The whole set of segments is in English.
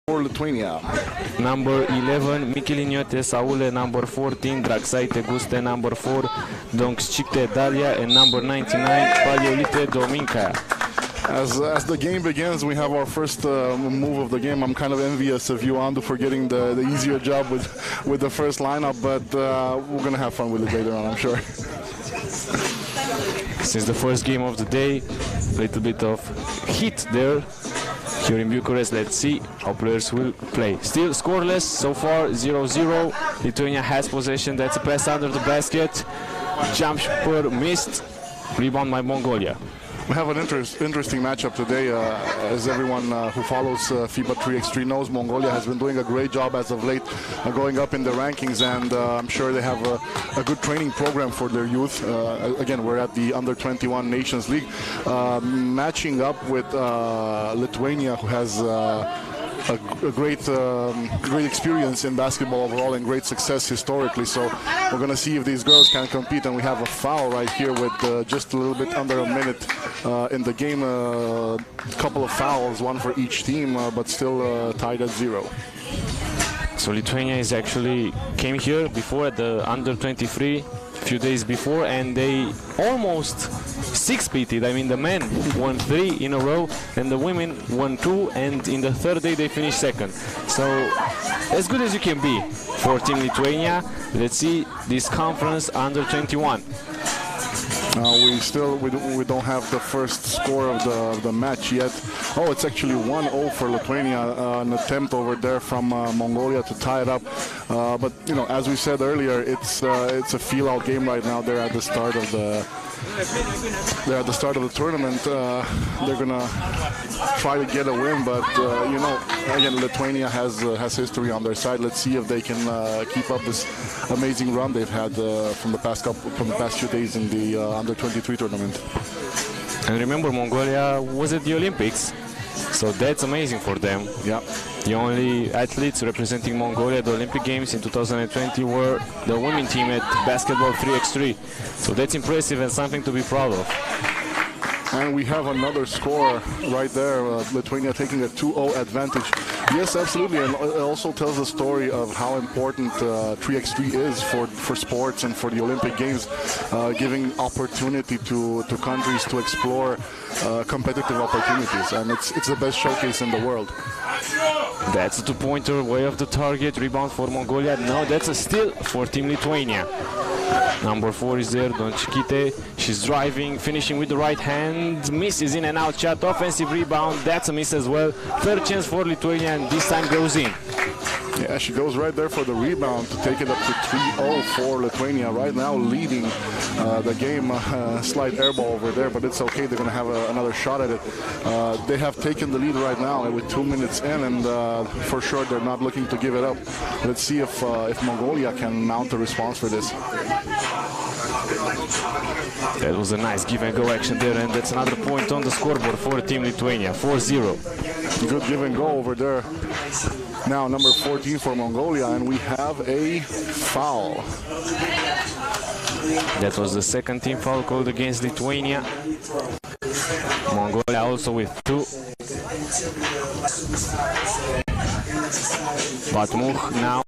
for Lithuania. Number 11, Mikiliniote Saule. Number 14, Draxaite Guste. Number 4, Donskite Dalia. And number 99, Paliolite Dominka. As the game begins, we have our first move of the game. I'm kind of envious of you, Andu, for getting the easier job with the first lineup, but we're going to have fun with it later on, I'm sure. Since the first game of the day, a little bit of heat there here in Bucharest. Let's see how players will play. Still scoreless so far, 0-0. Lithuania has possession. That's a pass under the basket. Jump shot missed. Rebound by Mongolia. We have an interesting matchup today. As everyone who follows FIBA 3x3 knows, Mongolia has been doing a great job as of late going up in the rankings, and I'm sure they have a good training program for their youth. Again, we're at the Under-21 Nations League, matching up with Lithuania, who has a great experience in basketball overall and great success historically. So we're going to see if these girls can compete. And we have a foul right here with just a little bit under a minute in the game. A couple of fouls, one for each team, but still tied at 0. So Lithuania is actually came here before at the Under-23 a few days before, and they almost six-peated. I mean, the men won 3 in a row, and the women won 2, and in the third day they finished second. So as good as you can be for Team Lithuania. Let's see this conference Under-21. We don't have the first score of the match yet. Oh, it's actually 1-0 for Lithuania. An attempt over there from Mongolia to tie it up. But you know, as we said earlier, it's a feel-out game right now. They're at the start of the tournament. They're gonna try to get a win, but you know, again, Lithuania has history on their side. Let's see if they can keep up this amazing run they've had from the past few days in the Under-23 tournament. And remember, Mongolia was at the Olympics, so that's amazing for them. Yeah. The only athletes representing Mongolia at the Olympic Games in 2020 were the women team at basketball 3x3. So that's impressive and something to be proud of. And we have another score right there, Lithuania taking a 2-0 advantage. Yes, absolutely, and it also tells the story of how important 3x3 is for sports and for the Olympic Games, giving opportunity to countries to explore competitive opportunities, and it's the best showcase in the world. That's a two-pointer way off the target, rebound for Mongolia. No, that's a steal for Team Lithuania. Number 4 is there, Donskite. She's driving, finishing with the right hand. Misses in and out shot, offensive rebound. That's a miss as well. Third chance for Lithuania, and this time goes in. Yeah, she goes right there for the rebound to take it up to 3-0 for Lithuania. Right now leading the game. Slight air ball over there, but it's okay. They're going to have another shot at it. They have taken the lead right now with 2 minutes in, and for sure they're not looking to give it up. Let's see if Mongolia can mount a response for this. That was a nice give and go action there, and that's another point on the scoreboard for Team Lithuania, 4-0. Good give and go over there. Now number 14 for Mongolia, and we have a foul. That was the second team foul called against Lithuania. Mongolia also with 2. Batmuch now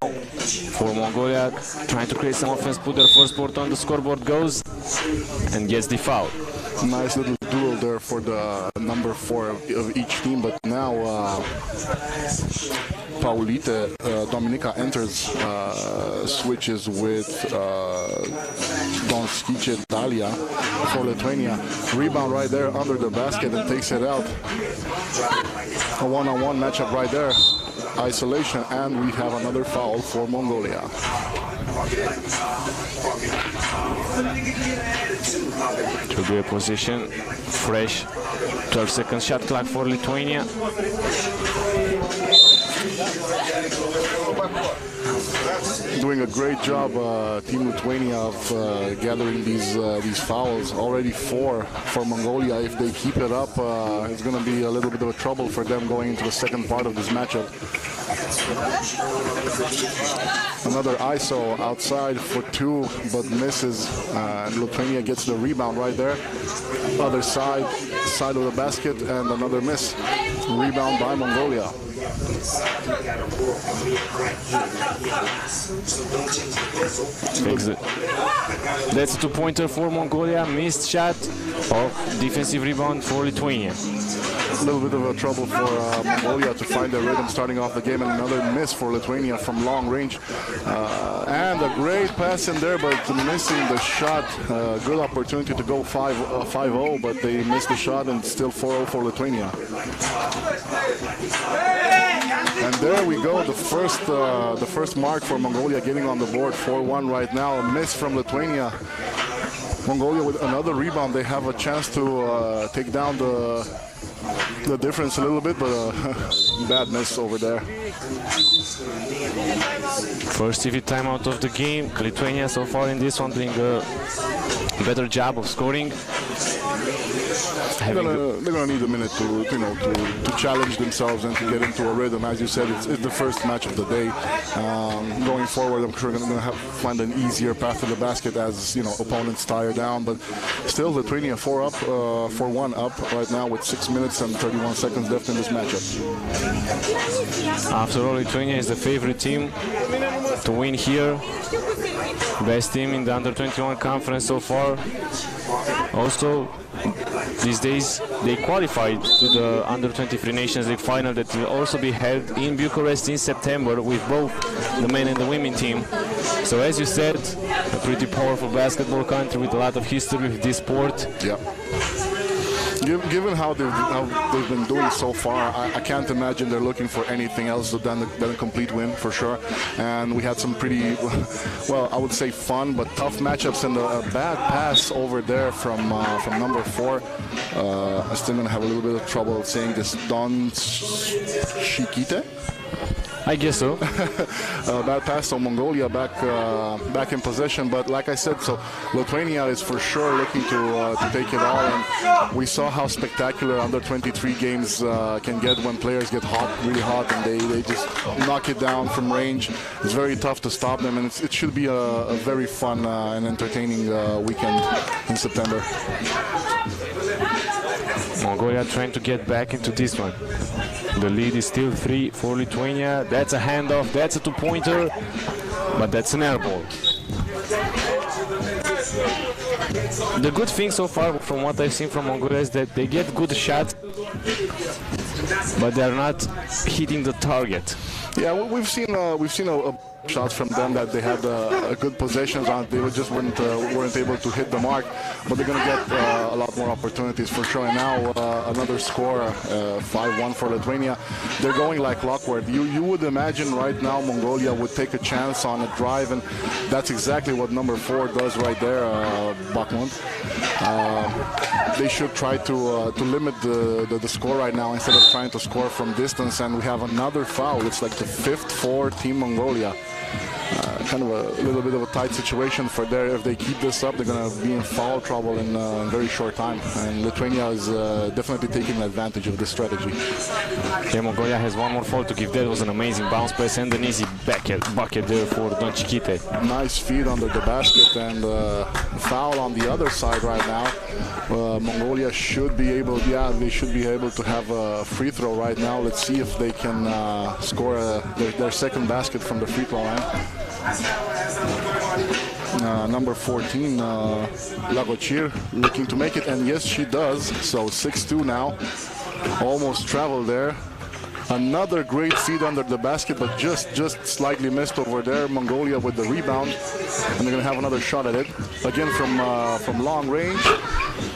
for Mongolia, trying to create some offense, put their first point on the scoreboard, goes and gets the foul. Nice little duel there for the number 4 of each team, but now Paulite Dominika enters, switches with Donskite Dalia for Lithuania. Rebound right there under the basket and takes it out. A one-on-one matchup right there. Isolation, and we have another foul for Mongolia. To be a position, fresh 12-second shot clock for Lithuania. Doing a great job, Team Lithuania, of gathering these fouls. Already 4 for Mongolia. If they keep it up, it's going to be a little bit of a trouble for them going into the second part of this matchup. Another ISO outside for 2, but misses. Lithuania gets the rebound right there. Other side of the basket, and another miss. Rebound by Mongolia. That's a two-pointer for Mongolia. Missed shot of defensive rebound for Lithuania. A little bit of a trouble for Mongolia to find their rhythm starting off the game, and another miss for Lithuania from long range. And a great pass in there, but missing the shot. Good opportunity to go 5-0, but they missed the shot, and still 4-0 for Lithuania. And there we go, the first mark for Mongolia getting on the board, 4-1 right now. A miss from Lithuania. Mongolia with another rebound. They have a chance to take down the difference a little bit, but bad miss over there. First TV timeout of the game. Lithuania so far in this one doing a better job of scoring. They're gonna need a minute to challenge themselves and to get into a rhythm. As you said, it's the first match of the day. Going forward, I'm sure they're gonna find an easier path to the basket as opponents tire down. But still, Lithuania 4-1 up right now with 6 minutes and 31 seconds left in this matchup. After all, Lithuania is the favorite team to win here. Best team in the under-21 conference so far. Also, these days they qualified to the under-23 Nations League final that will also be held in Bucharest in September with both the men and the women team. So as you said, a pretty powerful basketball country with a lot of history with this sport. Yeah. Given how they've been doing so far, I can't imagine they're looking for anything else than a complete win for sure. And we had some pretty, well, I would say fun but tough matchups, and a bad pass over there from number 4. I'm still gonna have a little bit of trouble saying this. Don Shikite. I guess so. Bad pass, so Mongolia back in possession. But like I said, so Lithuania is for sure looking to take it all. And we saw how spectacular under-23 games can get when players get hot, really hot, and they just knock it down from range. It's very tough to stop them, and it should be a very fun and entertaining weekend in September. Mongolia trying to get back into this one. The lead is still 3 for Lithuania. That's a handoff, that's a two-pointer, but that's an air ball. The good thing so far from what I've seen from Mongolia is that they get good shots, but they're not hitting the target. Yeah, we've seen a shots from them that they had a good possessions on. They just weren't able to hit the mark, but they're going to get a lot more opportunities for sure. And now another score, 5-1 for Lithuania. They're going like clockwork. You would imagine right now Mongolia would take a chance on a drive, and that's exactly what number 4 does right there, Bakhmut. They should try to limit the score right now instead of trying to score from distance. And we have another foul. It's like the 5th for Team Mongolia. Kind of a little bit of a tight situation for there. If they keep this up, they're going to be in foul trouble in very short time. And Lithuania is definitely taking advantage of this strategy. Yeah, Mongolia has one more foul to give. That was an amazing bounce pass and an easy bucket there for Don Shikite. Nice feed under the basket, and foul on the other side right now. Mongolia should be able, they should be able to have a free throw right now. Let's see if they can score their second basket from the free throw line. Number 14, Lagochir, looking to make it, and yes, she does. So 6-2 now, almost traveled there. Another great feed under the basket, but just slightly missed over there. Mongolia with the rebound, and they're going to have another shot at it. Again from long range,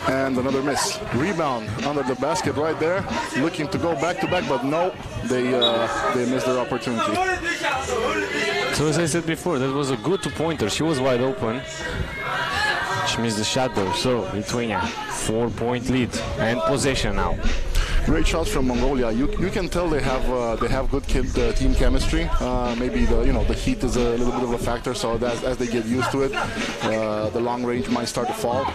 and another miss. Rebound under the basket right there, looking to go back-to-back, but no, they missed their opportunity. So as I said before, that was a good two-pointer. She was wide open. She missed the shot though. So Lithuania, 4-point lead and possession now. Great shots from Mongolia. You can tell they have good team chemistry. Maybe the heat is a little bit of a factor. So that as they get used to it, the long range might start to fall.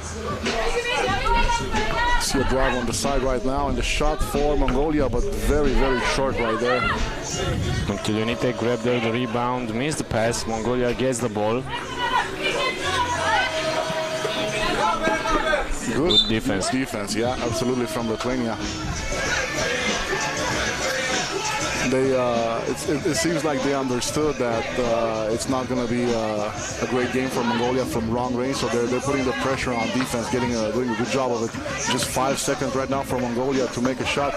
See a drive on the side right now, and the shot for Mongolia, but very short right there. Kilionite grabbed there the rebound, missed the pass. Mongolia gets the ball. Good defense. Defense, yeah, absolutely from Lithuania. it seems like they understood that it's not going to be a great game for Mongolia from long range, so they're putting the pressure on defense, doing a good job of it. Just 5 seconds right now for Mongolia to make a shot.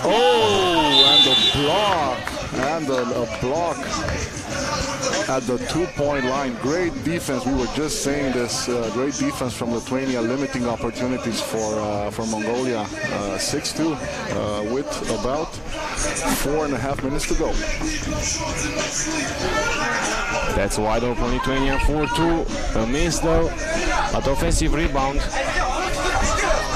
Oh, and a block at the 2-point line. Great defense. We were just saying this. Great defense from Lithuania, limiting opportunities for Mongolia. 6-2 with about 4.5 minutes to go. That's wide open Lithuania. 4-2. A miss though. At offensive rebound.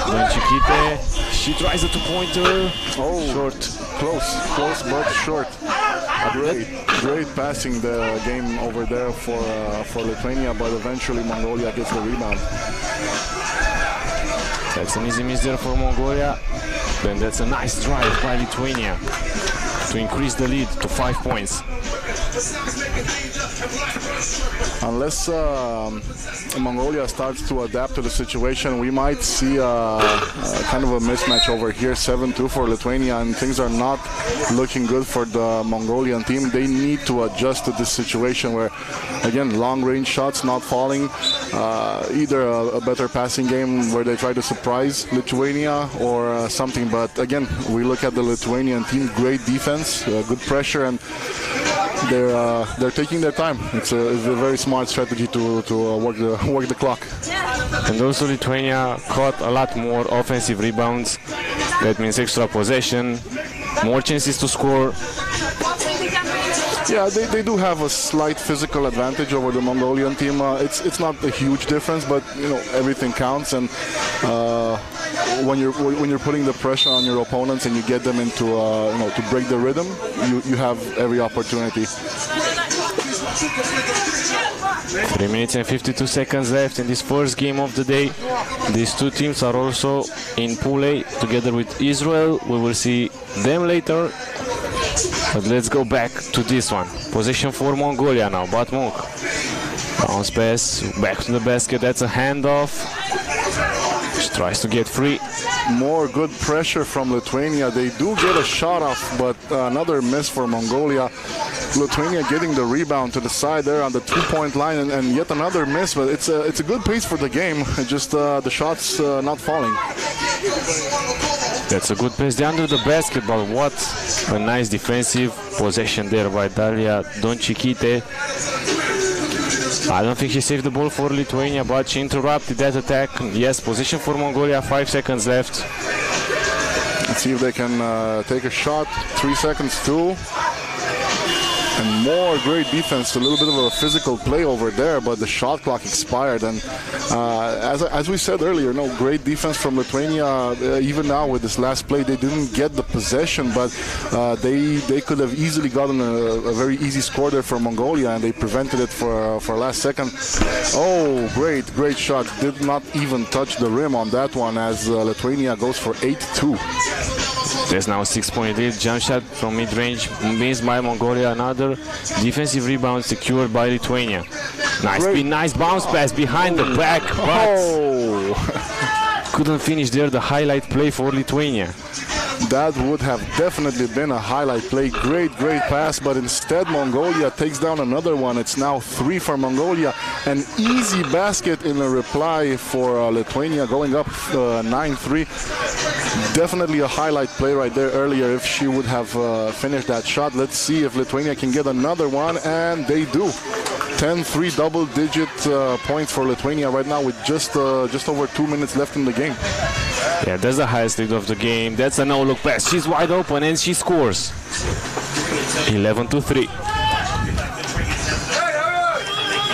Doncichite. She tries a 2-pointer. Oh, short. Close but short. Great passing the game over there for Lithuania, but eventually Mongolia gets the rebound. That's an easy miss there for Mongolia. Then that's a nice drive by Lithuania to increase the lead to 5 points. Unless Mongolia starts to adapt to the situation, we might see kind of a mismatch over here. 7-2 for Lithuania, and things are not looking good for the Mongolian team. They need to adjust to this situation where, again, long-range shots not falling. Either a better passing game where they try to surprise Lithuania or something. But again, we look at the Lithuanian team, great defense, good pressure, and they're taking their time. It's a very smart strategy to work the clock. And also Lithuania caught a lot more offensive rebounds. That means extra possession, more chances to score. Yeah, they do have a slight physical advantage over the Mongolian team. It's not a huge difference, but everything counts. And when you're putting the pressure on your opponents and you get them into to break the rhythm, you have every opportunity. 3 minutes and 52 seconds left in this first game of the day. These two teams are also in Pool A together with Israel. We will see them later. But let's go back to this one. Possession for Mongolia now. Batmunk. Bounce pass. Back to the basket. That's a handoff. She tries to get free. More good pressure from Lithuania. They do get a shot off, but another miss for Mongolia. Lithuania getting the rebound to the side there on the 2-point line, and yet another miss. But it's a good pace for the game. Just the shots not falling. That's a good pass under the basketball. What a nice defensive possession there by Dalia Doncichite. I don't think she saved the ball for Lithuania, but she interrupted that attack. Yes, position for Mongolia, 5 seconds left. Let's see if they can take a shot. 3 seconds, 2. And more great defense, a little bit of a physical play over there, but the shot clock expired. And as we said earlier, great defense from Lithuania. Even now with this last play, they didn't get the possession, but they could have easily gotten a very easy score there for Mongolia, and they prevented it for last second. Oh, great shot. Did not even touch the rim on that one as Lithuania goes for 8-2. There's now a 6-point lead. Jump shot from mid-range missed by Mongolia. Another defensive rebound secured by Lithuania. Nice bounce pass behind the back, but couldn't finish there. The highlight play for Lithuania. That would have definitely been a highlight play. Great pass, but instead Mongolia takes down another one. It's now 3 for Mongolia. An easy basket in a reply for Lithuania, going up 9-3. Definitely a highlight play right there earlier if she would have finished that shot. Let's see if Lithuania can get another one, and they do. 10-3 double-digit points for Lithuania right now with just over 2 minutes left in the game. Yeah, that's the highest lead of the game. That's a no-look pass. She's wide open and she scores. 11-3.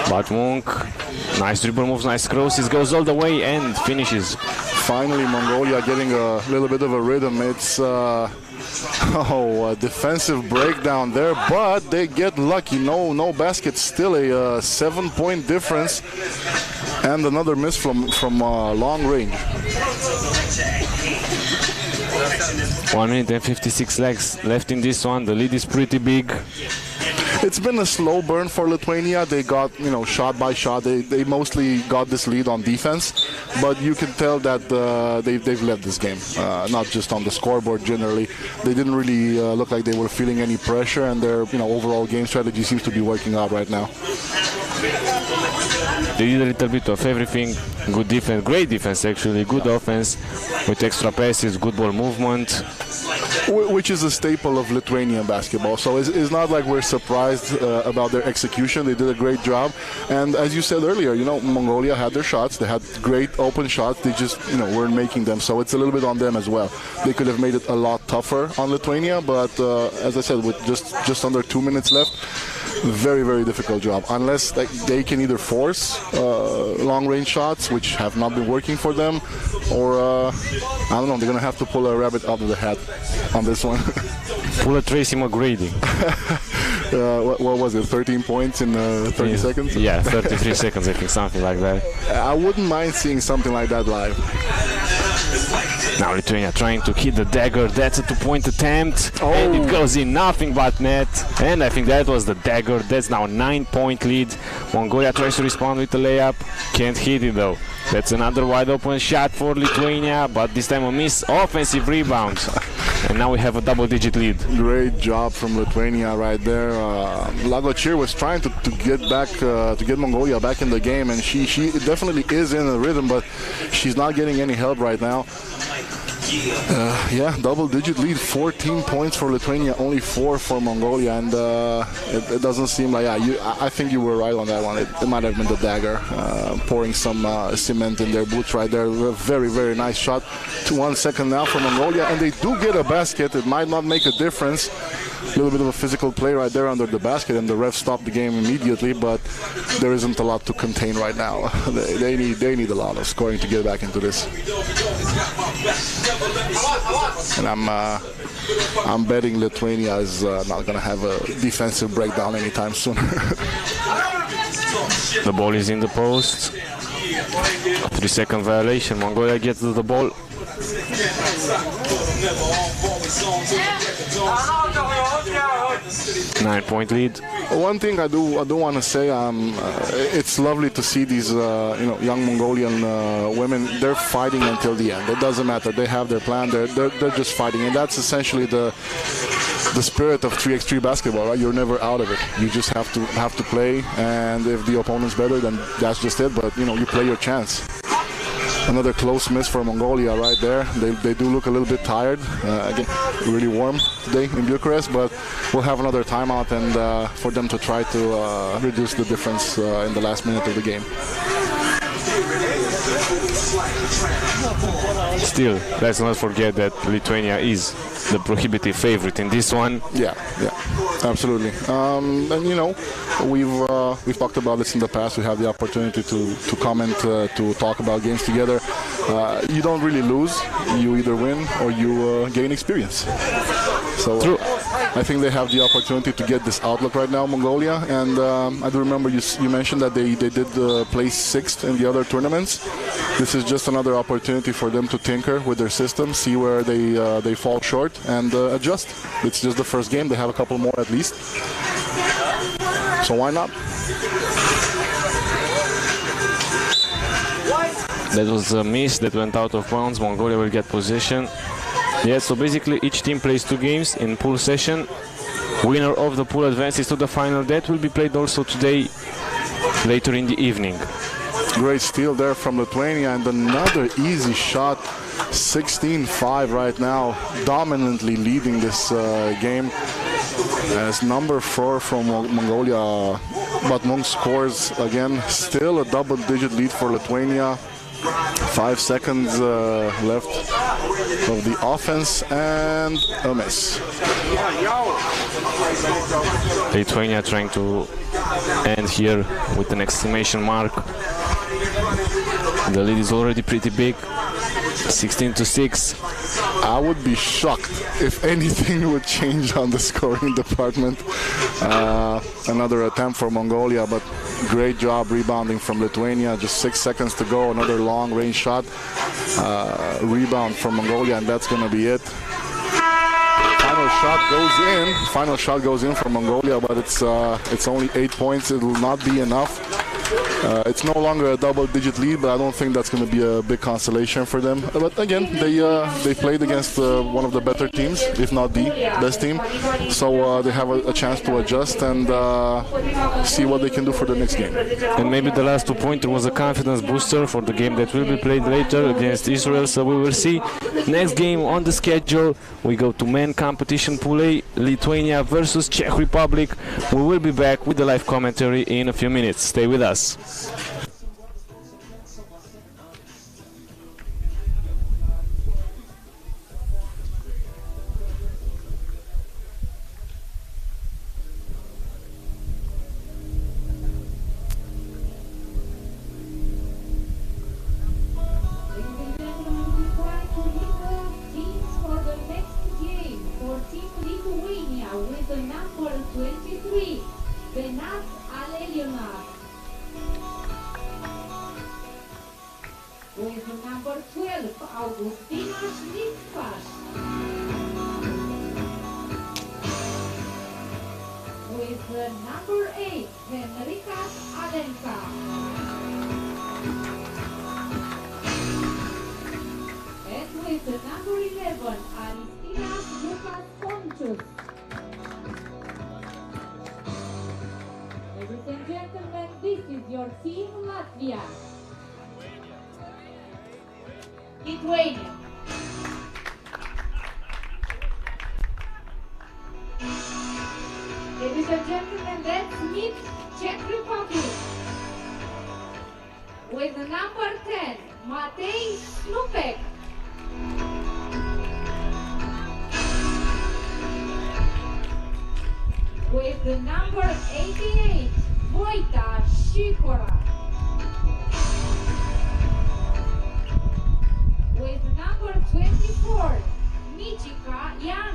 Batmunk, nice dribble moves, nice crosses, goes all the way and finishes. Finally, Mongolia getting a little bit of a rhythm. It's a defensive breakdown there, but they get lucky. No basket, still a 7-point difference, and another miss from long range. 1 minute and 56 left in this one. The lead is pretty big. It's been a slow burn for Lithuania. They got, shot by shot. They mostly got this lead on defense, but you can tell that they've led this game, not just on the scoreboard generally. They didn't really look like they were feeling any pressure, and their overall game strategy seems to be working out right now. They did a little bit of everything. Good defense, great defense actually, good offense with extra passes, good ball movement. Which is a staple of Lithuanian basketball. So it's not like we're surprised about their execution. They did a great job. And as you said earlier, Mongolia had their shots. They had great open shots. They just, weren't making them. So it's a little bit on them as well. They could have made it a lot tougher on Lithuania. But as I said, with just under 2 minutes left, very, very difficult job. Unless they can either force long-range shots, which have not been working for them, or, I don't know, they're going to have to pull a rabbit out of the hat on this one. Pull a Tracy McGrady. What was it, 13 points in 30 seconds? Yeah, 33 seconds, I think, something like that. I wouldn't mind seeing something like that live. Now Lithuania trying to hit the dagger. That's a two-point attempt. Oh. And it goes in, nothing but net. And I think that was the dagger. That's now a 9-point lead. Mongolia tries to respond with the layup. Can't hit it though. That's another wide open shot for Lithuania, but this time a miss. Offensive rebound. And now we have a double-digit lead. Great job from Lithuania right there. Lagocir was trying to get back, to get Mongolia back in the game, and she definitely is in a rhythm, but she's not getting any help right now. Double-digit lead, 14 points for Lithuania, only 4 for Mongolia, and it doesn't seem like, I think you were right on that one. It might have been the dagger, pouring some cement in their boots right there. A very, very nice shot. 1 second now for Mongolia, and they do get a basket. It might not make a difference. A little bit of a physical play right there under the basket, and the refs stopped the game immediately, but there isn't a lot to contain right now. They need a lot of scoring to get back into this. And I'm betting Lithuania is not going to have a defensive breakdown anytime soon. The ball is in the post. 3-second violation. Mongolia gets to the ball. 9-point lead. One thing I do want to say, it's lovely to see these young Mongolian women. They're fighting until the end. It doesn't matter. They have their plan. They're just fighting, and that's essentially the spirit of 3x3 basketball. Right? You're never out of it. You just have to play, and if the opponent's better, then that's just it. But you play your chance. Another close miss for Mongolia right there. They do look a little bit tired. Again, really warm today in Bucharest, but we'll have another timeout and for them to try to reduce the difference in the last minute of the game. Still, let's not forget that Lithuania is the prohibitive favorite in this one. Yeah, absolutely. And we've talked about this in the past. We have the opportunity to comment, to talk about games together. You don't really lose. You either win or you gain experience. So True. I think they have the opportunity to get this outlook right now, Mongolia. And I do remember you mentioned that they did place 6th in the other tournaments. This is just another opportunity for them to tinker with their system, see where they fall short, and adjust. It's just the first game. They have a couple more at least. So why not? That was a miss that went out of bounds. Mongolia will get possession. Yeah, so basically each team plays 2 games in pool session. Winner of the pool advances to the final. That will be played also today, later in the evening. Great steal there from Lithuania, and another easy shot. 16-5 right now, dominantly leading this game. As number 4 from Mongolia, Batmung scores again. Still a double-digit lead for Lithuania. 5 seconds left of the offense, and a miss. Lithuania trying to end here with an exclamation mark. The lead is already pretty big, 16-6. I would be shocked if anything would change on the scoring department. Another attempt for Mongolia, but great job rebounding from Lithuania. Just 6 seconds to go. Another long range shot. Rebound from Mongolia, and that's going to be it. Final shot goes in. Final shot goes in for Mongolia, but it's only 8 points. It will not be enough. It's no longer a double-digit lead, but I don't think that's going to be a big consolation for them. But again, they played against one of the better teams, if not the best team. So they have a chance to adjust and see what they can do for the next game. And maybe the last 2-pointer was a confidence booster for the game that will be played later against Israel. So we will see. Next game on the schedule, we go to men competition Pool A, Lithuania versus Czech Republic. We will be back with the live commentary in a few minutes. Stay with us. With number 12, Augustinas Litzpas. With number 8, Henrikas Alenka. And with number 11, Aristidas Lucas Ponchus. Ladies and gentlemen, this is your team Latvia. Lithuania. Ladies and gentlemen, let's meet Czech Republic with number 10, Matej Snupek. With number 88, Vojta Shikora. With number 24, Michika Jan.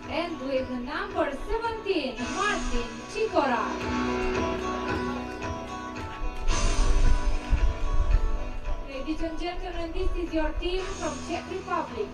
And with number 17, Martin Chikora. Ladies and gentlemen, this is your team from Czech Republic.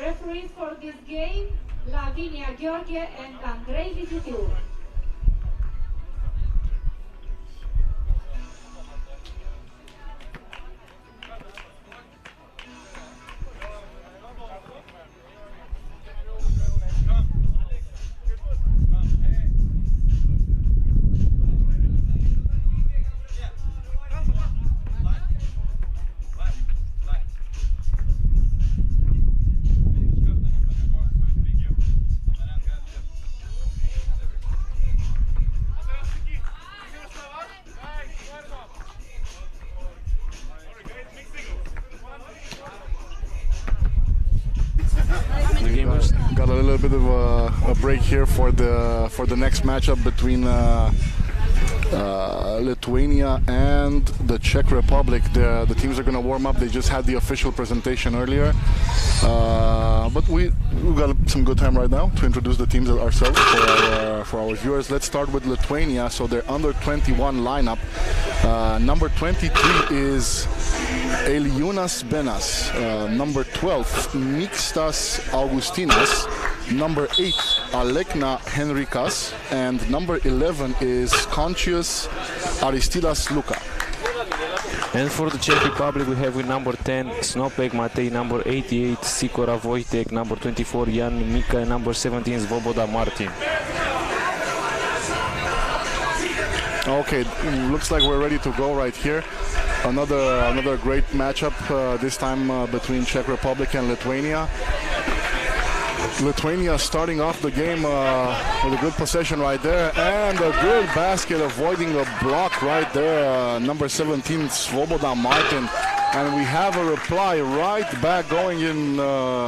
Referees for this game, Lavinia Gheorghe and Andrei Vizitiu. Got a little bit of a break here for the next matchup between Lithuania and the Czech Republic. The teams are going to warm up. They just had the official presentation earlier, but we got some good time right now to introduce the teams ourselves for our viewers. Let's start with Lithuania. So their under 21 lineup. Number 23 is Eliunas Benas. Number 12, Mikstas Augustinas. Number 8, Alekna Henrikas. And number 11 is Conscious Aristidas Luka. And for the Czech Republic, we have with number 10, Snopek Matej, number 88, Sikora Wojtek, number 24, Jan Mika, and number 17, Svoboda Martin. Okay, looks like we're ready to go right here. Another great matchup, this time between Czech Republic and Lithuania. Lithuania starting off the game with a good possession right there, and a good basket avoiding a block right there. Number 17, Svoboda Martin And we have a reply right back going in.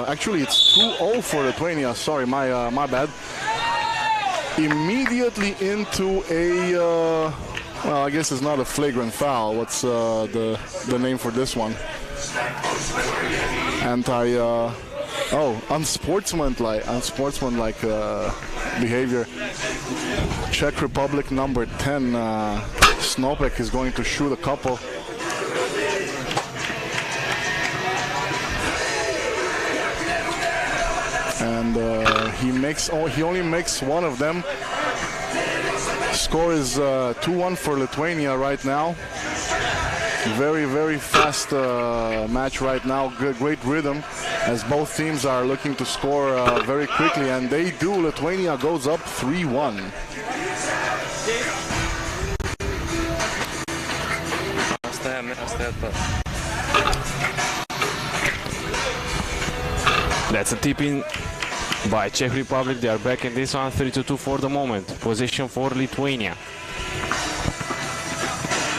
Actually, it's 2-0 for Lithuania. Sorry, my bad. Immediately into a, well, I guess it's not a flagrant foul. What's the name for this one? Unsportsmanlike behavior. Czech Republic number 10, Snopek is going to shoot a couple. And he only makes one of them. Score is 2-1 for Lithuania right now. Very, very fast match right now. Great rhythm as both teams are looking to score very quickly, and they do. Lithuania goes up 3-1. That's a tip-in by Czech Republic. They are back in this one, 3-2 for the moment. Position for Lithuania.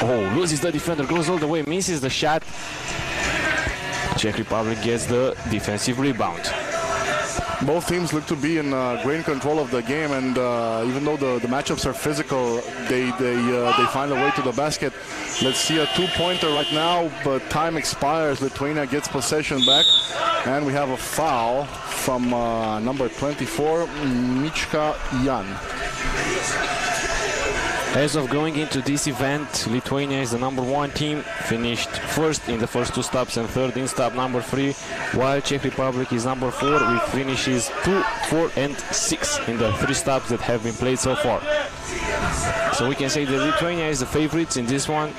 Oh, loses the defender, goes all the way, misses the shot. Czech Republic gets the defensive rebound. Both teams look to be in great control of the game, and even though the matchups are physical, they find a way to the basket. Let's see a two-pointer right now, but time expires. Lithuania gets possession back, and we have a foul from number 24, Michka Jan. As of going into this event, Lithuania is the number 1 team, finished first in the first 2 stops and third in stop number 3, while Czech Republic is number 4 with finishes 2, 4 and 6 in the 3 stops that have been played so far. So we can say that Lithuania is the favorites in this one,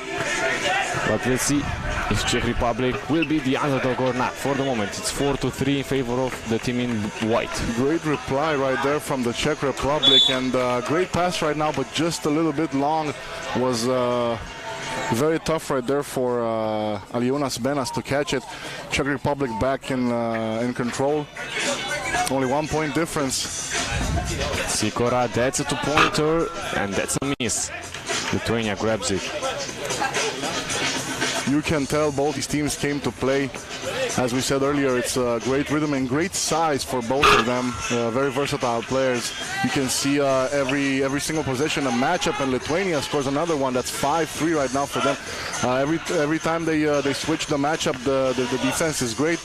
but let's see if Czech Republic will be the underdog or not. For the moment, it's 4-3 in favor of the team in white. Great reply right there from the Czech Republic, and great pass right now, but just a little bit long. Was very tough right there for Alionas Benas to catch it. Czech Republic back in control. Only 1 point difference. Sikora, that's a 2-pointer, and that's a miss. Lithuania grabs it. You can tell both these teams came to play. As we said earlier, it's a great rhythm and great size for both of them. Very versatile players. You can see every single possession a matchup, and Lithuania scores another one. That's 5-3 right now for them. Every time they switch the matchup, the defense is great.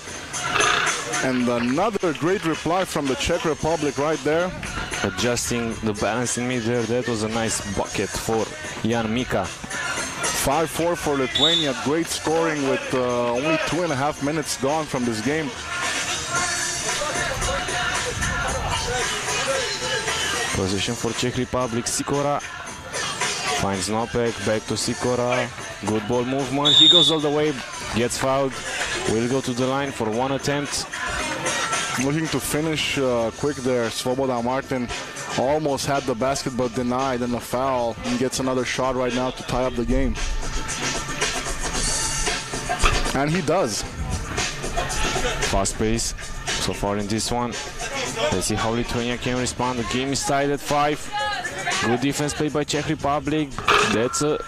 And another great reply from the Czech Republic right there. Adjusting the balance in mid there. That was a nice bucket for Jan Mika. 5-4 for Lithuania. Great scoring with only 2.5 minutes gone from this game. Position for Czech Republic. Sikora finds Nopek. Back to Sikora. Good ball movement. He goes all the way. Gets fouled. Will go to the line for one attempt. Looking to finish quick there. Svoboda Martin almost had the basket but denied, and a foul, and gets another shot right now to tie up the game. And he does. Fast pace so far in this one. Let's see how Lithuania can respond. The game is tied at 5. Good defense played by Czech Republic. That's a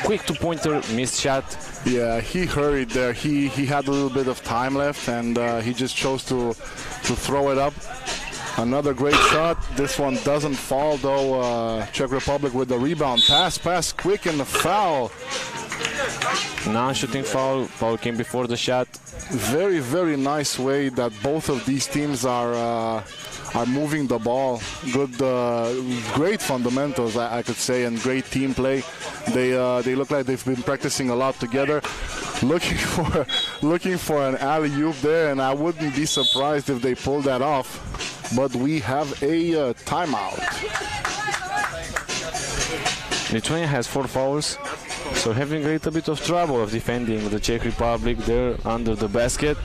quick 2-pointer, missed shot. Yeah, he hurried there. He had a little bit of time left, and he just chose to throw it up. Another great shot. This one doesn't fall though. Czech Republic with the rebound. Pass quick, and the foul. Non-shooting foul. Foul came before the shot. Very, very nice way that both of these teams are moving the ball. Good, great fundamentals, I could say, and great team play. They look like they've been practicing a lot together. Looking for an alley-oop there, and I wouldn't be surprised if they pull that off. But we have a timeout. Lithuania has 4 fouls, so having a little bit of trouble of defending the Czech Republic there under the basket.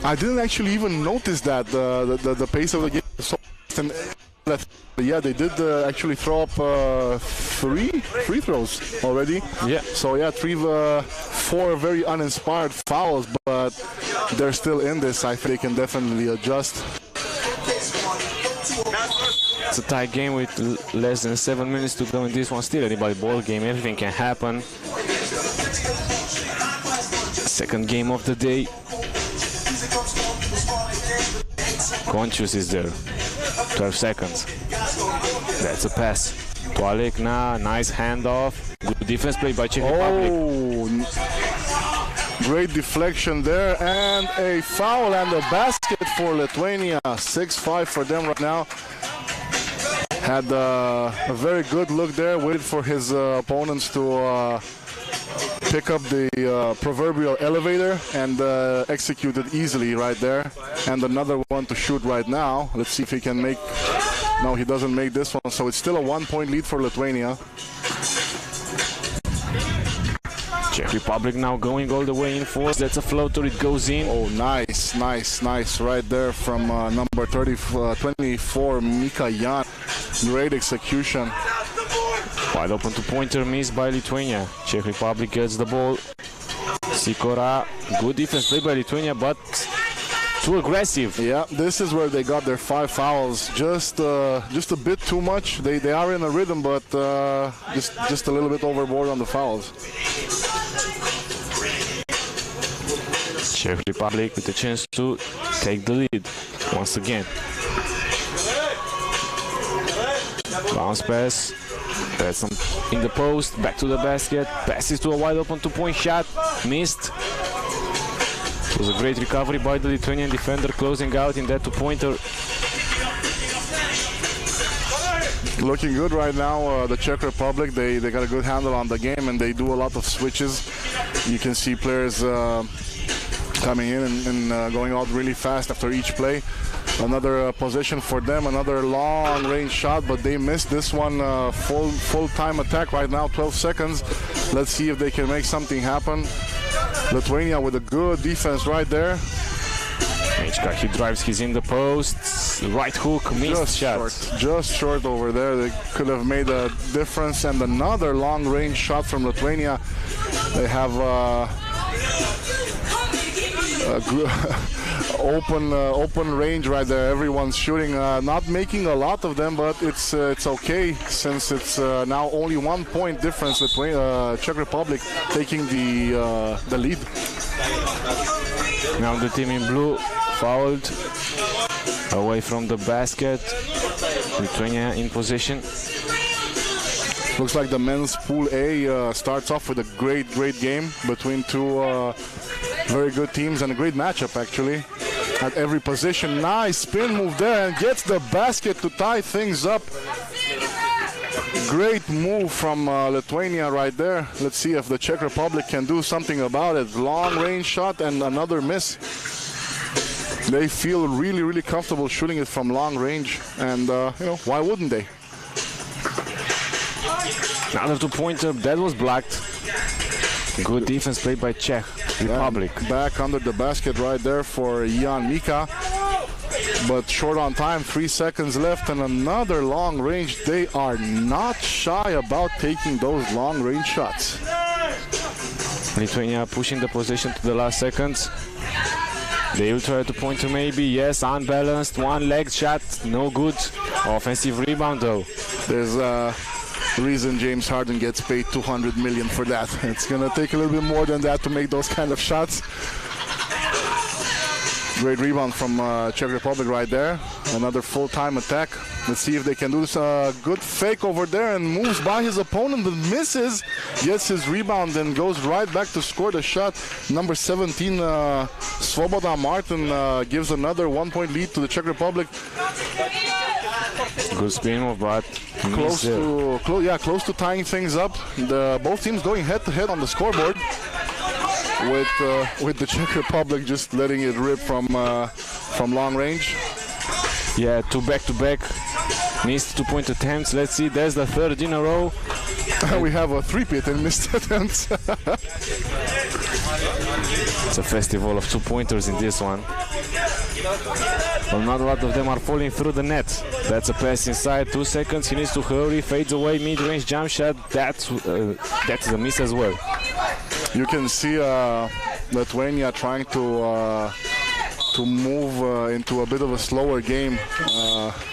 I didn't actually even notice that the pace of the game is so fast. Yeah, they did actually throw up 3 free throws already. Yeah. So yeah, 4 very uninspired fouls, but they're still in this. I think they can definitely adjust. It's a tight game with less than 7 minutes to go in this one. Still anybody ball game. Everything can happen. Second game of the day. Conscious is there. 12 seconds. That's a pass to Alekna. Nice handoff. Good defense play by Czech Republic. Great deflection there, and a foul and a basket for Lithuania. 6-5 for them right now. Had a very good look there, waited for his opponents to pick up the proverbial elevator and execute it easily right there. And another one to shoot right now. Let's see if he can make. No, he doesn't make this one, so it's still a 1-point lead for Lithuania. Czech Republic now going all the way in force. That's a floater, it goes in. Oh, nice right there from number 24, Mika Jan. Great execution. Wide open two-pointer missed by Lithuania. Czech Republic gets the ball. Sikora, good defense play by Lithuania, but too aggressive. Yeah, this is where they got their 5 fouls. Just a bit too much. They are in a rhythm, but just a little bit overboard on the fouls. Czech Republic with a chance to take the lead once again. Bounce pass. That's in the post. Back to the basket. Passes to a wide open two-point shot. Missed. It was a great recovery by the Lithuanian defender, closing out in that two-pointer. Looking good right now, the Czech Republic. They got a good handle on the game, and they do a lot of switches. You can see players coming in and going out really fast after each play. Another position for them, another long-range shot, but they missed this one. Full-time attack right now, 12 seconds. Let's see if they can make something happen. Lithuania with a good defense right there. Mechka, he drives, he's in the post. Right hook, missed shot. Just short over there. They could have made a difference. And another long-range shot from Lithuania. They have open range right there. Everyone's shooting, not making a lot of them, but it's okay since it's now only 1 point difference between Czech Republic taking the lead. Now the team in blue fouled away from the basket. Lithuania in possession. Looks like the men's Pool A starts off with a great game between two very good teams and a great matchup actually. At every position, nice spin move there and gets the basket to tie things up. Great move from Lithuania right there. Let's see if the Czech Republic can do something about it. Long range shot and another miss. They feel really comfortable shooting it from long range, and why wouldn't they? Another two-pointer that was blocked. Good defense played by Czech Republic. Back under the basket right there for Jan Mika. But short on time, 3 seconds left, and another long range. They are not shy about taking those long range shots. Lithuania pushing the possession to the last seconds. They will try to pointer maybe, yes, unbalanced, one leg shot, no good. Offensive rebound though. There's a reason James Harden gets paid $200 million for that. It's gonna take a little bit more than that to make those kind of shots. Great rebound from Czech Republic right there. Another full-time attack. Let's see if they can do this. Good fake over there and moves by his opponent and misses. Gets his rebound and goes right back to score the shot. Number 17, Svoboda Martin gives another 1 point lead to the Czech Republic. Good spin move, but close to tying things up. Both teams going head-to-head on the scoreboard. With the Czech Republic just letting it rip from long range. Yeah, two back-to-back missed 2-point attempts. Let's see, there's the third in a row. We have a three-peat in missed attempts. It's a festival of 2-pointers in this one. Well, not a lot of them are falling through the net. That's a pass inside, 2 seconds. He needs to hurry, fades away, mid-range jump shot. That's a miss as well. You can see Lithuania trying to to move into a bit of a slower game.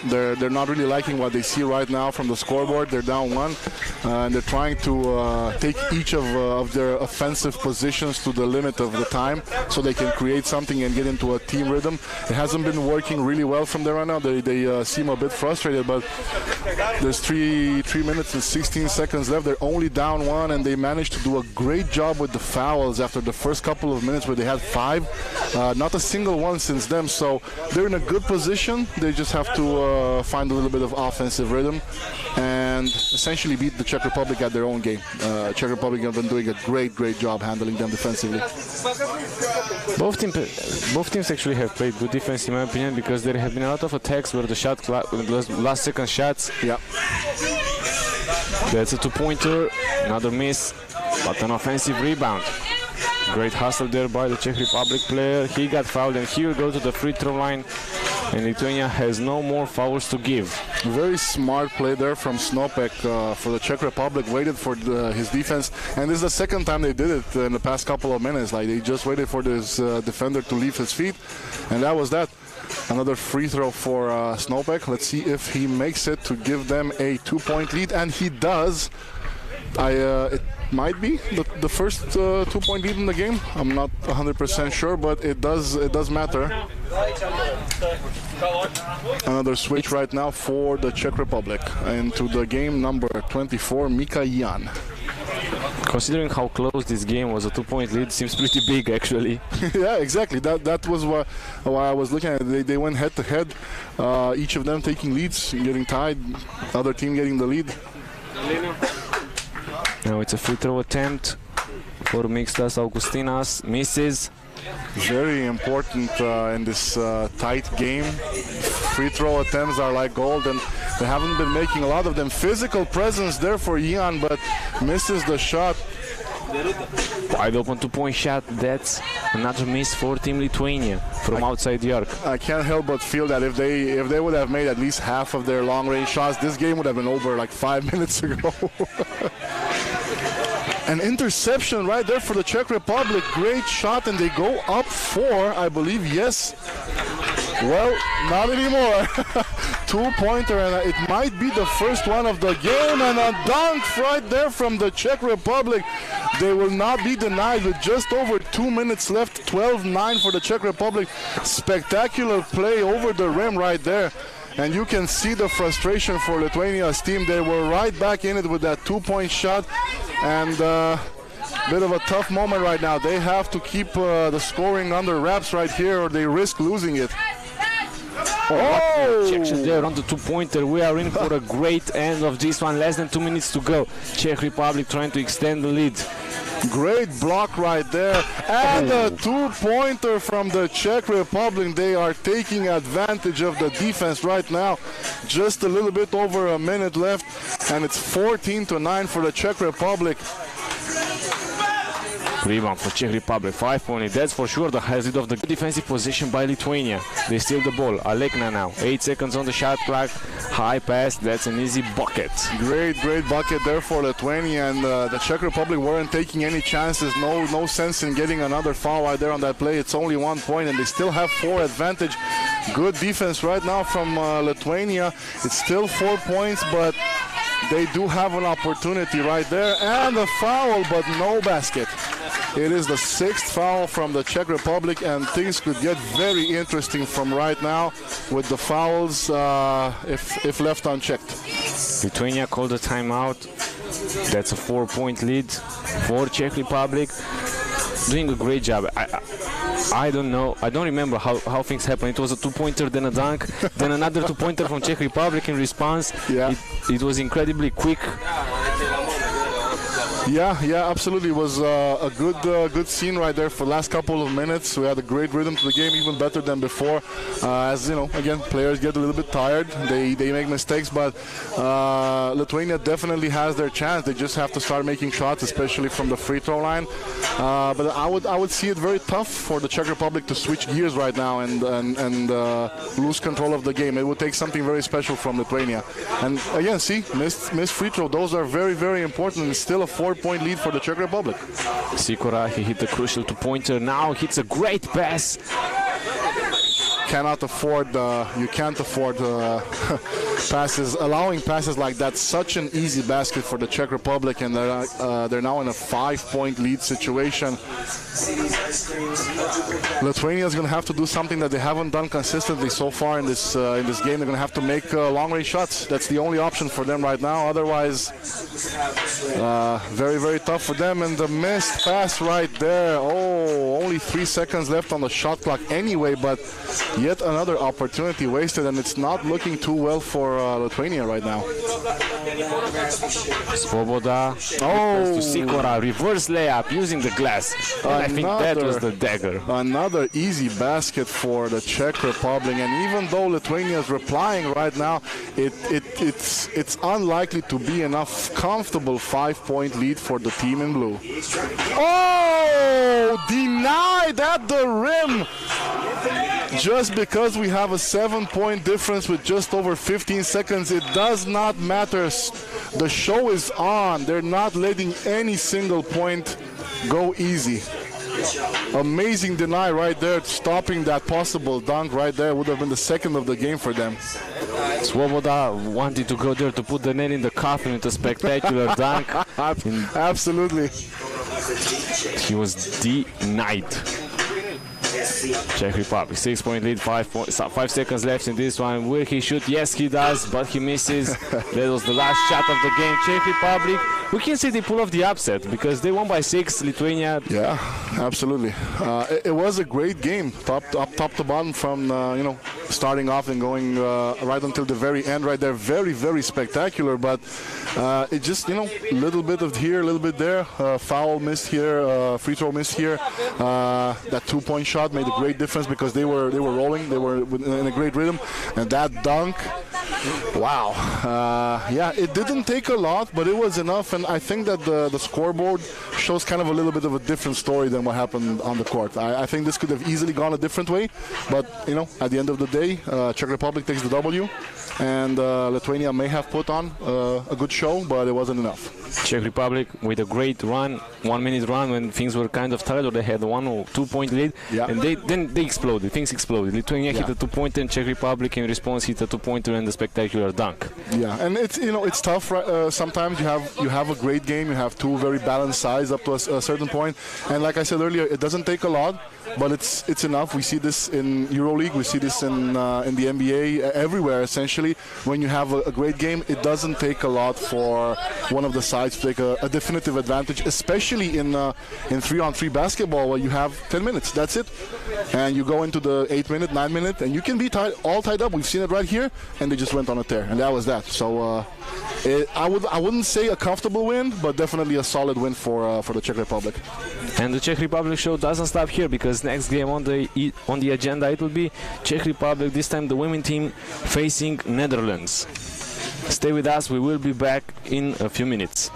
They're not really liking what they see right now from the scoreboard. They're down 1, and they're trying to take each of their offensive positions to the limit of the time so they can create something and get into a team rhythm. It hasn't been working really well from there on now. They seem a bit frustrated, but there's 3 minutes and 16 seconds left. They're only down 1, and they managed to do a great job with the fouls after the first couple of minutes where they had 5. Not a single one since then, so they're in a good position. They just have to find a little bit of offensive rhythm and essentially beat the Czech Republic at their own game. Czech Republic have been doing a great job handling them defensively. Both teams actually have played good defense, in my opinion, because there have been a lot of attacks where the last second shots. Yeah. That's a 2-pointer, another miss, but an offensive rebound. Great hustle there by the Czech Republic player. He got fouled, and he will go to the free throw line, and Lithuania has no more fouls to give. Very smart play there from Snopek for the Czech Republic. Waited for his defense, and this is the second time they did it in the past couple of minutes. Like, they just waited for this defender to leave his feet, and that was that. Another free throw for Snopek. Let's see if he makes it to give them a 2-point lead, and he does. It might be the first 2-point lead in the game. I'm not 100% sure, but it does matter. Another switch right now for the Czech Republic into the game number 24, Mika Jan. Considering how close this game was, a 2-point lead seems pretty big, actually. Yeah, exactly. That was why I was looking at it. They went head to head, each of them taking leads, getting tied, other team getting the lead. Now it's a free throw attempt for Mixtas Augustinas. Misses. Very important in this tight game. Free throw attempts are like gold, and they haven't been making a lot of them. Physical presence there for Jan, but misses the shot. Wide open 2-point shot. That's another miss for Team Lithuania from outside the arc. I can't help but feel that if they would have made at least half of their long-range shots, this game would have been over like 5 minutes ago. An interception right there for the Czech Republic. Great shot, and they go up 4, I believe. Yes. Well, not anymore. 2-pointer, and it might be the first one of the game, and a dunk right there from the Czech Republic. They will not be denied with just over 2 minutes left. 12-9 for the Czech Republic. Spectacular play over the rim right there. And you can see the frustration for Lithuania's team. They were right back in it with that 2-point shot, and bit of a tough moment right now. They have to keep the scoring under wraps right here, or they risk losing it. Oh! Objection there on the 2-pointer. We are in for a great end of this one. Less than 2 minutes to go. Czech Republic trying to extend the lead. Great block right there, and a 2-pointer from the Czech Republic. They are taking advantage of the defense right now. Just a little bit over a minute left, and it's 14-9 for the Czech Republic. Rebound for Czech Republic, 5-point lead. That's for sure the highlight of the defensive position by Lithuania. They steal the ball. Alekna now. 8 seconds on the shot clock. High pass. That's an easy bucket. Great bucket there for Lithuania, and the Czech Republic weren't taking any chances. No sense in getting another foul right there on that play. It's only 1 point, and they still have 4 advantage. Good defense right now from Lithuania. It's still 4 points, but they do have an opportunity right there, and a foul, but no basket. It is the 6th foul from the Czech Republic, and things could get very interesting from right now with the fouls if left unchecked. Lithuania called a timeout. That's a 4-point lead for Czech Republic. Doing a great job. I don't know. I don't remember how things happened. It was a 2-pointer, then a dunk, then another 2-pointer from Czech Republic in response. Yeah. It was incredibly quick. Yeah, absolutely. It was a good scene right there for the last couple of minutes. We had a great rhythm to the game, even better than before. As you know, again, players get a little bit tired. They make mistakes, but Lithuania definitely has their chance. They just have to start making shots, especially from the free throw line. But I would see it very tough for the Czech Republic to switch gears right now and lose control of the game. It would take something very special from Lithuania. And again, see, missed free throw. Those are very, very important. It's still a 4-point lead for the Czech Republic. Sikora, he hit the crucial 2-pointer. Now hits a great pass. cannot afford you can't afford passes, allowing passes like that. Such an easy basket for the Czech Republic, and they're now in a 5-point lead situation. Lithuania is going to have to do something that they haven't done consistently so far in this game. They're going to have to make long-range shots. That's the only option for them right now. Otherwise, very, very tough for them. And the missed pass right there. Oh, only 3 seconds left on the shot clock anyway, but yet another opportunity wasted, and it's not looking too well for Lithuania right now. Svoboda. Oh, to Sikora, reverse layup using the glass. And I think that was the dagger. Another easy basket for the Czech Republic, and even though Lithuania is replying right now, it's unlikely to be enough comfortable 5-point lead for the team in blue. Oh, denied at the rim. Just because we have a 7-point difference with just over 15 seconds, it does not matter. The show is on. They're not letting any single point go easy. Amazing deny right there, stopping that possible dunk right there. Would have been the second of the game for them. Svoboda wanted to go there to put the net in the coffin with a spectacular dunk. Absolutely. He was denied. Czech Republic, 6-point lead, 5 seconds left in this one. Will he shoot? Yes, he does, but he misses. That was the last shot of the game. Czech Republic, we can say they pull off the upset because they won by 6. Lithuania. Yeah, absolutely. It was a great game, top to bottom, from starting off and going right until the very end. Right there, very, very spectacular. But it just little bit of here, a little bit there. Foul missed here, free throw missed here. That 2-point shot made a great difference because they were rolling, they were in a great rhythm, and that dunk, wow. Yeah, it didn't take a lot, but it was enough, and I think that the scoreboard shows kind of a little bit of a different story than what happened on the court. I think this could have easily gone a different way, but at the end of the day, Czech Republic takes the W, and Lithuania may have put on a good show, but it wasn't enough. Czech Republic with a great run, 1-minute run when things were kind of tight, or they had 1 or 2-point lead, and then they exploded. Things exploded. Lithuania hit a 2-pointer, and Czech Republic in response hit a 2-pointer and a spectacular dunk. Yeah, and it's it's tough. Sometimes you have a great game, you have two very balanced sides up to a certain point, and like I said earlier, it doesn't take a lot, but it's enough. We see this in EuroLeague, we see this in the NBA, everywhere essentially. When you have a great game, it doesn't take a lot for one of the sides to take a definitive advantage, especially in 3-on-3 basketball where you have 10 minutes. That's it, and you go into the 8-minute, 9-minute, and you can be all tied up. We've seen it right here, and they just went on a tear, and that was that. So I wouldn't say a comfortable win, but definitely a solid win for the Czech Republic. And the Czech Republic show doesn't stop here, because next game on the agenda, it will be Czech Republic, this time the women team facing Netherlands. Stay with us, we will be back in a few minutes.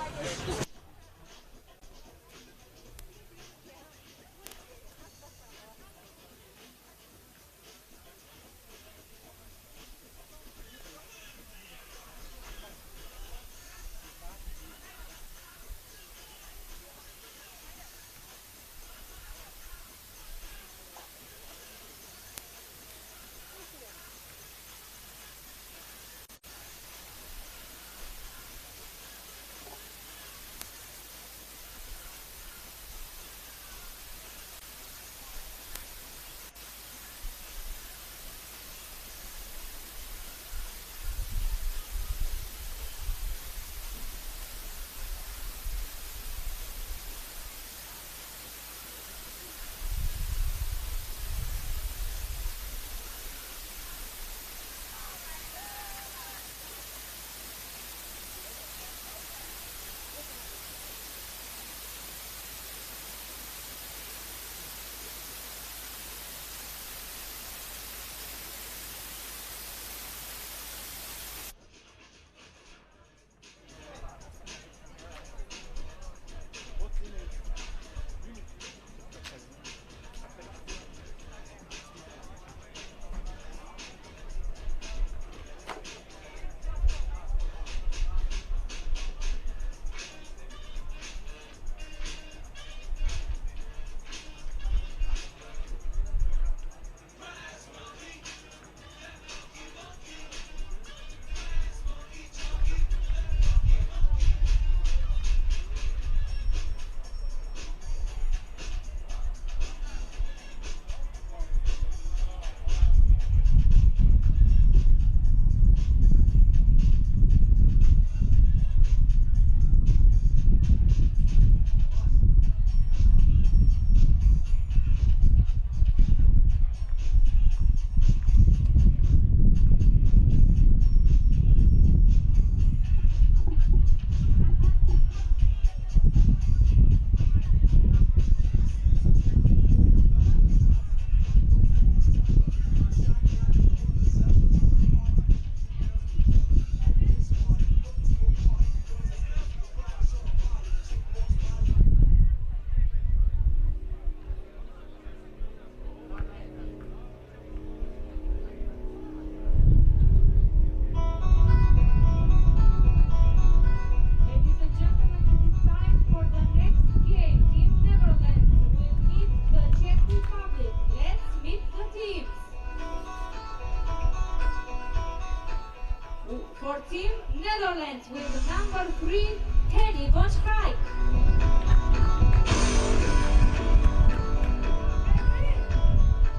for Team Netherlands with number 3, Henny van Schaik.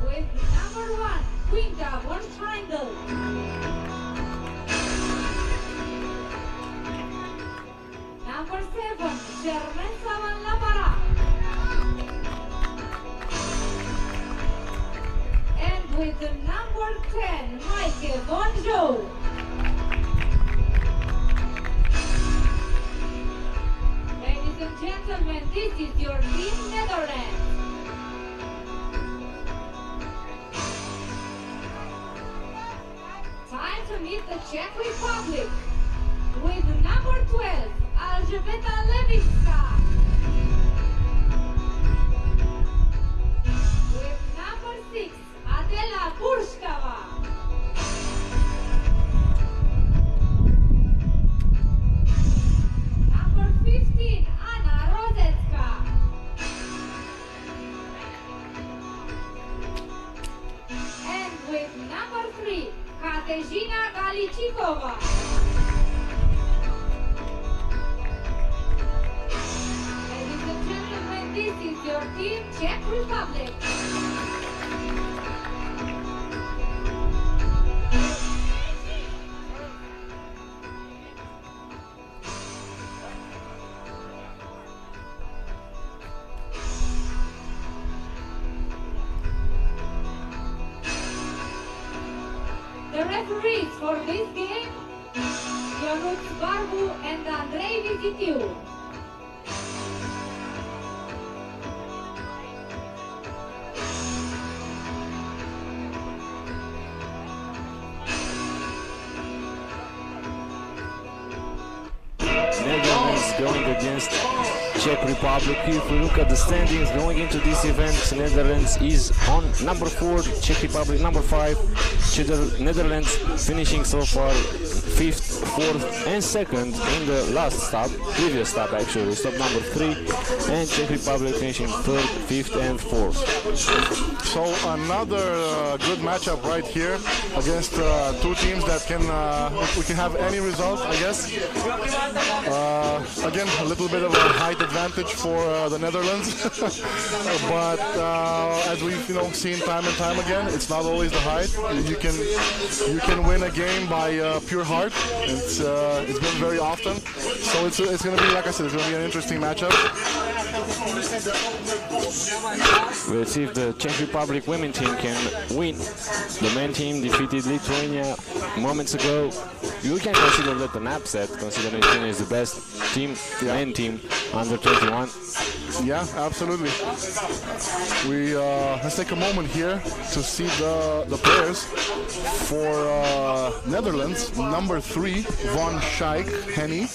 With number 1, Quinta van Schreindel. Number 7, Germenza van La Parra. And with the number 10, Maike van Joe. Ladies and gentlemen, this is your Team Netherlands. Time to meet the Czech Republic with number 12, Alžbeta Levická. With number 6, Adela Burskava. Number 15, Anna Rozecka. And with number 3, Kateřina Galičíková. Ladies and gentlemen, this is your team, Czech Republic. The referees for this game, Ionuț Barbu and Andrei Vizitiu. Netherlands going against Czech Republic. If we look at the standings going into this event, Netherlands is on number 4, Czech Republic number 5. Netherlands finishing so far 5th, 4th and 2nd in the last stop, previous stop actually, stop number 3, and Czech Republic finishing 3rd, 5th and 4th. So another good matchup right here against two teams that can we can have any result, I guess. Again, a little bit of a height advantage for the Netherlands, but as we've seen time and time again, it's not always the height. You can win a game by pure heart. It's been very often, so it's going to be, like I said, it's going to be an interesting matchup. Let's see if the Czech Republic women team can win. The men team defeated Lithuania moments ago. You can consider that an upset, considering Lithuania is the best team, men team, under 21. Yeah, absolutely. Let's take a moment here to see the players for Netherlands. Number 3, Van Schaik, Henny.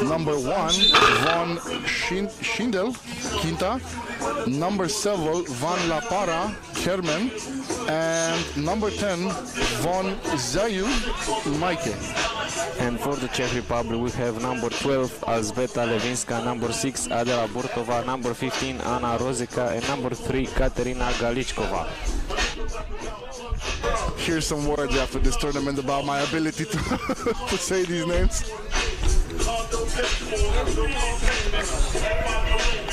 Number 1, Van Schindel, Quinta. Number 7, Van La Parra, Kermen. And number 10, Van Zayu, Maike. And for the Czech Republic, we have number 12, Alžbeta Levická, number 6, Adela Burtová, number 15, Anna Rozecka, and number 3, Kateřina Galičková. Here's some words after this tournament about my ability to, to say these names.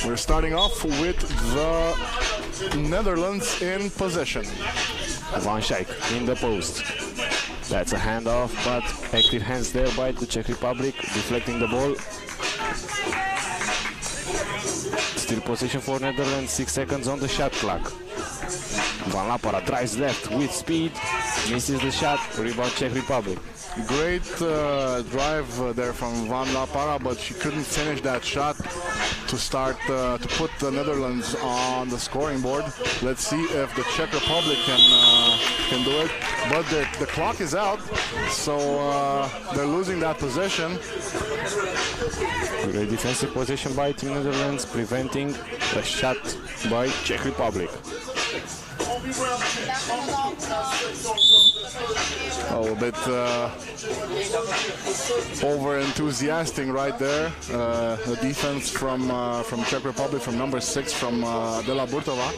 We're starting off with the Netherlands in possession. Van Schaik in the post. That's a handoff, but active hands there by the Czech Republic, deflecting the ball. Still position for Netherlands, 6 seconds on the shot clock. Van La Parra drives left with speed, misses the shot, rebound Czech Republic. Great drive there from Van La Parra, but she couldn't finish that shot to start to put the Netherlands on the scoring board. Let's see if the Czech Republic can do it. But the clock is out, so they're losing that possession. Great defensive position by Team Netherlands, preventing the shot by Czech Republic. a bit over enthusiastic right there. The defense from Czech Republic, from number 6, from Dela Burtova.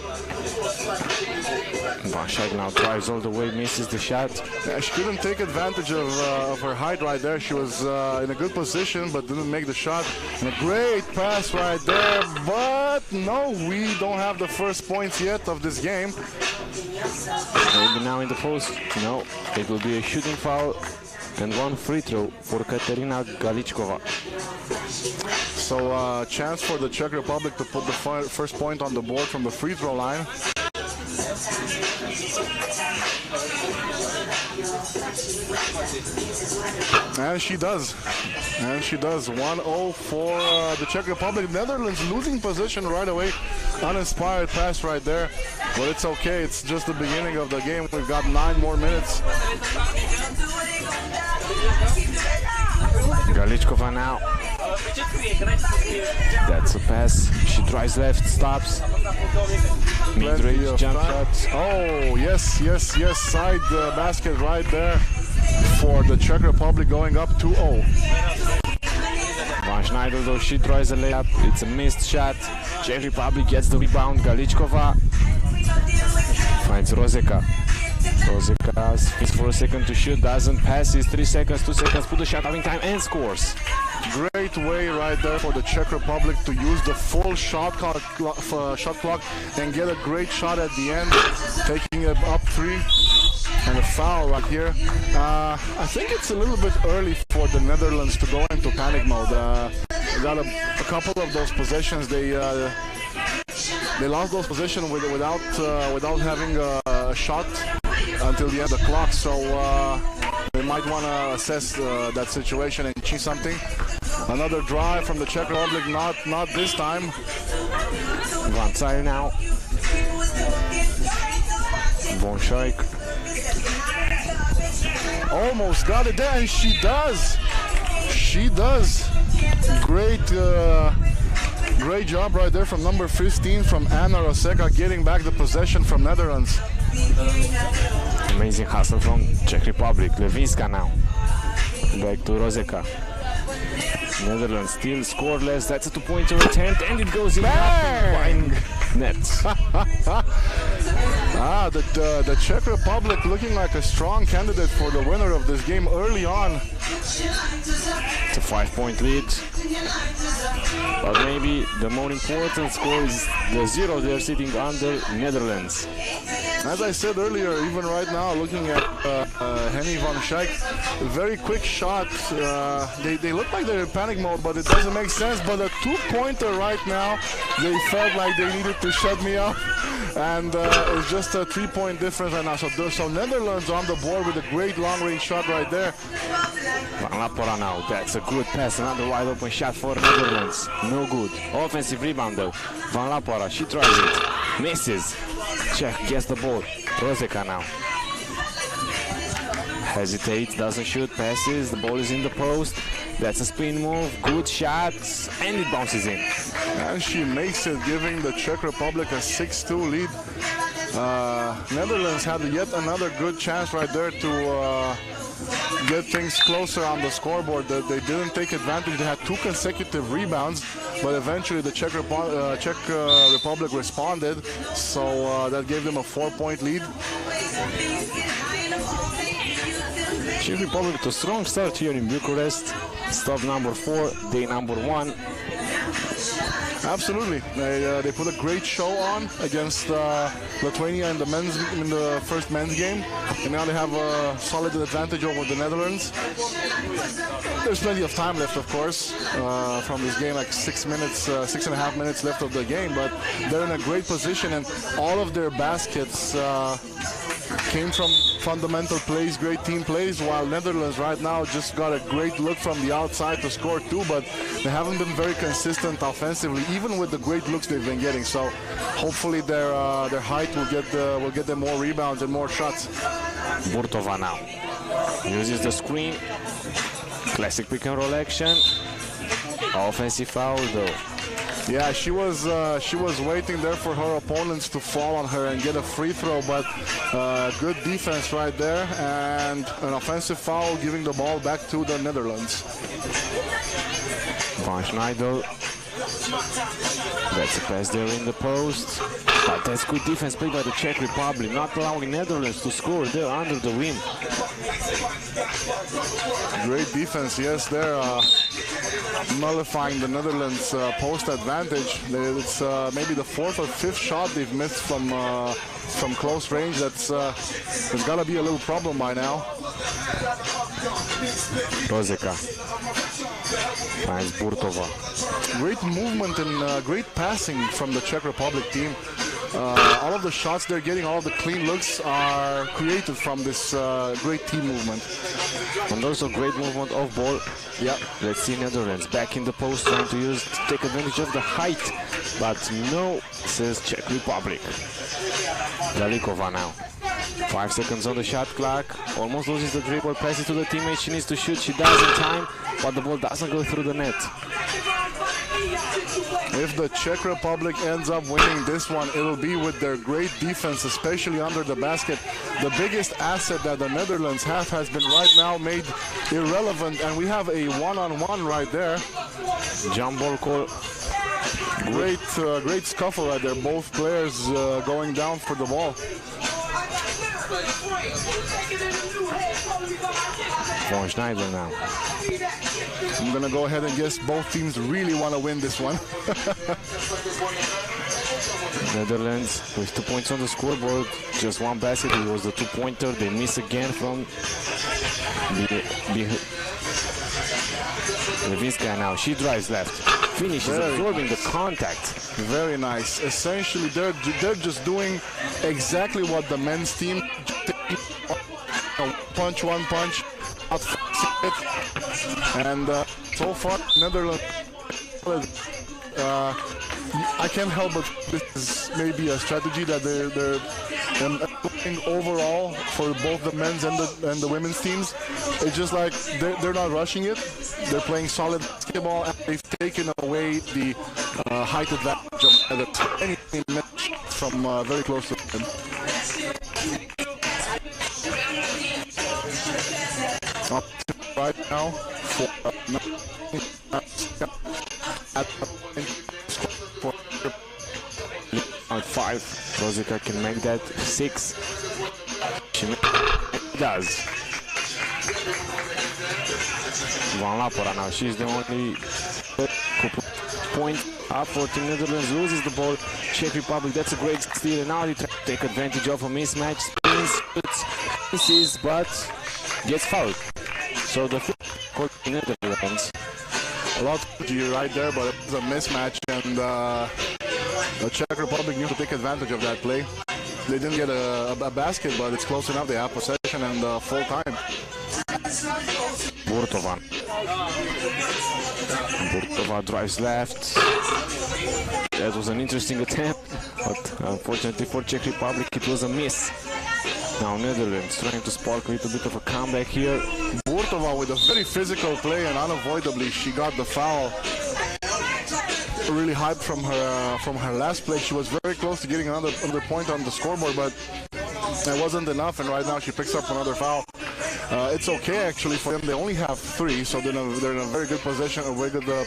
Vanšák now drives all the way, misses the shot. Yeah, she couldn't take advantage of her height right there. She was in a good position, but didn't make the shot. And a great pass right there, but no, we don't have the first points yet of this game. Maybe now in the post. No, it will be a shooting foul and one free throw for Katerina Galichkova. So chance for the Czech Republic to put the first point on the board from the free throw line. And she does. And she does. 1-0 for the Czech Republic. Netherlands losing position right away. Uninspired pass right there. But it's okay. It's just the beginning of the game. We've got 9 more minutes. Galichkova now. That's a pass. She tries left, stops. Mid-range jump shots. Oh, yes, yes, yes. Side basket right there for the Czech Republic, going up 2-0. Van Schneider, though, she tries a layup. It's a missed shot. Czech Republic gets the rebound. Galichkova finds Rozeka. Rozeka speaks for a second to shoot, doesn't, passes, 3 seconds, 2 seconds, put the shot out in time and scores. Great way right there for the Czech Republic to use the full shot clock and get a great shot at the end, taking it up 3. And a foul right here. I think it's a little bit early for the Netherlands to go into panic mode. They got a couple of those possessions. They lost those possessions without having a shot until the end of the clock. So they might want to assess that situation and change something. Another drive from the Czech Republic. Not this time. One side now. Vanšák. Almost got it there, and she does. She does. Great job right there from number 15, from Anna Rozeka, getting back the possession from Netherlands. Amazing hustle from Czech Republic. Levinska now. Back to Rozeka. Netherlands still scoreless. That's a 2-pointer attempt, and it goes in behind net. The Czech Republic looking like a strong candidate for the winner of this game early on. It's a 5-point lead. But maybe the more important score is the 0 they're sitting under Netherlands. As I said earlier, even right now, looking at Henny Vanšák, very quick shot. They look like they're in panic mode, but it doesn't make sense. But a 2-pointer right now, they felt like they needed to shut me up. And it's just a 3-point difference right now. So Netherlands on the board with a great long-range shot right there. Van Lapora now. That's a good pass. Another wide-open shot for Netherlands. No good. Offensive rebound though. Van Lapora, she tries it. Misses. Czech gets the ball. Rozeka now. Hesitates, doesn't shoot, passes. The ball is in the post. That's a spin move. Good shot. And it bounces in. And she makes it, giving the Czech Republic a 6-2 lead. Netherlands had yet another good chance right there to get things closer on the scoreboard. They didn't take advantage. They had 2 consecutive rebounds, but eventually the Czech Republic responded, so that gave them a 4-point lead. Czech Republic to strong start here in Bucharest. Stop number 4, day number 1. Absolutely, they put a great show on against Lithuania in the first men's game, and now they have a solid advantage over the Netherlands. There's plenty of time left, of course, from this game, like 6.5 minutes left of the game, but they're in a great position, and all of their baskets came from fundamental plays, great team plays, while Netherlands right now just got a great look from the outside to score 2, but they haven't been very consistent offensively, even with the great looks they've been getting. So hopefully their height will get them more rebounds and more shots. Burtova now uses the screen. Classic pick and roll action. Offensive foul though. Yeah, she was waiting there for her opponents to fall on her and get a free throw, but good defense right there, and an offensive foul, giving the ball back to the Netherlands. Van Schneider. That's a pass there in the post. But that's good defense played by the Czech Republic, not allowing Netherlands to score there under the rim. Great defense, yes, there, nullifying the Netherlands' post advantage. It's maybe the fourth or fifth shot they've missed from close range. That's there's got to be a little problem by now. Rozeka finds Burtova. Great movement and great passing from the Czech Republic team. All of the shots they're getting, all of the clean looks are created from this great team movement. And also great movement off ball. Yeah. Let's see Netherlands back in the post, trying to take advantage of the height. But no, says Czech Republic. Dalikova now. 5 seconds on the shot clock. Almost loses the dribble, passes to the teammate. She needs to shoot. She does in time, but the ball doesn't go through the net. If the Czech Republic ends up winning this one, it'll be with their great defense, especially under the basket. The biggest asset that the Netherlands have has been right now made irrelevant, and we have a one-on-one right there. Jump ball call. Great scuffle right there. Both players going down for the ball. Von Schneider now. I'm gonna go ahead and guess both teams really want to win this one. Netherlands with 2 points on the scoreboard, just one basket. It was the two-pointer. They miss again from Levinskaya now. She drives left, finishes, absorbing the contact. Very nice. Essentially, they're just doing exactly what the men's team punch, one punch, and so far Netherlands. I can't help but this is maybe a strategy that they're playing overall for both the men's and the women's teams. It's just like they're not rushing it. They're playing solid basketball, and they've taken away the height advantage of anything from very close to them. Up right now for on 5. Rozeka can make that 6. She does. Van Lapora now. She's the only point up for Team Netherlands. Loses the ball. Czech Republic. That's a great steal. And now they try to take advantage of a mismatch. Spins, shoots, misses, but gets fouled. So the for Netherlands. A lot of right there, but it was a mismatch, and the Czech Republic knew to take advantage of that play. They didn't get a basket, but it's close enough. They have possession and full time. Burtova. Burtova drives left. That was an interesting attempt, but unfortunately for Czech Republic, it was a miss. Now Netherlands trying to spark a little bit of a comeback here. Burtova with a very physical play, and unavoidably she got the foul. Really hyped from her last play. She was very close to getting another point on the scoreboard, but it wasn't enough, and right now she picks up another foul. It's okay actually for them. They only have 3, so they're in a very good position,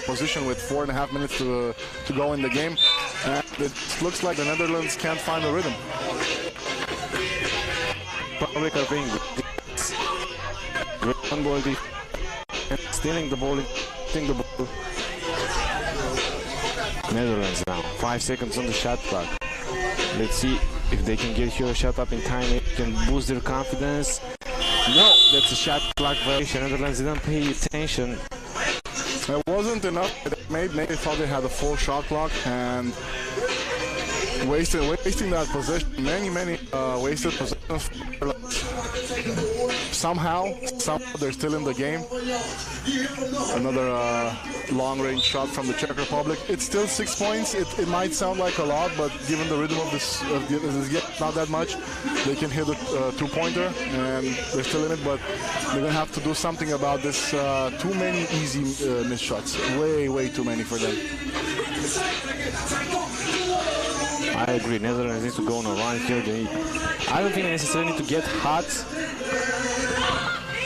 position with 4.5 minutes to go in the game. And it looks like the Netherlands can't find the rhythm. Republic are being great on ball defense, stealing the ball, hitting the ball. Netherlands now. 5 seconds on the shot clock. Let's see if they can get here a shot up in time. They can boost their confidence. No, that's a shot clock violation. Netherlands didn't pay attention. It wasn't enough. Maybe they thought they had a full shot clock and wasting that possession. Many wasted possessions somehow they're still in the game. Another long-range shot from the Czech Republic. It's still 6 points. It might sound like a lot, but given the rhythm of this game, not that much. They can hit a two-pointer, and they're still in it. But they're gonna have to do something about this. Too many easy missed shots. Way too many for them. I agree. Netherlands needs to go on a run here. I don't think they necessarily need to get hot.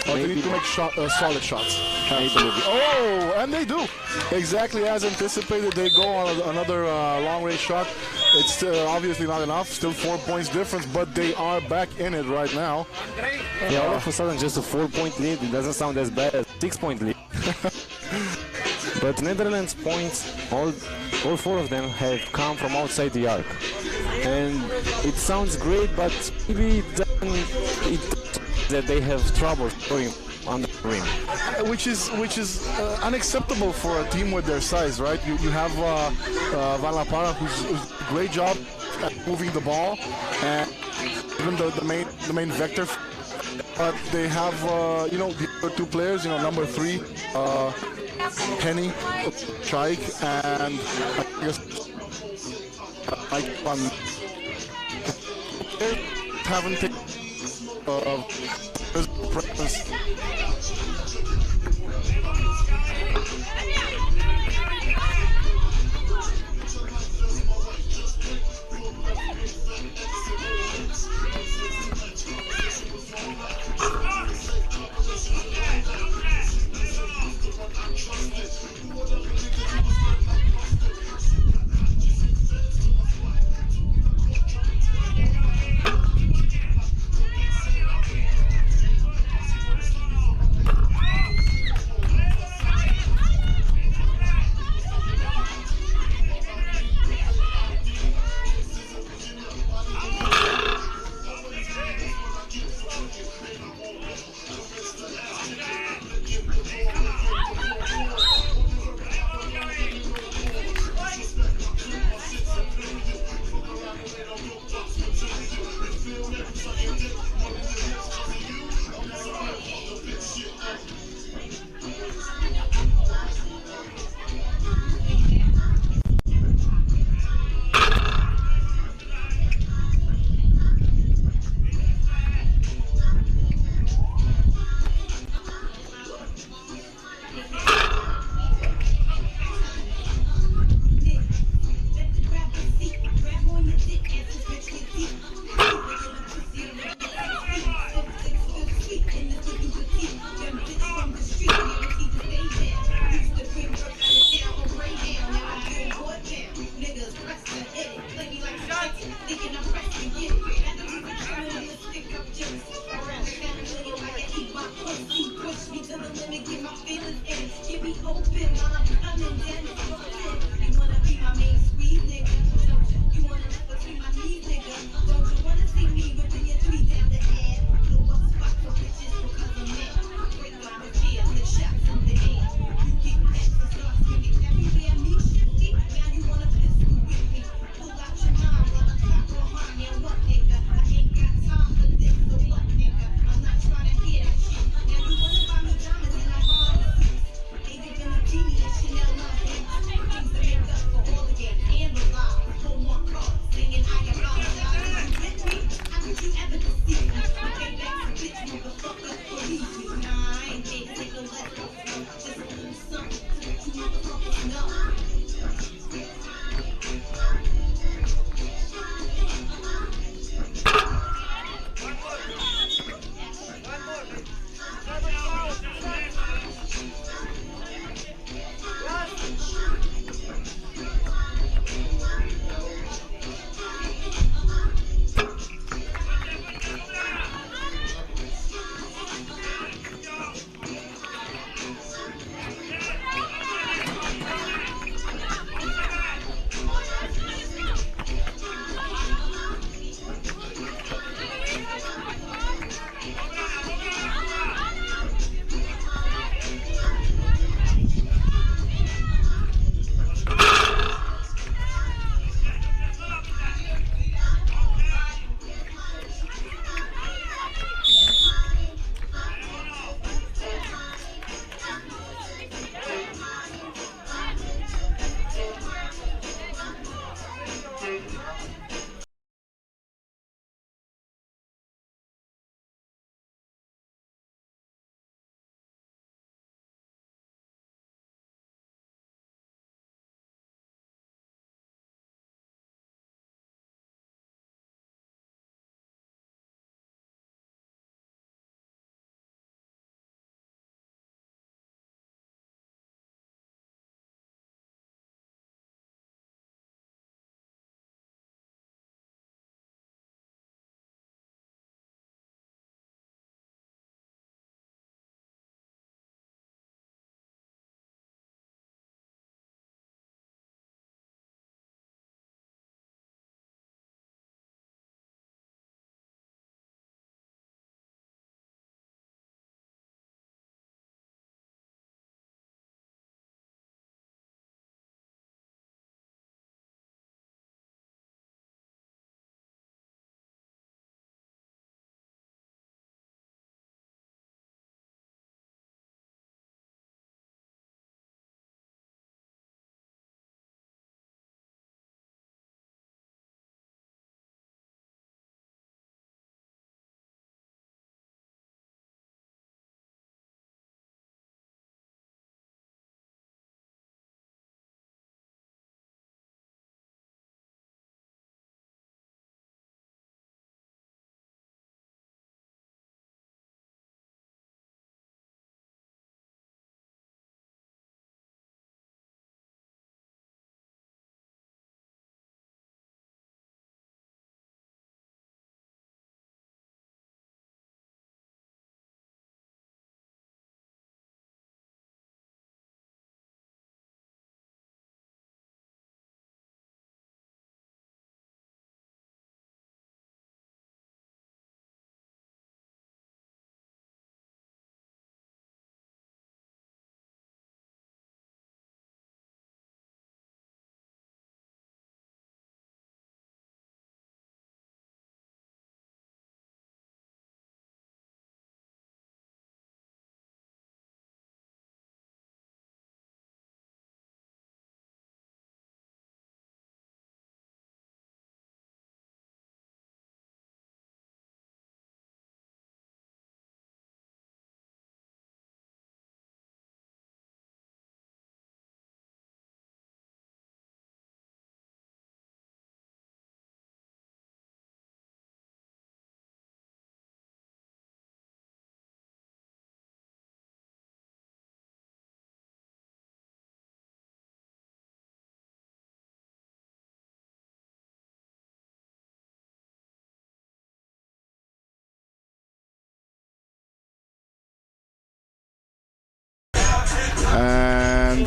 But they need to make solid shots. Absolutely. Oh, and they do. Exactly as anticipated. They go on another long-range shot. It's obviously not enough. Still 4 points difference, but they are back in it right now. Yeah, all of a sudden just a 4-point lead. It doesn't sound as bad as 6-point lead. But Netherlands points, all 4 of them have come from outside the arc. And it sounds great, but maybe that they have trouble scoring on the rim. Which is unacceptable for a team with their size, right? You have Van La Parra, who's a great job at moving the ball, and even the main vector. But they have the other 2 players, number 3, Penny, Chaik, and I guess haven't taken presence.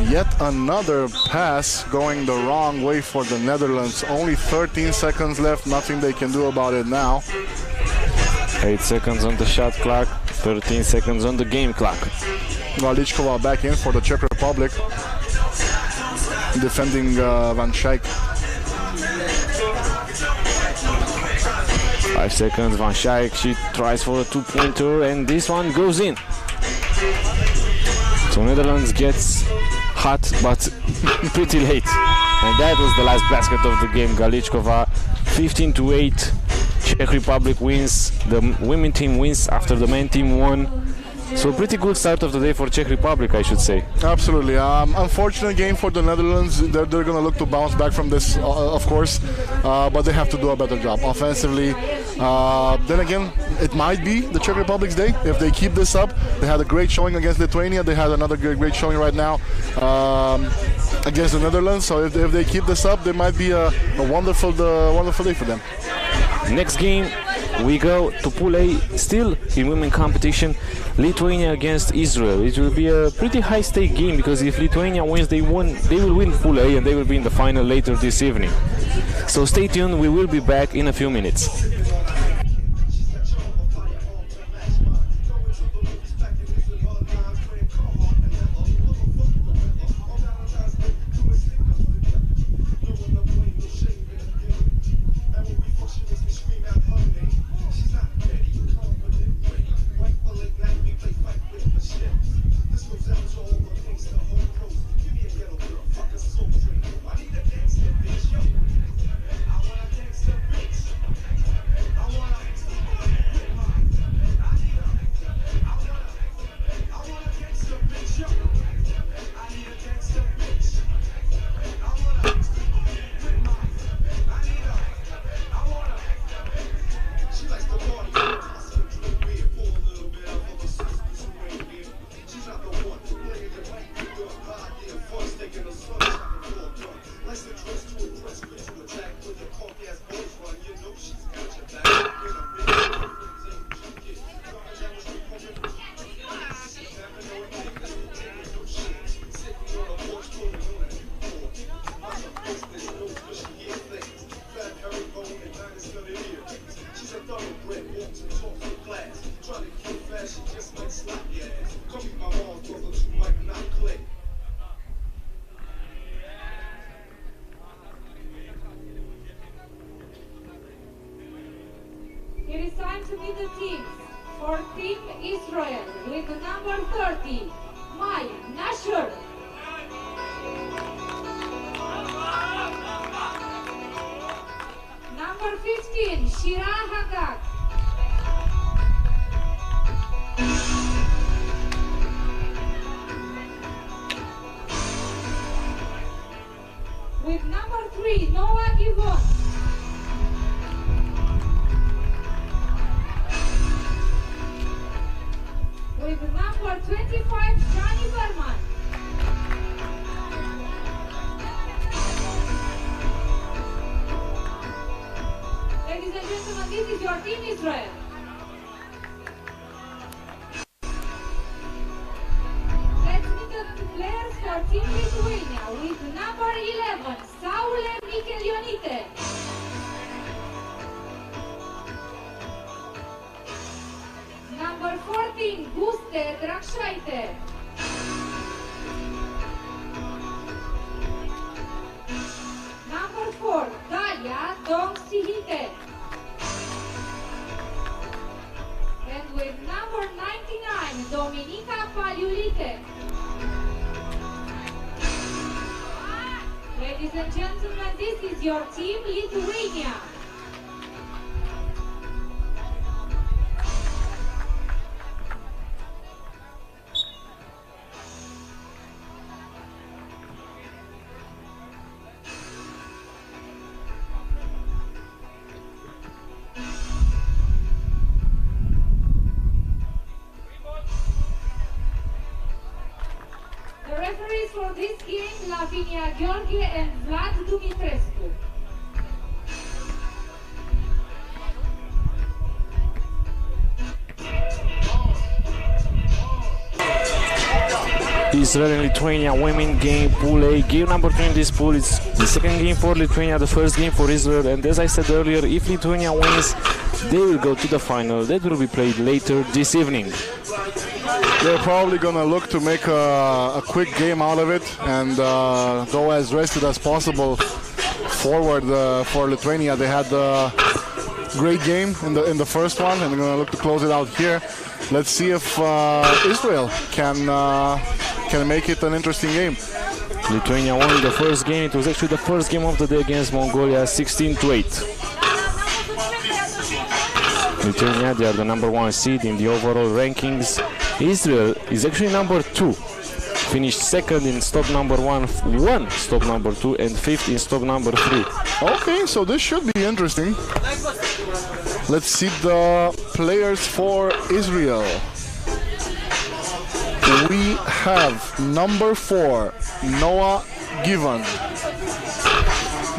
yet another pass going the wrong way for the Netherlands. Only 13 seconds left, nothing they can do about it now. 8 seconds on the shot clock, 13 seconds on the game clock. Galichkova back in for the Czech Republic, defending Van Schaik. 5 seconds, Van Schaik, she tries for a two-pointer and this one goes in. So Netherlands gets hot but pretty late. And that was the last basket of the game. Galichkova 15-8. Czech Republic wins. The women team wins after the men team won. So pretty good start of the day for Czech Republic, I should say. Absolutely. Unfortunate game for the Netherlands. They're going to look to bounce back from this, of course, but they have to do a better job offensively. Then again, it might be the Czech Republic's day if they keep this up. They had a great showing against Lithuania. They had another great showing right now against the Netherlands. So if they keep this up, there might be a wonderful day for them. Next game, we go to Pool A, still in women competition, Lithuania against Israel. It will be a pretty high-stake game because if Lithuania wins, they will win Pool A and they will be in the final later this evening. So stay tuned, we will be back in a few minutes. It is time to meet the teams. For Team Israel with number 30, Maya Nasher. Number 15, Shira Hagak. With number 3, Noah Givon. With number 25, Johnny Berman. Ladies and gentlemen, this is your Team Israel. Let's meet the players for Team Lithuania with number 11, Saule Mikelionite. Number 14, Guste Drakshaite. Number 4, Dalia Dongsihite. And with number 99, Dominika Paliulite. Ladies and gentlemen, this is your Team Lithuania. The referees for this game, Lavinia Gheorghe and Vlad Dumitrescu. Israel and Lithuania women game, Pool A. Game number 2 in this pool. It's the second game for Lithuania, the first game for Israel. And as I said earlier, if Lithuania wins, they will go to the final. That will be played later this evening. They're probably going to look to make a quick game out of it and go as rested as possible forward for Lithuania. They had a great game in the first one, and they're going to look to close it out here. Let's see if Israel can make it an interesting game. Lithuania won the first game. It was actually the first game of the day against Mongolia, 16-8. Lithuania, they are the number 1 seed in the overall rankings. Israel is actually number 2. Finished second in stop number 1, won stop number 2, and 5th in stop number 3. Okay, so this should be interesting. Let's see the players for Israel. We have number 4, Noah Given.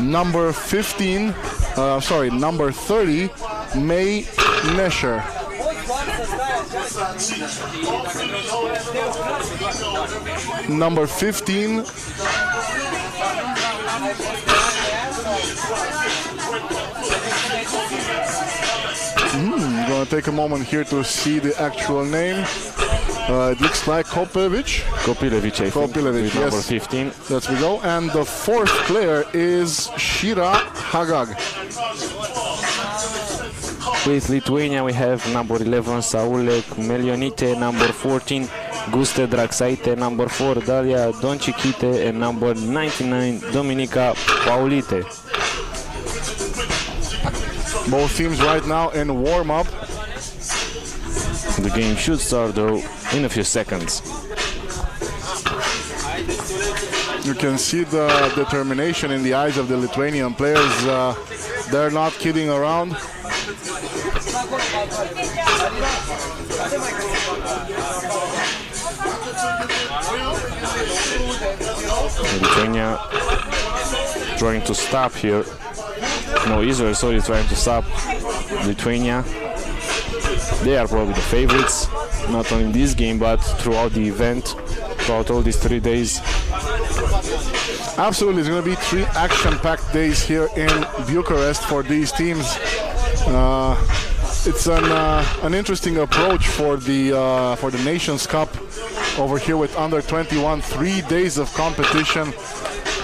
Number 30, May Nesher. Number 15, I'm going to take a moment here to see the actual name. It looks like Kopilevich, I think. Kopilevich, yes. Number 15. There we go. And the 4th player is Shira Hagag. With Lithuania, we have number 11, Saulek Melionite, number 14, Guste Draxaite, number 4, Dalia Doncikite, and number 99, Dominika Paulite. Both teams right now in warm-up. The game should start, though, in a few seconds. You can see the determination in the eyes of the Lithuanian players. They're not kidding around. Lithuania trying to stop here. No, Israel, sorry, trying to stop Lithuania. They are probably the favorites, not only in this game, but throughout the event, throughout all these 3 days. Absolutely, it's going to be 3 action-packed days here in Bucharest for these teams. It's an interesting approach for the Nations Cup over here with under 21. 3 days of competition,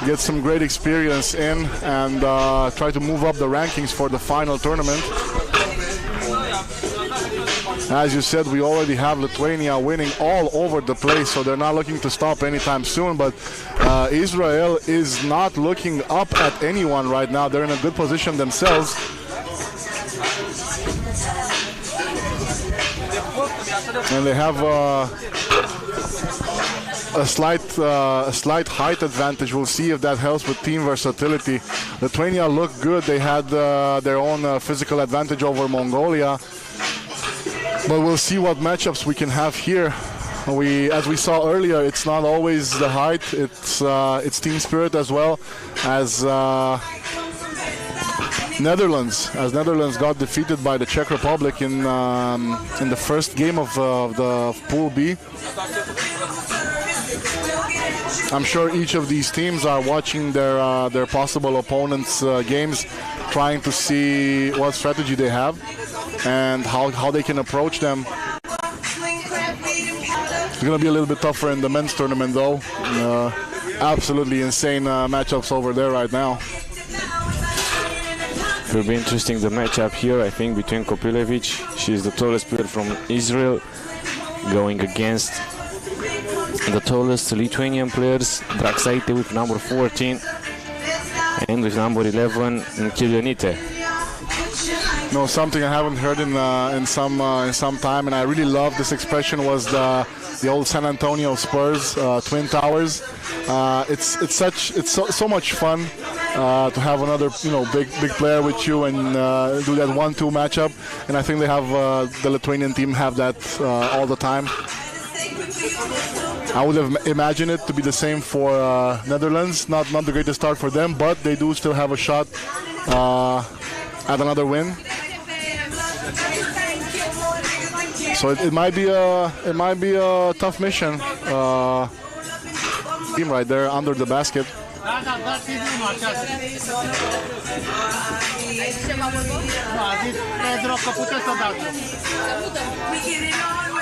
get some great experience in, and try to move up the rankings for the final tournament. As you said, we already have Lithuania winning all over the place, so they're not looking to stop anytime soon. But Israel is not looking up at anyone right now. They're in a good position themselves. And they have a slight height advantage. We'll see if that helps with team versatility. Lithuania looked good. They had their own physical advantage over Mongolia. But we'll see what matchups we can have here. As we saw earlier, it's not always the height. It's team spirit as well. As Netherlands got defeated by the Czech Republic in the first game of the Pool B. I'm sure each of these teams are watching their possible opponents' games, trying to see what strategy they have and how they can approach them. It's going to be a little bit tougher in the men's tournament, though. Absolutely insane matchups over there right now. It will be interesting, the matchup here, I think, between Kopilevich. She's the tallest player from Israel, going against the tallest Lithuanian players, Draxaite with number 14 and with number 11, Kilionite. No, something I haven't heard in some time, and I really love this expression, was the old San Antonio Spurs, Twin Towers. It's so much fun to have another big player with you and do that 1-2 matchup, and I think they have the Lithuanian team have that all the time. I would have imagined it to be the same for Netherlands. Not the greatest start for them, but they do still have a shot at another win. So it might be a tough mission team right there under the basket.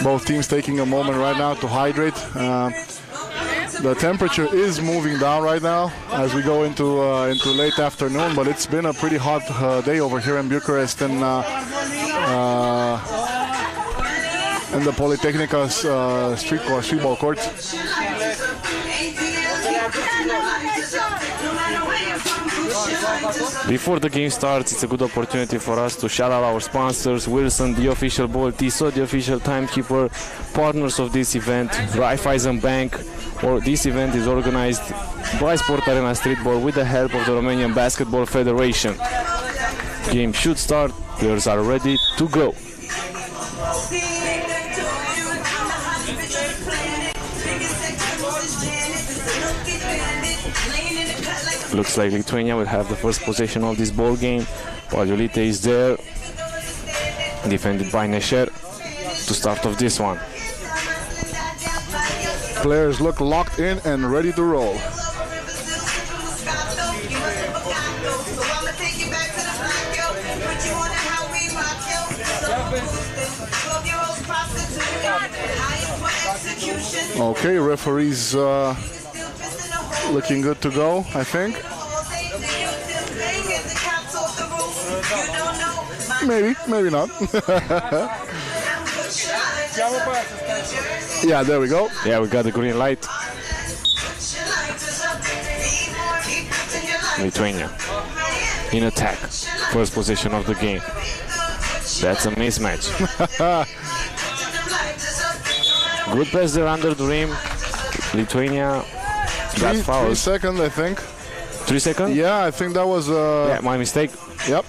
Both teams taking a moment right now to hydrate. The temperature is moving down right now as we go into late afternoon, but it's been a pretty hot day over here in Bucharest and in the Politehnica streetball court. Before the game starts, it's a good opportunity for us to shout out our sponsors: Wilson, the official ball, TISO, the official timekeeper, partners of this event, Raiffeisen Bank. This event is organized by Sport Arena Streetball with the help of the Romanian Basketball Federation. Game should start. Players are ready to go. Looks like Lithuania will have the first possession of this ball game. Paliulite is there, defended by Nesher to start off this one. Players look locked in and ready to roll. Okay, referees looking good to go, I think. Maybe not. Yeah, there we go. Yeah, we got the green light. Lithuania in attack. First possession of the game. That's a mismatch. Good pass there under the rim. Lithuania got fouled. 3 seconds, I think. 3 seconds? Yeah, I think that was... Yeah, my mistake. Yep.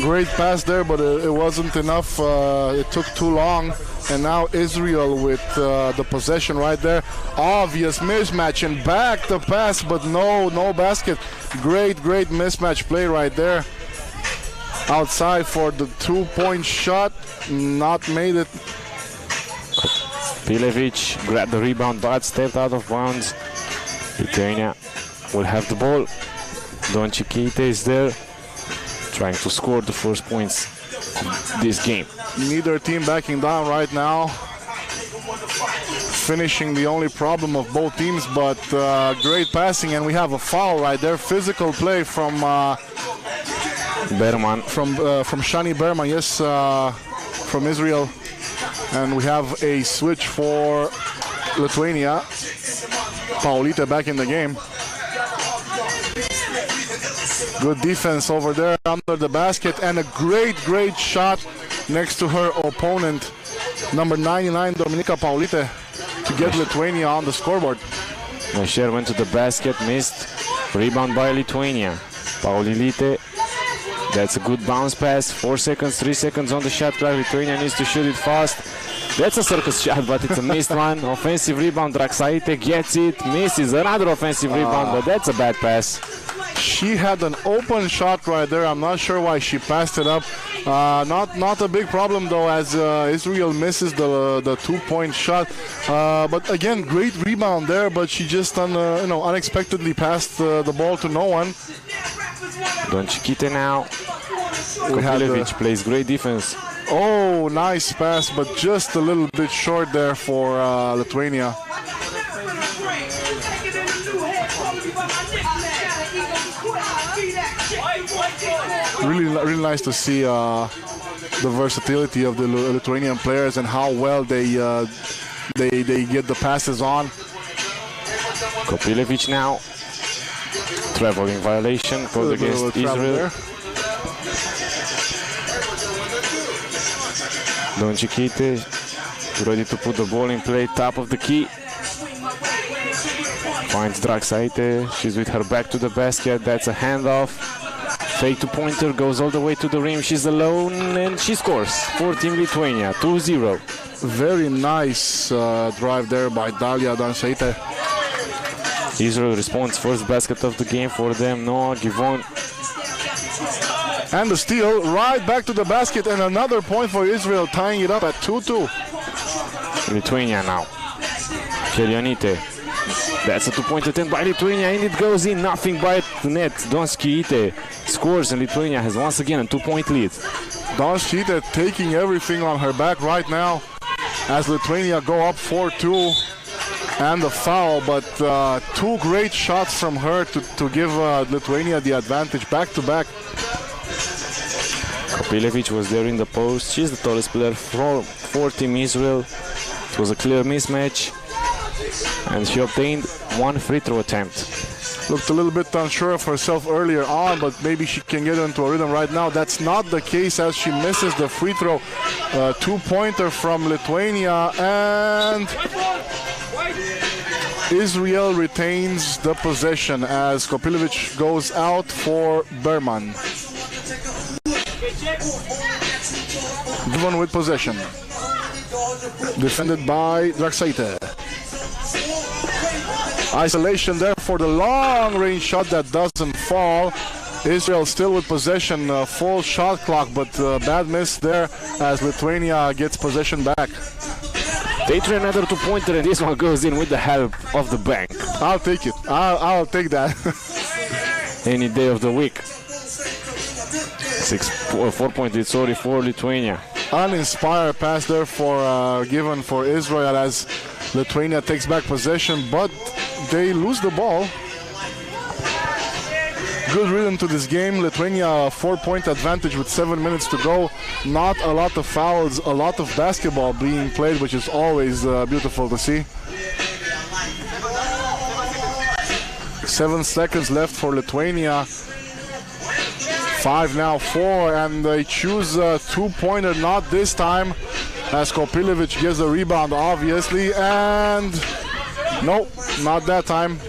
Great pass there, but it wasn't enough. It took too long. And now Israel with the possession right there. Obvious mismatch and back the pass, but no basket. Great mismatch play right there. Outside for the 2-point shot. Not made it. Pilevic grabbed the rebound but stepped out of bounds. Lithuania will have the ball. Doncichite is there, trying to score the first points of this game. Neither team backing down right now. Finishing the only problem of both teams, but great passing, and we have a foul right there. Physical play from Berman. From Shani Berman, yes, from Israel. And we have a switch for Lithuania. Paliulite back in the game. Good defense over there under the basket, and a great shot next to her opponent, number 99, Dominika Paliulite, to get Lithuania on the scoreboard. Nesher went to the basket, missed. Rebound by Lithuania. Paliulite. That's a good bounce pass. 4 seconds, 3 seconds on the shot clock. Lithuania needs to shoot it fast. That's a circus shot, but it's a missed one. Offensive rebound. Draxaite gets it, misses. Another offensive rebound, but that's a bad pass. She had an open shot right there. I'm not sure why she passed it up. Not a big problem though, as Israel misses the 2-point shot. But again, great rebound there. But she just unexpectedly passed the ball to no one. Doncichite now. Kopilevic plays great defense. Oh, nice pass, but just a little bit short there for Lithuania. Really nice to see the versatility of the Lithuanian players and how well they get the passes on. Kopilevic now. Traveling violation called against Israel. Doncichite ready to put the ball in play, top of the key. Finds Draxaite. She's with her back to the basket. That's a handoff. Fake to pointer, goes all the way to the rim. She's alone and she scores for Team Lithuania, 2-0. Very nice drive there by Dalia Doncichite. Israel responds, first basket of the game for them. Noah Givon. And the steal right back to the basket, and another point for Israel, tying it up at 2-2. Lithuania now Kelionite. That's a two-point attempt by Lithuania, and it goes in. Nothing by the net. Donskite scores, and Lithuania has once again a two-point lead. Donskite taking everything on her back right now as Lithuania go up 4-2 and a foul, but two great shots from her to give Lithuania the advantage back-to-back. Kopilevich was there in the post. She's the tallest player for Team Israel. It was a clear mismatch, and she obtained one free throw attempt. Looked a little bit unsure of herself earlier on, but maybe she can get into a rhythm right now. That's not the case as she misses the free throw. Two-pointer from Lithuania, and Israel retains the possession as Kopilevich goes out for Berman. Givon with possession. Defended by Dragsaite. Isolation there for the long-range shot that doesn't fall. Israel still with possession, full shot clock, but bad miss there as Lithuania gets possession back. They try another two-pointer, and this one goes in with the help of the bank. I'll take it. I'll take that. Any day of the week. 4-point lead, sorry, for Lithuania. Uninspired pass there for Givon for Israel as Lithuania takes back possession, but they lose the ball. Good rhythm to this game. Lithuania 4-point advantage with 7 minutes to go. Not a lot of fouls, a lot of basketball being played, which is always beautiful to see. 7 seconds left for Lithuania. 5 now, 4, and they choose a two-pointer, not this time, as Kopilevich gets the rebound, obviously, and nope, not that time.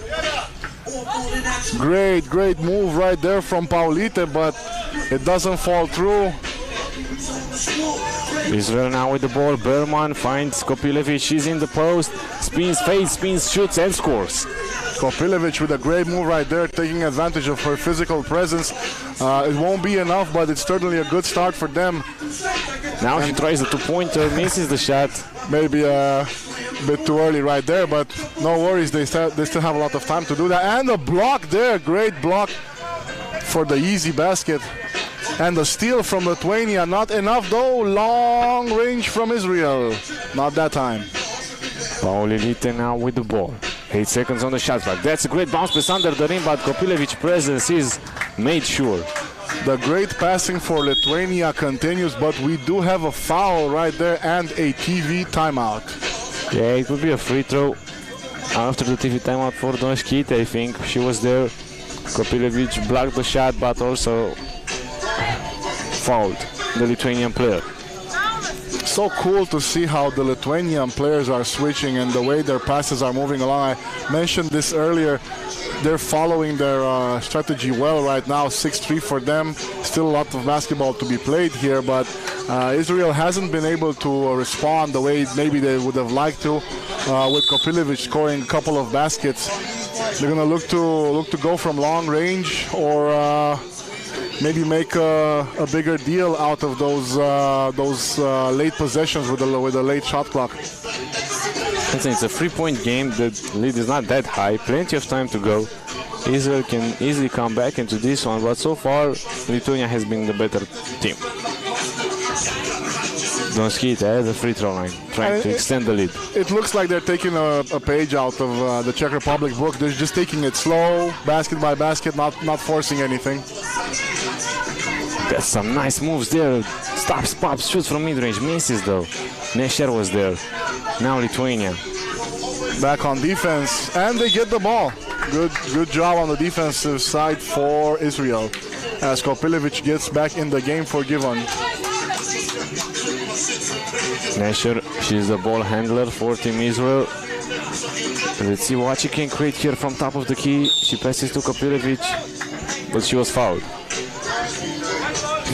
Great move right there from Paulite, but it doesn't fall through. Israel now with the ball. Berman finds Kopilevich. She's in the post. Spins, fades, spins, shoots, and scores. Kopilevich with a great move right there, taking advantage of her physical presence. It won't be enough, but it's certainly a good start for them. Now she tries the two-pointer, misses the shot. Maybe a bit too early right there, but no worries. They still have a lot of time to do that. And a block there, great block for the easy basket. And the steal from Lithuania, not enough though. Long range from Israel, not that time. Paulite now with the ball. 8 seconds on the shot clock. That's a great bounce pass under the rim, but Kopilevich's presence is made sure. The great passing for Lithuania continues, but we do have a foul right there and a TV timeout. Yeah, it would be a free throw after the TV timeout for Donskite. I think she was there. Kopilevich blocked the shot, but also fouled the Lithuanian player. So cool to see how the Lithuanian players are switching and the way their passes are moving along. I mentioned this earlier. They're following their strategy well right now. 6-3 for them. Still a lot of basketball to be played here, but Israel hasn't been able to respond the way maybe they would have liked to. With Kopilevich scoring a couple of baskets, they're gonna look to go from long range or maybe make a bigger deal out of those late possessions with the late shot clock. It's a 3-point game. The lead is not that high. Plenty of time to go. Israel can easily come back into this one, but so far Lithuania has been the better team. Donskite at the free throw line, trying to extend the lead. It looks like they're taking a page out of the Czech Republic book. They're just taking it slow, basket by basket, not forcing anything. That's some nice moves there. Stops, pops, shoots from mid-range, misses though. Nesher was there. Now Lithuania. Back on defense, and they get the ball. Good job on the defensive side for Israel. As Kopilevich gets back in the game for Givon. Nesher, she's the ball handler for Team Israel. Let's see what she can create here from top of the key. She passes to Kopilevich, but she was fouled.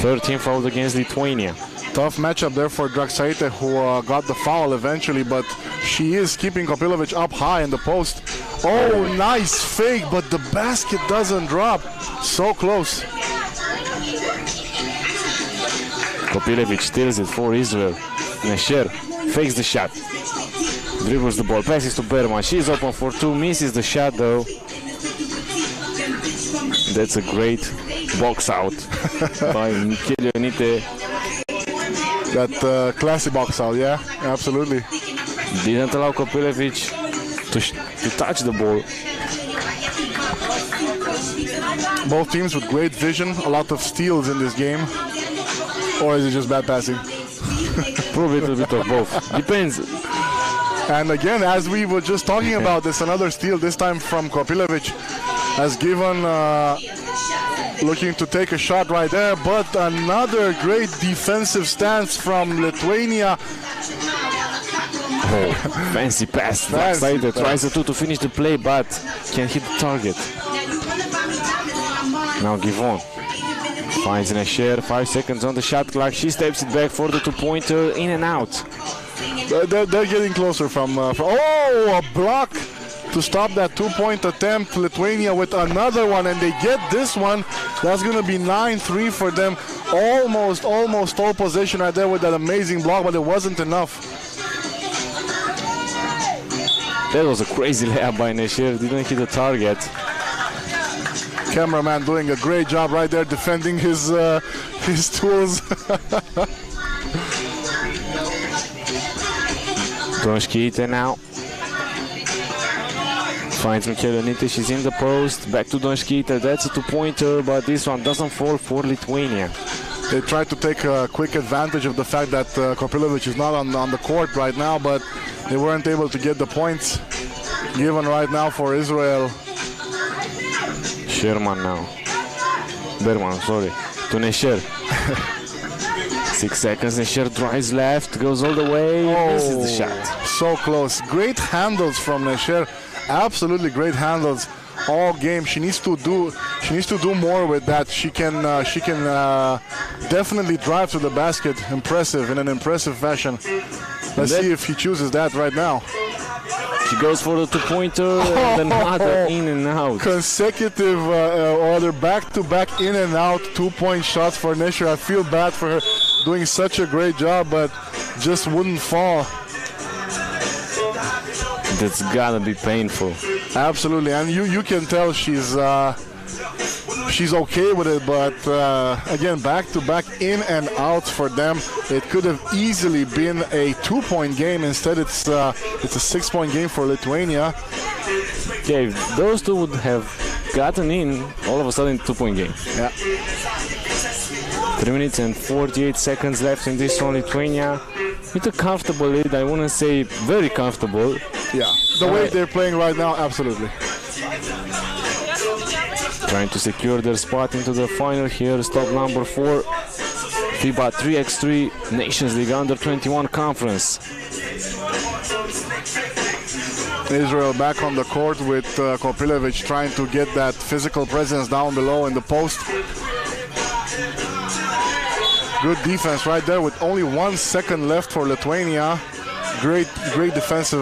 13 fouled against Lithuania. Tough matchup there for Dragsaite, who got the foul eventually, but she is keeping Kopilevich up high in the post. Oh, nice fake, but the basket doesn't drop. So close. Kopilevich steals it for Israel. Nesher fakes the shot. Dribbles the ball, passes to Berman. She's open for two, misses the shot though. That's a great box out by Michele Ionite. That classic box out, yeah, absolutely. Didn't allow Kopilevich to touch the ball. Both teams with great vision, a lot of steals in this game. Or is it just bad passing? Probably a little bit of both. Depends. And again, as we were just talking about, this another steal, this time from Kopilevich, has given, looking to take a shot right there, but another great defensive stance from Lithuania. Oh, fancy pass. Backside tries to finish the play, but can't hit the target. Now Givon finds Nesher, 5 seconds on the shot clock. She steps it back for the two-pointer, in and out. They're getting closer from oh, a block to stop that two-point attempt. Lithuania with another one, and they get this one. That's going to be 9-3 for them. Almost all possession right there with that amazing block, but it wasn't enough. That was a crazy layup by Nesher. Didn't hit the target. Cameraman doing a great job right there defending his tools. Donskite now finds Michele Ionite. She's in the post. Back to Donskite. That's a two-pointer, but this one doesn't fall for Lithuania. They tried to take a quick advantage of the fact that Kopilevich is not on the court right now, but they weren't able to get the points given right now for Israel. Sherman now. Berman, sorry. To Nesher. 6 seconds. Nesher drives left, goes all the way, misses the shot. So close. Great handles from Nesher. Absolutely great handles all game. She needs to do more with that. She can definitely drive to the basket. Impressive, in an impressive fashion. Let's see if he chooses that right now. She goes for the two-pointer and another in and out. Consecutive or back-to-back in and out two-point shots for Nesher. I feel bad for her doing such a great job, but just wouldn't fall. That's gotta be painful. Absolutely, and you can tell she's okay with it, but again, back-to-back in and out for them. It could have easily been a two-point game. Instead, it's a 6-point game for Lithuania. Okay, if those two would have gotten in, all of a sudden, 2-point game. Yeah. 3 minutes and 48 seconds left in this one. Lithuania with a comfortable lead. I wouldn't say very comfortable. Yeah, the way they're playing right now, absolutely. Trying to secure their spot into the final here. Stop number 4. FIBA 3x3 Nations League Under 21 Conference. Israel back on the court with Kopilevich trying to get that physical presence down below in the post. Good defense right there with only 1 second left for Lithuania. Great defensive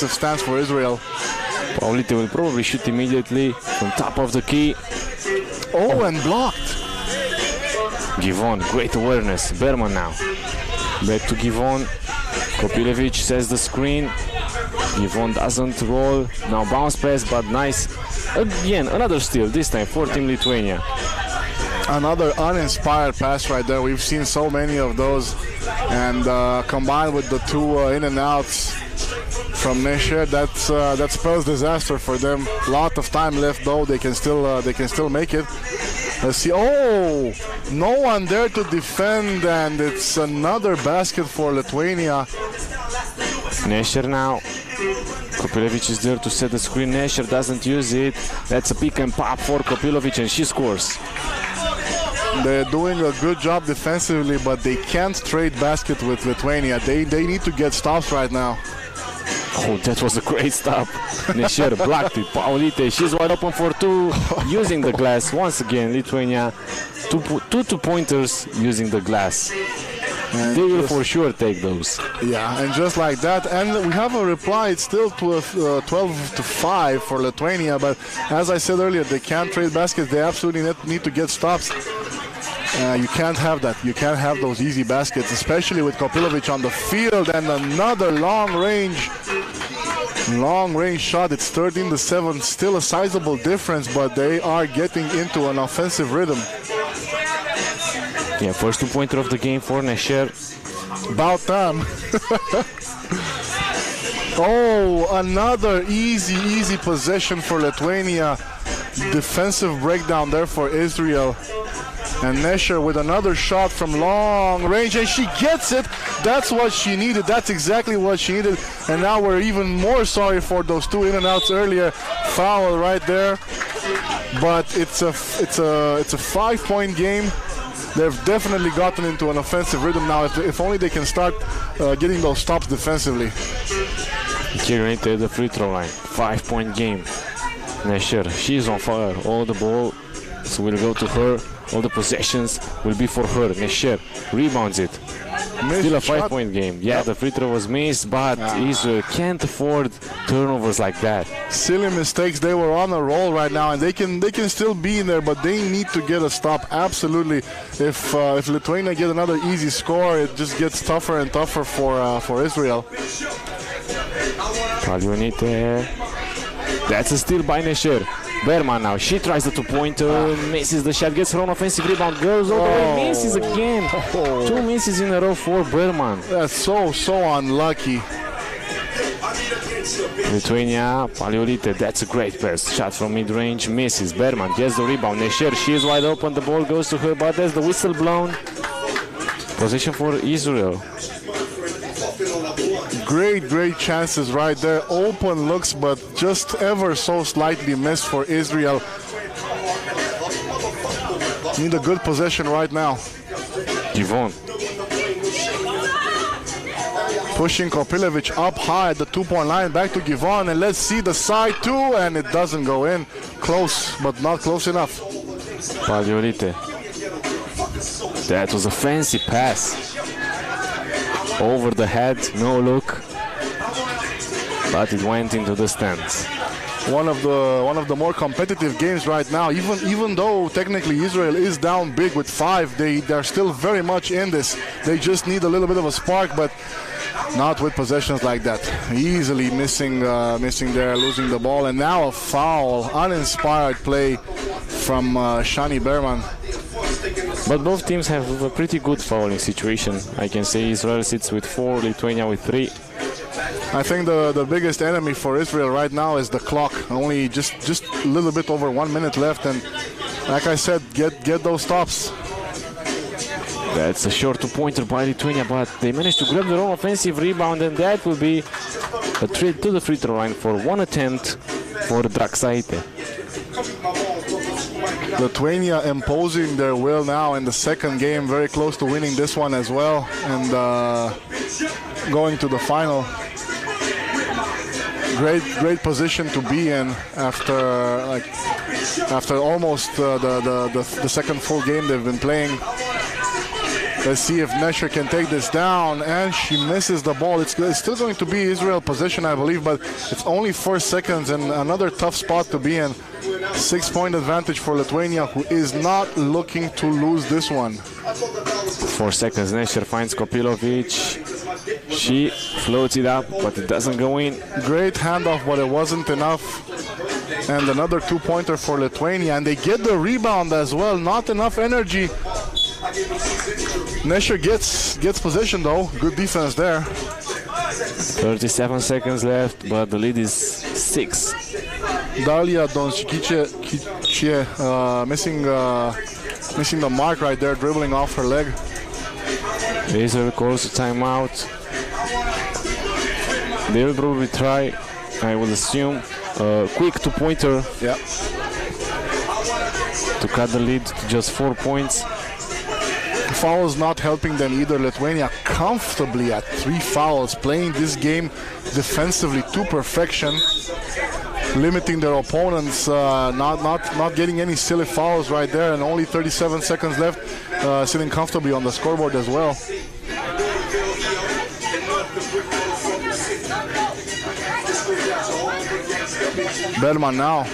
stance for Israel. Paulite will probably shoot immediately from top of the key. Oh, and blocked. Givon, great awareness. Berman now. Back to Givon. Kopilevich says the screen. Givon doesn't roll. Now bounce pass, but nice. Again, another steal, this time for Team Lithuania. Another uninspired pass right there. We've seen so many of those. And combined with the two in and outs from Nesher, that spells disaster for them. Lot of time left though. They can still make it. Let's see. Oh, no one there to defend, and it's another basket for Lithuania. Nesher now. Kopilevich is there to set the screen. Nesher doesn't use it. That's a pick and pop for Kopilevich, and she scores. They're doing a good job defensively, but they can't trade basket with Lithuania. They need to get stops right now. Oh, that was a great stop. Nesher blocked it. Paulite, she's wide open for two, using the glass. Once again, Lithuania, two-pointers using the glass. And they will for sure take those. Yeah, and just like that. And we have a reply. It's still 12-5 for Lithuania, but as I said earlier, they can't trade baskets. They absolutely need to get stops. You can't have that. You can't have those easy baskets, especially with Kopilovic on the field. And another long-range shot. It's 13-7, still a sizable difference, but they are getting into an offensive rhythm. Yeah, first two-pointer of the game for Nesher. About time. Oh, another easy possession for Lithuania. Defensive breakdown there for Israel. And Nesher with another shot from long range, and she gets it. That's what she needed. That's exactly what she needed. And now we're even more sorry for those two in and outs earlier. Foul right there. But it's a 5-point game. They've definitely gotten into an offensive rhythm now. If only they can start getting those stops defensively. Here into the free throw line. 5-point game. Nesher, she's on fire. All the ball will go to her. All the possessions will be for her. Nesher rebounds it. Still a 5-point game. Yeah, the free throw was missed, but Israel can't afford turnovers like that. Silly mistakes. They were on a roll right now, and they can still be in there, but they need to get a stop. Absolutely. If Lithuania get another easy score, it just gets tougher and tougher for Israel. Palionite. That's a steal by Nesher. Berman now, she tries the two-pointer, misses the shot, gets her own offensive rebound, goes all the way, misses again. 2 misses in a row for Berman. That's so unlucky. Lithuania, Paliolite, that's a great pass. Shot from mid-range, misses. Berman gets the rebound. Nesher, she is wide open, the ball goes to her, but there's the whistle blown. Position for Israel. Great chances right there. Open looks, but just ever so slightly missed for Israel. Need a good possession right now. Givon. Pushing Kopilovic up high at the 2-point line. Back to Givon, and let's see the side too, and it doesn't go in. Close, but not close enough. Paliolite. That was a fancy pass. Over the head, no look, but it went into the stands. One of the more competitive games right now. Even though technically Israel is down big with 5, they're still very much in this. They just need a little bit of a spark, but not with possessions like that. Easily missing there, losing the ball, and now a foul, uninspired play from Shani Berman. But both teams have a pretty good fouling situation. I can say Israel sits with 4, Lithuania with 3. I think the biggest enemy for Israel right now is the clock. Only just a little bit over 1 minute left, and like I said, get those stops. That's a short two-pointer by Lithuania, but they managed to grab their own offensive rebound, and that will be a trip to the free throw line for one attempt for Draxaite. Lithuania imposing their will now in the second game, very close to winning this one as well, and going to the final. Great position to be in after almost the second full game they've been playing. Let's see if Nesher can take this down, and she misses the ball. It's still going to be Israel possession, I believe, but it's only 4 seconds, and another tough spot to be in. 6-point advantage for Lithuania, who is not looking to lose this one. 4 seconds, Nesher finds Kopilovic. She floats it up, but it doesn't go in. Great handoff, but it wasn't enough. And another 2-pointer for Lithuania, and they get the rebound as well. Not enough energy. Nesher gets possession though. Good defense there. 37 seconds left, but the lead is 6. Dalia Donskice missing the mark right there, dribbling off her leg. Israel calls a timeout. They will probably try, I will assume, a quick 2-pointer. Yeah. To cut the lead to just 4 points. Fouls not helping them either. Lithuania comfortably at 3 fouls, playing this game defensively to perfection, limiting their opponents, not getting any silly fouls right there, and only 37 seconds left, sitting comfortably on the scoreboard as well. Berman now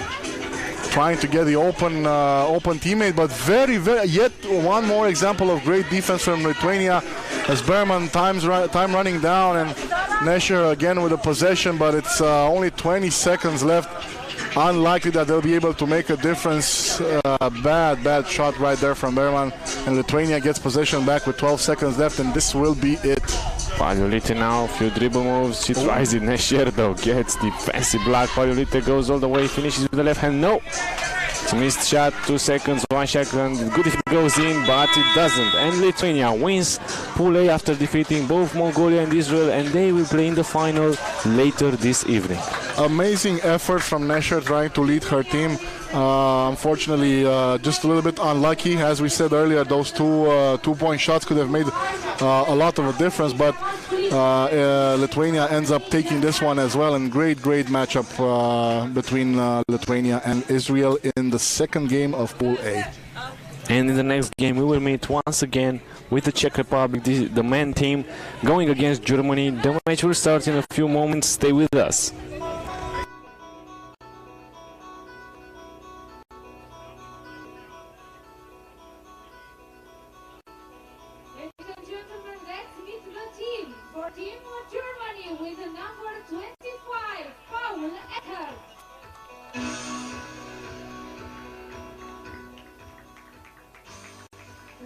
trying to get the open teammate, but very yet one more example of great defense from Lithuania as Berman time running down, and Nesher again with the possession, but it's only 20 seconds left. Unlikely that they'll be able to make a difference. Bad shot right there from Berman, and Lithuania gets possession back with 12 seconds left, and this will be it. Paliolite now, a few dribble moves, she tries it, Nesher though gets the fancy block. Paliolite goes all the way, finishes with the left hand, no! It's a missed shot, 2 seconds, 1 second, good if it goes in, but it doesn't. And Lithuania wins Pool A after defeating both Mongolia and Israel, and they will play in the final later this evening. Amazing effort from Nesher trying to lead her team. Unfortunately, just a little bit unlucky. As we said earlier, those two-point shots could have made a lot of a difference, but Lithuania ends up taking this one as well, and great matchup between Lithuania and Israel in the second game of Pool A. And in the next game, we will meet once again with the Czech Republic, the men team, going against Germany. The match will start in a few moments. Stay with us.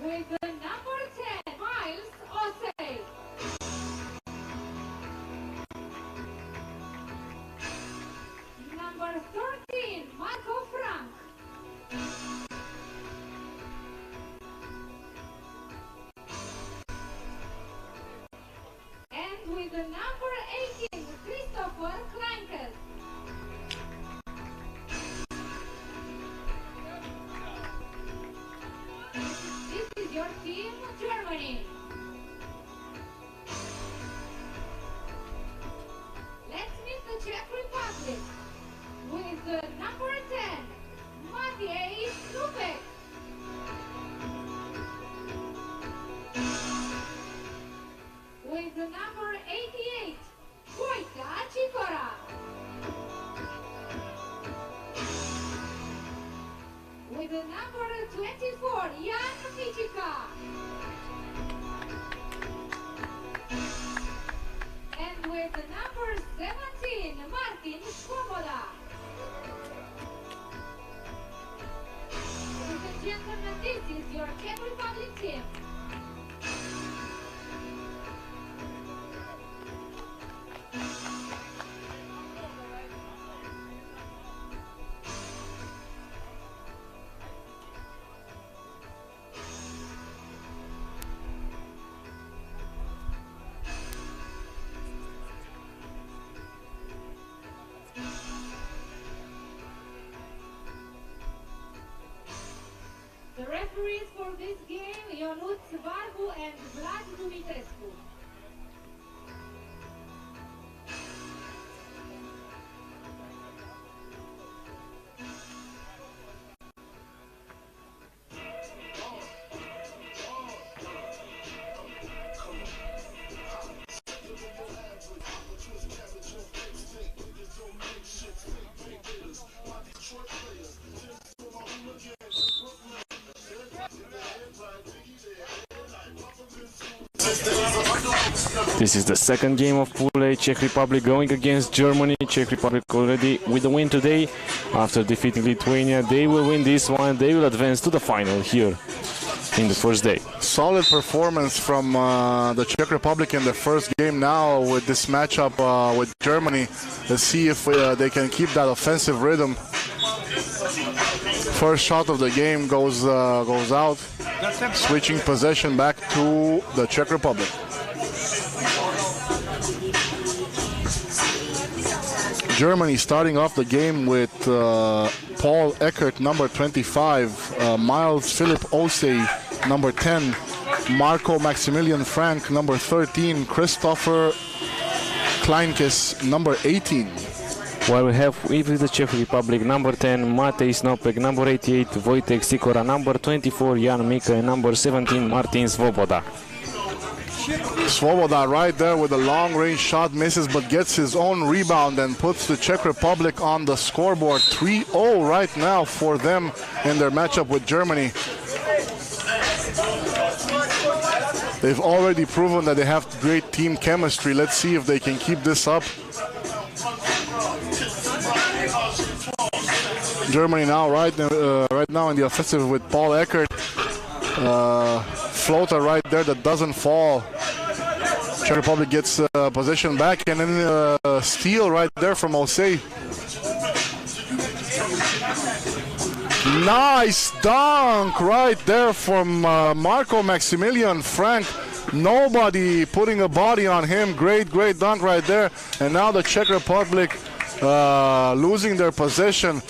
With the number 10, Miles Osei. Number 13, Marco Frank. And with the number 18, Christopher Kleinkel. Your team, Germany. Let's meet the Czech Republic with the number 10, Maciej Lupek. With the number 88, Wojtka Chikora. With the number 24, Jan Michika. And with the number 17, Martin Svoboda. Ladies and gentlemen, this is your Czech Republic team. The referees for this game, Ionuț Barbu and Vlad Dumitrescu. This is the second game of Pool A, Czech Republic going against Germany. Czech Republic already with the win today. After defeating Lithuania, they will win this one. They will advance to the final here in the first day. Solid performance from the Czech Republic in the first game. Now with this matchup with Germany, let's see if they can keep that offensive rhythm. First shot of the game goes out, switching possession back to the Czech Republic. Germany starting off the game with Paul Eckert, number 25, Miles Philip Osei, number 10, Marco Maximilian Frank, number 13, Christopher Kleinkes, number 18. While we have with the Czech Republic, number 10, Matej Snopek, number 88, Wojtek Sikora, number 24, Jan Mika, and number 17, Martin Svoboda. Svoboda right there with a long-range shot, misses, but gets his own rebound and puts the Czech Republic on the scoreboard. 3-0 right now for them in their matchup with Germany. They've already proven that they have great team chemistry. Let's see if they can keep this up. Germany now right now in the offensive with Paul Eckert. Floater right there that doesn't fall. Czech Republic gets possession back, and then steal right there from Osei. Nice dunk right there from Marco Maximilian Frank. Nobody putting a body on him. Great dunk right there. And now the Czech Republic losing their possession.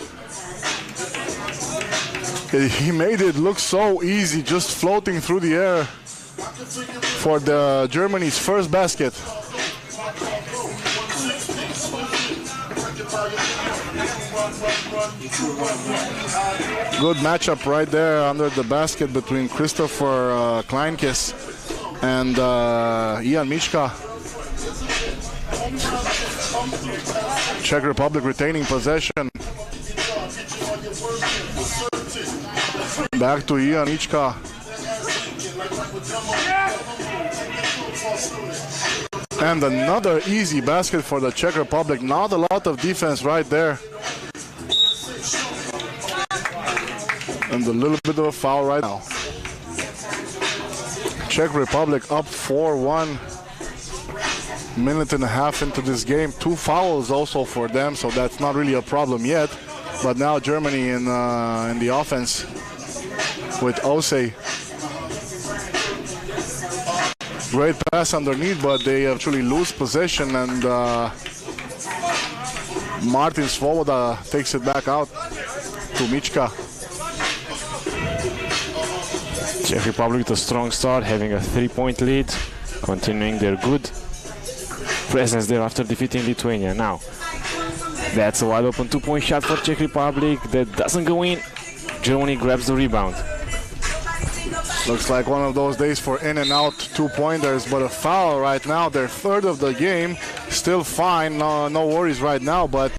He made it look so easy, just floating through the air for the Germany's first basket. Good matchup right there under the basket between Christopher Kleinkis and Ian Michka. Czech Republic retaining possession. Back to Ian Michka. And another easy basket for the Czech Republic. Not a lot of defense right there. And a little bit of a foul right now. Czech Republic up 4-1. Minute and a half into this game. 2 fouls also for them, so that's not really a problem yet. But now Germany in the offense with Osei. Great pass underneath, but they actually lose possession, and Martin Svoboda takes it back out to Michka. Czech Republic with a strong start, having a 3-point lead, continuing their good presence there after defeating Lithuania. Now, that's a wide open 2-point shot for Czech Republic that doesn't go in. Germany grabs the rebound. Looks like one of those days for in and out 2-pointers, but a foul right now. Their third of the game, still fine, no worries right now, but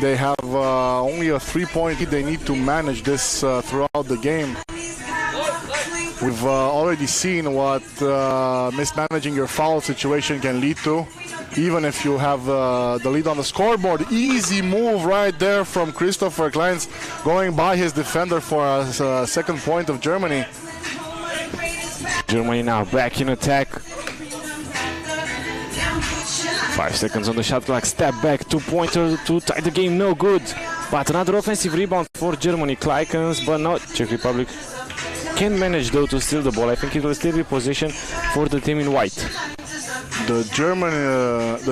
they have only a 3-point lead. They need to manage this throughout the game. We've already seen what mismanaging your foul situation can lead to, even if you have the lead on the scoreboard. Easy move right there from Christopher Kleins, going by his defender for a second point of Germany. Germany now back in attack. 5 seconds on the shot clock. Step back, 2-pointer to tie the game, no good. But another offensive rebound for Germany. Kleikens, but not Czech Republic. Can manage though to steal the ball. I think it will still be possession for the team in white. The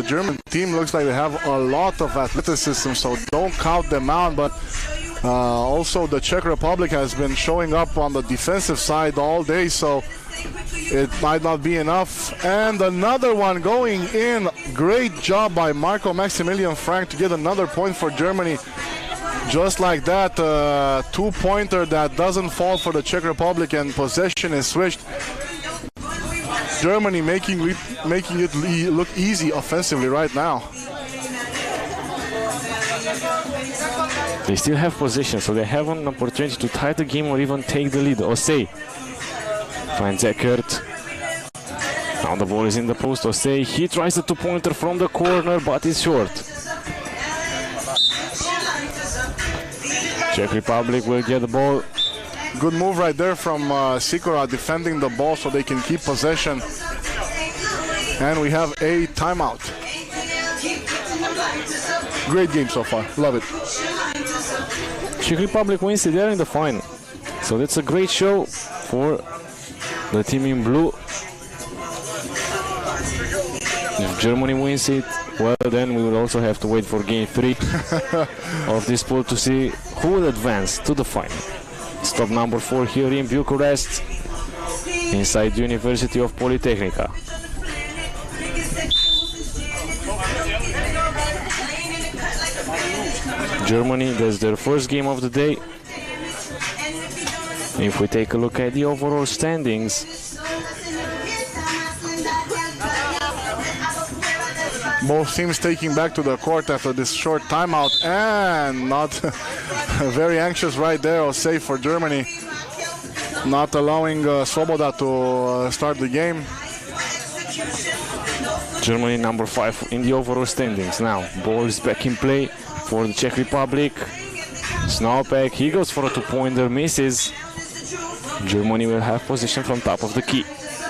German team looks like they have a lot of athleticism, so don't count them out. But also the Czech Republic has been showing up on the defensive side all day, so it might not be enough. And another one going in. Great job by Marco Maximilian Frank to get another point for Germany. Just like that, 2-pointer that doesn't fall for the Czech Republic, and possession is switched. Germany making it look easy offensively right now. They still have possession, so they have an opportunity to tie the game or even take the lead. Osei finds Eckert. Now the ball is in the post. Osei, he tries the 2-pointer from the corner, but it's short. Czech Republic will get the ball. Good move right there from Sikora, defending the ball so they can keep possession. And we have a timeout. Great game so far. Love it. Czech Republic wins it there in the final. So that's a great show for the team in blue. If Germany wins it, well, then we will also have to wait for game 3 of this pool to see who will advance to the final. Stop number 4 here in Bucharest, inside University of Polytechnica. Germany, that's their first game of the day. If we take a look at the overall standings, Both teams taking back to the court after this short timeout, and not very anxious right there, or safe for Germany, not allowing Svoboda to start the game. Germany number 5 in the overall standings now. Ball is back in play for the Czech Republic. Snopek, he goes for a two-pointer, misses. Germany will have position from top of the key.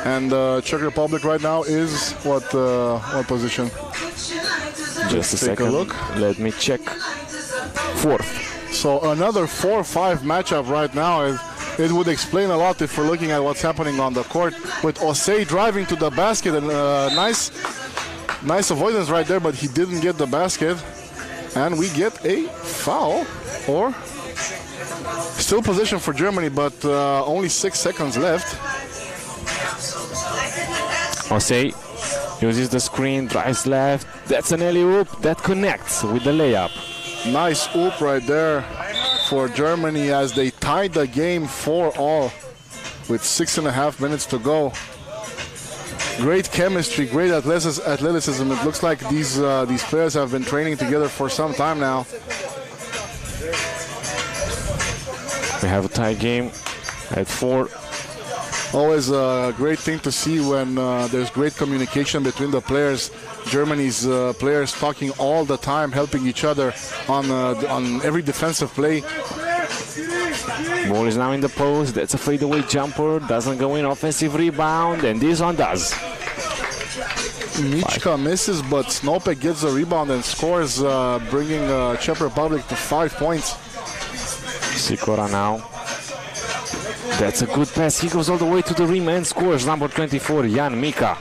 And Czech Republic right now is what position? Just a take second. a look. Let me check. 4th. So another 4-5 matchup right now. It would explain a lot if we're looking at what's happening on the court, with Osei driving to the basket, and nice avoidance right there, but he didn't get the basket. And we get a foul, or still position for Germany, but only 6 seconds left. Osei uses the screen, drives left. That's an alley-oop that connects with the layup. Nice oop right there for Germany as they tied the game 4-all with 6.5 minutes to go. Great chemistry, great athleticism. It looks like these players have been training together for some time now. We have a tie game at 4. Always a great thing to see when there's great communication between the players. Germany's players talking all the time, helping each other on every defensive play. Ball is now in the post. That's a fadeaway jumper. Doesn't go in. Offensive rebound, and this one does. Michka misses, but Snopek gets a rebound and scores, bringing Czech Republic to 5 points. Sikora now. That's a good pass. He goes all the way to the rim and scores. Number 24, Jan Mika.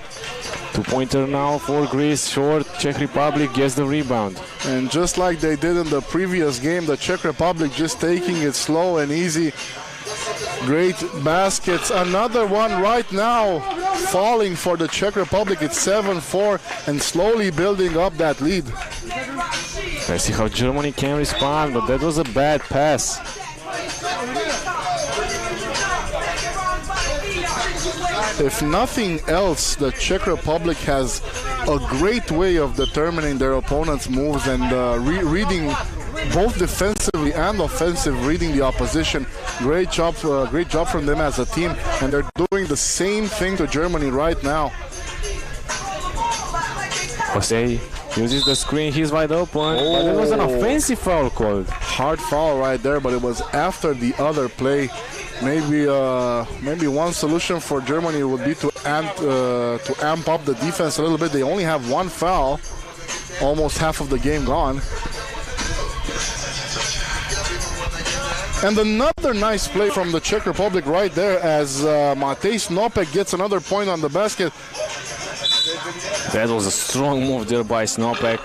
Two-pointer now for Greece. Short. Czech Republic gets the rebound. And just like they did in the previous game, the Czech Republic just taking it slow and easy. Great baskets. Another one right now falling for the Czech Republic. It's 7-4 and slowly building up that lead. Let's see how Germany can respond, but that was a bad pass. If nothing else, the Czech Republic has a great way of determining their opponent's moves and reading both defensively and offensive, reading the opposition. Great job from them as a team, and they're doing the same thing to Germany right now. Osei uses the screen, he's wide open, but it was an offensive foul called. Hard foul right there, but it was after the other play. Maybe one solution for Germany would be to amp up the defense a little bit. They only have one foul, almost half of the game gone. And another nice play from the Czech Republic right there as Matej Snopek gets another point on the basket. That was a strong move there by Snopek.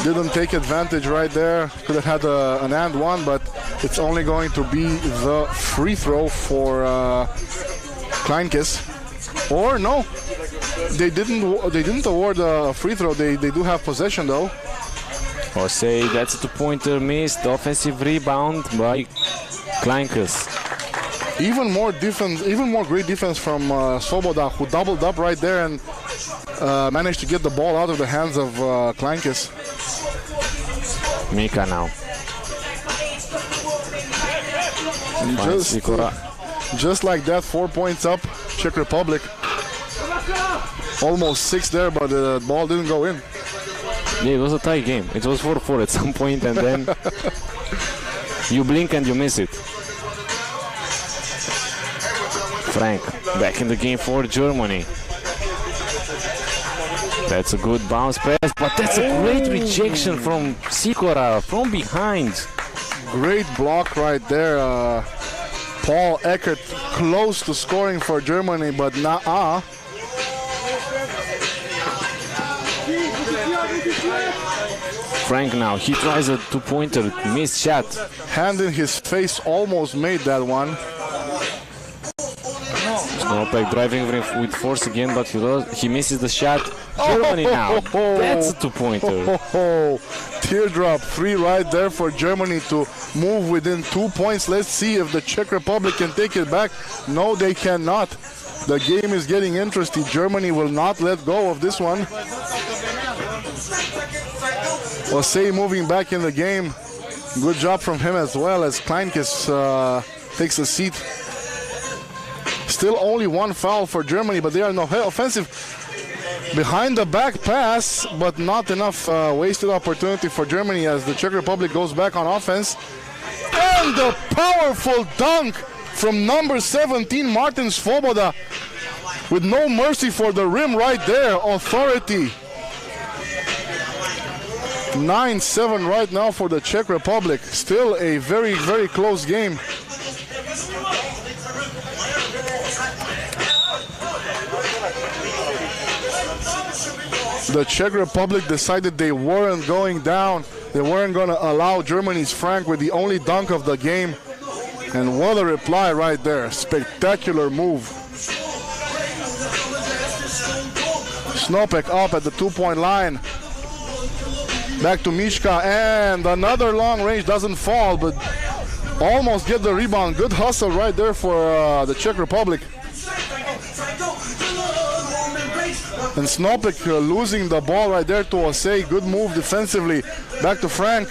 Didn't take advantage right there. Could have had an and one, but it's only going to be the free throw for Kleinkes. Or no, they didn't award a free throw. They do have possession though. Osei, that's a two-pointer missed. Offensive rebound by Kleinkes. Even more great defense from Svoboda, who doubled up right there and managed to get the ball out of the hands of Kleinkes. Mika now. Just like that, 4 points up, Czech Republic. Almost 6 there, but the ball didn't go in. Yeah, it was a tie game. It was 4-4 at some point, and then you blink and you miss it. Frank back in the game for Germany. That's a good bounce pass, but that's a great rejection from Sikora from behind. Great block right there. Paul Eckert close to scoring for Germany, but nah. Frank now, he tries a two-pointer, missed shot. Hand in his face, almost made that one. Snopek driving with force again, but he misses the shot. Germany now, that's a two-pointer. Teardrop 3 right there for Germany to move within 2 points. Let's see if the Czech Republic can take it back. No, they cannot. The game is getting interesting. Germany will not let go of this one. Osei moving back in the game. Good job from him as well as Kleinkes takes a seat. Still only one foul for Germany, but they are no offensive. Behind the back pass, but not enough wasted opportunity for Germany as the Czech Republic goes back on offense. And the powerful dunk from number 17, Martin Svoboda, with no mercy for the rim right there. Authority. 9-7 right now for the Czech Republic. Still a very, very close game. The Czech Republic decided they weren't going down. They weren't going to allow Germany's Frank with the only dunk of the game. And what a reply right there. Spectacular move. Snopek up at the 2-point line. Back to Mishka, and another long range doesn't fall, but almost get the rebound. Good hustle right there for the Czech Republic. And Snopek losing the ball right there to Osei. Good move defensively. Back to Frank.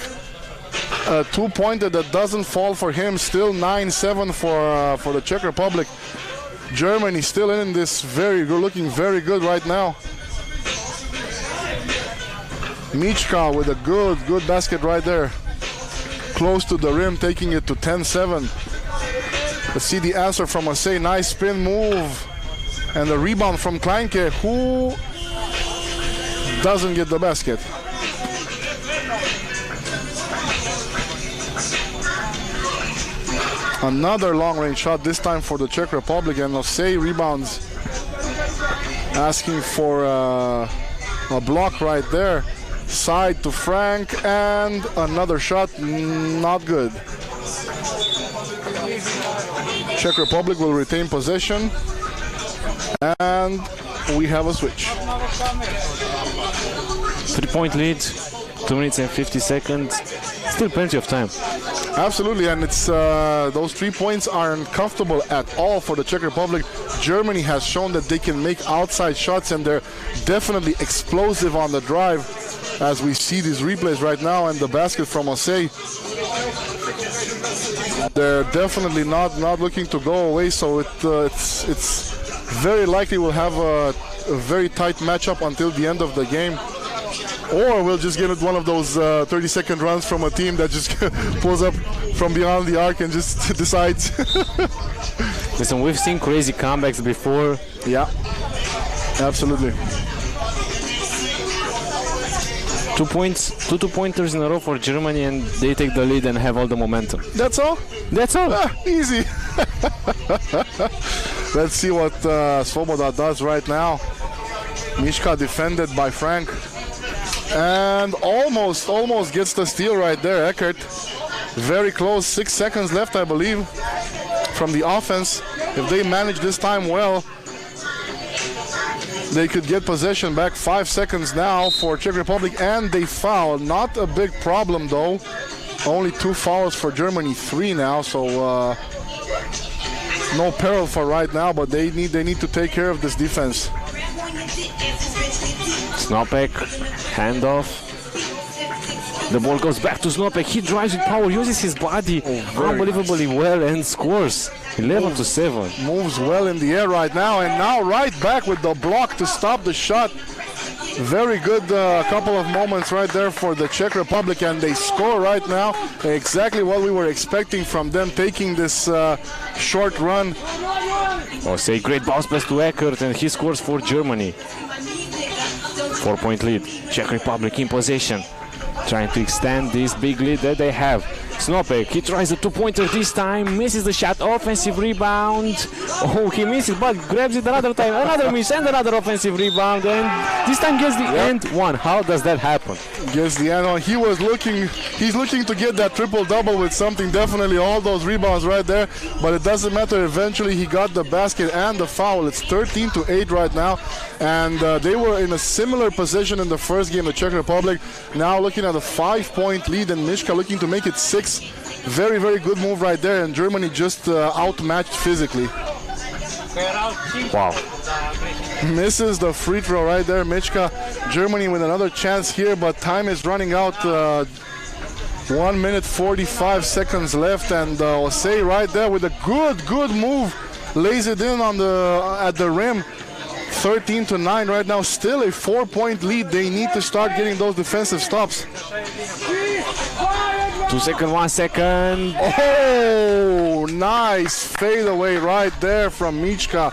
A two-pointer that doesn't fall for him. Still 9-7 for the Czech Republic. Germany still in this very good, looking very good right now. Michka with a good basket right there. Close to the rim, taking it to 10-7. Let's see the answer from Osei. Nice spin move. And the rebound from Kleinke, who doesn't get the basket. Another long-range shot, this time for the Czech Republic, and Osei rebounds. Asking for a block right there. Side to Frank, and another shot, not good. Czech Republic will retain possession. And we have a switch. 3-point lead, 2 minutes and 50 seconds. Still plenty of time. Absolutely, and it's those 3 points aren't comfortable at all for the Czech Republic. Germany has shown that they can make outside shots, and they're definitely explosive on the drive, as we see these replays right now, and the basket from Osei. They're definitely not looking to go away, so it's very likely we'll have a very tight matchup until the end of the game. Or we'll just get one of those 30-second runs from a team that just pulls up from beyond the arc and just decides. Listen, we've seen crazy comebacks before. Yeah, absolutely. 2 points, two two-pointers in a row for Germany, and they take the lead and have all the momentum. That's all? That's all. Easy. Let's see what Svoboda does right now. Mishka defended by Frank. And almost gets the steal right there, Eckert. Very close, 6 seconds left, I believe, from the offense. If they manage this time well, they could get possession back. 5 seconds now for Czech Republic, and they foul. Not a big problem though. Only 2 fouls for Germany, 3 now, so no peril for right now, but they need to take care of this defense. Snopek, handoff. The ball goes back to Snopek. He drives with power, uses his body unbelievably well, and scores. 11-7. Moves well in the air right now, and now right back with the block to stop the shot. Very good couple of moments right there for the Czech Republic, and they score right now. Exactly what we were expecting from them, taking this short run. Osei, great bounce pass to Eckert, and he scores for Germany. 4-point lead. Czech Republic in possession, trying to extend this big lead that they have. Snopek, he tries a 2-pointer this time, misses the shot, offensive rebound. Oh, he misses, but grabs it another time, another miss, and another offensive rebound, and this time gets the end one. How does that happen? Gets the end one. He's looking to get that triple-double with something, definitely all those rebounds right there, but it doesn't matter. Eventually he got the basket and the foul. It's 13-8 right now, and they were in a similar position in the first game, the Czech Republic. Now looking at a 5-point lead, and Mishka looking to make it 6. Very, very good move right there, and Germany just outmatched physically. Wow. Misses the free throw right there. Michka, Germany with another chance here, but time is running out. 1 minute 45 seconds left, and Osei right there with a good move, lays it in on at the rim. 13-9 right now, still a 4-point lead. They need to start getting those defensive stops. 2 seconds, 1 second. Oh, nice fadeaway right there from Michka.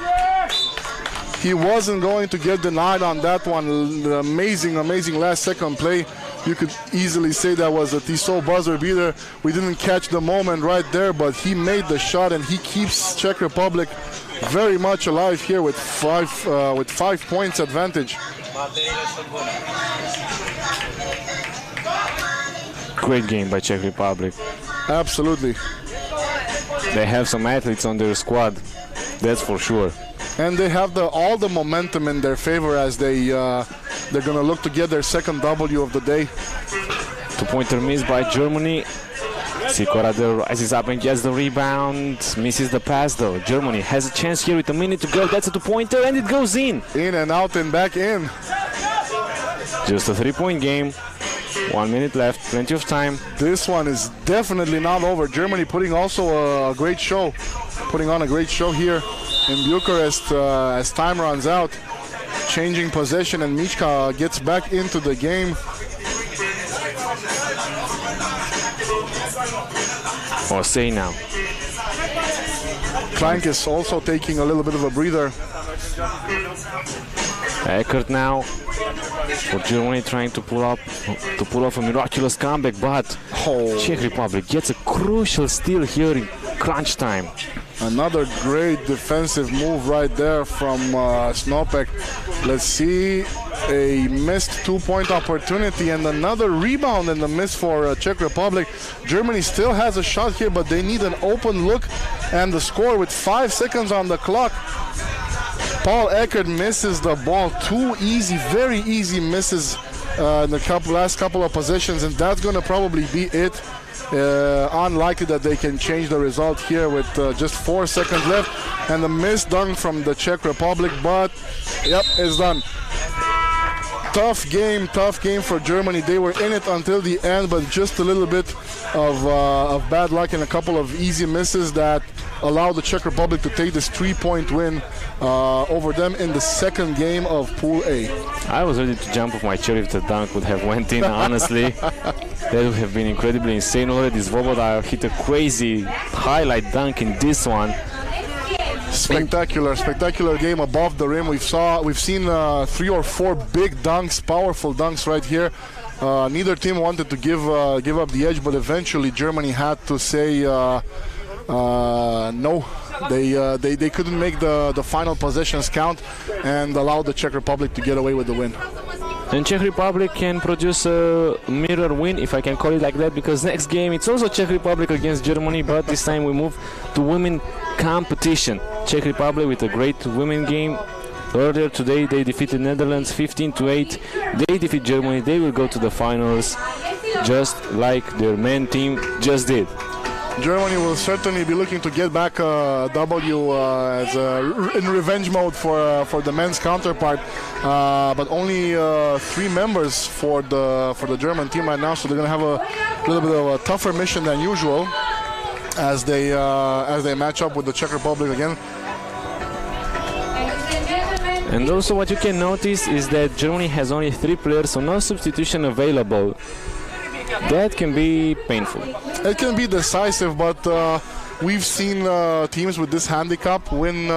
He wasn't going to get denied on that one. The amazing last second play. You could easily say that was a Tissot buzzer beater. We didn't catch the moment right there, but he made the shot, and he keeps Czech Republic very much alive here with 5 points advantage. Great game by Czech Republic. Absolutely. They have some athletes on their squad, that's for sure. And they have all the momentum in their favor as they're going to look to get their second W of the day. 2-pointer miss by Germany. Sikora rises up and gets the rebound. Misses the pass though. Germany has a chance here with a minute to go. That's a 2-pointer and it goes in. In and out and back in. Just a 3-point game. 1 minute left, plenty of time. This one is definitely not over. Germany putting also a great show. Putting on a great show here in Bucharest as time runs out. Changing possession, and Michka gets back into the game. Osei now. Plank is also taking a little bit of a breather. Eckert now for Germany trying to pull off a miraculous comeback, but Czech Republic gets a crucial steal here in crunch time. Another great defensive move right there from Snopek. Let's see, a missed 2-point opportunity and another rebound in the miss for Czech Republic. Germany still has a shot here, but they need an open look, and the score with 5 seconds on the clock. Paul Eckert misses the ball. 2 easy, very easy misses in the last couple of possessions, and that's going to probably be it. Unlikely that they can change the result here with just 4 seconds left, and the missed dunk from the Czech Republic, but yep, it's done. Tough game for Germany. They were in it until the end, but just a little bit of bad luck and a couple of easy misses that allowed the Czech Republic to take this 3-point win over them in the second game of Pool A. I was ready to jump off my chair if the dunk would have went in, honestly. That would have been incredibly insane. Already Svoboda hit a crazy highlight dunk in this one. Spectacular game above the rim. We've seen 3 or 4 big dunks, powerful dunks right here. Neither team wanted to give up the edge, but eventually Germany had to say no. They couldn't make the final possessions count and allow the Czech Republic to get away with the win. And Czech Republic can produce a mirror win, if I can call it like that, because next game it's also Czech Republic against Germany, but this time we move to women competition. Czech Republic with a great women game. Earlier today they defeated Netherlands 15-8. They defeat Germany. They will go to the finals just like their men team just did. Germany will certainly be looking to get back a W in revenge mode for the men's counterpart, but only 3 members for the German team right now, so they're going to have a little bit of a tougher mission than usual as they match up with the Czech Republic again. And also what you can notice is that Germany has only 3 players, so no substitution available. That can be painful. It can be decisive, but we've seen teams with this handicap win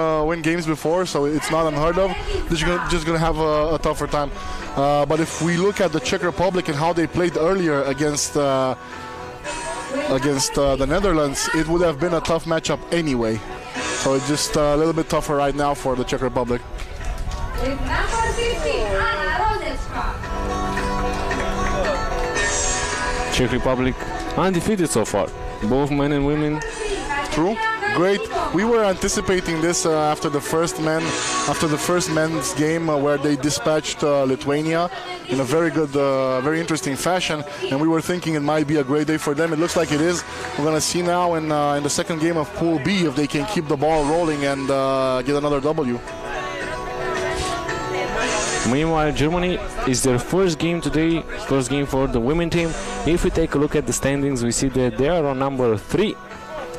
games before, so it's not unheard of. They're just going to have a tougher time. But if we look at the Czech Republic and how they played earlier against the Netherlands, it would have been a tough matchup anyway. So it's just a little bit tougher right now for the Czech Republic. With number 50, Anna Rozecka. Czech Republic undefeated so far, both men and women. True, great. We were anticipating this after the first men's game where they dispatched Lithuania. in a very good, very interesting fashion. And we were thinking it might be a great day for them. It looks like it is. We're going to see now in the second game of Pool B if they can keep the ball rolling and get another W. Meanwhile, Germany is their first game today, first game for the women team. If we take a look at the standings, we see that they are on number 3.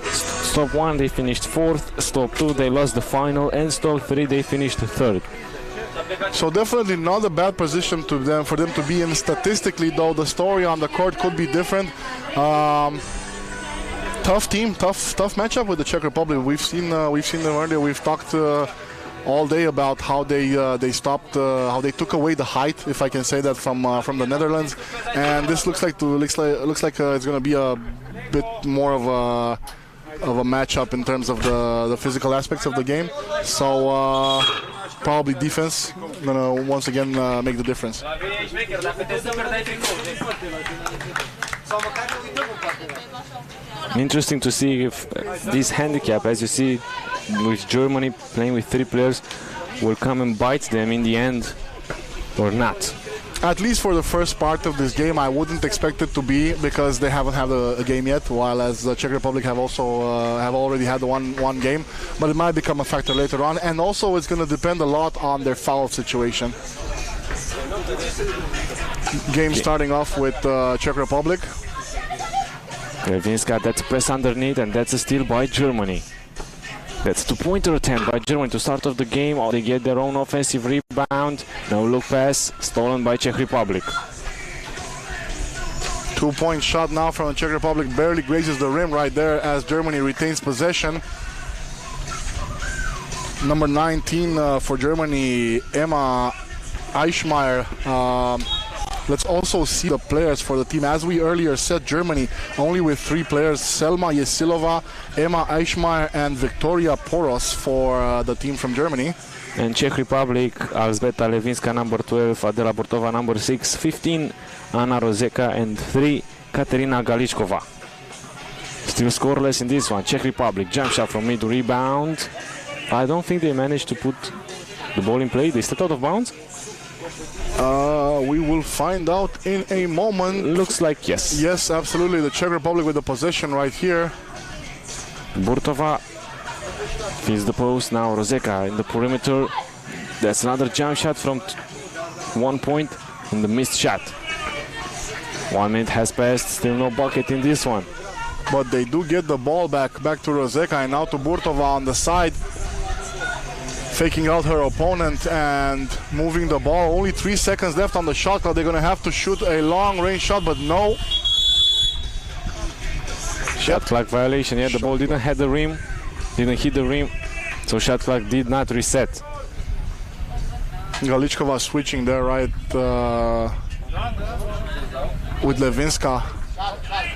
Stop 1, they finished 4th. Stop 2, they lost the final. And stop 3, they finished 3rd. So definitely not a bad position for them to be in. Statistically, though, the story on the court could be different. Tough team, tough matchup with the Czech Republic. We've seen them earlier. We've talked all day about how they stopped, how they took away the height, if I can say that, from the Netherlands. And this looks like it's going to be a bit more of a matchup in terms of the physical aspects of the game. So probably defense gonna once again make the difference. Interesting to see if this handicap, as you see, with Germany playing with 3 players, will come and bite them in the end or not. At least for the first part of this game, I wouldn't expect it to be, because they haven't had a game yet, while as the Czech Republic have also have already had one game. But it might become a factor later on, and also it's going to depend a lot on their foul situation. Game starting off with Czech Republic. Levinska, that's a press underneath, and that's a steal by Germany. That's a 2-pointer attempt by Germany to start off the game. They get their own offensive rebound. No look pass, stolen by Czech Republic. 2-point shot now from the Czech Republic, barely grazes the rim right there as Germany retains possession. Number 19 for Germany, Emma Eichmeier. Let's also see the players for the team. As we earlier said, Germany only with 3 players: Selma Jesilova, Emma Eichmeier, and Victoria Poros for the team from Germany. And Czech Republic, Alzbeta Levinska, number 12, Adela Burtova, number 6, 15, Anna Rozeka, and 3, Katerina Galichkova. Still scoreless in this one. Czech Republic, jump shot from mid, rebound. I don't think they managed to put the ball in play. They stepped out of bounds. We will find out in a moment. Looks like yes. Yes, absolutely. The Czech Republic with the possession right here. Burtova feeds the post. Now Rozeka in the perimeter. That's another jump shot from 1 point and the missed shot. 1 minute has passed. Still no bucket in this one. But they do get the ball back to Rozeka, and now to Burtova on the side, faking out her opponent and moving the ball. Only 3 seconds left on the shot clock. They're going to have to shoot a long-range shot, but no. Shot clock violation. Yeah, the ball didn't hit the rim. Didn't hit the rim. So shot clock did not reset. Galichkova switching there right with Levinska.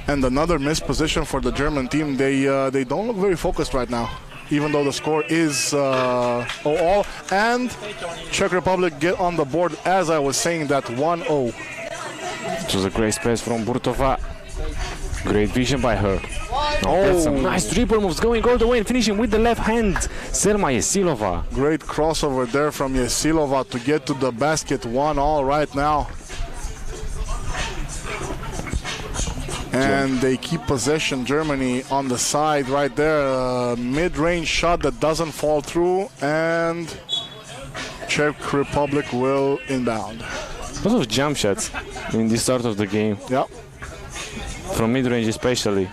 And another missed position for the German team. They don't look very focused right now, even though the score is all. And Czech Republic get on the board, as I was saying, that 1-0. It was a great pass from Burtova. Great vision by her. That's some nice dribble moves, going all the way and finishing with the left hand. Selma Jesilova. Great crossover there from Jesilova to get to the basket. 1-all right now. And they keep possession, Germany on the side right there. Mid-range shot that doesn't fall through, and Czech Republic will inbound. Lots of jump shots in the start of the game. Yep. From mid-range especially.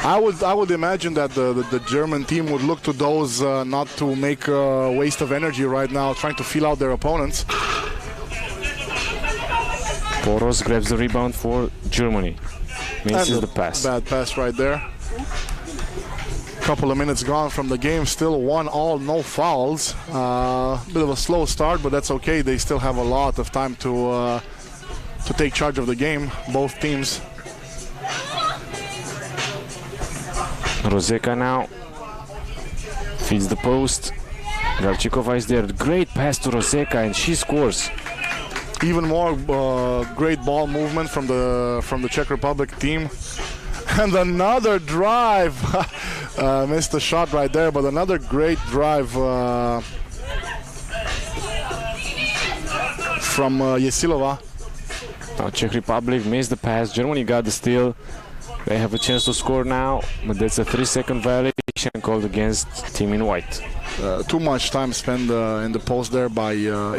I would imagine that the German team would look to those not to make a waste of energy right now, trying to feel out their opponents. Poros grabs the rebound for Germany. Misses the pass. Bad pass right there. Couple of minutes gone from the game. Still 1-all, no fouls. Bit of a slow start, but that's okay. They still have a lot of time to take charge of the game, both teams. Rozeka now feeds the post. Galchikova is there. Great pass to Rozeka, and she scores. Even more great ball movement from the Czech Republic team. And another drive. Missed the shot right there, but another great drive from Yesilova. Now Czech Republic missed the pass. Germany got the steal. They have a chance to score now, but that's a 3-second violation called against team in white. Too much time spent in the post there by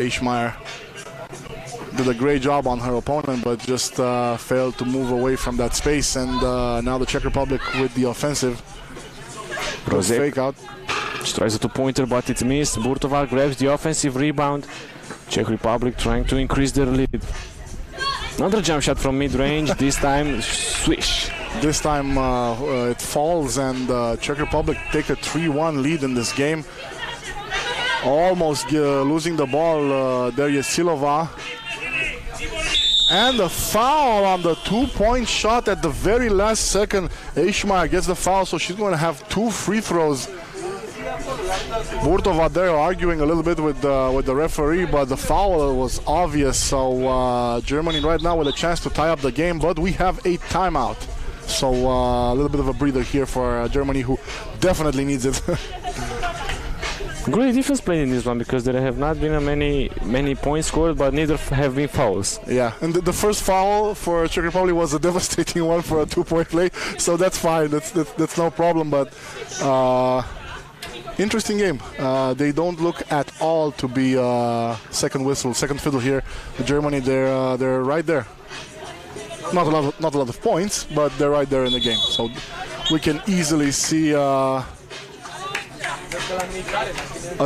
Eichmeyer. Did a great job on her opponent, but just failed to move away from that space. And now the Czech Republic with the offensive. Good fake out. She tries a two-pointer, but it's missed. Burtova grabs the offensive rebound. Czech Republic trying to increase their lead. Another jump shot from mid-range, this time swish. This time it falls, and Czech Republic take a 3-1 lead in this game. Almost losing the ball there, Yesilova. And a foul on the two-point shot at the very last second. Eichmeyer gets the foul, so she's going to have 2 free throws. Burtova there arguing a little bit with the referee, but the foul was obvious. So Germany right now with a chance to tie up the game, but we have a timeout. So a little bit of a breather here for Germany, who definitely needs it. Great defense played in this one because there have not been many points scored, but neither have been fouls. Yeah, and the first foul for Czech Republic was a devastating one for a 2-point play, so that's fine. That's no problem. But interesting game. They don't look at all to be second whistle, second fiddle here. Germany, they're right there. Not a lot of points, but they're right there in the game. So we can easily see a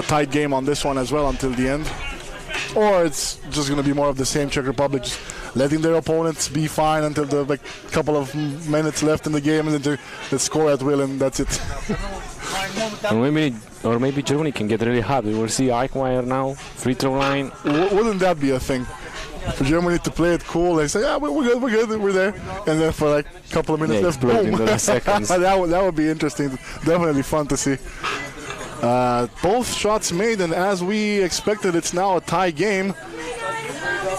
tight game on this one as well until the end. Or it's just going to be more of the same. Czech Republic just letting their opponents be fine until the couple of minutes left in the game, and then they score at will, and that's it. Or maybe Germany can get really hot. We will see Eichmeyer now, free throw line. Wouldn't that be a thing? For Germany to play it cool, they say, yeah, we're good, we're there. And then for like a couple of minutes left, boom. In the seconds. that would be interesting. Definitely fun to see. Both shots made, and as we expected, it's now a tie game.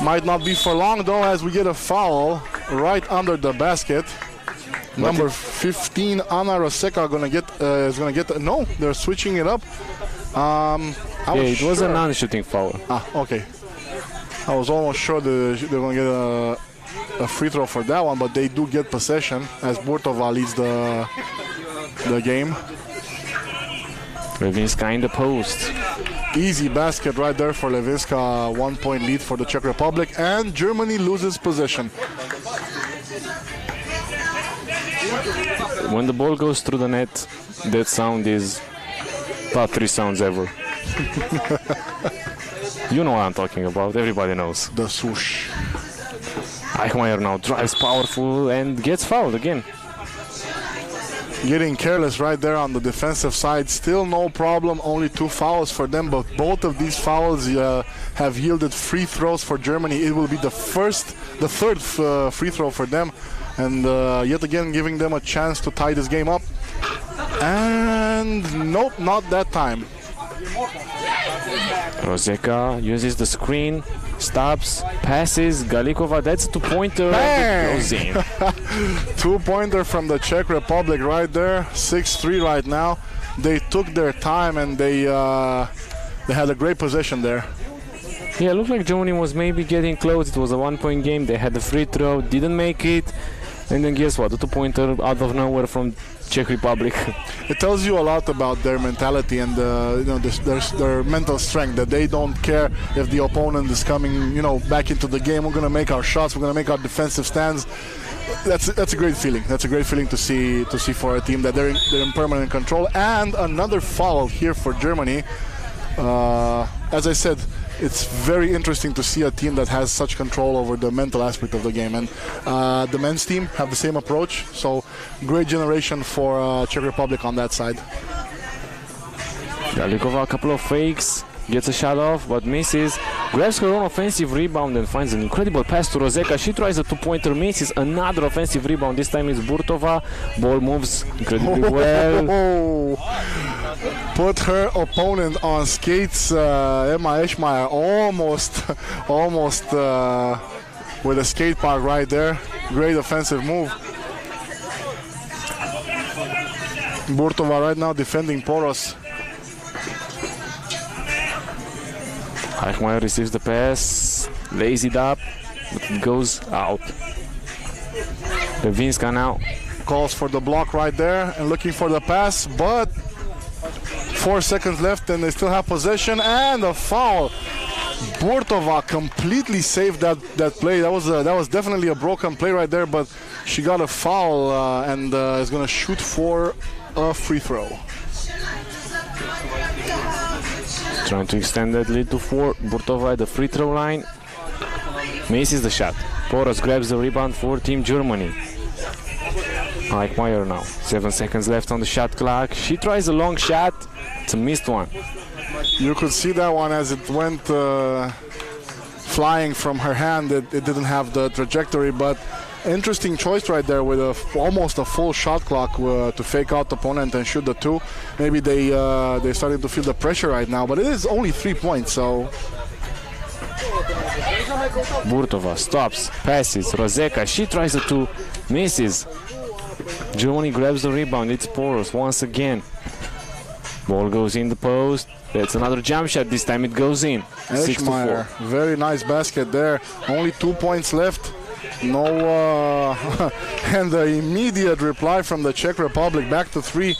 Might not be for long though, as we get a foul right under the basket. Number 15, Anna Roseka, is gonna get. No, they're switching it up. It was a non-shooting foul. Okay. I was almost sure they're going to get a free throw for that one, but they do get possession as Burtova leads the game. Levinska in the post. Easy basket right there for Levinska. 1-point lead for the Czech Republic, and Germany loses possession. When the ball goes through the net, that sound is top 3 sounds ever. You know what I'm talking about, everybody knows. The swoosh. Eichmeyer now drives powerful and gets fouled again. Getting careless right there on the defensive side. Still no problem, only 2 fouls for them, but both of these fouls have yielded free throws for Germany. It will be the third free throw for them, and yet again giving them a chance to tie this game up. And nope, not that time. Roseka uses the screen, stops, passes, Galikova, that's a 2-pointer. Goes in. 2-pointer from the Czech Republic right there, 6-3 right now. They took their time, and they had a great possession there. Yeah, it looked like Germany was maybe getting close. It was a 1-point game. They had the free throw, didn't make it. And then guess what? A 2-pointer out of nowhere from Czech Republic. It tells you a lot about their mentality and their mental strength, that they don't care if the opponent is coming back into the game. We're going to make our shots. We're going to make our defensive stands. That's a great feeling. That's a great feeling to see for a team that they're in permanent control. And another foul here for Germany. As I said, it's very interesting to see a team that has such control over the mental aspect of the game, and the men's team have the same approach. So great generation for Czech Republic on that side. Galikova, a couple of fakes, gets a shot off but misses, grabs her own offensive rebound and finds an incredible pass to Roseka. She tries a 2-pointer, misses, another offensive rebound. This time it's Burtova. Ball moves incredibly well. Put her opponent on skates. Emma Eichmeyer almost with a skate park right there. Great offensive move. Burtova right now defending Poros. Eichmeyer receives the pass, lays it up, but it goes out. Levinska now. Calls for the block right there and looking for the pass, but 4 seconds left and they still have possession, and a foul. Burtova completely saved that play. That was definitely a broken play right there, but she got a foul and is going to shoot for a free throw. Trying to extend that lead to 4. Burtova at the free throw line. Misses the shot. Poros grabs the rebound for Team Germany. Eichmeier now. 7 seconds left on the shot clock. She tries a long shot. It's a missed one. You could see that one as it went flying from her hand. It didn't have the trajectory, but interesting choice right there with almost a full shot clock to fake out the opponent and shoot the 2. Maybe they started to feel the pressure right now, but it is only 3 points, so. Burtova stops, passes. Rozeka, she tries the 2, misses. Germany grabs the rebound. It's Poros once again. Ball goes in the post. That's another jump shot. This time it goes in. 6-4. Very nice basket there. Only 2 points left. No, and the immediate reply from the Czech Republic, back to 3.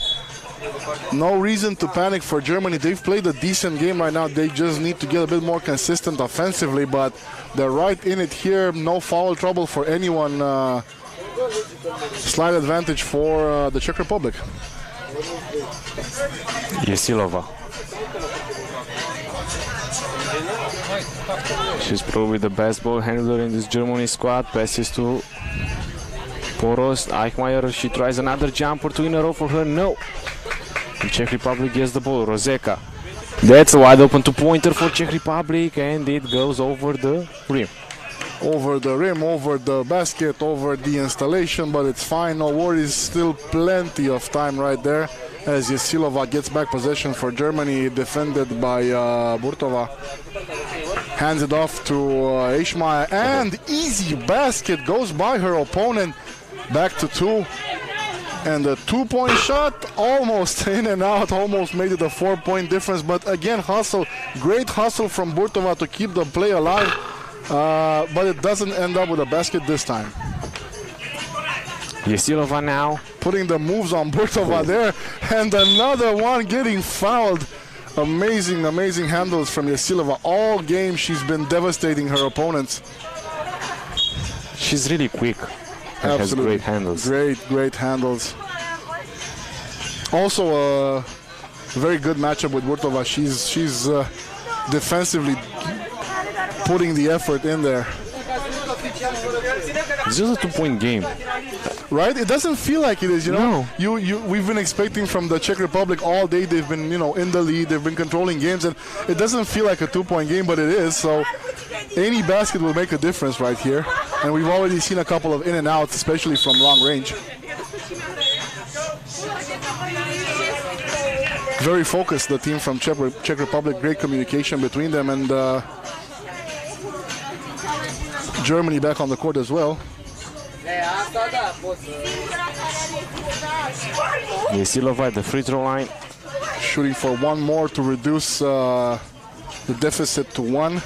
No reason to panic for Germany. They've played a decent game right now. They just need to get a bit more consistent offensively, but they're right in it here. No foul trouble for anyone. Slight advantage for the Czech Republic. Yesilova. She's probably the best ball handler in this Germany squad. Passes to Poros. Eichmeier, she tries another jumper, 2 in a row for her. No. The Czech Republic gets the ball. Rozeka. That's a wide open 2-pointer for Czech Republic, and it goes over the rim. Over the rim, over the basket, over the installation, but it's fine. No worries. Still plenty of time right there as Yesilova gets back possession for Germany, defended by Burtova. Hands it off to Eichmeier, and easy basket goes by her opponent. Back to 2. And the 2-point shot, almost in and out, almost made it a 4-point difference. But again, hustle, great hustle from Burtova to keep the play alive. But it doesn't end up with a basket this time. Yesilova now. Putting the moves on Burtova there. And another one getting fouled. Amazing, amazing handles from Yesilova. All game she's been devastating her opponents. She's really quick. And has great handles. Great handles. Also a very good matchup with Burtova. She's defensively putting the effort in there. It's just a 2-point game. Right? It doesn't feel like it is, you know. No. We've been expecting from the Czech Republic all day. They've been, in the lead. They've been controlling games, and it doesn't feel like a 2-point game, but it is. So any basket will make a difference right here. And we've already seen a couple of in and outs, especially from long range. Very focused, the team from Czech Republic. Great communication between them, and Germany back on the court as well. Yesilova at the free throw line. Shooting for 1 more to reduce the deficit to 1.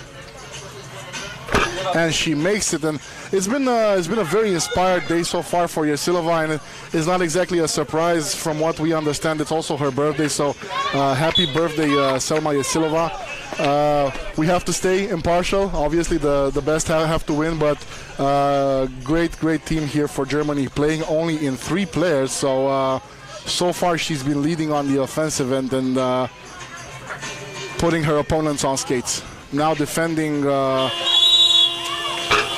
And she makes it, and it's been a very inspired day so far for Yesilova, and it's not exactly a surprise from what we understand. It's also her birthday, so happy birthday, Selma Yesilova. We have to stay impartial. Obviously, the best have to win, but great team here for Germany, playing only in 3 players. So far she's been leading on the offensive end and putting her opponents on skates. Now defending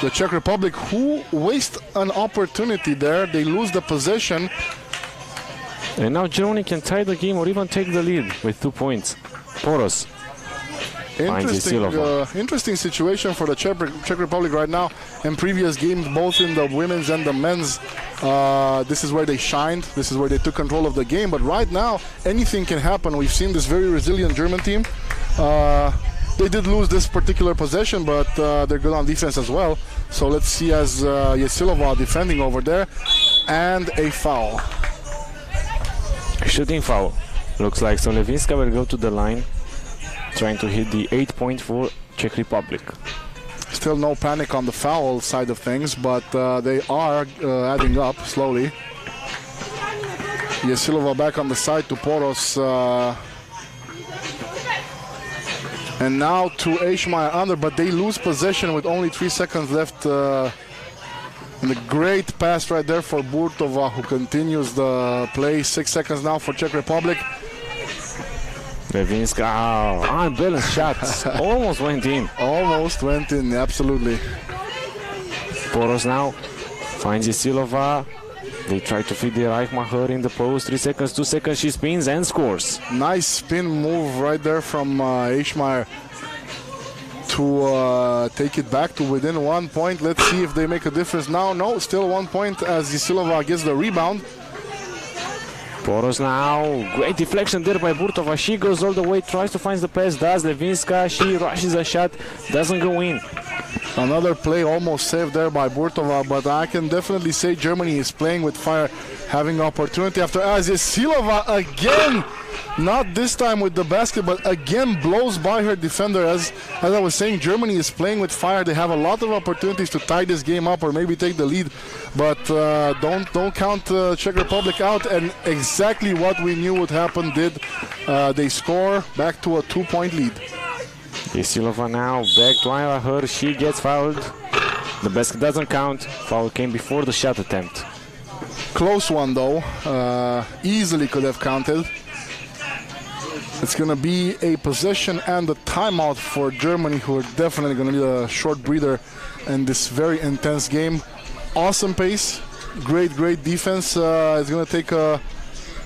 the Czech Republic, who waste an opportunity there. They lose the possession. And now Germany can tie the game or even take the lead with 2 points. Poros. Interesting situation for the Czech Republic right now. In previous games, both in the women's and the men's, this is where they shined. This is where they took control of the game. But right now, anything can happen. We've seen this very resilient German team. They did lose this particular possession, but they're good on defense as well. So let's see as Yesilova defending over there. And a foul. Shooting foul. Looks like Levinska will go to the line, trying to hit the 8 point for Czech Republic. Still no panic on the foul side of things, but they are adding up slowly. Yesilova back on the side to Poros. And now to Eichmeier under, but they lose possession with only 3 seconds left. And a great pass right there for Burtova, who continues the play. 6 seconds now for Czech Republic. Levinska, unbalanced shots. Almost went in. Almost went in, absolutely. Poros now finds Yesilova. They try to feed the Reichmacher in the post. 3 seconds, 2 seconds. She spins and scores. Nice spin move right there from Eichmeier to take it back to within 1 point. Let's see if they make a difference now. No, still 1 point as Yesilova gets the rebound. Poros now, great deflection there by Burtova. She goes all the way, tries to find the pass, does. Levinska, she rushes a shot, doesn't go in. Another play almost saved there by Burtova, but I can definitely say Germany is playing with fire, having opportunity after as Yesilova again, not this time with the basket, but again blows by her defender. As I was saying, Germany is playing with fire. They have a lot of opportunities to tie this game up or maybe take the lead, but don't count Czech Republic out. And exactly what we knew would happen did. They score back to a 2-point lead. Yesilova now back to Ayla her. She gets fouled. The basket doesn't count. Foul came before the shot attempt. Close one though. Easily could have counted. It's going to be a possession and a timeout for Germany, who are definitely going to need a short breather in this very intense game. Awesome pace, great defense. It's going to take a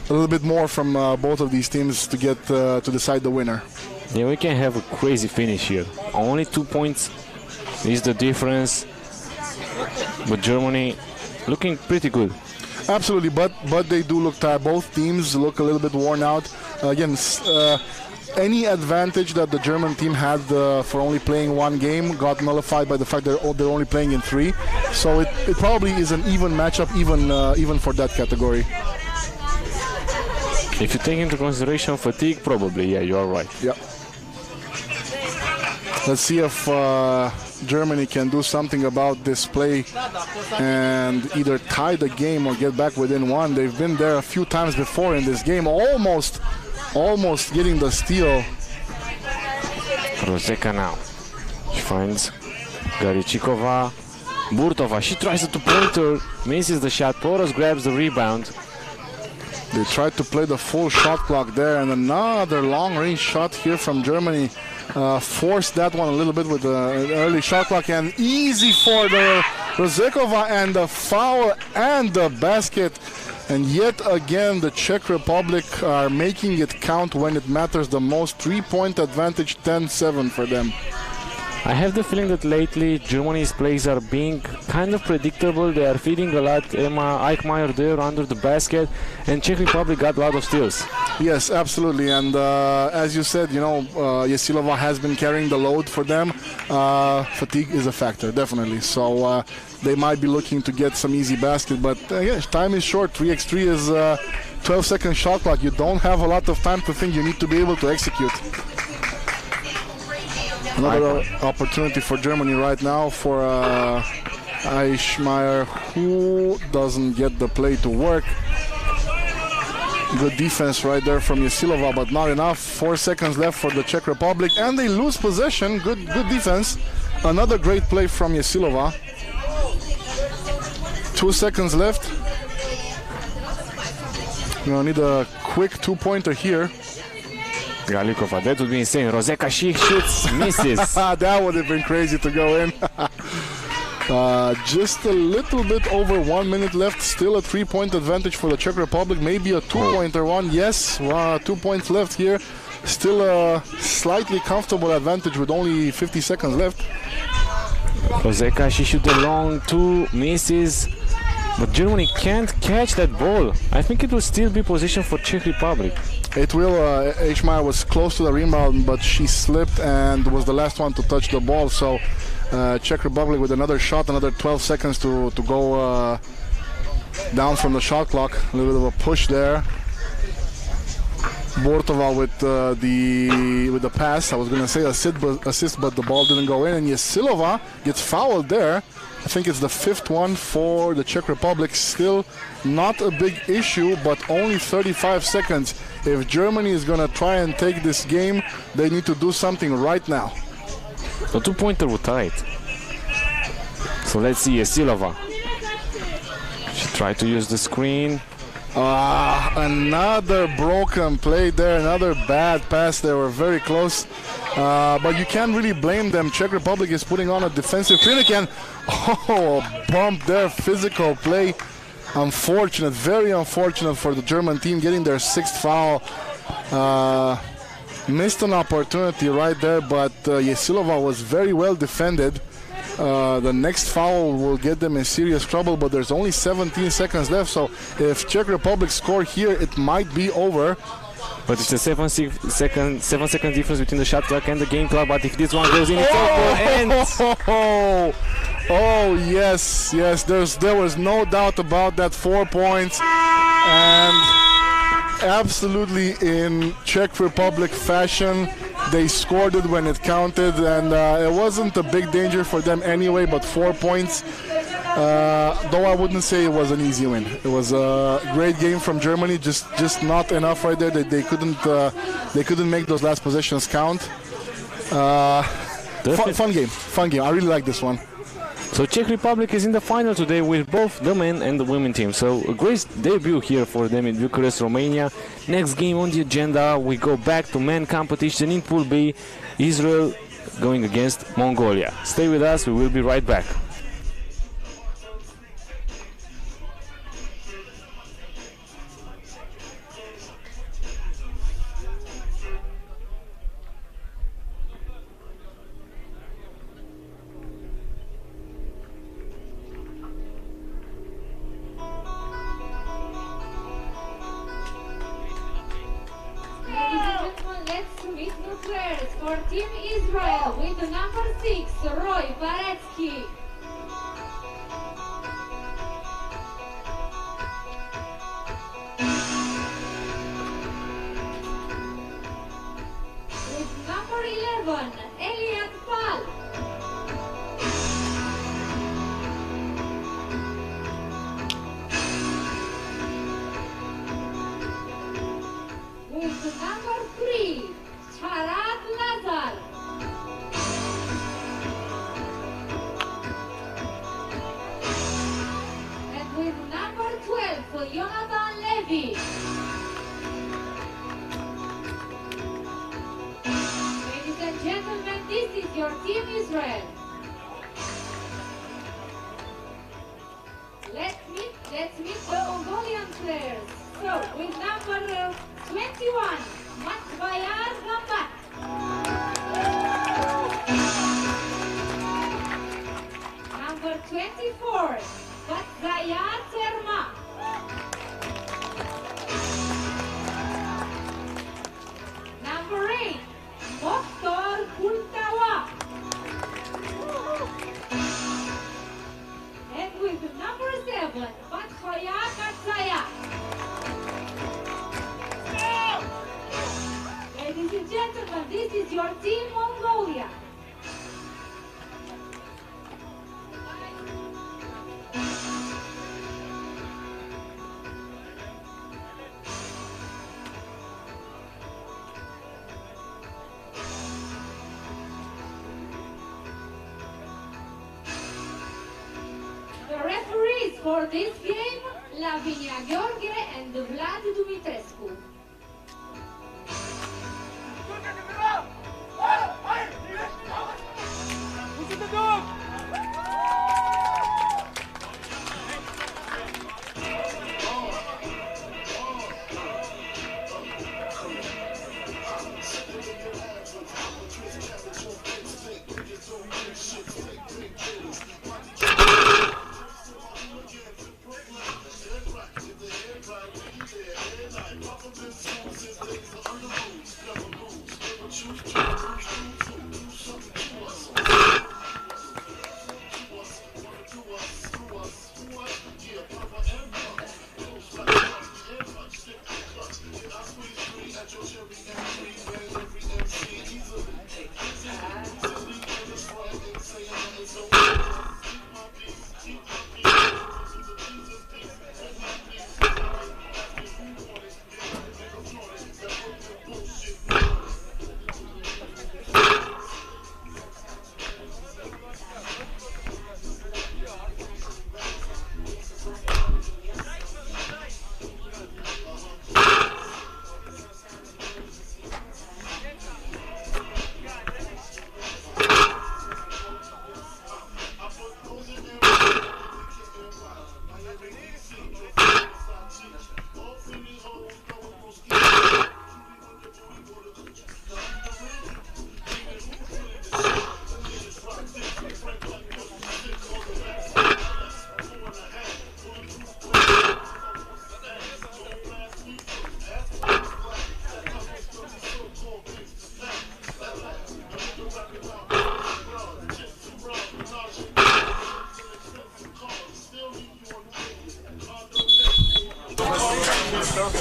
little bit more from both of these teams to get to decide the winner. Yeah, we can have a crazy finish here. Only 2 points is the difference, but Germany looking pretty good. Absolutely, but they do look tired. Both teams look a little bit worn out. Again, any advantage that the German team had for only playing one game got nullified by the fact that they're only playing in 3. So it probably is an even matchup, even for that category. If you take into consideration fatigue, probably, yeah, you are right. Yeah. Let's see if Germany can do something about this play and either tie the game or get back within 1. They've been there a few times before in this game, almost getting the steal. Roseka now. She finds Garichikova. Burtova, she tries a two-pointer, misses the shot. Poros grabs the rebound. They tried to play the full shot clock there, and another long-range shot here from Germany. Forced that one a little bit with the early shot clock, and easy for the Roseka, and the foul and the basket. And yet again, the Czech Republic are making it count when it matters the most. 3-point advantage, 10-7 for them. I have the feeling that lately Germany's plays are being kind of predictable. They are feeding a lot. Emma Eichmeier there under the basket, and Czech Republic got a lot of steals. Yes, absolutely. And as you said, Yesilova has been carrying the load for them. Fatigue is a factor, definitely. So they might be looking to get some easy basket, but yeah, time is short. 3x3 is 12-second shot clock. You don't have a lot of time to think. You need to be able to execute. Another opportunity for Germany right now for Eichmeier, who doesn't get the play to work. Good defense right there from Yesilova, but not enough. 4 seconds left for the Czech Republic, and they lose possession. Good defense. Another great play from Yesilova. 2 seconds left. We're gonna need a quick 2-pointer here. Galikova, that would be insane. Roseka, she shoots, misses. That would have been crazy to go in. Just a little bit over 1 minute left. Still a 3-point advantage for the Czech Republic. Maybe a 2-pointer one. Yes, 2 points left here. Still a slightly comfortable advantage with only 50 seconds left. Roseka, she shoots a long 2, misses. But Germany can't catch that ball. I think it will still be position for Czech Republic. It will. Eichmeier was close to the rebound, but she slipped and was the last one to touch the ball. So Czech Republic with another shot, another 12 seconds to go down from the shot clock. A little bit of a push there. Bortova with the pass. I was going to say assist, but the ball didn't go in. And Yesilova gets fouled there. I think it's the 5th one for the Czech Republic. Still not a big issue, but only 35 seconds. If Germany is going to try and take this game, they need to do something right now. The 2-pointer was tight. So let's see Yesilova. She tried to use the screen. Another broken play there, another bad pass. They were very close, but you can't really blame them. Czech Republic is putting on a defensive clinic, and a bump there, physical play. Unfortunate, very unfortunate for the German team, getting their 6th foul. Missed an opportunity right there, but Yesilova was very well defended. The next foul will get them in serious trouble, but there's only 17 seconds left, so if Czech Republic score here, it might be over. But it's a 7-second difference between the shot clock and the game clock, but if this one goes in, it's over. Oh, yes, there was no doubt about that. 4 points, and absolutely in Czech Republic fashion. They scored it when it counted, and it wasn't a big danger for them anyway, but 4 points. Though I wouldn't say it was an easy win. It was a great game from Germany, just not enough right there. They couldn't make those last possessions count. Fun game. I really like this one. So Czech Republic is in the final today with both the men and the women team. So a great debut here for them in Bucharest, Romania. Next game on the agenda, we go back to men competition in Pool B. Israel going against Mongolia. Stay with us, we will be right back. For Team Israel with the number 6, Roy Paretsky. With number 11, Elliot Pal. With number 3, Charad Lazar. And with number 12, Jonathan Levy. Ladies and gentlemen, this is your Team Israel. Let's meet the Mongolian players. So, with number 21, Matvayar Gambat. Number 24, Batzaya Terma. Number 8, Mokhtar Kultawa. And with number 7, Batkhoya Katsaya. Ladies and gentlemen, this is your Team Mongolia. The referees for this game, Lavinia Gheorghe and Vlad Dumitrescu.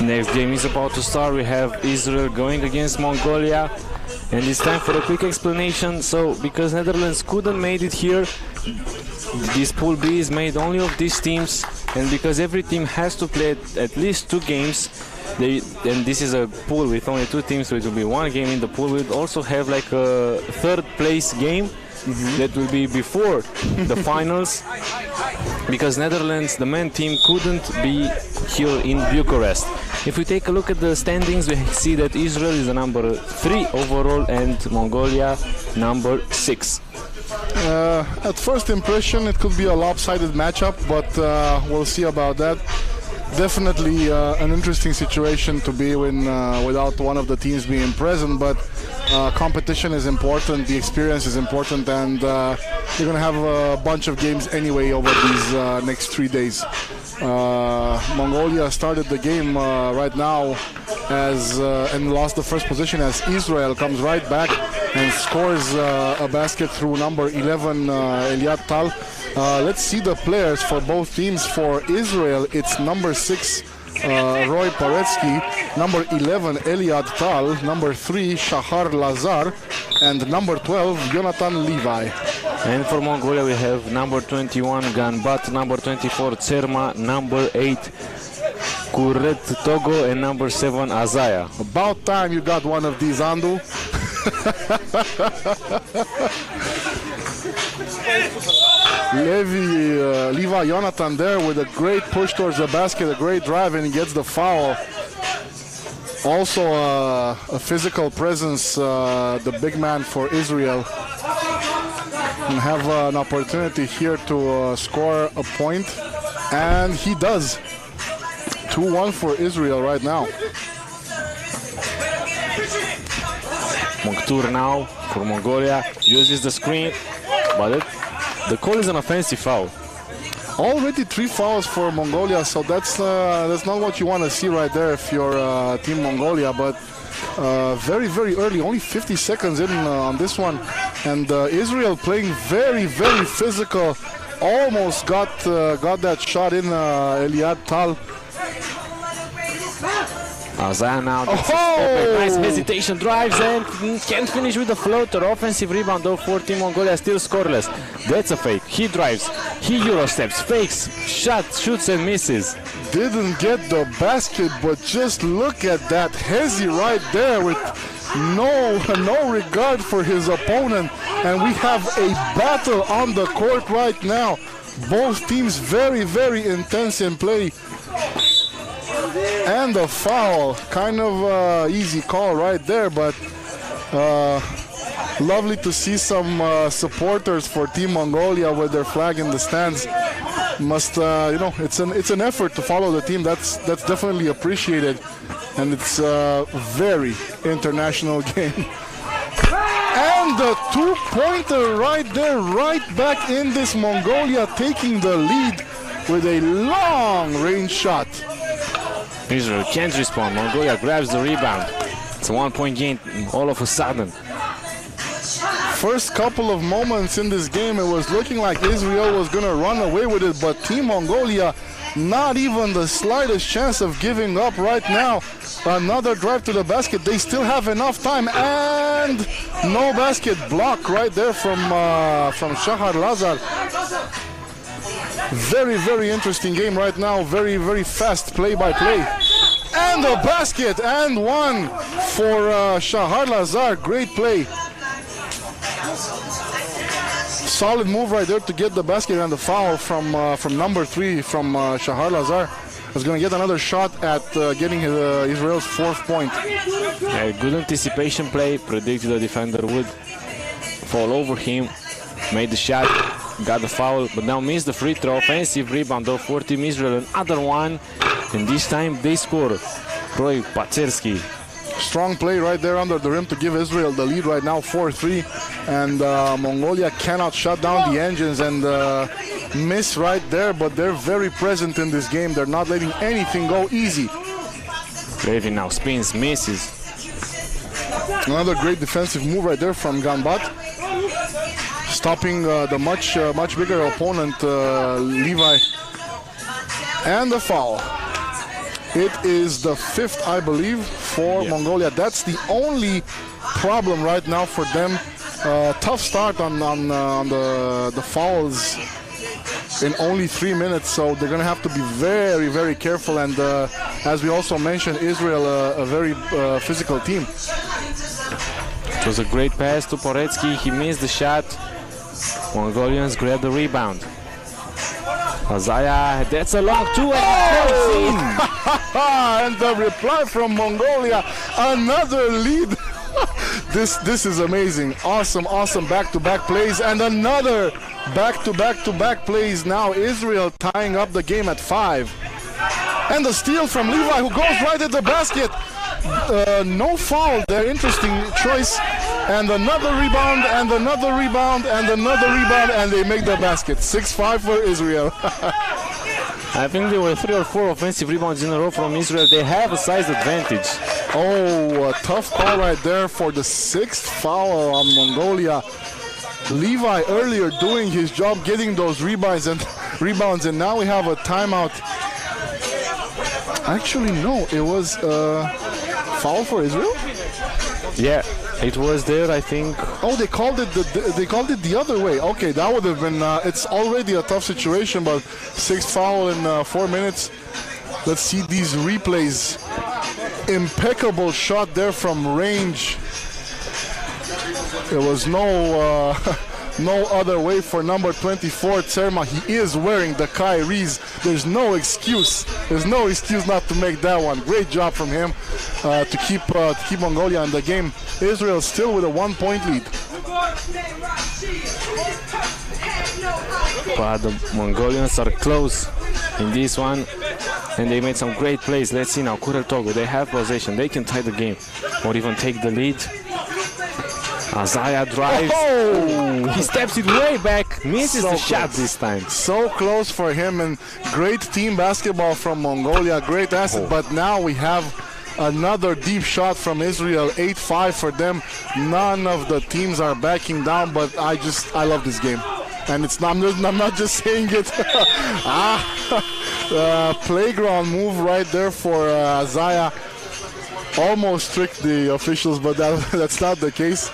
Next game is about to start. We have Israel going against Mongolia, and it's time for a quick explanation. So, because Netherlands couldn't made it here, this Pool B is made only of these teams, and because every team has to play at least 2 games, and this is a pool with only 2 teams, so it will be 1 game in the pool. We'll also have like a 3rd place game that will be before the finals, because Netherlands, the men team, couldn't be here in Bucharest. If we take a look at the standings, we see that Israel is the number 3 overall and Mongolia number 6. At first impression, it could be a lopsided matchup, but we'll see about that. Definitely an interesting situation to be in without one of the teams being present, but competition is important, the experience is important, and you're going to have a bunch of games anyway over these next 3 days. Mongolia started the game right now and lost the first position as Israel comes right back and scores a basket through number 11 Eliad Tal. Let's see the players for both teams. For Israel, it's number 6 Roy Paretsky, number 11 Eliad Tal, number 3 Shahar Lazar, and number 12 Jonathan Levi. And for Mongolia we have number 21 Ganbat, number 24 Tserma, number 8 Kuret Togo, and number 7 Azaya. About time you got one of these, Andu. Levi Jonathan there with a great push towards the basket, a great drive, and he gets the foul. Also a physical presence, the big man for Israel. And have an opportunity here to score a point, and he does. 2-1 for Israel right now. Mokhtar now for Mongolia uses the screen, but the call is an offensive foul. Already 3 fouls for Mongolia, so that's not what you want to see right there if you're Team Mongolia, but very, very early, only 50 seconds in on this one, and Israel playing very, very physical, almost got that shot in Eliad Tal. Azaya now nice hesitation, drives and can't finish with the floater. Offensive rebound though for Team Mongolia, still scoreless. That's a fake. He drives, he euro steps, fakes, shoots and misses. Didn't get the basket, but just look at that hezi right there with no regard for his opponent, and we have a battle on the court right now. Both teams very, very intense in play. And a foul, kind of easy call right there, but lovely to see some supporters for Team Mongolia with their flag in the stands. Must it's an effort to follow the team. That's definitely appreciated, and it's a very international game. And the 2-pointer right there, right back in this. Mongolia taking the lead with a long-range shot. Israel can't respond. Mongolia grabs the rebound. It's a 1-point gain all of a sudden. First couple of moments in this game, it was looking like Israel was going to run away with it, but Team Mongolia not even the slightest chance of giving up right now. Another drive to the basket. They still have enough time, and no basket. Block right there from Shahar Lazar. Very, very interesting game right now. Very, very fast play-by-play. And a basket, and one for Shahar Lazar. Great play. Solid move right there to get the basket and the foul from number 3 from Shahar Lazar. Is going to get another shot at getting Israel's 4th point. A good anticipation play. Predicted the defender would fall over him. Made the shot. Got the foul, but now missed the free throw. Offensive rebound though for Team Israel. Another one. And this time they score. Roy Pacerski. Strong play right there under the rim to give Israel the lead right now, 4-3. And Mongolia cannot shut down the engines and miss right there, but they're very present in this game. They're not letting anything go easy. Levy now spins, misses. Another great defensive move right there from Ganbat. Stopping the much bigger opponent, Levi. And the foul. It is the 5th, I believe, for Mongolia. That's the only problem right now for them. Tough start on the fouls in only 3 minutes, so they're going to have to be very, very careful. And as we also mentioned, Israel, a very physical team. It was a great pass to Poretsky. He missed the shot. Mongolians grab the rebound. Azaya, that's a long 2 and the reply from Mongolia, another lead. This is amazing. Awesome back-to-back plays, and another back-to-back plays. Now Israel tying up the game at 5. And the steal from Levi, who goes right at the basket. No foul there. Interesting choice. And another rebound, and another rebound, and another rebound, and they make the basket. 6-5 for Israel. I think there were 3 or 4 offensive rebounds in a row from Israel. They have a size advantage. Oh, a tough call right there for the 6th foul on Mongolia. Levi earlier doing his job, getting those rebounds, and now we have a timeout. Actually, no, it was foul for Israel. Yeah, it was there, I think. Oh, they called it the other way. Okay, that would have been. It's already a tough situation, but 6th foul in 4 minutes. Let's see these replays. Impeccable shot there from range. There was no other way for number 24, Tserma. He is wearing the Kyrie's. There's no excuse. There's no excuse not to make that one. Great job from him to keep Mongolia in the game. Israel still with a 1-point lead. But the Mongolians are close in this one, and they made some great plays. Let's see now, Kurel Togo, they have possession. They can tie the game or even take the lead. Azaya drives. Oh! He steps it way back, misses the shot this time. So close for him, and great team basketball from Mongolia. Great asset, but now we have another deep shot from Israel. 8-5 for them. None of the teams are backing down, but I love this game. And I'm not just saying it. Playground move right there for Azaya. Almost tricked the officials, but that's not the case.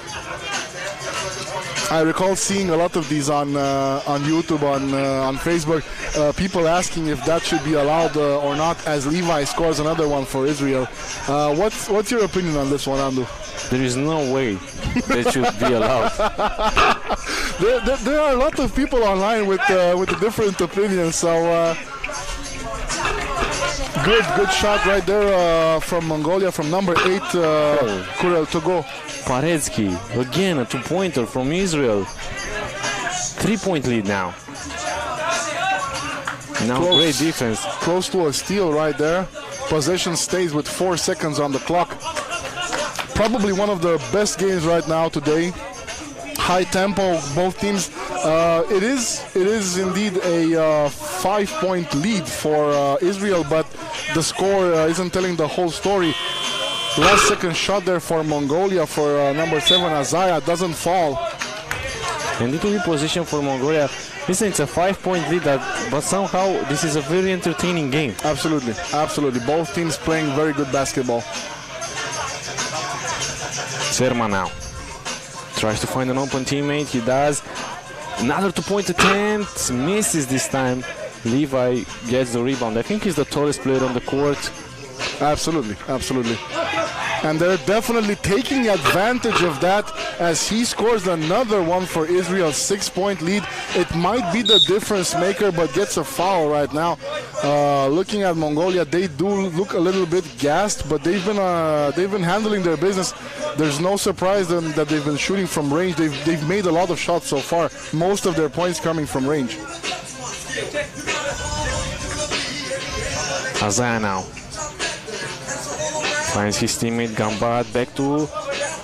I recall seeing a lot of these on YouTube, on Facebook. People asking if that should be allowed or not, as Levi scores another one for Israel. What's your opinion on this one, Andu? There is no way that should be allowed. There are a lot of people online with different opinions. So good shot right there from Mongolia, from number 8, Kurel Togo. Poretsky, again a 2-pointer from Israel. 3-point lead now. Now great defense. Close to a steal right there. Possession stays with 4 seconds on the clock. Probably one of the best games right now today. High tempo, both teams. It is indeed a 5-point lead for Israel, but the score isn't telling the whole story. Last second shot there for Mongolia, for number 7 Azaya, doesn't fall. And it will be position for Mongolia. Listen, it's a 5-point lead, but somehow this is a very entertaining game. Absolutely, absolutely. Both teams playing very good basketball. Serma now tries to find an open teammate. He does. Another 2-point attempt. Misses this time. Levi gets the rebound. I think he's the tallest player on the court. Absolutely, absolutely. And they're definitely taking advantage of that as he scores another one for Israel's 6-point lead. It might be the difference maker, but gets a foul right now. Looking at Mongolia, they do look a little bit gassed, but they've been handling their business. There's no surprise that they've been shooting from range. They've made a lot of shots so far. Most of their points coming from range. Azaya now finds his teammate Gambat back to.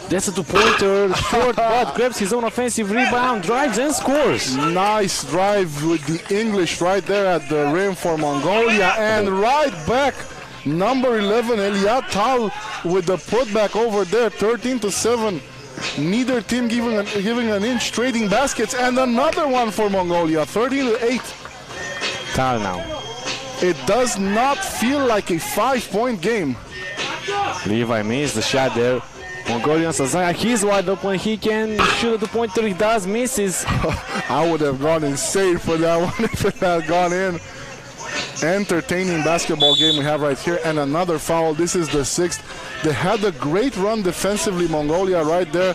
That's a 2-pointer. Short, but grabs his own offensive rebound, drives and scores. Nice drive with the English right there at the rim for Mongolia, and right back. Number 11, Eliad Tal with the putback over there, 13-7. Neither team giving an inch, trading baskets, and another one for Mongolia, 13-8. Tal now. It does not feel like a 5-point game. Levi missed the shot there. Mongolian Azaya, he's wide open. He can shoot a 2-pointer. He does, misses. I would have gone insane for that one if it had gone in. Entertaining basketball game we have right here, and another foul. This is the 6th. They had a great run defensively, Mongolia right there.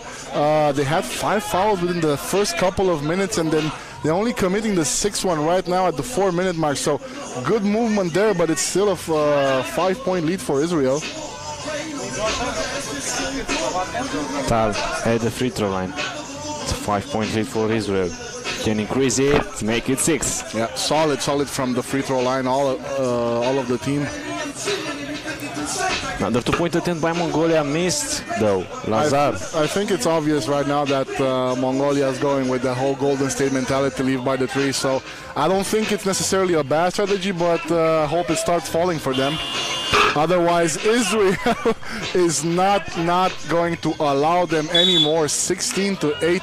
They had 5 fouls within the first couple of minutes, and then they're only committing the 6th one right now at the 4-minute mark. So good movement there, but it's still a 5-point lead for Israel. Tal at the free throw line. It's a 5-point lead for Israel. Can increase it, make it 6. Yeah, solid from the free throw line, all of the team. Another 2-point attempt by Mongolia, missed though. Lazar. I think it's obvious right now that Mongolia is going with the whole Golden State mentality to leave by the 3. So I don't think it's necessarily a bad strategy, but I hope it starts falling for them. Otherwise, Israel is not going to allow them anymore. 16-8.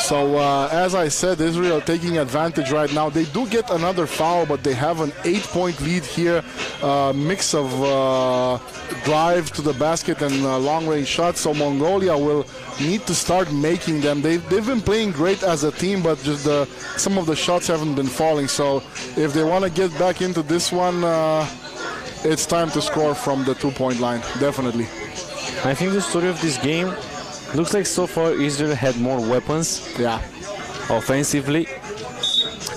So as I said, Israel taking advantage right now. They do get another foul, but they have an 8-point lead here. Mix of drive to the basket and long-range shots. So Mongolia will need to start making them. They've been playing great as a team, but just some of the shots haven't been falling. So if they want to get back into this one, it's time to score from the 2-point line, definitely. I think the story of this game looks like so far Israel had more weapons. Yeah. Offensively.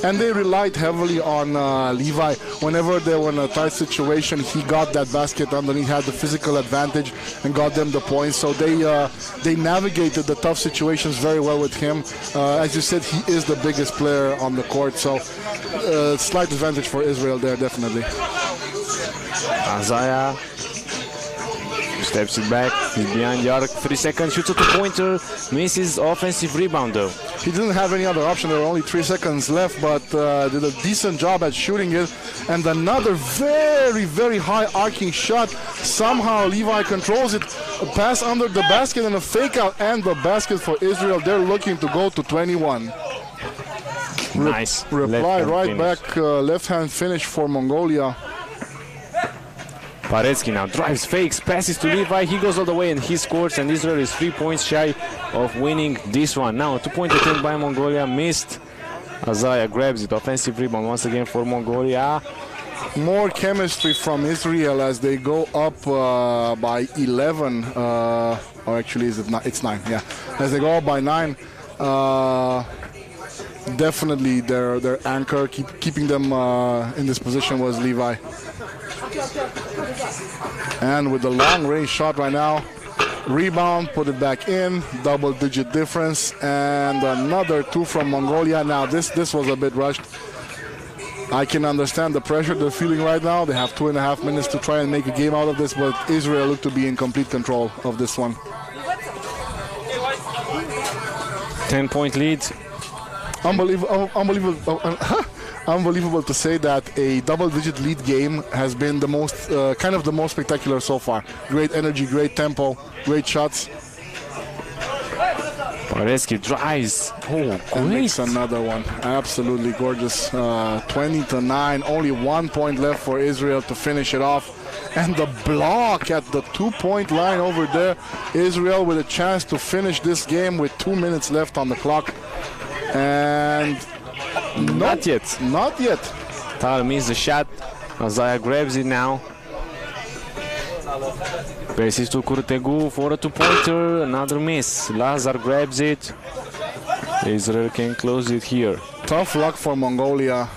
And they relied heavily on Levi. Whenever they were in a tight situation, he got that basket underneath, had the physical advantage, and got them the points. So they navigated the tough situations very well with him. As you said, he is the biggest player on the court. So slight advantage for Israel there, definitely. Azaya steps it back, he's behind the arc, 3 seconds, shoots a 2-pointer, misses offensive rebound though. He didn't have any other option, there were only 3 seconds left, but did a decent job at shooting it. And another very, very high arcing shot. Somehow Levi controls it, a pass under the basket and a fake out, and the basket for Israel. They're looking to go to 21. Nice. Reply right finish. back, left hand finish for Mongolia. Paretsky now drives, fakes, passes to Levi, he goes all the way and he scores, and Israel is 3 points shy of winning this one. Now a 2-point attempt by Mongolia, missed. Azaya grabs it, offensive rebound once again for Mongolia. More chemistry from Israel as they go up by 11, or actually it's 9, yeah. As they go up by 9, definitely their anchor keeping them in this position was Levi. And with the long range shot right now, rebound, put it back in, double-digit difference, and another 2 from Mongolia. Now this was a bit rushed. I can understand the pressure they're feeling right now. They have 2.5 minutes to try and make a game out of this, but Israel looked to be in complete control of this one. 10-point lead. Unbelievable to say that a double-digit lead game has been the most, kind of the most spectacular so far. Great energy, great tempo, great shots. Parecki drives. Oh, And makes great. another one. Absolutely gorgeous. 20-9. Only 1 point left for Israel to finish it off. And the block at the 2-point line over there. Israel with a chance to finish this game with 2 minutes left on the clock. And Not yet. not yet. Tal missed the shot. Azaya grabs it now. Passes to Kurtegu for a two-pointer. Another miss. Lazar grabs it. Israel can close it here. Tough luck for Mongolia.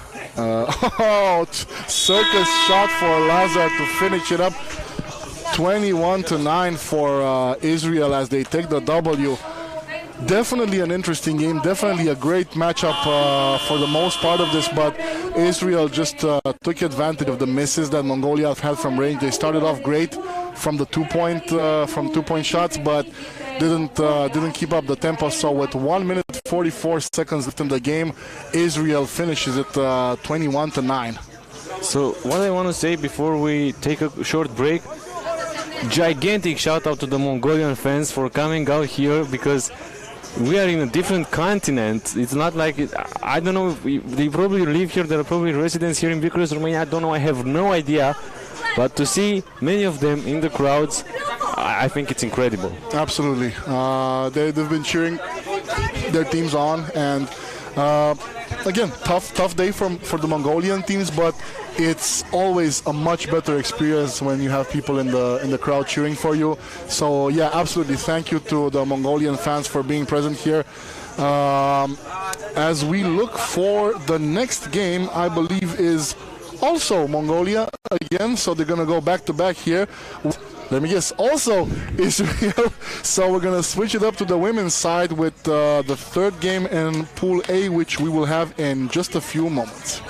Circus shot for Lazar to finish it up. 21-9 for Israel as they take the W. Definitely an interesting game, definitely a great matchup for the most part of this, but Israel just took advantage of the misses that Mongolia have had from range. They started off great from the two-point shots, but didn't keep up the tempo. So with 1 minute 44 seconds left in the game, Israel finishes it 21-9. So what I want to say before we take a short break, gigantic shout out to the Mongolian fans for coming out here, because we are in a different continent. It's not like I don't know if they probably live here. There are probably residents here in Bucharest, Romania. I don't know. I have no idea. But to see many of them in the crowds, I think it's incredible. Absolutely. They've been cheering their teams on, and again, tough day for the Mongolian teams, but it's always a much better experience when you have people in the crowd cheering for you. So yeah, absolutely. Thank you to the Mongolian fans for being present here. As we look for the next game, I believe is also Mongolia again. So they're gonna go back to back here. Let me guess, also Israel. So we're going to switch it up to the women's side with the third game in Pool A, which we will have in just a few moments.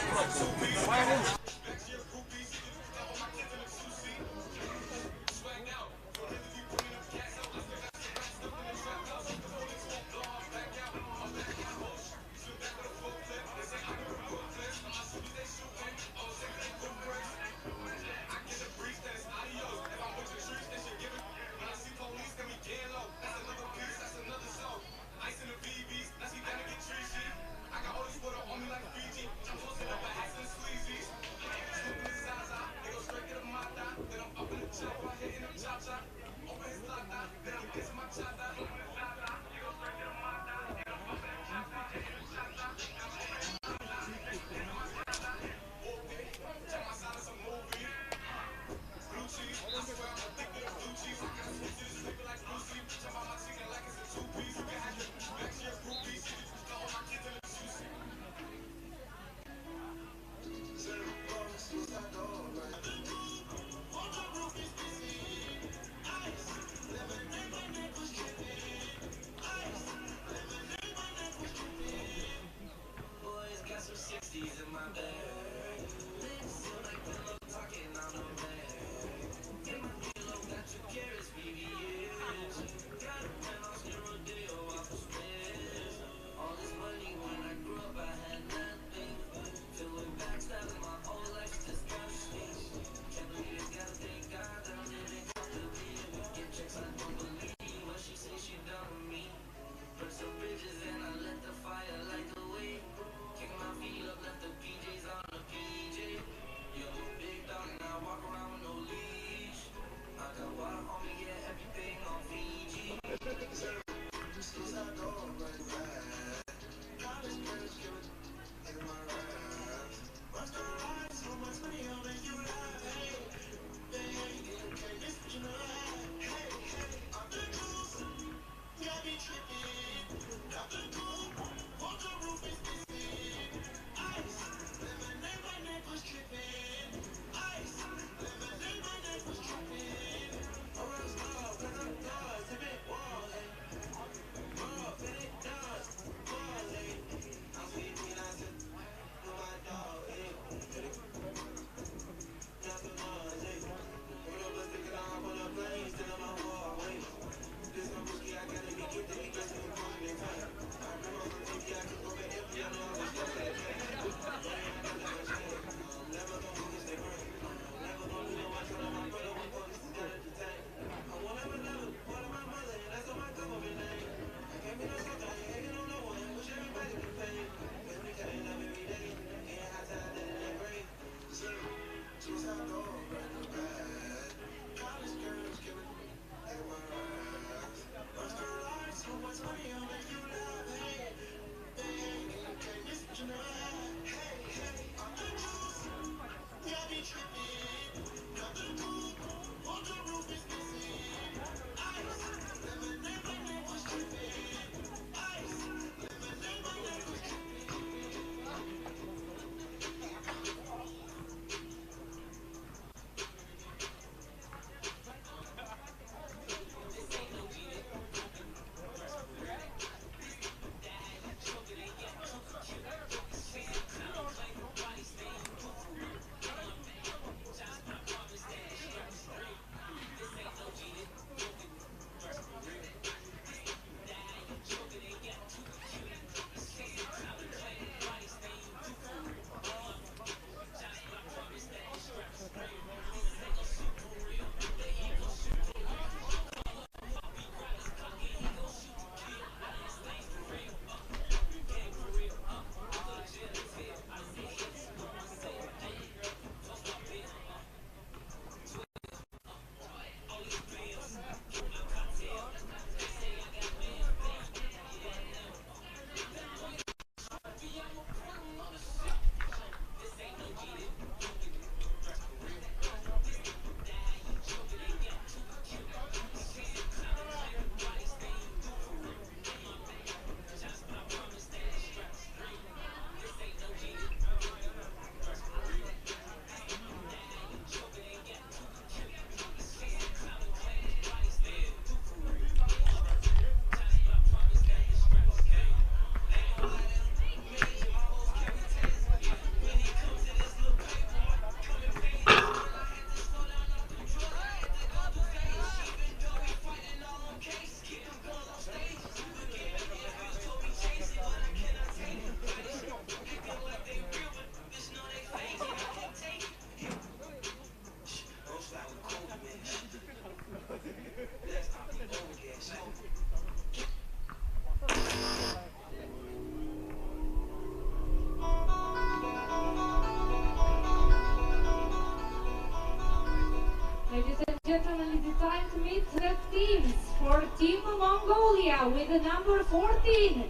time to meet the teams. For Team Mongolia with the number 14,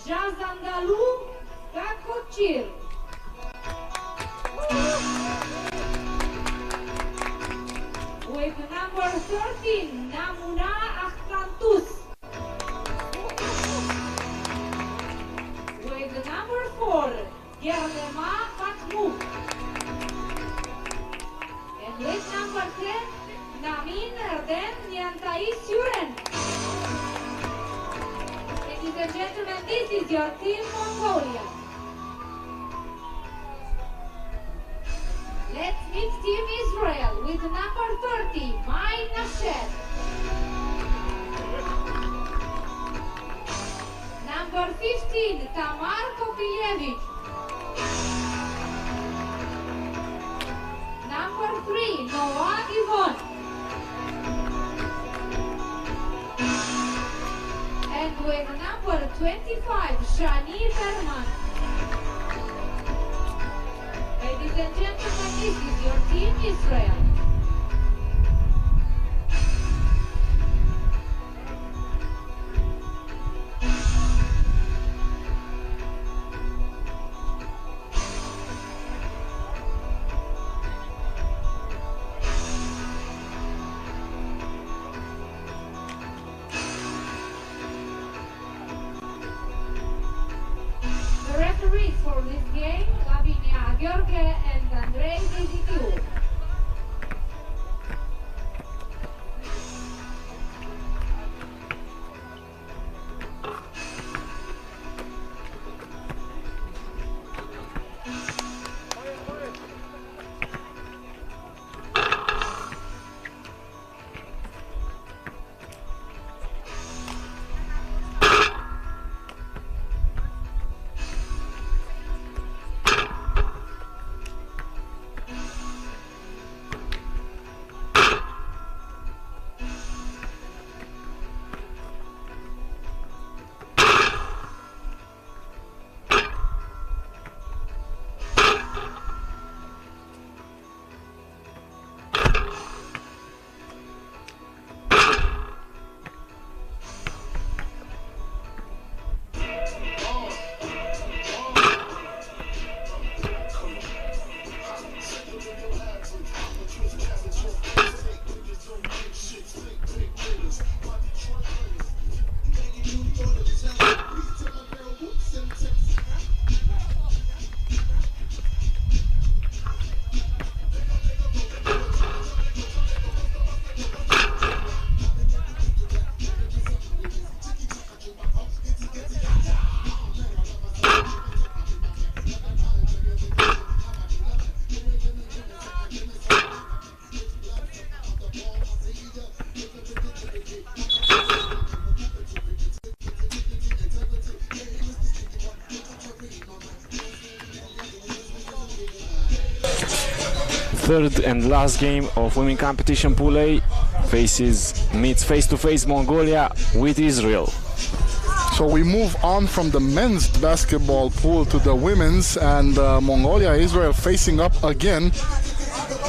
Jazandalu Gakochir. With number 13, Namuna Akhtantus. With number 4, Gerlema Mahmoud. And with number 10, Namin Erden Nyantai Suren. Ladies and gentlemen, this is your Team Mongolia. Let's meet Team Israel with number 30, Mai Nasher. Number 15, Tamar Kopilevich. Number 3, Noah Givon. And with number 25, Shani Berman. Ladies and gentlemen, this is your Team Israel. The referees for this game, Lavinia Gheorghe and Andrei Dezitiu. Third and last game of women competition Pool A meets face-to-face Mongolia with Israel. So we move on from the men's basketball pool to the women's, and Mongolia, Israel facing up again.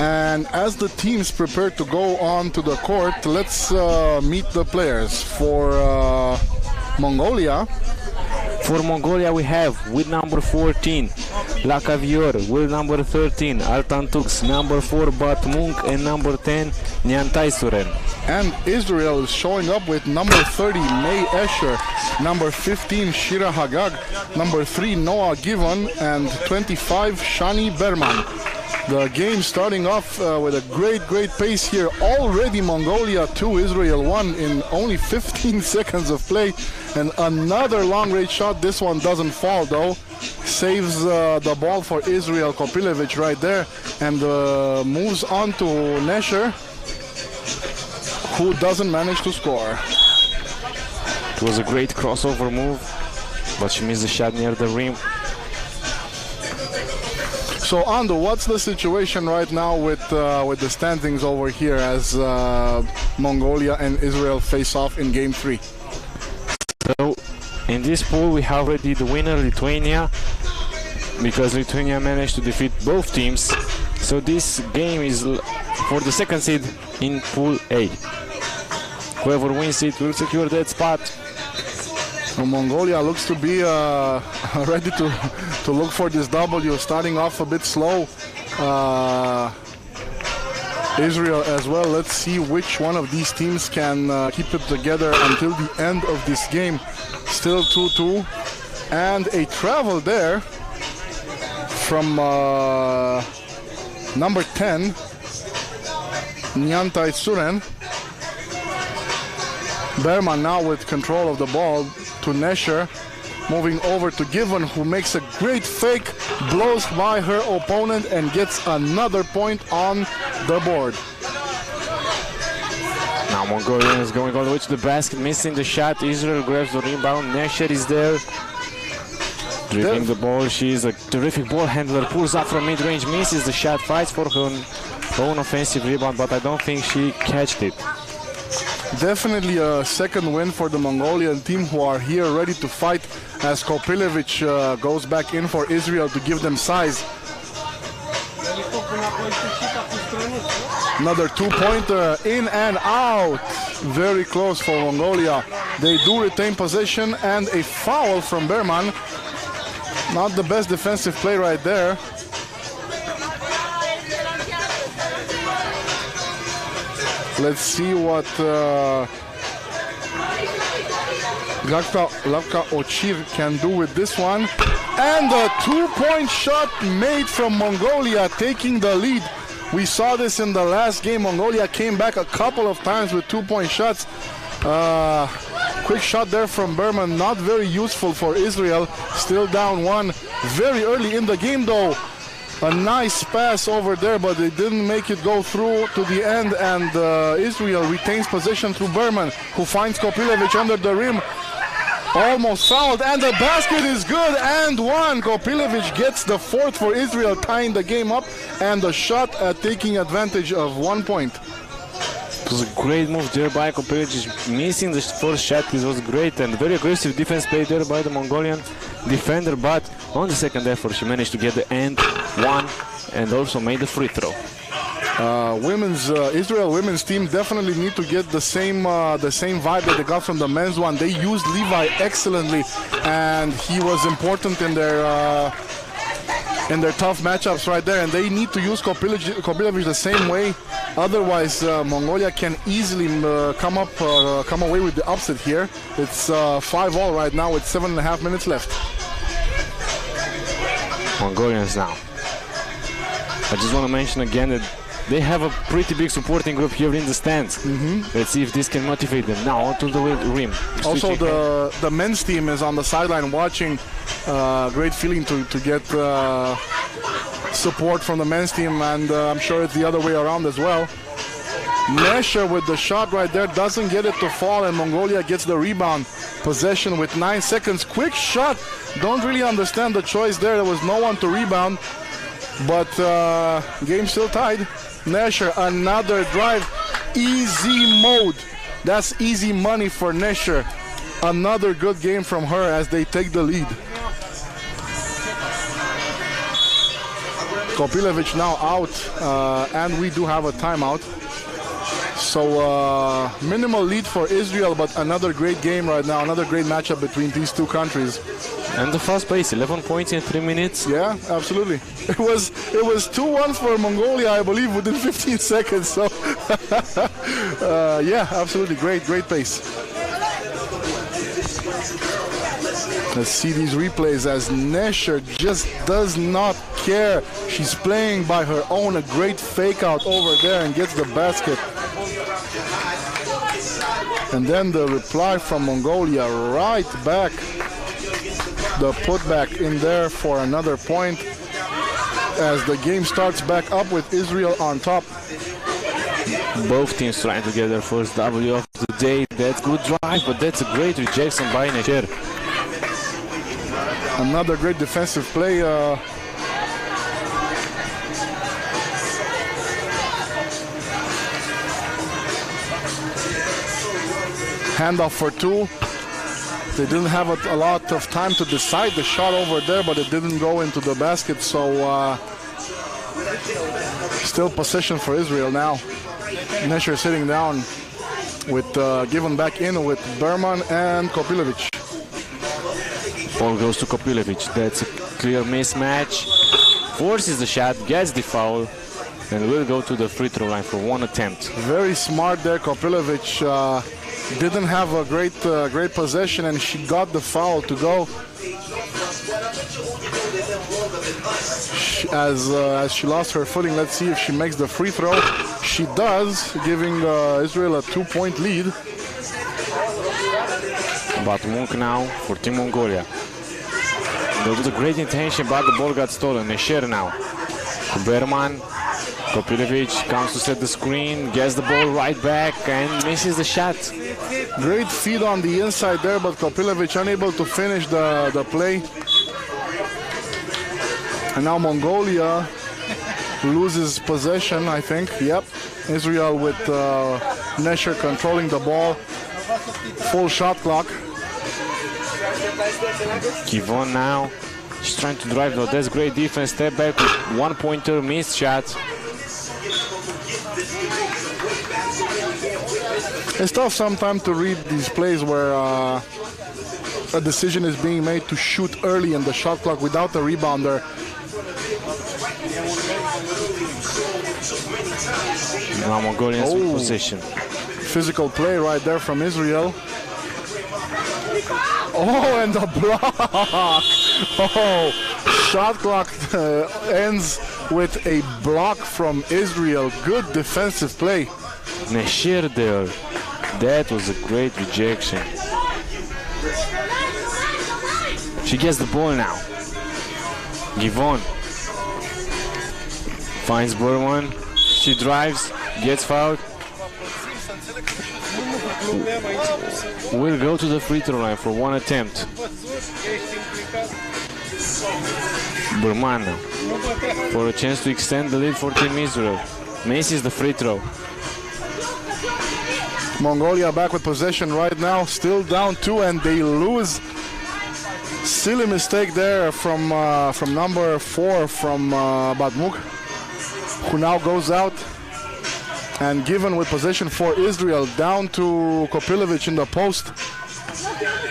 And as the teams prepare to go on to the court, let's meet the players. For Mongolia, we have with number 14 Lakavior, with number 13 Altantuks, number 4 Batmunk, and number 10 Nyantai Suren. And Israel is showing up with number 30 May Escher, number 15 Shira Hagag, number 3 Noah Givon, and 25 Shani Berman. The game starting off with a great pace here. Already Mongolia 2, Israel 1 in only 15 seconds of play. And another long-range shot. This one doesn't fall though. Saves the ball for Israel, Kopilevich right there. And moves on to Nesher, who doesn't manage to score. It was a great crossover move, but she missed the shot near the rim. So Ando, what's the situation right now with the standings over here as Mongolia and Israel face off in Game 3? So in this pool we have already the winner, Lithuania, because Lithuania managed to defeat both teams. So this game is for the second seed in Pool A. Whoever wins it will secure that spot. So Mongolia looks to be ready to look for this W, starting off a bit slow. Israel as well. Let's see which one of these teams can keep it together until the end of this game. Still 2-2. And a travel there from number 10, Nyantai Suren. Berman now with control of the ball to Nesher. Moving over to Given, who makes a great fake, blows by her opponent and gets another point on the board. Now Mongolia is going all the way to the basket, missing the shot. Israel grabs the rebound. Nesher is there, dribbling the ball. She is a terrific ball handler. Pulls up from mid-range, misses the shot, fights for her own offensive rebound, but I don't think she catched it. Definitely a second win for the Mongolian team, who are here ready to fight as Kopilevich goes back in for Israel to give them size. Another two-pointer, in and out. Very close for Mongolia. They do retain possession, and a foul from Berman. Not the best defensive play right there. Let's see what Lavka Ochir can do with this one. And a two-point shot made from Mongolia, taking the lead. We saw this in the last game. Mongolia came back a couple of times with two-point shots. Quick shot there from Berman, not very useful for Israel. Still down one. Very early in the game though. A nice pass over there, but they didn't make it go through to the end, and Israel retains possession through Berman, who finds Kopilevich under the rim. Almost fouled, and the basket is good, and one. Kopilevich gets the fourth for Israel, tying the game up, and a shot at taking advantage of 1 point. It was a great move there by Kopilevich, missing the first shot. This was great, and very aggressive defense play there by the Mongolian defender, but on the second effort she managed to get the end one and also made the free throw. Israel women's team definitely need to get the same vibe that they got from the men's one. They used Levi excellently, and he was important in their tough matchups right there, and they need to use Kopilevich the same way. Otherwise, Mongolia can easily come away with the upset here. It's 5-all right now with 7.5 minutes left. Mongolians now. I just want to mention again that they have a pretty big supporting group here in the stands. Let's see if this can motivate them. Now onto the rim. Also, the men's team is on the sideline watching. Great feeling to get support from the men's team, and I'm sure it's the other way around as well. Nesher with the shot right there, doesn't get it to fall, and Mongolia gets the rebound. Possession with 9 seconds. Quick shot. Don't really understand the choice there. There was no one to rebound, but game still tied. Nesher, another drive. Easy mode. That's easy money for Nesher. Another good game from her as they take the lead. Kopilevich now out, and we do have a timeout. So minimal lead for Israel, but another great game right now, another great matchup between these two countries. And the fast pace, 11 points in 3 minutes. Yeah, absolutely. It was 2-1 for Mongolia, I believe, within 15 seconds. So yeah, absolutely great pace. Let's see these replays as Nesher just does not care. She's playing by her own. A great fake out over there and gets the basket. And then the reply from Mongolia right back. The putback in there for another point as the game starts back up with Israel on top. Both teams trying to get their first W of the day. That's good drive, but that's a great rejection by Nesher. Another great defensive play. Handoff for two. They didn't have a lot of time to decide the shot over there, but it didn't go into the basket. So still possession for Israel now. Nesher sitting down. with given back in with Berman and Kopilevic. Ball goes to Kopilevic. That's a clear mismatch. Forces the shot, gets the foul, and will go to the free throw line for one attempt. Very smart there. Kopilevic didn't have a great possession, and she got the foul to go. As she lost her footing, let's see if she makes the free throw. She does, giving Israel a 2-point lead. Batmunk now for Team Mongolia. There was a great intention, but the ball got stolen. Nesher now to Berman. Kopilevic comes to set the screen, gets the ball right back and misses the shot. Great feed on the inside there, but Kopilevic unable to finish the play. And now Mongolia loses possession, I think. Yep. Israel with Nesher controlling the ball. Full shot clock. Kivon now. She's trying to drive though. That's great defense. Step back with one-pointer, missed shot. It's tough sometimes to read these plays where a decision is being made to shoot early in the shot clock without a rebounder. Now Mongolians with possession. Physical play right there from Israel. Oh, and the block! Oh, shot clock ends with a block from Israel. Good defensive play. Nesher there. That was a great rejection. She gets the ball now. Givon finds Berman. She drives, gets fouled. Will go to the free throw line for one attempt. Berman for a chance to extend the lead for Team Israel. Misses the free throw. Mongolia back with possession right now, still down 2, and they lose. Silly mistake there from number 4 from Batmunk, who now goes out. And given with possession for Israel, down to Kopilevic in the post.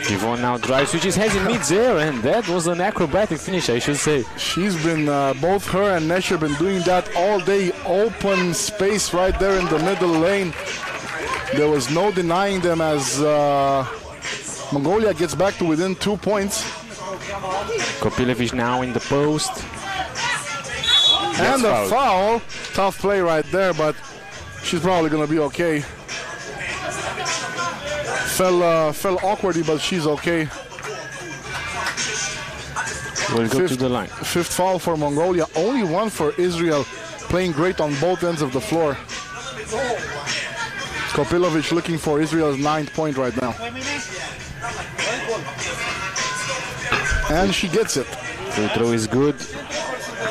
Kivon now drives, switches heads in mid-air, and that was an acrobatic finish, I should say. She's been, both her and Nesher been doing that all day. Open space right there in the middle lane. There was no denying them as Mongolia gets back to within 2 points. Kopilevic now in the post. And a foul. Tough play right there, but she's probably going to be okay. Fell awkwardly, but she's okay. We'll go to the line. 5th foul for Mongolia. Only 1 for Israel. Playing great on both ends of the floor. Kopilevic looking for Israel's 9th point right now. And she gets it. Free throw is good.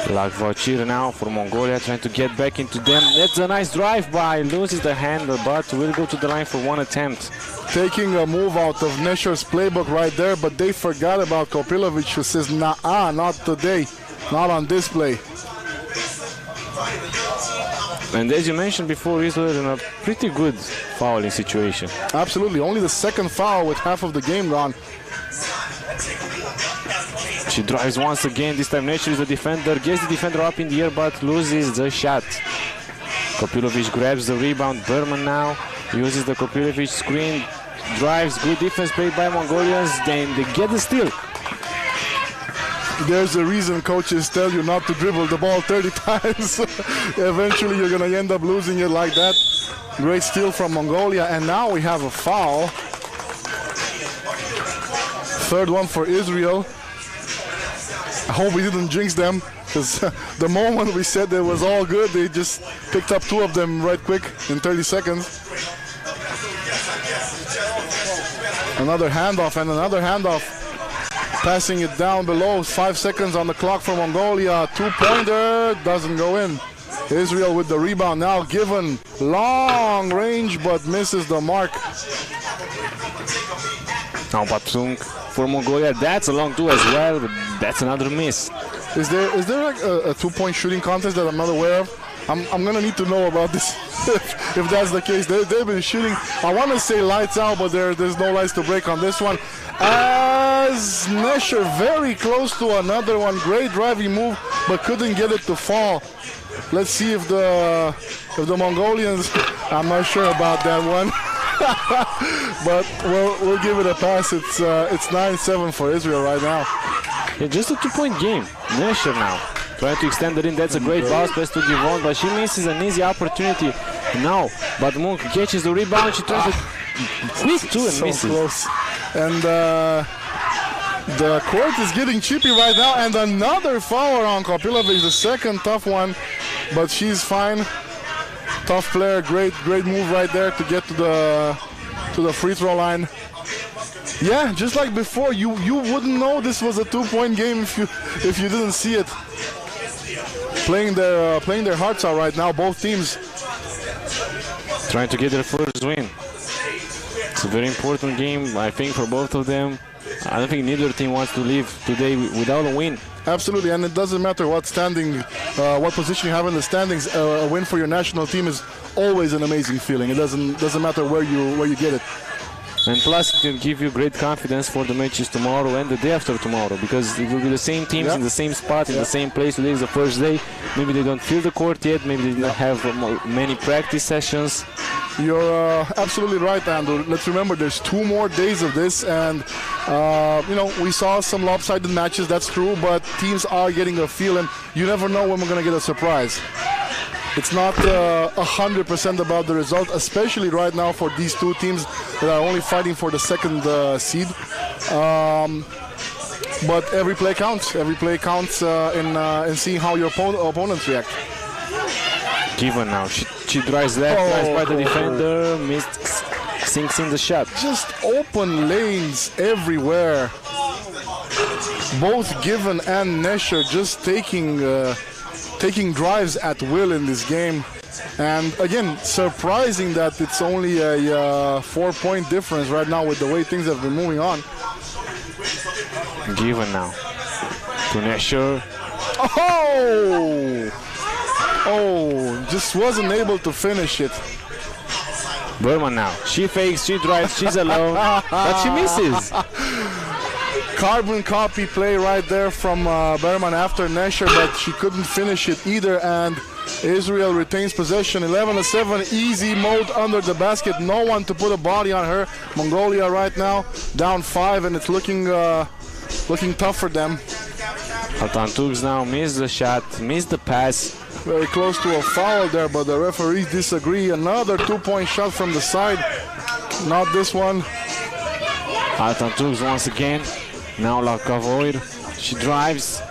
Lagvachir now for Mongolia, trying to get back into them. That's a nice drive by, loses the handle, but will go to the line for one attempt. Taking a move out of Nesher's playbook right there, but they forgot about Kopilevic, who says, nah, not today, not on this play. And as you mentioned before, Israel in a pretty good fouling situation. Absolutely, only the 2nd foul with half of the game gone. She drives once again, this time Nesher is the defender, gets the defender up in the air but loses the shot. Kopilevic grabs the rebound, Berman now uses the Kopilevic screen, drives, good defense played by Mongolians, then they get the steal. There's a reason coaches tell you not to dribble the ball 30 times. Eventually you're going to end up losing it like that. Great steal from Mongolia, and now we have a foul. 3rd one for Israel. I hope we didn't jinx them, because the moment we said it was all good, they just picked up 2 of them right quick in 30 seconds. Another handoff and another handoff. Passing it down below, 5 seconds on the clock for Mongolia. 2-pointer, doesn't go in. Israel with the rebound now, given long range, but misses the mark. Now Batung for Mongolia, that's a long 2 as well, but that's another miss. Is there like a 2-point shooting contest that I'm not aware of? I'm gonna need to know about this if that's the case. They've been shooting. I want to say lights out, but there's no lights to break on this one. As Nesher very close to another one. Great driving move, but couldn't get it to fall. Let's see if the Mongolians. I'm not sure about that one. But we'll give it a pass. It's 9-7 for Israel right now. Yeah, just a 2-point game. Nesher now trying to extend it in. That's a great bounce pass to Givon, but she misses an easy opportunity now. But Monk catches the rebound. She tries to sneak two and So misses. close. And the court is getting chippy right now. And another foul on Kopilovic, the second tough one, but she's fine. Tough player, great move right there to get to the free throw line. Yeah, just like before, you wouldn't know this was a 2-point game if you didn't see it. Playing their hearts out right now, both teams. Trying to get their first win. It's a very important game, I think, for both of them. I don't think neither team wants to leave today without a win. Absolutely, and it doesn't matter what what position you have in the standings. A win for your national team is always an amazing feeling. It doesn't matter where you get it. And plus, it can give you great confidence for the matches tomorrow and the day after tomorrow, because it will be the same teams in the same spot, in the same place. Today is the first day. Maybe they don't feel the court yet. Maybe they don't have many practice sessions. You're absolutely right, Andrew. Let's remember there's 2 more days of this, and we saw some lopsided matches, that's true, but teams are getting a feel, and you never know when we're going to get a surprise. It's not 100% about the result, especially right now for these two teams that are only fighting for the second seed. But every play counts. Every play counts in seeing how your opponents react. Given now, she drives left, drives by the defender, missed, sinks in the shot. Just open lanes everywhere. Both Given and Nesher just taking drives at will in this game. And again, surprising that it's only a 4-point difference right now with the way things have been moving on. Given now to Nesher. Oh, just wasn't able to finish it. Berman now. She fakes, she drives, she's alone, but she misses. Carbon copy play right there from Berman after Nesher, but she couldn't finish it either, and Israel retains possession. 11-7, easy mode under the basket. No one to put a body on her. Mongolia right now down 5, and it's looking tough for them. Altantuks now missed the shot, missed the pass. Very close to a foul there, but the referees disagree. Another 2-point shot from the side. Not this one. Altantuks once again. Now Lakavoir. She drives.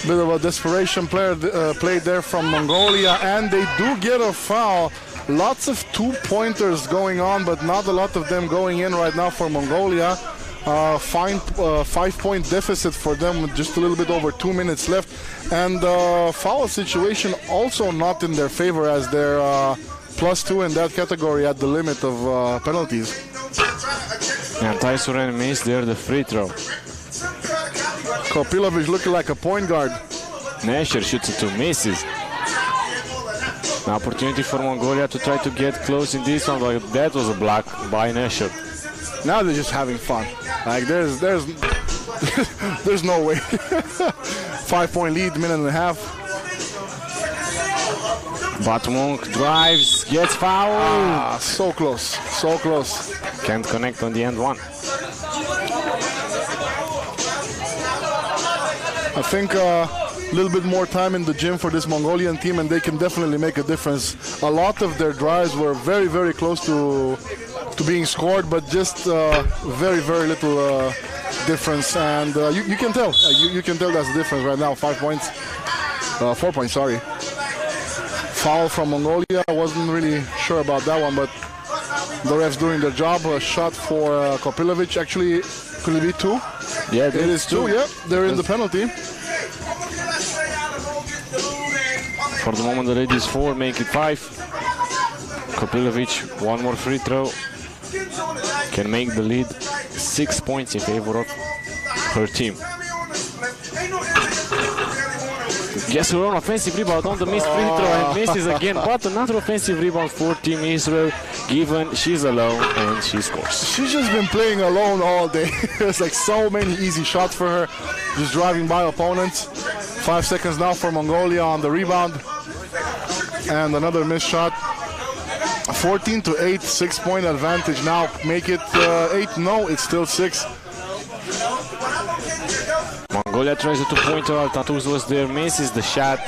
Bit of a desperation play there from Mongolia, and they do get a foul. Lots of 2-pointers going on, but not a lot of them going in right now for Mongolia. 5-point deficit for them with just a little bit over 2 minutes left, and foul situation also not in their favor, as they're +2 in that category at the limit of penalties. And Taisuren missed there the free throw. Kopilovic looking like a point guard. Nesher shoots it 2, misses. An opportunity for Mongolia to try to get close in this one, but that was a block by Nesher. Now they're just having fun. Like there's there's no way. 5-point lead, minute and a half. But Monk drives, gets fouled. So close, so close. Can't connect on the end one. I think a little bit more time in the gym for this Mongolian team, and they can definitely make a difference. A lot of their drives were very, very close to being scored, but just very, very little difference. And you can tell. You can tell that's the difference right now. 5 points. 4 points, sorry. Foul from Mongolia. I wasn't really sure about that one, but the refs doing their job. A shot for Kopilovic. Actually, could it be 2? Yeah, it is 2. Yeah, they're in the penalty. For the moment, the lead is 4, make it 5. Kopilovic, one more free throw. Can make the lead 6 points in favor of her team. Gets her own offensive rebound on the missed free throw and misses again. But another offensive rebound for Team Israel. Given she's alone and she scores. She's just been playing alone all day. There's like so many easy shots for her, just driving by opponents. 5 seconds now for Mongolia on the rebound. And another missed shot. 14-8, 6-point advantage now. Make it 8. No, it's still 6. Mongolia tries a two-pointer. Altatuz was there, misses the shot.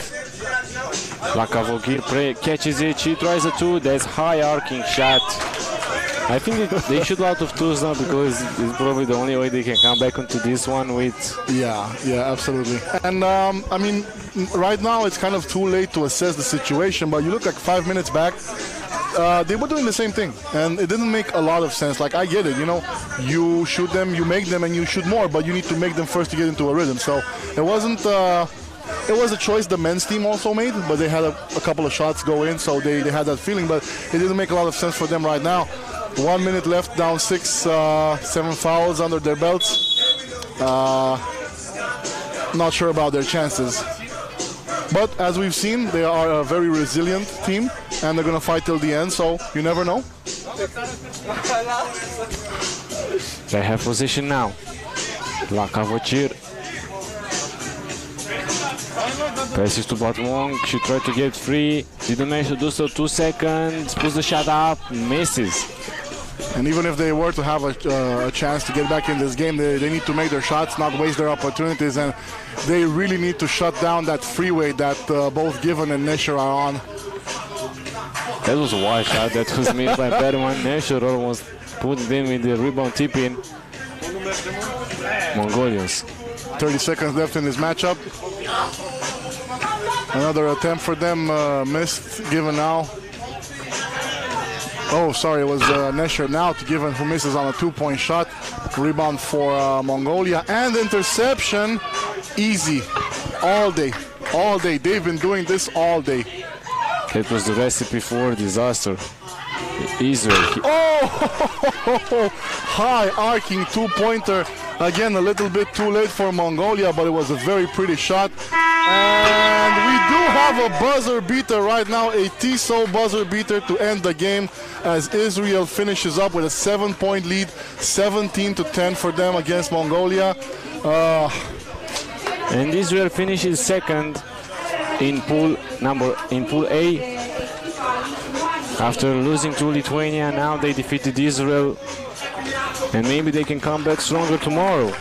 Lakavogir catches it. She tries a two. That's high arcing shot. I think they should out of twos now because it's probably the only way they can come back onto this one with. Yeah, absolutely. And I mean, right now it's kind of too late to assess the situation. But you look like 5 minutes back. They were doing the same thing, and it didn't make a lot of sense. Like, I get it, you know, you shoot them, you make them, and you shoot more, but you need to make them first to get into a rhythm. So it wasn't. It was a choice the men's team also made, but they had a couple of shots go in, so they had that feeling. But it didn't make a lot of sense for them right now. 1 minute left, down 6, 7 fouls under their belts. Not sure about their chances. But as we've seen, they are a very resilient team, and they're going to fight till the end, so you never know. They have position now. Lakavogir. Passes to Batwong. She tried to get free. Didn't manage to do so. 2 seconds. Puts the shot up. Misses. And even if they were to have a chance to get back in this game, they need to make their shots, not waste their opportunities, and they really need to shut down that freeway that both Given and Nesher are on. That was a wild shot that was made by Berman. Nesher almost put it in with the rebound tip-in. Mongolians. 30 seconds left in this matchup. Another attempt for them, missed. Given now. Oh, sorry, it was Nesher now to Given, who misses on a 2-point shot. Rebound for Mongolia, and interception. Easy. All day. They've been doing this all day. That was the recipe for disaster. Israel. Oh, high arcing 2-pointer. Again, a little bit too late for Mongolia, but it was a very pretty shot. And we do have a buzzer beater right now, a TSO buzzer beater to end the game as Israel finishes up with a 7-point lead, 17-10 for them against Mongolia. And Israel finishes second in Pool A. After losing to Lithuania, now they defeated Israel, and maybe they can come back stronger tomorrow.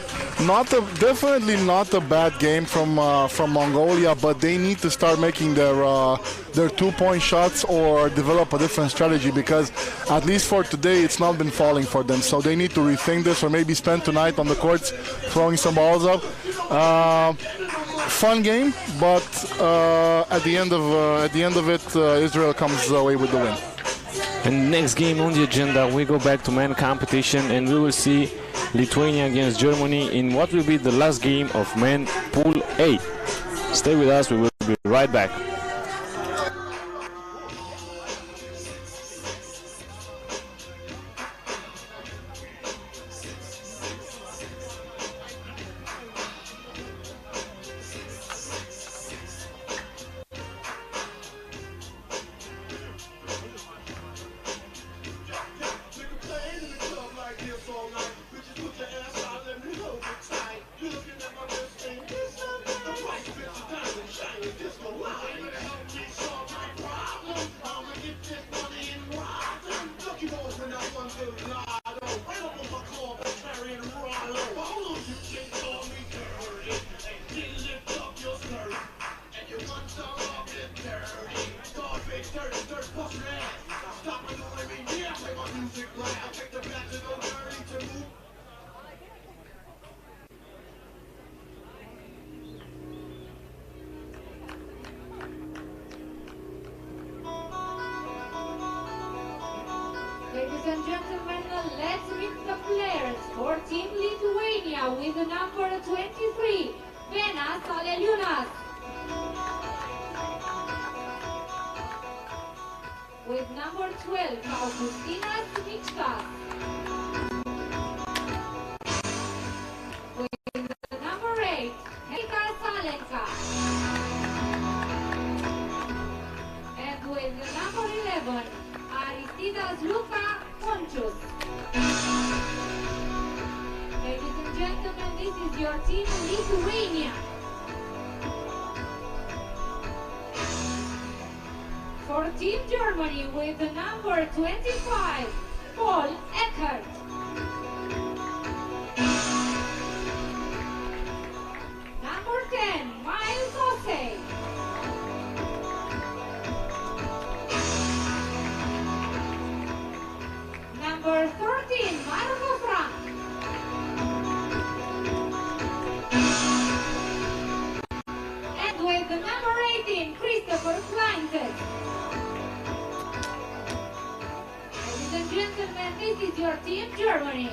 Definitely not a bad game from Mongolia, but they need to start making their 2-point shots or develop a different strategy, because at least for today it's not been falling for them. So they need to rethink this, or maybe spend tonight on the courts throwing some balls up. Fun game, but at the end of it, Israel comes away with the win. And next game on the agenda, we go back to men competition, and we will see Lithuania against Germany in what will be the last game of men Pool A. Stay with us, we will be right back. Ladies and gentlemen, let's meet the players for Team Lithuania with the number 23, Benas Aleliūnas. With number 12, Augustinas Mičkas. With number 8, Erika Salenka. with number 11, Aristidas Luka Koncius. Ladies and gentlemen, this is your team, Lithuania. For Team Germany with the number 25, Paul Eckert. Number 10, Miles Osei. Number 13, Marco Frank. And with the number 18, Christopher Kleintes. Ladies and gentlemen, this is your team, Germany.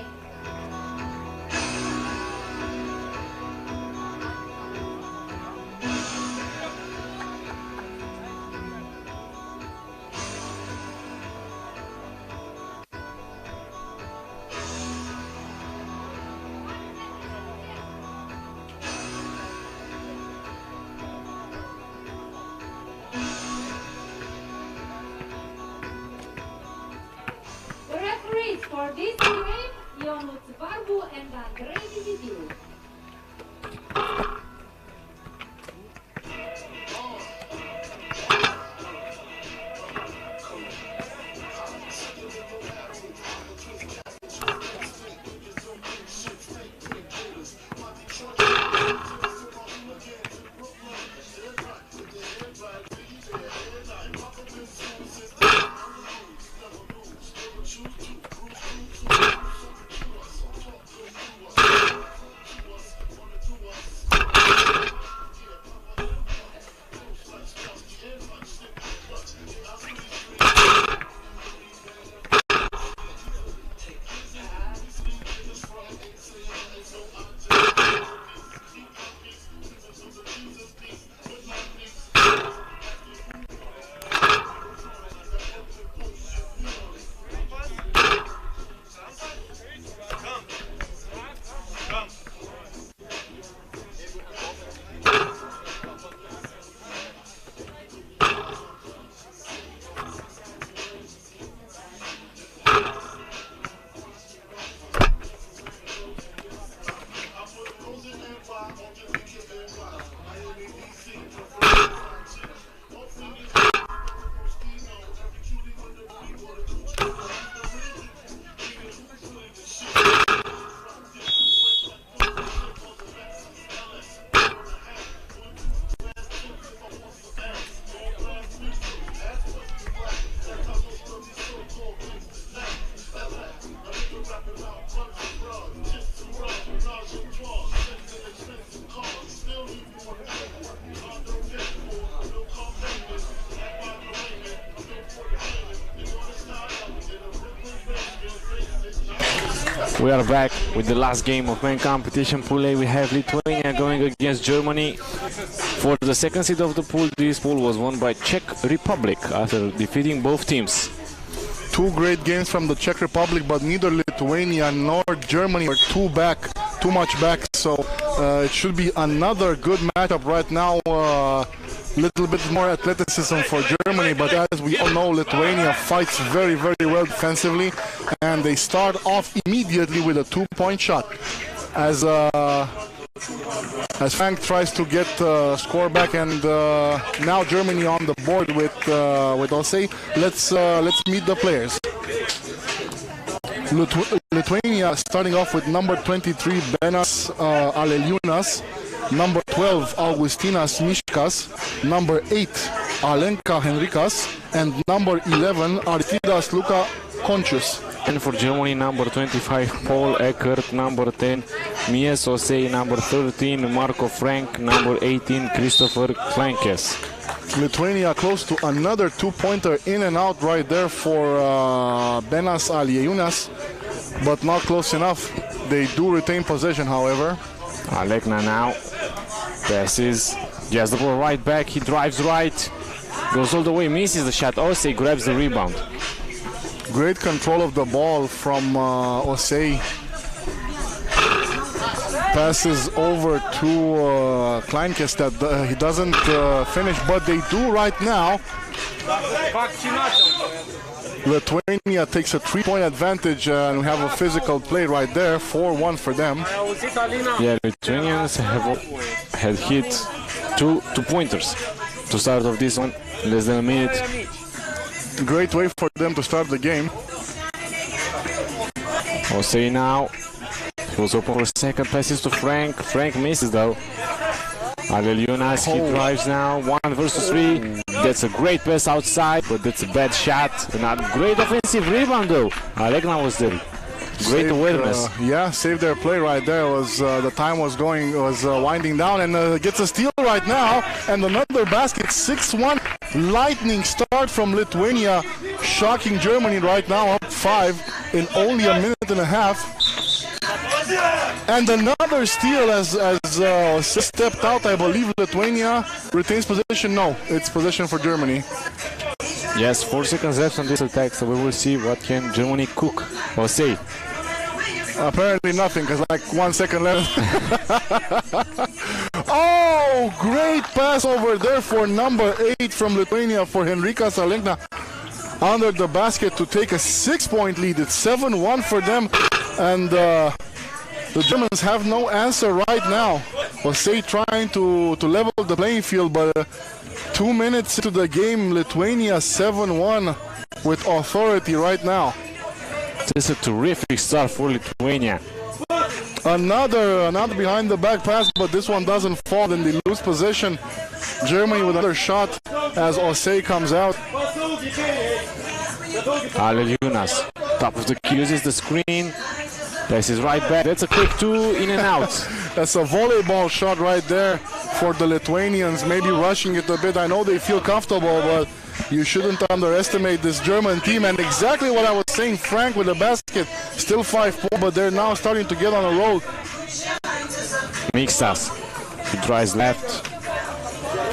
The referees for this game, Ionuț Barbu and Andrei Dividiu. We are back with the last game of main competition pool A. We have Lithuania going against Germany. For the second seed of the pool, this pool was won by Czech Republic after defeating both teams. Two great games from the Czech Republic, but neither Lithuania nor Germany are too much back. So it should be another good matchup right now. Little bit more athleticism for Germany, but as we all know, Lithuania fights very, very well defensively, and they start off immediately with a 2-point shot. As Frank tries to get score back, and now Germany on the board with Osei. Let's meet the players. Lithuania starting off with number 23 Benas Aleliūnas, number 12 Augustinas Miškas, number 8 Alenka Henrikas, and number 11 Aristidas Luka Koncius. And for Germany, number 25 Paul Eckert, number 10 Mies Osei, number 13 Marco Frank, number 18 Christopher Kleintes. Lithuania close to another 2-pointer in and out right there for Benas Aleliūnas, but not close enough. They do retain possession, however. Alekna now passes, gets the ball right back, he drives right, goes all the way, misses the shot. Osei grabs the rebound. Great control of the ball from Osei. Passes over to Kleintes that he doesn't finish, but they do right now. Lithuania takes a 3-point advantage, and we have a physical play right there, 4-1 for them. Yeah, Lithuanians had hit two pointers to start off this one, less than a minute. Great way for them to start the game. Osei now. He was open for a second, passes to Frank. Frank misses though. Aleliunas, he drives now, 1 versus 3. That's a great pass outside, but that's a bad shot. Not great offensive rebound though. Alegna was there. Great awareness. Yeah, saved their play right there. Was the time was winding down, and gets a steal right now, and another basket. 6-1 lightning start from Lithuania, shocking Germany right now, up 5 in only a minute and a half. And another steal as stepped out. I believe Lithuania retains possession. No, it's possession for Germany. Yes, 4 seconds left on this attack, so we will see what can Germany cook or say. Apparently nothing, because like 1 second left. Oh, great pass over there for number 8 from Lithuania for Henrikas Alekna. Under the basket to take a 6-point lead. It's 7-1 for them. And the Germans have no answer right now. Osei trying to level the playing field, but 2 minutes into the game, Lithuania 7-1 with authority right now. This is a terrific start for Lithuania. Another behind the back pass, but this one doesn't fall, then they lose possession. Germany with another shot as Osei comes out. Aleliunas, top of the key, uses the screen. Passes right back. That's a quick 2 in and out. That's a volleyball shot right there for the Lithuanians, maybe rushing it a bit. I know they feel comfortable, but you shouldn't underestimate this German team. And exactly what I was saying, Frank with the basket, still 5 points, but they're now starting to get on a roll. Mixas, he drives left,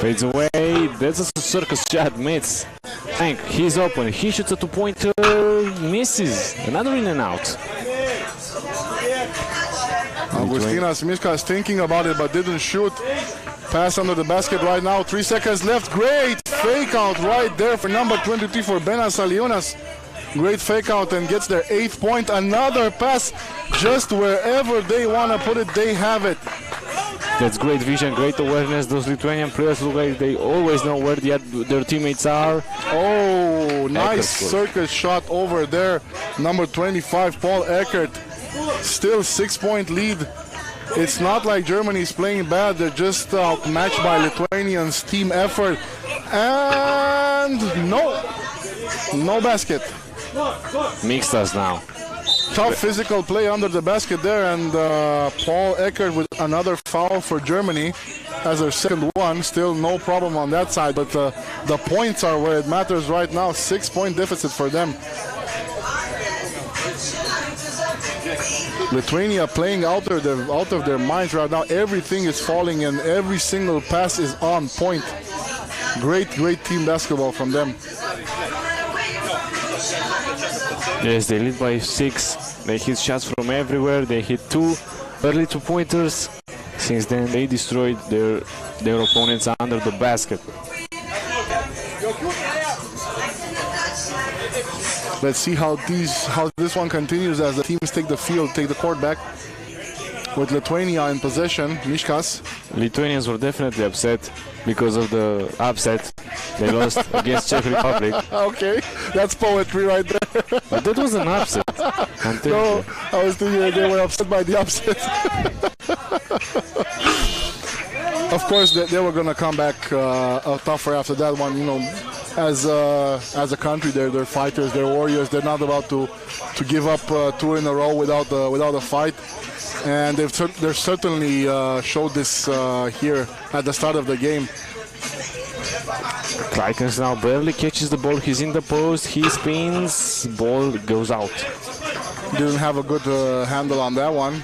fades away. That's a circus shot, miss. Frank, he's open. He shoots a 2-pointer, misses. Another in and out. Augustinas Mishkas thinking about it, but didn't shoot. Pass under the basket right now. 3 seconds left. Great fake out right there for number 23 for Benas Alionas. Great fake out and gets their 8th point. Another pass just wherever they want to put it, they have it. That's great vision, great awareness. Those Lithuanian players look like they always know where their teammates are. Oh, nice circus shot over there. Number 25, Paul Eckert. Still 6-point lead. It's not like Germany is playing bad. They're just outmatched by Lithuanians' team effort. And no basket. Mixtas now. Tough physical play under the basket there, and Paul Eckert with another foul for Germany as their second one. Still no problem on that side, but the points are where it matters right now. 6-point deficit for them. Lithuania playing out of their minds right now. Everything is falling and every single pass is on point. Great team basketball from them. Yes, they lead by 6. They hit shots from everywhere. They hit 2 early 2-pointers. Since then, they destroyed their opponents under the basket. Let's see how this one continues as the teams take the court back. With Lithuania in possession, Mishkas. Lithuanians were definitely upset because of the upset they lost against Czech Republic. Okay, that's poetry right there. But that was an upset. No, I was thinking they were upset by the upset. Of course, they were going to come back tougher after that one. You know, as a country, they're fighters, they're warriors. They're not about to give up 2 in a row without a fight. And they're certainly showed this here at the start of the game. Kleikens now barely catches the ball. He's in the post. He spins. Ball goes out. Didn't have a good handle on that one.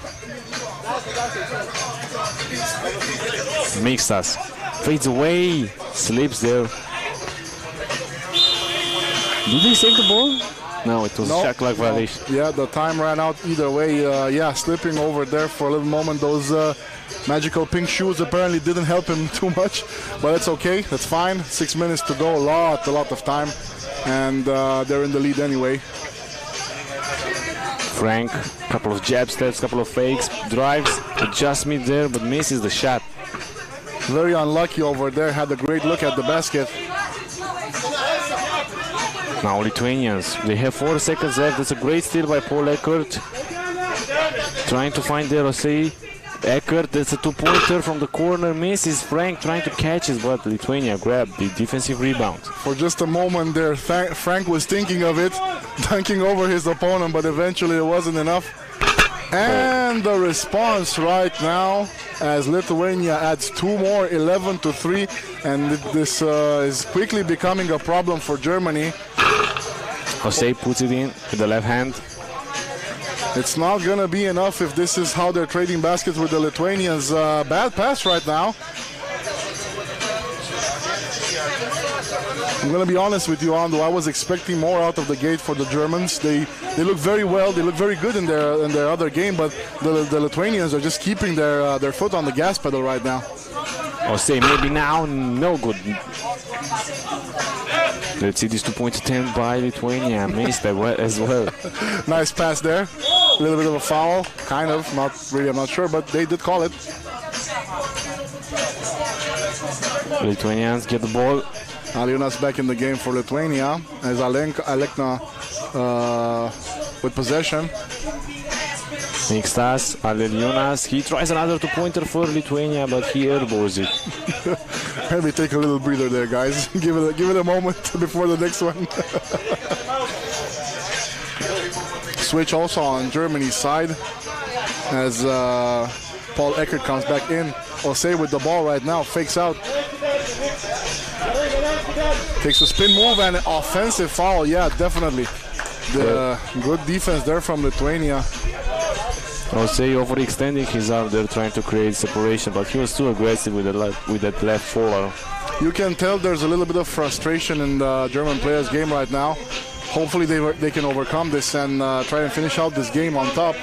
Mixtas fades away. Slips there. Did they save the ball? No, it was a shot clock violation. Yeah, the time ran out either way. Yeah, slipping over there for a little moment. Those Magical pink shoes apparently didn't help him too much, but it's okay. That's fine. 6 minutes to go. A lot of time, and they're in the lead anyway. Frank, couple of jab steps, couple of fakes, drives, just mid there, but misses the shot. Very unlucky over there. Had a great look at the basket. Now Lithuanians, they have 4 seconds left. That's a great steal by Paul Eckert. Trying to find there Osei. Eckert, that's a 2-pointer from the corner, misses. Frank trying to catch it, but Lithuania grabbed the defensive rebound. For just a moment there, Frank was thinking of it, dunking over his opponent, but eventually it wasn't enough. And the response right now, as Lithuania adds 2 more, 11-3, and this is quickly becoming a problem for Germany. Osei puts it in with the left hand. It's not going to be enough if this is how they're trading baskets with the Lithuanians. Bad pass right now. I'm going to be honest with you, Ando. I was expecting more out of the gate for the Germans. They look very well. They look very good in their other game, but the Lithuanians are just keeping their foot on the gas pedal right now. Osei maybe now, no good. Let's see this 2-point attempt by Lithuania. Missed as well. Nice pass there. A little bit of a foul, kind of. Not really, I'm not sure, but they did call it. Lithuanians get the ball. Aliunas back in the game for Lithuania as Alekna with possession. Mikstas, Aliunas. He tries another 2-pointer for Lithuania, but he elbows it. Maybe take a little breather there, guys. give it a moment before the next one. Switch also on Germany's side as Paul Eckert comes back in. Osei with the ball right now, fakes out. Takes a spin move and an offensive foul. Yeah, definitely. The good defense there from Lithuania. Osei overextending his arm there, trying to create separation, but he was too aggressive with that left forearm. You can tell there's a little bit of frustration in the German players' game right now. Hopefully they can overcome this and try and finish out this game on top.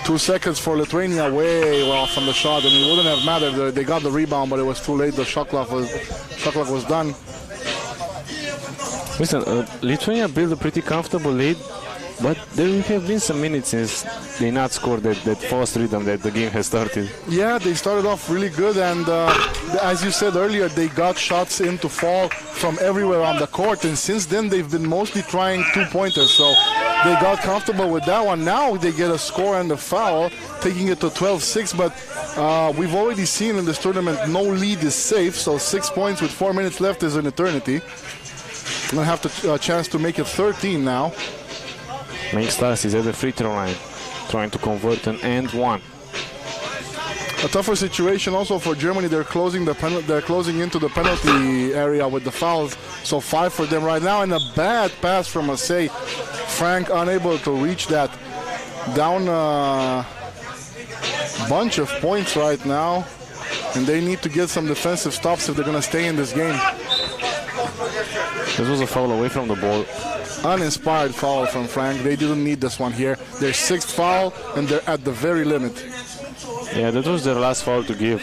2 seconds for Lithuania, way off on the shot, and it wouldn't have mattered. They got the rebound, but it was too late. The shot clock was done. Listen, Lithuania built a pretty comfortable lead, but there have been some minutes since they not scored that fast rhythm that the game has started. Yeah, they started off really good, and as you said earlier, they got shots in to fall from everywhere on the court, and since then they've been mostly trying 2-pointers, so they got comfortable with that one. Now they get a score and a foul, taking it to 12-6, but we've already seen in this tournament no lead is safe, so 6 points with 4 minutes left is an eternity. Gonna have a chance to make it 13 now. Mikstas is at the free throw line, trying to convert an and one. A tougher situation also for Germany. They're closing into the penalty area with the fouls. So 5 for them right now, and a bad pass from Osei. Frank unable to reach that. Down a bunch of points right now, and they need to get some defensive stops if they're going to stay in this game. This was a foul away from the ball. Uninspired foul from Frank. They didn't need this one here. Their 6th foul, and they're at the very limit. Yeah, that was their last foul to give.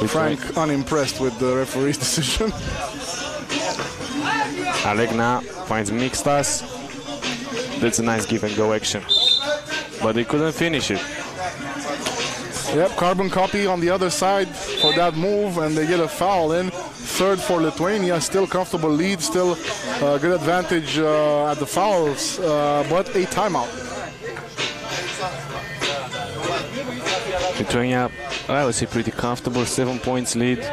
Frank unimpressed with the referee's decision. Alekna finds Mikstas. That's a nice give and go action. But they couldn't finish it. Yep, carbon copy on the other side for that move, and they get a foul in. 3rd for Lithuania, still comfortable lead, still good advantage at the fouls, but a timeout. Lithuania, I would say pretty comfortable, 7 points lead.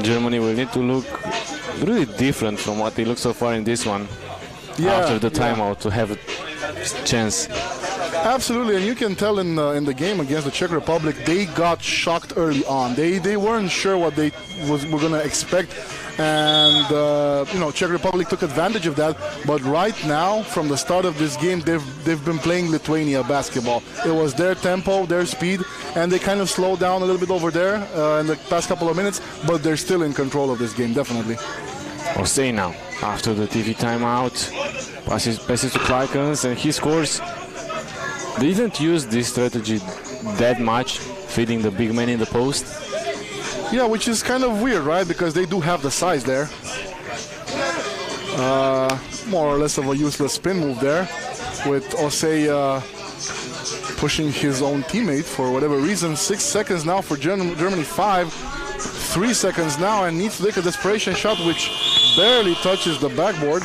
Germany will need to look really different from what they look so far in this one. After the timeout to have a chance. Absolutely, and you can tell in the game against the Czech Republic, they got shocked early on. They weren't sure what they were going to expect, and Czech Republic took advantage of that. But right now, from the start of this game, they've been playing Lithuania basketball. It was their tempo, their speed, and they kind of slowed down a little bit over there in the past couple of minutes. But they're still in control of this game, definitely. Osei now, after the TV timeout, passes to Clarkins, and he scores. They didn't use this strategy that much, feeding the big man in the post. Yeah, which is kind of weird, right? Because they do have the size there. More or less of a useless spin move there, with Osei pushing his own teammate for whatever reason. 6 seconds now for Germany, 5. 3 seconds now, and needs to take a desperation shot which barely touches the backboard.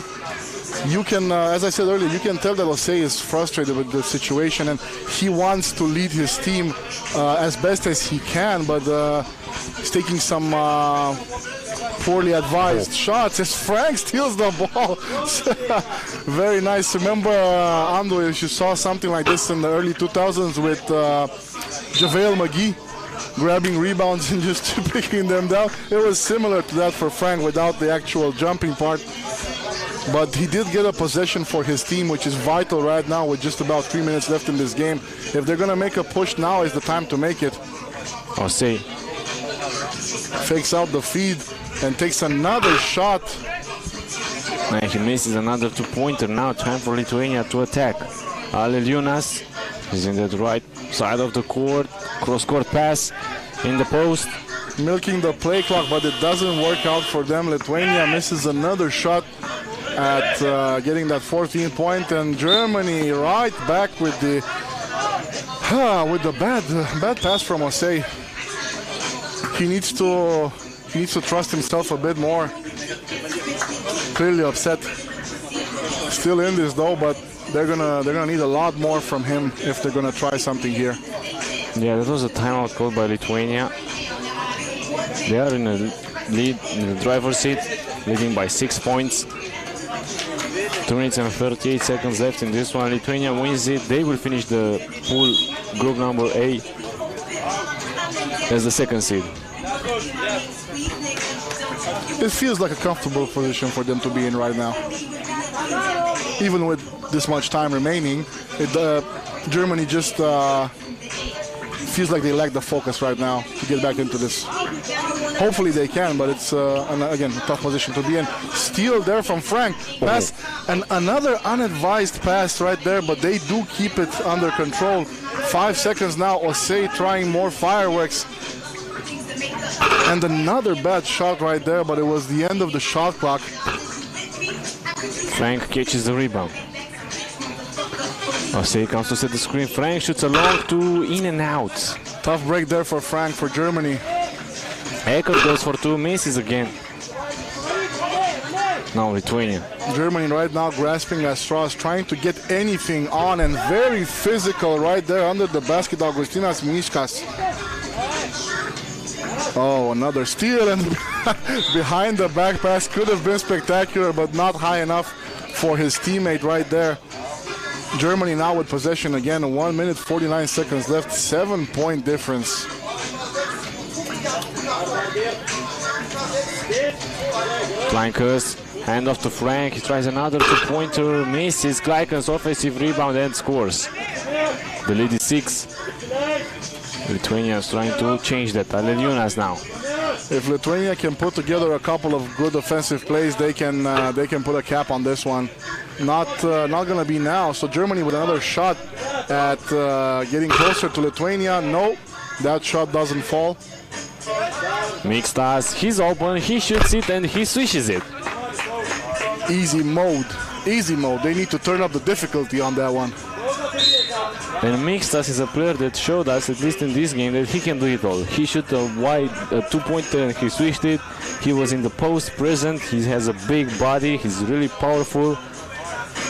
You can, as I said earlier, you can tell that Osei is frustrated with the situation and he wants to lead his team as best as he can, but he's taking some poorly advised shots as Frank steals the ball. Very nice. Remember, Ando, if you saw something like this in the early 2000s with JaVale McGee grabbing rebounds and just picking them down. It was similar to that for Frank without the actual jumping part. But he did get a possession for his team, which is vital right now with just about 3 minutes left in this game. If they're going to make a push, now is the time to make it. Osei fakes out the feed and takes another shot. And he misses another two-pointer now. Time for Lithuania to attack. Aleliūnas is in the right side of the court. Cross-court pass in the post. Milking the play clock, but it doesn't work out for them. Lithuania misses another shot at getting that 14th point, and Germany right back with the bad pass from Osei. He needs to trust himself a bit more. Clearly upset. Still in this though, but they're gonna need a lot more from him if they're gonna try something here. Yeah, that was a timeout called by Lithuania. They are in a lead in the driver's seat, leading by 6 points. 2 minutes and 38 seconds left in this one. Lithuania wins it. They will finish the pool group number A as the second seed. It feels like a comfortable position for them to be in right now. Even with this much time remaining, Germany just feels like they lack the focus right now to get back into this. Hopefully they can, but it's, again, a tough position to be in. Steal there from Frank. Pass, and another unadvised pass right there, but they do keep it under control. 5 seconds now, Osei trying more fireworks. And another bad shot right there, but it was the end of the shot clock. Frank catches the rebound. Osei comes to set the screen. Frank shoots a long two, in and out. Tough break there for Frank, for Germany. Eckert goes for two, misses again. Now Lithuania. Germany right now grasping at straws, trying to get anything on, and very physical right there under the basket, Augustinas Miškas. Oh, another steal, and behind the back pass could have been spectacular, but not high enough for his teammate right there. Germany now with possession again, 1 minute 49 seconds left, 7-point difference. Kleikers, hand off to Frank, he tries another two-pointer, misses. Kleikers offensive rebound and scores. The lead is 6. Lithuania is trying to change that. Aleliūnas now. If Lithuania can put together a couple of good offensive plays, they can put a cap on this one. Not going to be now. So Germany with another shot at getting closer to Lithuania. No, that shot doesn't fall. Mikstas, he's open, he shoots it and he swishes it. Easy mode. Easy mode. They need to turn up the difficulty on that one. And Mikstas is a player that showed us, at least in this game, that he can do it all. He shot a wide two-pointer and he swished it. He was in the post present. He has a big body. He's really powerful.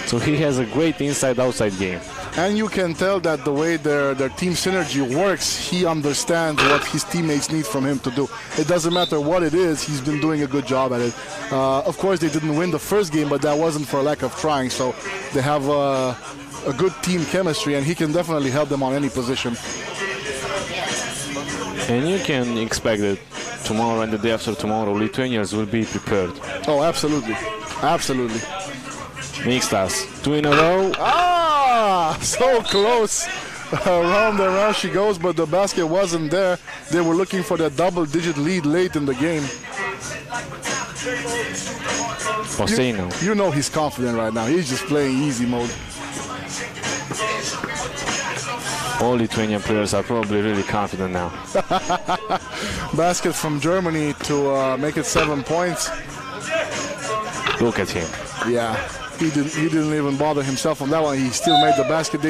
So he has a great inside-outside game. And you can tell that the way their team synergy works, he understands what his teammates need from him to do. It doesn't matter what it is, he's been doing a good job at it. Of course, they didn't win the first game, but that wasn't for lack of trying. So they have a good team chemistry, and he can definitely help them on any position. And you can expect that tomorrow and the day after tomorrow, Lithuanians will be prepared. Oh, absolutely. Absolutely. Mikstas, 2 in a row. Ah, so close. Around and around she goes, but the basket wasn't there. They were looking for that double-digit lead late in the game. You know he's confident right now. He's just playing easy mode. All Lithuanian players are probably really confident now. Basket from Germany to make it 7 points. Look at him. Yeah, he didn't even bother himself on that one. He still made the basket.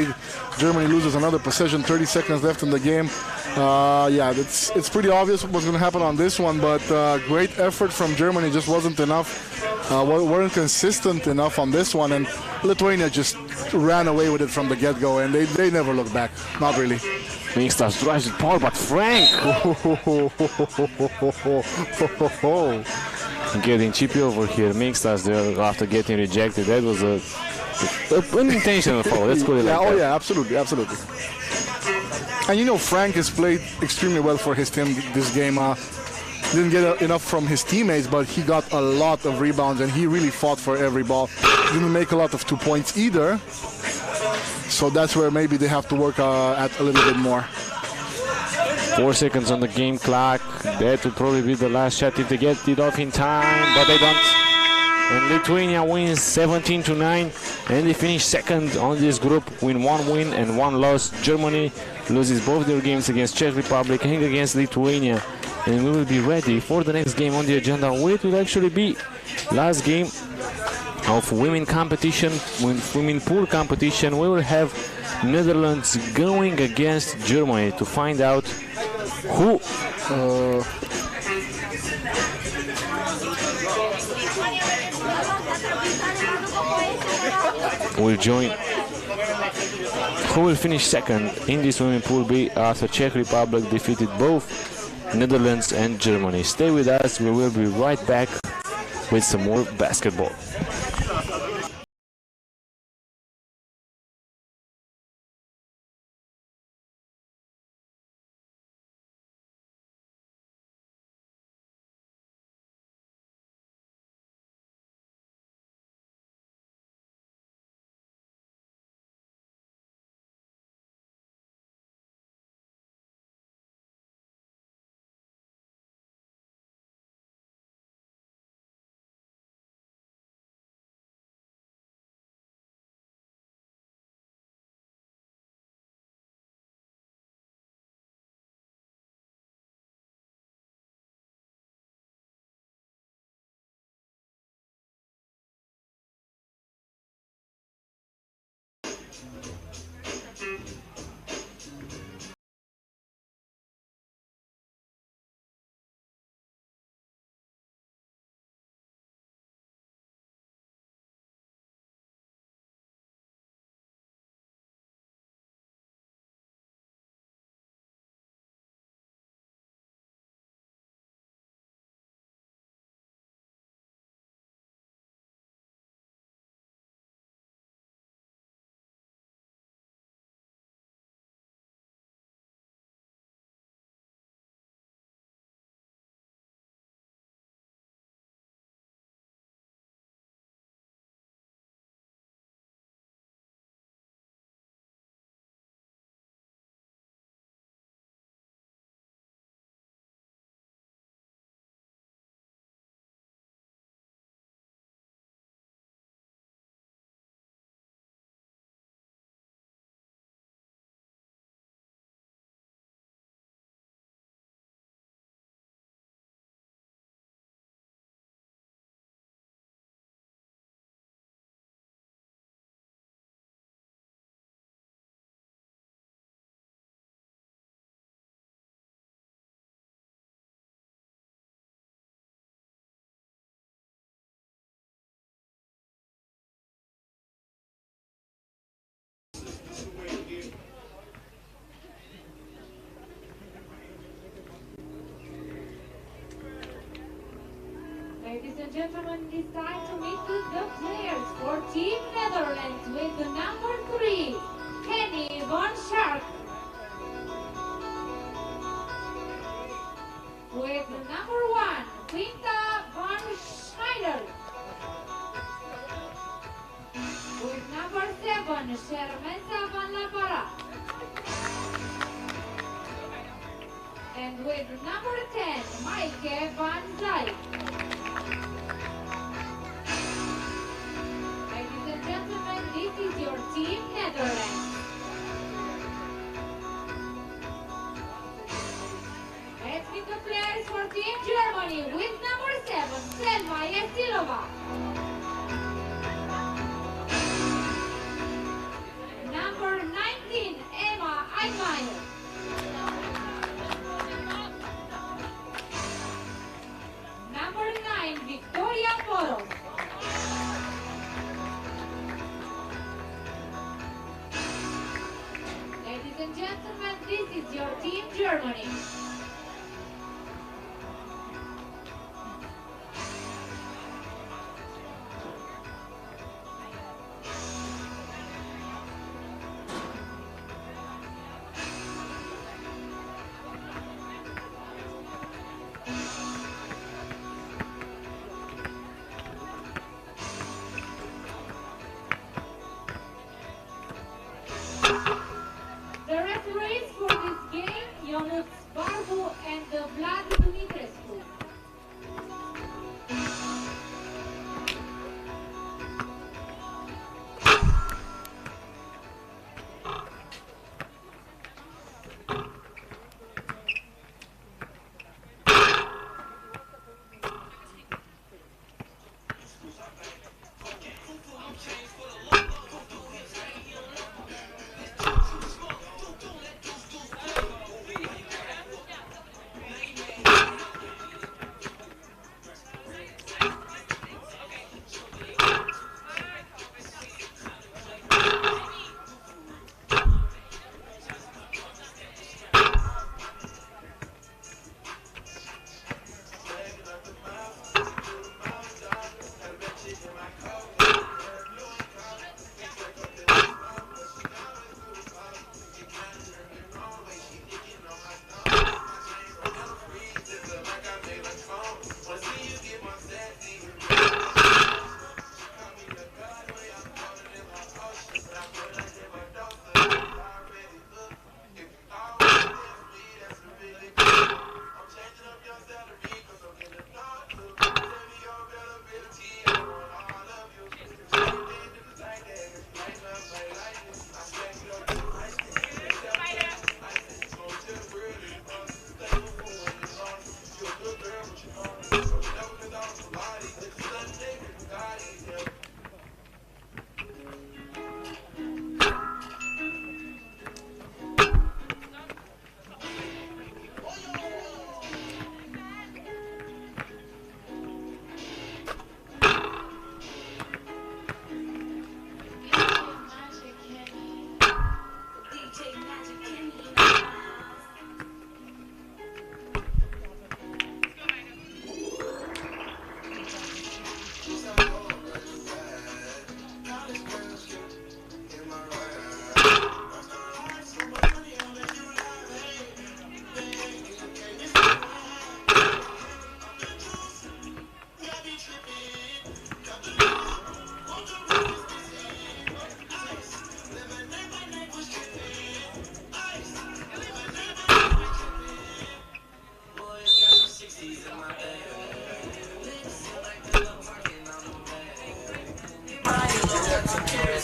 Germany loses another possession, 30 seconds left in the game. Yeah, it's pretty obvious what's going to happen on this one, but great effort from Germany just wasn't enough. Weren't consistent enough on this one, and Lithuania just ran away with it from the get-go, and they never looked back. Not really. Minkstars drives with power, but Frank getting chippy over here. Minkstars there after getting rejected. That was an unintentional foul. Let's call it like that. Oh yeah, absolutely. And you know, Frank has played extremely well for his team this game. Didn't get enough from his teammates, but he got a lot of rebounds and he really fought for every ball. Didn't make a lot of 2 points either. So that's where maybe they have to work at a little bit more. 4 seconds on the game clock. That would probably be the last shot if they get it off in time, but they don't. And Lithuania wins 17-9, and they finish second on this group with 1 win and 1 loss. Germany loses both their games against Czech Republic and against Lithuania. And we will be ready for the next game on the agenda, which will actually be last game of women competition, women pool competition. We will have Netherlands going against Germany to find out who will join, who will finish second in this women pool B after Czech Republic defeated both Netherlands and Germany. Stay with us, we will be right back with some more basketball. Ladies and gentlemen, it's time to meet the players for Team Netherlands with the number 3, Henny van Schaik. With the number 1, Quinta van Schneider. With number 7, Shermensa van La Parra. And with number 10, Maaike van Dijk. Ladies and gentlemen, this is your Team Netherlands.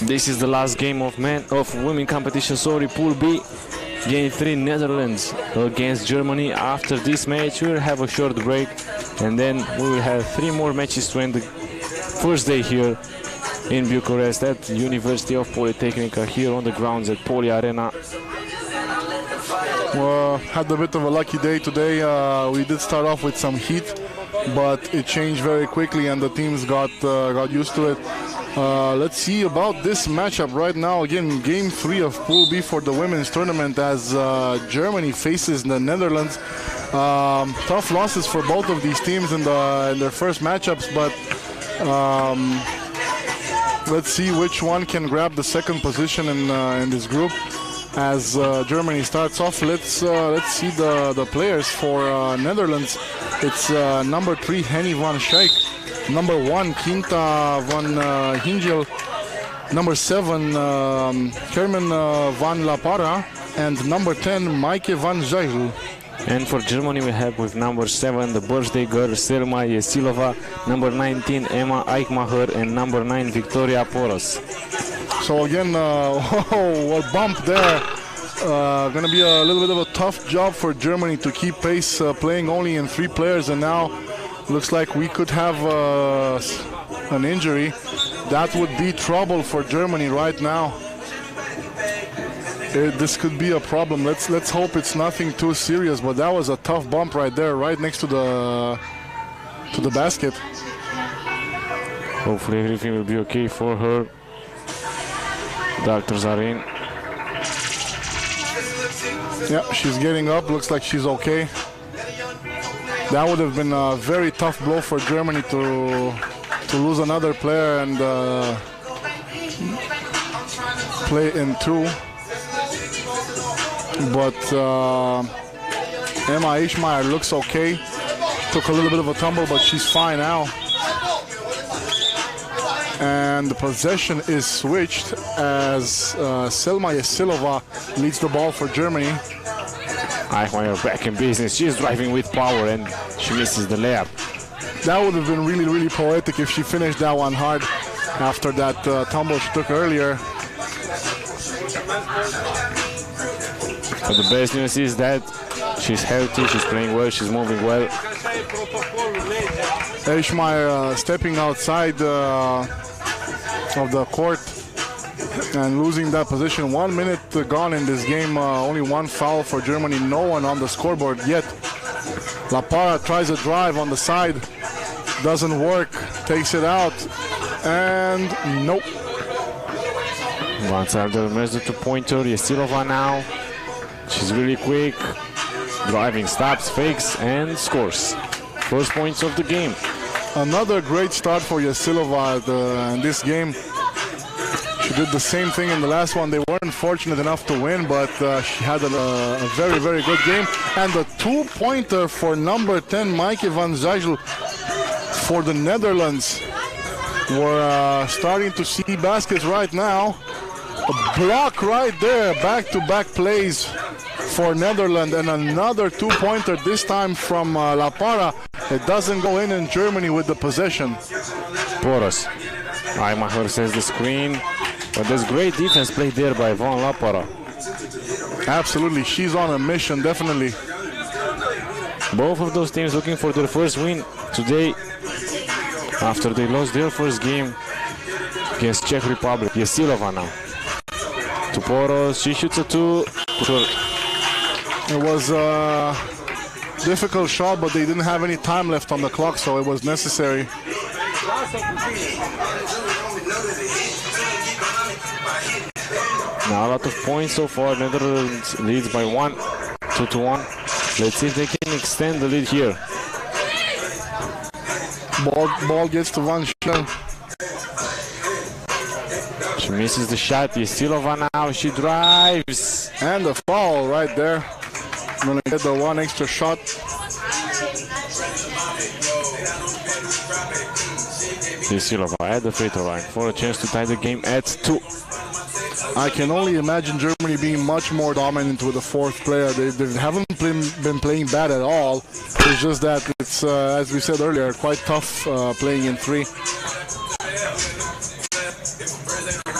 This is the last game of women competition, Pool B. Game 3, Netherlands against Germany. After this match, we will have a short break, and then we will have 3 more matches to end the first day here in Bucharest at University of Polytechnica, here on the grounds at Poly Arena. Well, had a bit of a lucky day today. We did start off with some heat, but it changed very quickly, and the teams got used to it. Let's see about this matchup right now. Again, game 3 of Pool B for the women's tournament as Germany faces the Netherlands. Tough losses for both of these teams in their first matchups, but let's see which one can grab the second position in this group. As Germany starts off, let's see the players for Netherlands. It's number 3 Henny van Schaik, number 1 Quinta van Hingel, number 7 Herman van La Parra, and number 10 Maike van Zijl. And for Germany, we have with number 7 the birthday girl Selma Yesilova, number 19 Emma Eichmacher, and number 9 Victoria Poros. So again, a bump there. Going to be a little bit of a tough job for Germany to keep pace, playing only in 3 players, and now looks like we could have an injury. That would be trouble for Germany right now. This could be a problem. Let's hope it's nothing too serious, but that was a tough bump right there, right next to the basket. Hopefully everything will be okay for her. Doctors are in. Yeah, she's getting up. Looks like she's okay. That would have been a very tough blow for Germany to lose another player and play in 2. But Emma Eichmacher looks okay. Took a little bit of a tumble, but she's fine now. And the possession is switched as Selma Yesilova leads the ball for Germany. Eichmacher back in business. She's driving with power and she misses the layup. That would have been really, really poetic if she finished that one hard after that tumble she took earlier. But the best news is that she's healthy, she's playing well, she's moving well. Eichmacher stepping outside of the court and losing that position. 1 minute gone in this game, only 1 foul for Germany, no one on the scoreboard yet. La Parra tries a drive on the side, doesn't work, takes it out, and nope. Once after the 2-pointer, Yesilova now. She's really quick, driving, stops, fakes, and scores. First points of the game. Another great start for Yesilova in this game. She did the same thing in the last one. They weren't fortunate enough to win, but she had a very, very good game. And the 2-pointer for number 10, Maike van Zijl for the Netherlands. We're starting to see baskets right now. A block right there, back-to-back plays for Netherlands, and another 2-pointer, this time from La Parra. It doesn't go in Germany with the possession. Poros. Eichmacher says the screen, but there's great defense played there by Van La Parra. Absolutely, she's on a mission, definitely. Both of those teams looking for their first win today after they lost their first game against Czech Republic. Yesilova now. To Poros, she shoots a 2. Sure. It was a difficult shot, but they didn't have any time left on the clock, so it was necessary. Now a lot of points so far. Netherlands leads by 1, 2-1. Let's see if they can extend the lead here. Ball gets to Van Schaik. She misses the shot. Yesilova now, she drives. And the foul right there. Gonna get the 1 extra shot. Yesilova at the free throw line for a chance to tie the game at 2. I can only imagine Germany being much more dominant with the fourth player. They haven't been playing bad at all. It's just that it's, as we said earlier, quite tough playing in 3.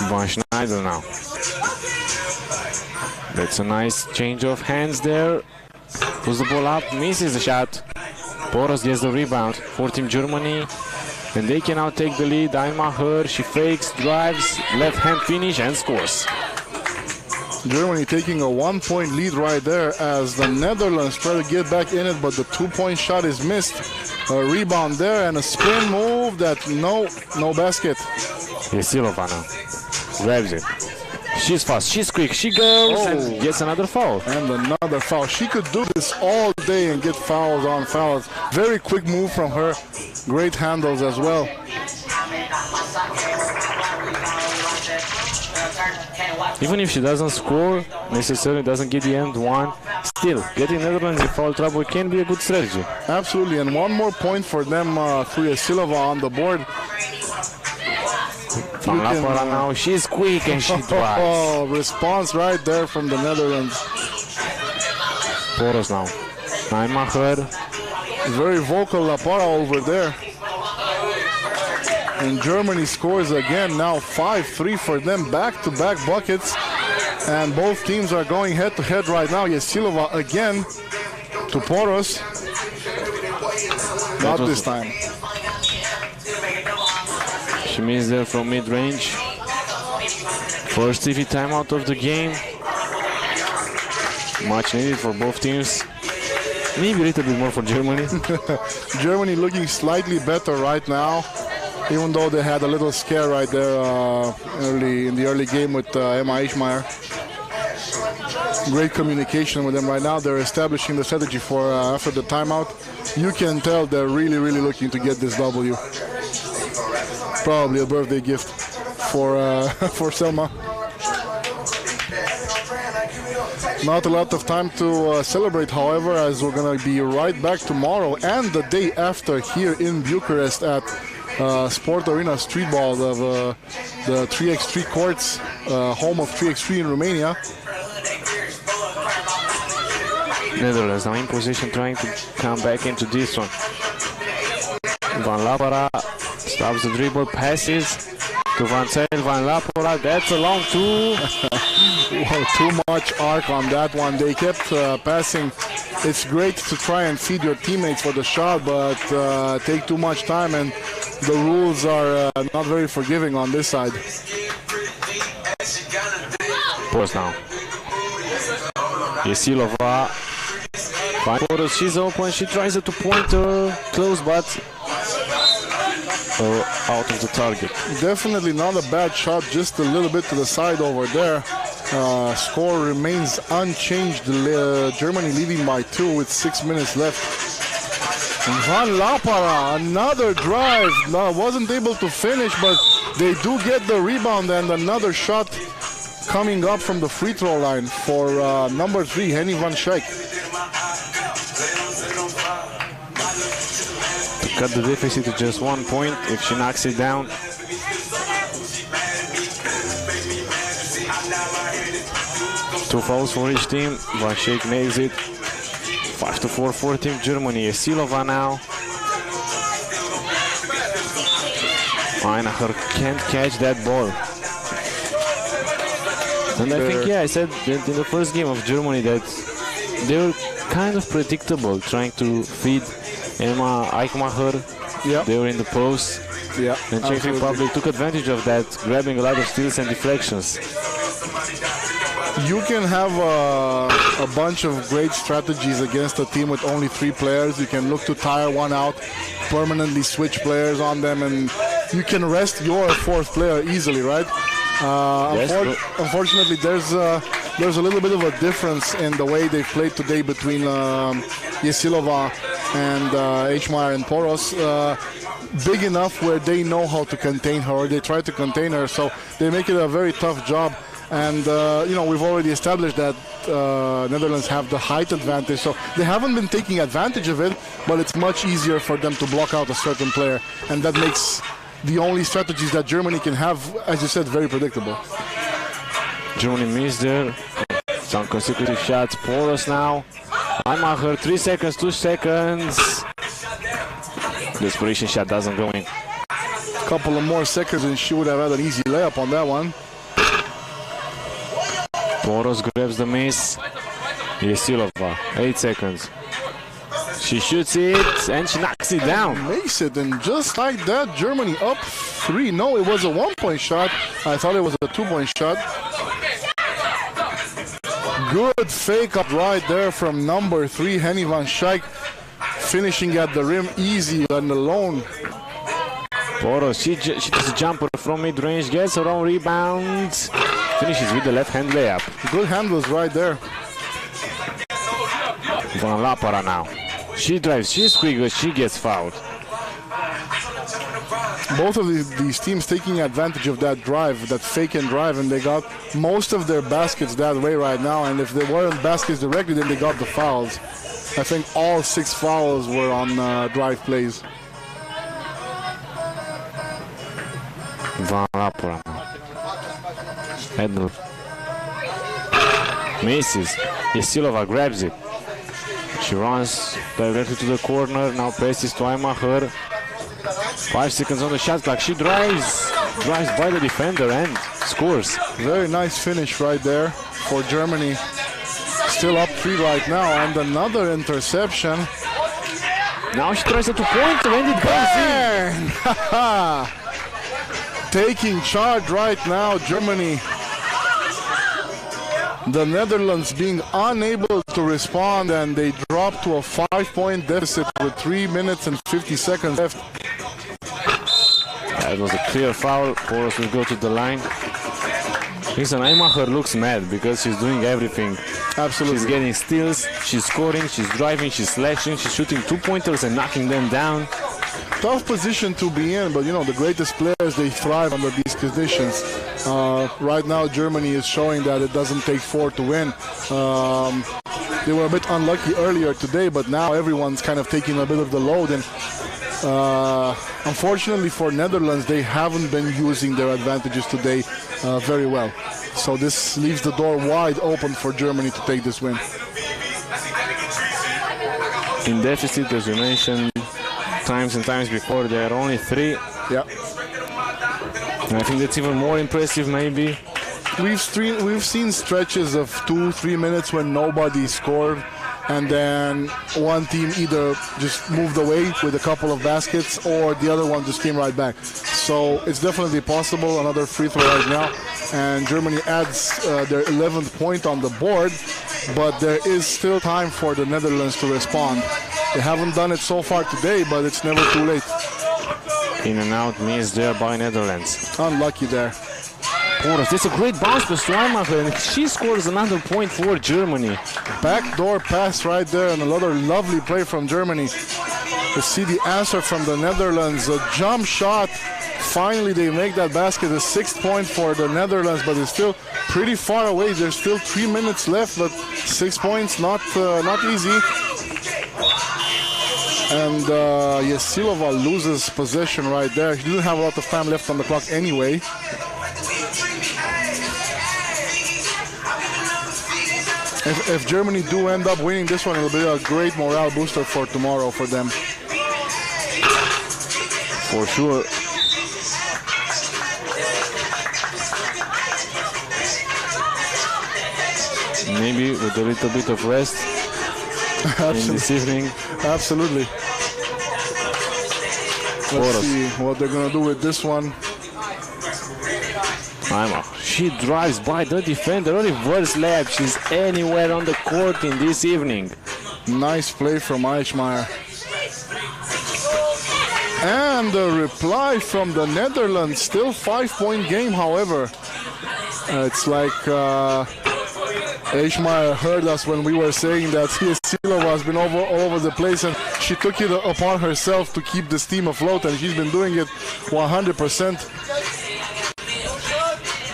Van Schneider now. That's a nice change of hands there. Puts the ball up, misses the shot. Poros gets the rebound for Team Germany. And they can now take the lead. Einmacher, she fakes, drives, left hand finish and scores. Germany taking a 1-point lead right there as the Netherlands try to get back in it, but the 2-point shot is missed. A rebound there and a spin move that no basket. Yesilova now grabs it. She's fast, she's quick, she goes and gets another foul. And another foul. She could do this all day and get fouls on fouls. Very quick move from her. Great handles as well. Even if she doesn't score, necessarily doesn't get the end one, still getting Netherlands in foul trouble can be a good strategy. Absolutely, and one more point for them through Yesilova on the board. Van Lapara now, she's quick and she drives. Oh, response right there from the Netherlands. Poros now. Einmacher. Very vocal Lapara over there. And Germany scores again, now 5-3 for them, back-to-back buckets. And both teams are going head-to-head right now. Yesilova again to Poros. Not this time. She missed there from mid-range. First TV timeout of the game. Much needed for both teams. Maybe a little bit more for Germany. Germany looking slightly better right now, even though they had a little scare right there early in the early game with Emma Eichmeyer. Great communication with them right now. They're establishing the strategy for after the timeout. You can tell they're really looking to get this W. Probably a birthday gift for Selma. Not a lot of time to celebrate, however, as we're going to be right back tomorrow and the day after here in Bucharest at Sport Arena Streetball, the 3x3 courts, home of 3x3 in Romania. Netherlands now in position, trying to come back into this one. Van Lapara stops the dribble, passes to Van Zyl. Van Lapara, that's a long two. Well, too much arc on that one. They kept passing. It's great to try and feed your teammates for the shot, but take too much time, and the rules are not very forgiving on this side. Poros now. Yesilova. Poros, she's open. She tries a two-pointer, close, but out of the target. Definitely not a bad shot, just a little bit to the side over there. Score remains unchanged. Germany leading by 2 with 6 minutes left. Van Lapara, another drive. No, wasn't able to finish, but they do get the rebound, and another shot coming up from the free throw line for number 3, Henny Van Schaick. To cut the deficit to just 1 point if she knocks it down. Two fouls for each team. Van Schaick nails it. 5-4 for Team Germany. Yesilova now. Einmacher can't catch that ball. And I think, I said that in the first game of Germany that they were kind of predictable, trying to feed Emma Eichmacher. Yeah. They were in the post. Yeah, and Czech Republic took advantage of that, grabbing a lot of steals and deflections. You can have a bunch of great strategies against a team with only 3 players. You can look to tire one out, permanently switch players on them, and you can rest your 4th player easily, right? Unfortunately, there's a little bit of a difference in the way they played today between Yesilova and Eichmeyer and Poros. Big enough where they know how to contain her, or they try to contain her, so they make it a very tough job. And, we've already established that Netherlands have the height advantage. So they haven't been taking advantage of it, but it's much easier for them to block out a certain player. And that makes the only strategies that Germany can have, as you said, very predictable. Germany missed there. Some consecutive shots. Poros now. Aimacher, 3 seconds, 2 seconds. Desperation shot doesn't go in. Couple of more seconds and she would have had an easy layup on that one. Poros grabs the miss. Yesilova, 8 seconds. She shoots it and she knocks it down. Makes it, and just like that, Germany up 3. No, it was a 1-point shot. I thought it was a 2-point shot. Good fake up right there from number 3, Henny van Schaik, finishing at the rim easy and alone. Poros, she does a jumper from mid-range, gets her own rebound, finishes with the left-hand layup. Good handles right there. Van Lapara now. She drives, she's quick, but she gets fouled. Both of these teams taking advantage of that drive, that fake and drive, and they got most of their baskets that way right now. And if they weren't baskets directly, then they got the fouls. I think all 6 fouls were on drive plays. Van Lapara. Edler. Misses. Yesilova grabs it. She runs directly to the corner. Now passes to Aimacher. 5 seconds on the shot clock. She drives by the defender and scores. Very nice finish right there for Germany. Still up 3 right now, and another interception. Now she tries a 2-pointer and it goes in. Taking charge right now, Germany. The Netherlands being unable to respond, and they drop to a 5-point deficit with 3 minutes and 50 seconds left. That was a clear foul. Poros will go to the line. Listen, Aimacher looks mad because she's doing everything. Absolutely. She's getting steals, she's scoring, she's driving, she's slashing, she's shooting 2-pointers and knocking them down. Tough position to be in, but the greatest players, they thrive under these conditions. Right now, Germany is showing that it doesn't take 4 to win. They were a bit unlucky earlier today, but now everyone's kind of taking a bit of the load. And unfortunately for Netherlands, they haven't been using their advantages today very well. So this leaves the door wide open for Germany to take this win. In deficit, as you mentioned, times and times before, they are only 3. Yeah. And I think that's even more impressive, maybe. We've seen stretches of 2-3 minutes when nobody scored, and then one team either just moved away with a couple of baskets or the other one just came right back. So it's definitely possible. Another free throw right now, and Germany adds their 11th point on the board, but there is still time for the Netherlands to respond. They haven't done it so far today, but it's never too late. In and out miss there by Netherlands. Unlucky there. Poros, that's a great bounce to Aimacher, and she scores another point for Germany. Backdoor pass right there, and another lovely play from Germany. You see the answer from the Netherlands, a jump shot. Finally, they make that basket, a 6th point for the Netherlands, but it's still pretty far away. There's still 3 minutes left, but 6 points, not easy. And Yesilova loses possession right there. She didn't have a lot of time left on the clock anyway. If Germany do end up winning this one, it'll be a great morale booster for tomorrow for them. For sure. Maybe with a little bit of rest in this evening. Absolutely. Let's see what they're going to do with this one. She drives by the defender, a reverse layup. She's anywhere on the court in this evening. Nice play from Eichmeier. And a reply from the Netherlands. Still 5-point game, however. It's like Eichmeier heard us when we were saying that Yesilova has been all over the place, and she took it upon herself to keep this team afloat, and she's been doing it 100%.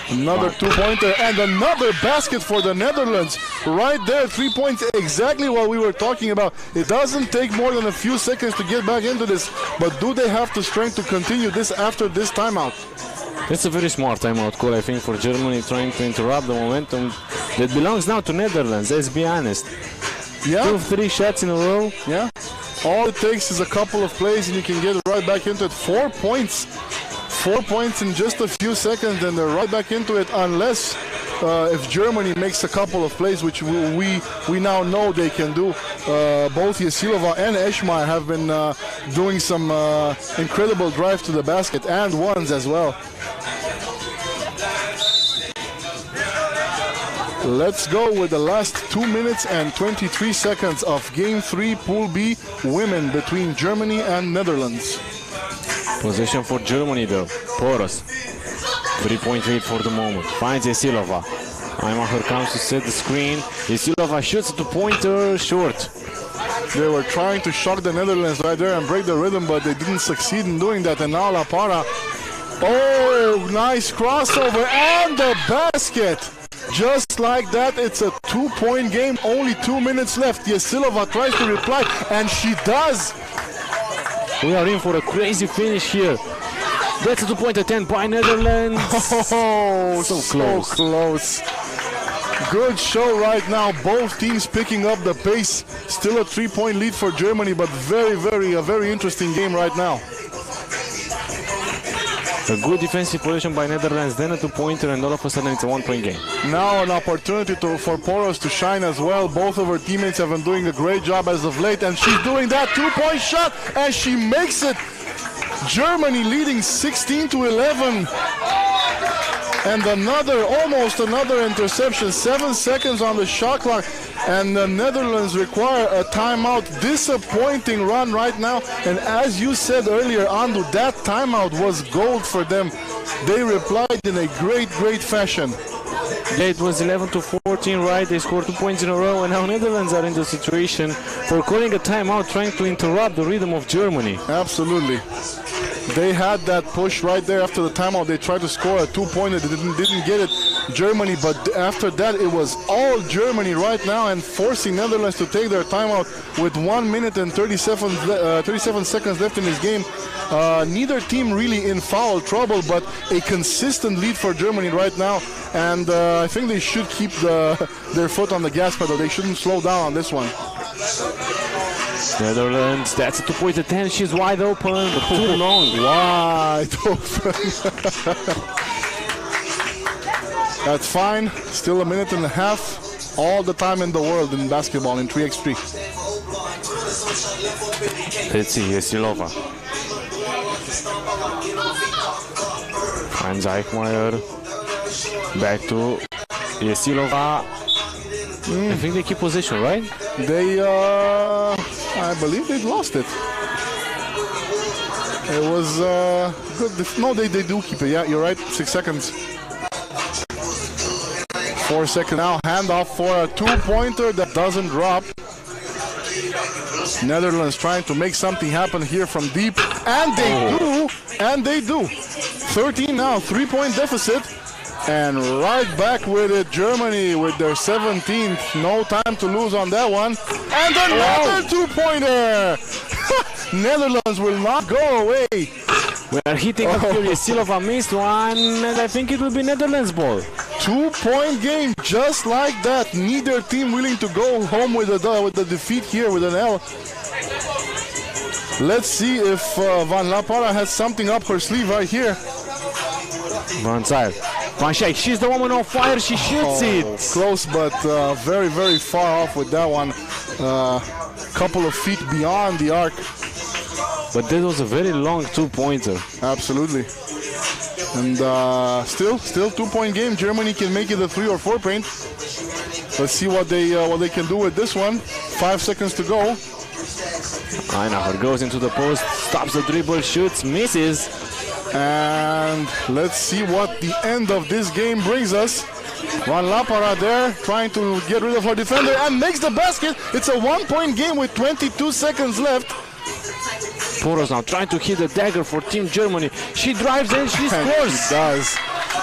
Another two-pointer and another basket for the Netherlands. Right there, 3 points, exactly what we were talking about. It doesn't take more than a few seconds to get back into this, but do they have the strength to continue this after this timeout? It's a very smart timeout call, I think, for Germany, trying to interrupt the momentum that belongs now to Netherlands, let's be honest. Yeah. 2 of 3 shots in a row. Yeah. All it takes is a couple of plays and you can get right back into it. 4 points. 4 points in just a few seconds, and they're right back into it, unless if Germany makes a couple of plays, which we now know they can do. Both Yesilova and Eschmeier have been doing some incredible drive to the basket and ones as well. Let's go with the last 2 minutes and 23 seconds of Game 3 Pool B women between Germany and Netherlands. Possession for Germany though. Poros. 3-point lead for the moment. Finds Yesilova. Aimacher comes to set the screen. Yesilova shoots a two-pointer short. They were trying to shock the Netherlands right there and break the rhythm, but they didn't succeed in doing that. And now La Para. Oh, nice crossover and the basket. Just like that, it's a 2-point game. Only 2 minutes left. Yesilova tries to reply, and she does. We are in for a crazy finish here. That's a 2-point attempt by Netherlands. Oh, so close. So close. Good show right now. Both teams picking up the pace. Still a 3-point lead for Germany, but a very interesting game right now. A good defensive position by Netherlands, then a 2-pointer, and all of a sudden it's a 1-point game. Now an opportunity for Poros to shine as well. Both of her teammates have been doing a great job as of late, and she's doing that 2-point shot, and she makes it. Germany leading 16-11. And almost another interception. 7 seconds on the shot clock. And the Netherlands require a timeout. Disappointing run right now. And as you said earlier, Andu, that timeout was gold for them. They replied in a great fashion. Yeah, it was 11-14, right? They scored 2 points in a row, and now Netherlands are in the situation for calling a timeout, trying to interrupt the rhythm of Germany. Absolutely. They had that push right there after the timeout. They tried to score a 2-pointer. They didn't get it, Germany, but after that it was all Germany right now, and forcing Netherlands to take their timeout with 1 minute and 37 seconds left in this game. Neither team really in foul trouble, but a consistent lead for Germany right now, and I think they should keep their foot on the gas pedal. They shouldn't slow down on this one. Netherlands, that's a 2-point attempt. She's wide open, but too long. Wide open. That's fine. Still a minute and a half. All the time in the world in basketball in 3x3. Let's see, Yesilova. Finds Eichmeier. Back to Yesilova. I think they keep possession, right? They, I believe they've lost it. It was good. No, they do keep it. Yeah, you're right. 6 seconds. 4 seconds now. Handoff for a 2-pointer that doesn't drop. Netherlands trying to make something happen here from deep, and they do. And they do. 13 now. 3-point deficit. And right back with it, Germany with their 17th. No time to lose on that one. And another 2-pointer! Netherlands will not go away. We are hitting up here. Yesilova missed one, and I think it will be Netherlands ball. 2-point game, just like that. Neither team willing to go home with the defeat here with an L. Let's see if Van La Para has something up her sleeve right here. Van Zyl. Van Schaick, she's the woman on fire, she shoots it. Close, but very far off with that one. Couple of feet beyond the arc. But that was a very long 2-pointer. Absolutely. And still 2-point game. Germany can make it a 3 or 4 point. Let's see what they can do with this one. 5 seconds to go. Eichmeier goes into the post, stops the dribble, shoots, misses. And let's see what the end of this game brings us. Van La Para there trying to get rid of her defender and makes the basket. It's a 1-point game with 22 seconds left. Poros now trying to hit the dagger for Team Germany. She drives and she scores. She does.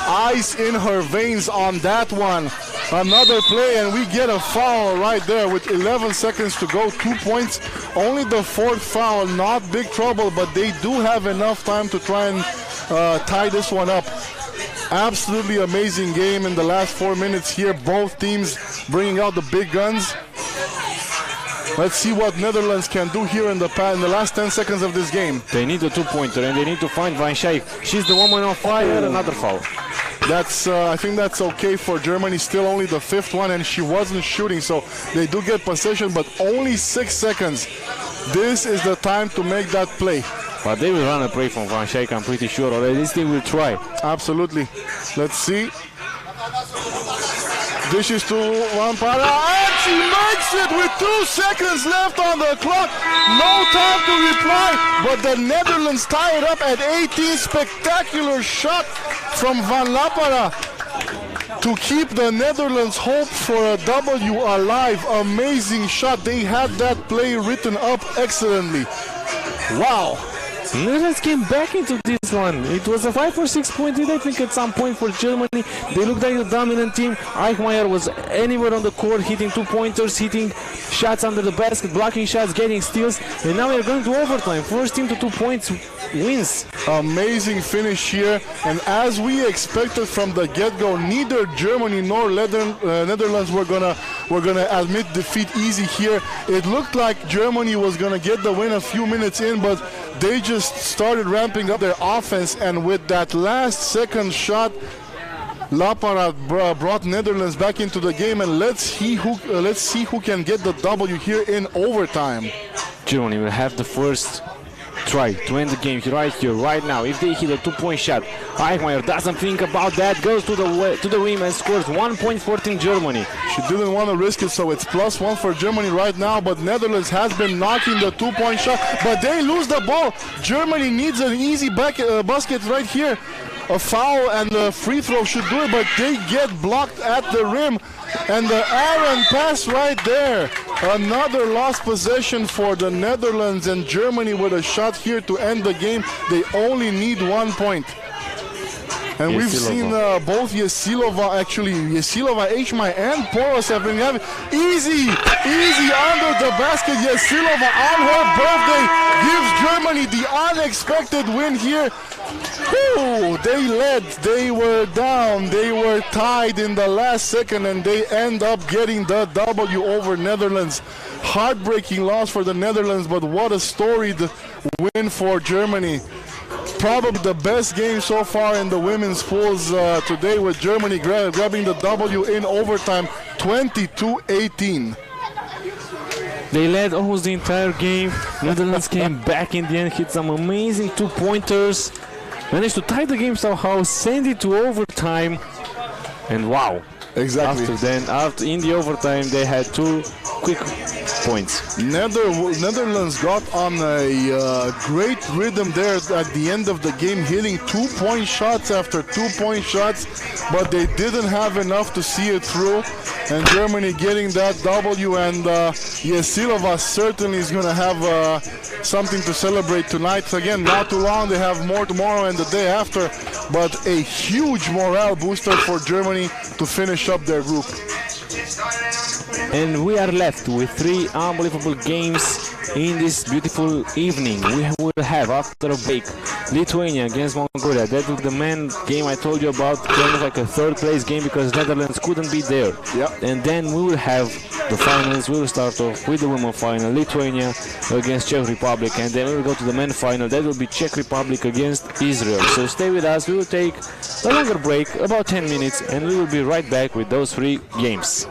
Ice in her veins on that one. Another play and we get a foul right there with 11 seconds to go. 2 points. Only the fourth foul. Not big trouble, but they do have enough time to try and tie this one up. Absolutely amazing game in the last 4 minutes here. Both teams bringing out the big guns. Let's see what Netherlands can do here in the last 10 seconds of this game. They need a 2-pointer and they need to find Van Schaik. She's the woman on fire. Another foul. That's I think that's okay for Germany. Still only the fifth one, and she wasn't shooting, so they do get possession, but only 6 seconds. This is the time to make that play. But they will run a play from Van Schaik, I'm pretty sure, or at least they will try. Absolutely. Let's see. Dishes to Lampara, and she makes it with 2 seconds left on the clock. No time to reply, but the Netherlands tie it up at 18. Spectacular shot from Van Lampara to keep the Netherlands' hope for a W alive. Amazing shot. They had that play written up excellently. Wow. Netherlands came back into this one. It was a 5 or 6 point lead, I think, at some point for Germany. They looked like the dominant team. Eichmeier was anywhere on the court, hitting 2-pointers, hitting shots under the basket, blocking shots, getting steals. And now we're going to overtime. First team to 2 points wins. Amazing finish here. And as we expected from the get-go, neither Germany nor Netherlands were gonna admit defeat easy here. It looked like Germany was gonna get the win a few minutes in, but they just started ramping up their offense, and with that last second shot, Lapara brought Netherlands back into the game, and let's see who can get the W here in overtime. Germany will have the first try to end the game right here, right now. If they hit a 2-point shot, Eichmeier doesn't think about that, goes to the rim and scores 1 point for Team Germany. She didn't want to risk it, so it's +1 for Germany right now, but Netherlands has been knocking the 2-point shot, but they lose the ball. Germany needs an easy basket right here. A foul and a free throw should do it, but they get blocked at the rim. And the Aaron pass right there. Another lost possession for the Netherlands, and Germany with a shot here to end the game. They only need 1 point. And we've seen both Yesilova, Eichmeier, and Poros have been having easy under the basket. Yesilova on her birthday gives Germany the unexpected win here. Whew, they led, they were down, they were tied in the last second, and they end up getting the W over Netherlands. Heartbreaking loss for the Netherlands, but what a storied win for Germany. Probably the best game so far in the women's pools today, with Germany grabbing the W in overtime, 22-18. They led almost the entire game. Netherlands came back in the end, hit some amazing 2-pointers, managed to tie the game somehow, send it to overtime, and wow. Exactly. After in the overtime, they had 2 quick points. Netherlands got on a great rhythm there at the end of the game, hitting 2-point shots after 2-point shots, but they didn't have enough to see it through. And Germany getting that W, and Yesilova certainly is going to have something to celebrate tonight. Again, not too long, they have more tomorrow and the day after, but a huge morale booster for Germany to finish up their group. And we are left with 3 unbelievable games in this beautiful evening. We will have, after a break, Lithuania against Mongolia. That was the main game I told you about, kind of like a third place game because Netherlands couldn't be there. Yep. And then we will have the finals. We will start off with the women's final, Lithuania against Czech Republic, and then we will go to the men's final. That will be Czech Republic against Israel. So stay with us. We will take a longer break, about 10 minutes, and we will be right back with those 3 games.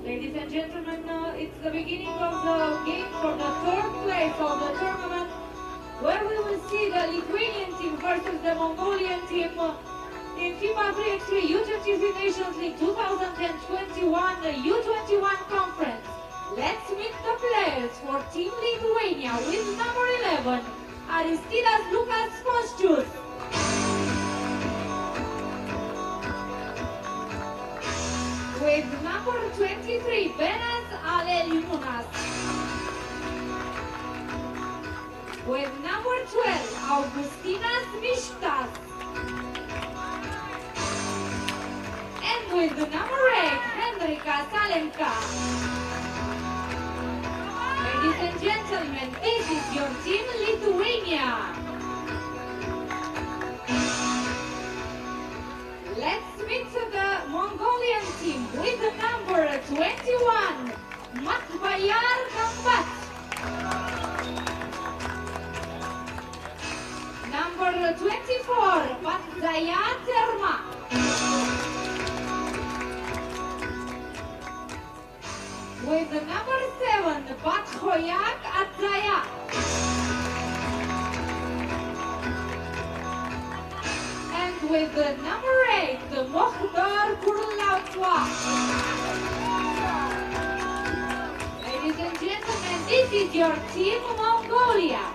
Ladies and gentlemen, it's the beginning of the game for the third place of the tournament, where we will see the Lithuanian team versus the Mongolian team in FIBA 3x3 U23 Nations League 2021 U21 Conference. Let's meet the players for Team Lithuania with number 11, Aristidas Lukas Kostius. With number 23, Benas Aleliunas. With number 12, Augustinas Mishtas. And with the number 8, Henrik Alenka. Ladies and gentlemen, this is your team, Lithuania. Let's meet the Mongolian team with the number 21, Matbayar Kambat. Number 24, Patzaya Terma. With the number 7, Batkhoyak Atzaya. And with the number 8, Mohdar Kurlautwa. Ladies and gentlemen, this is your team, Mongolia.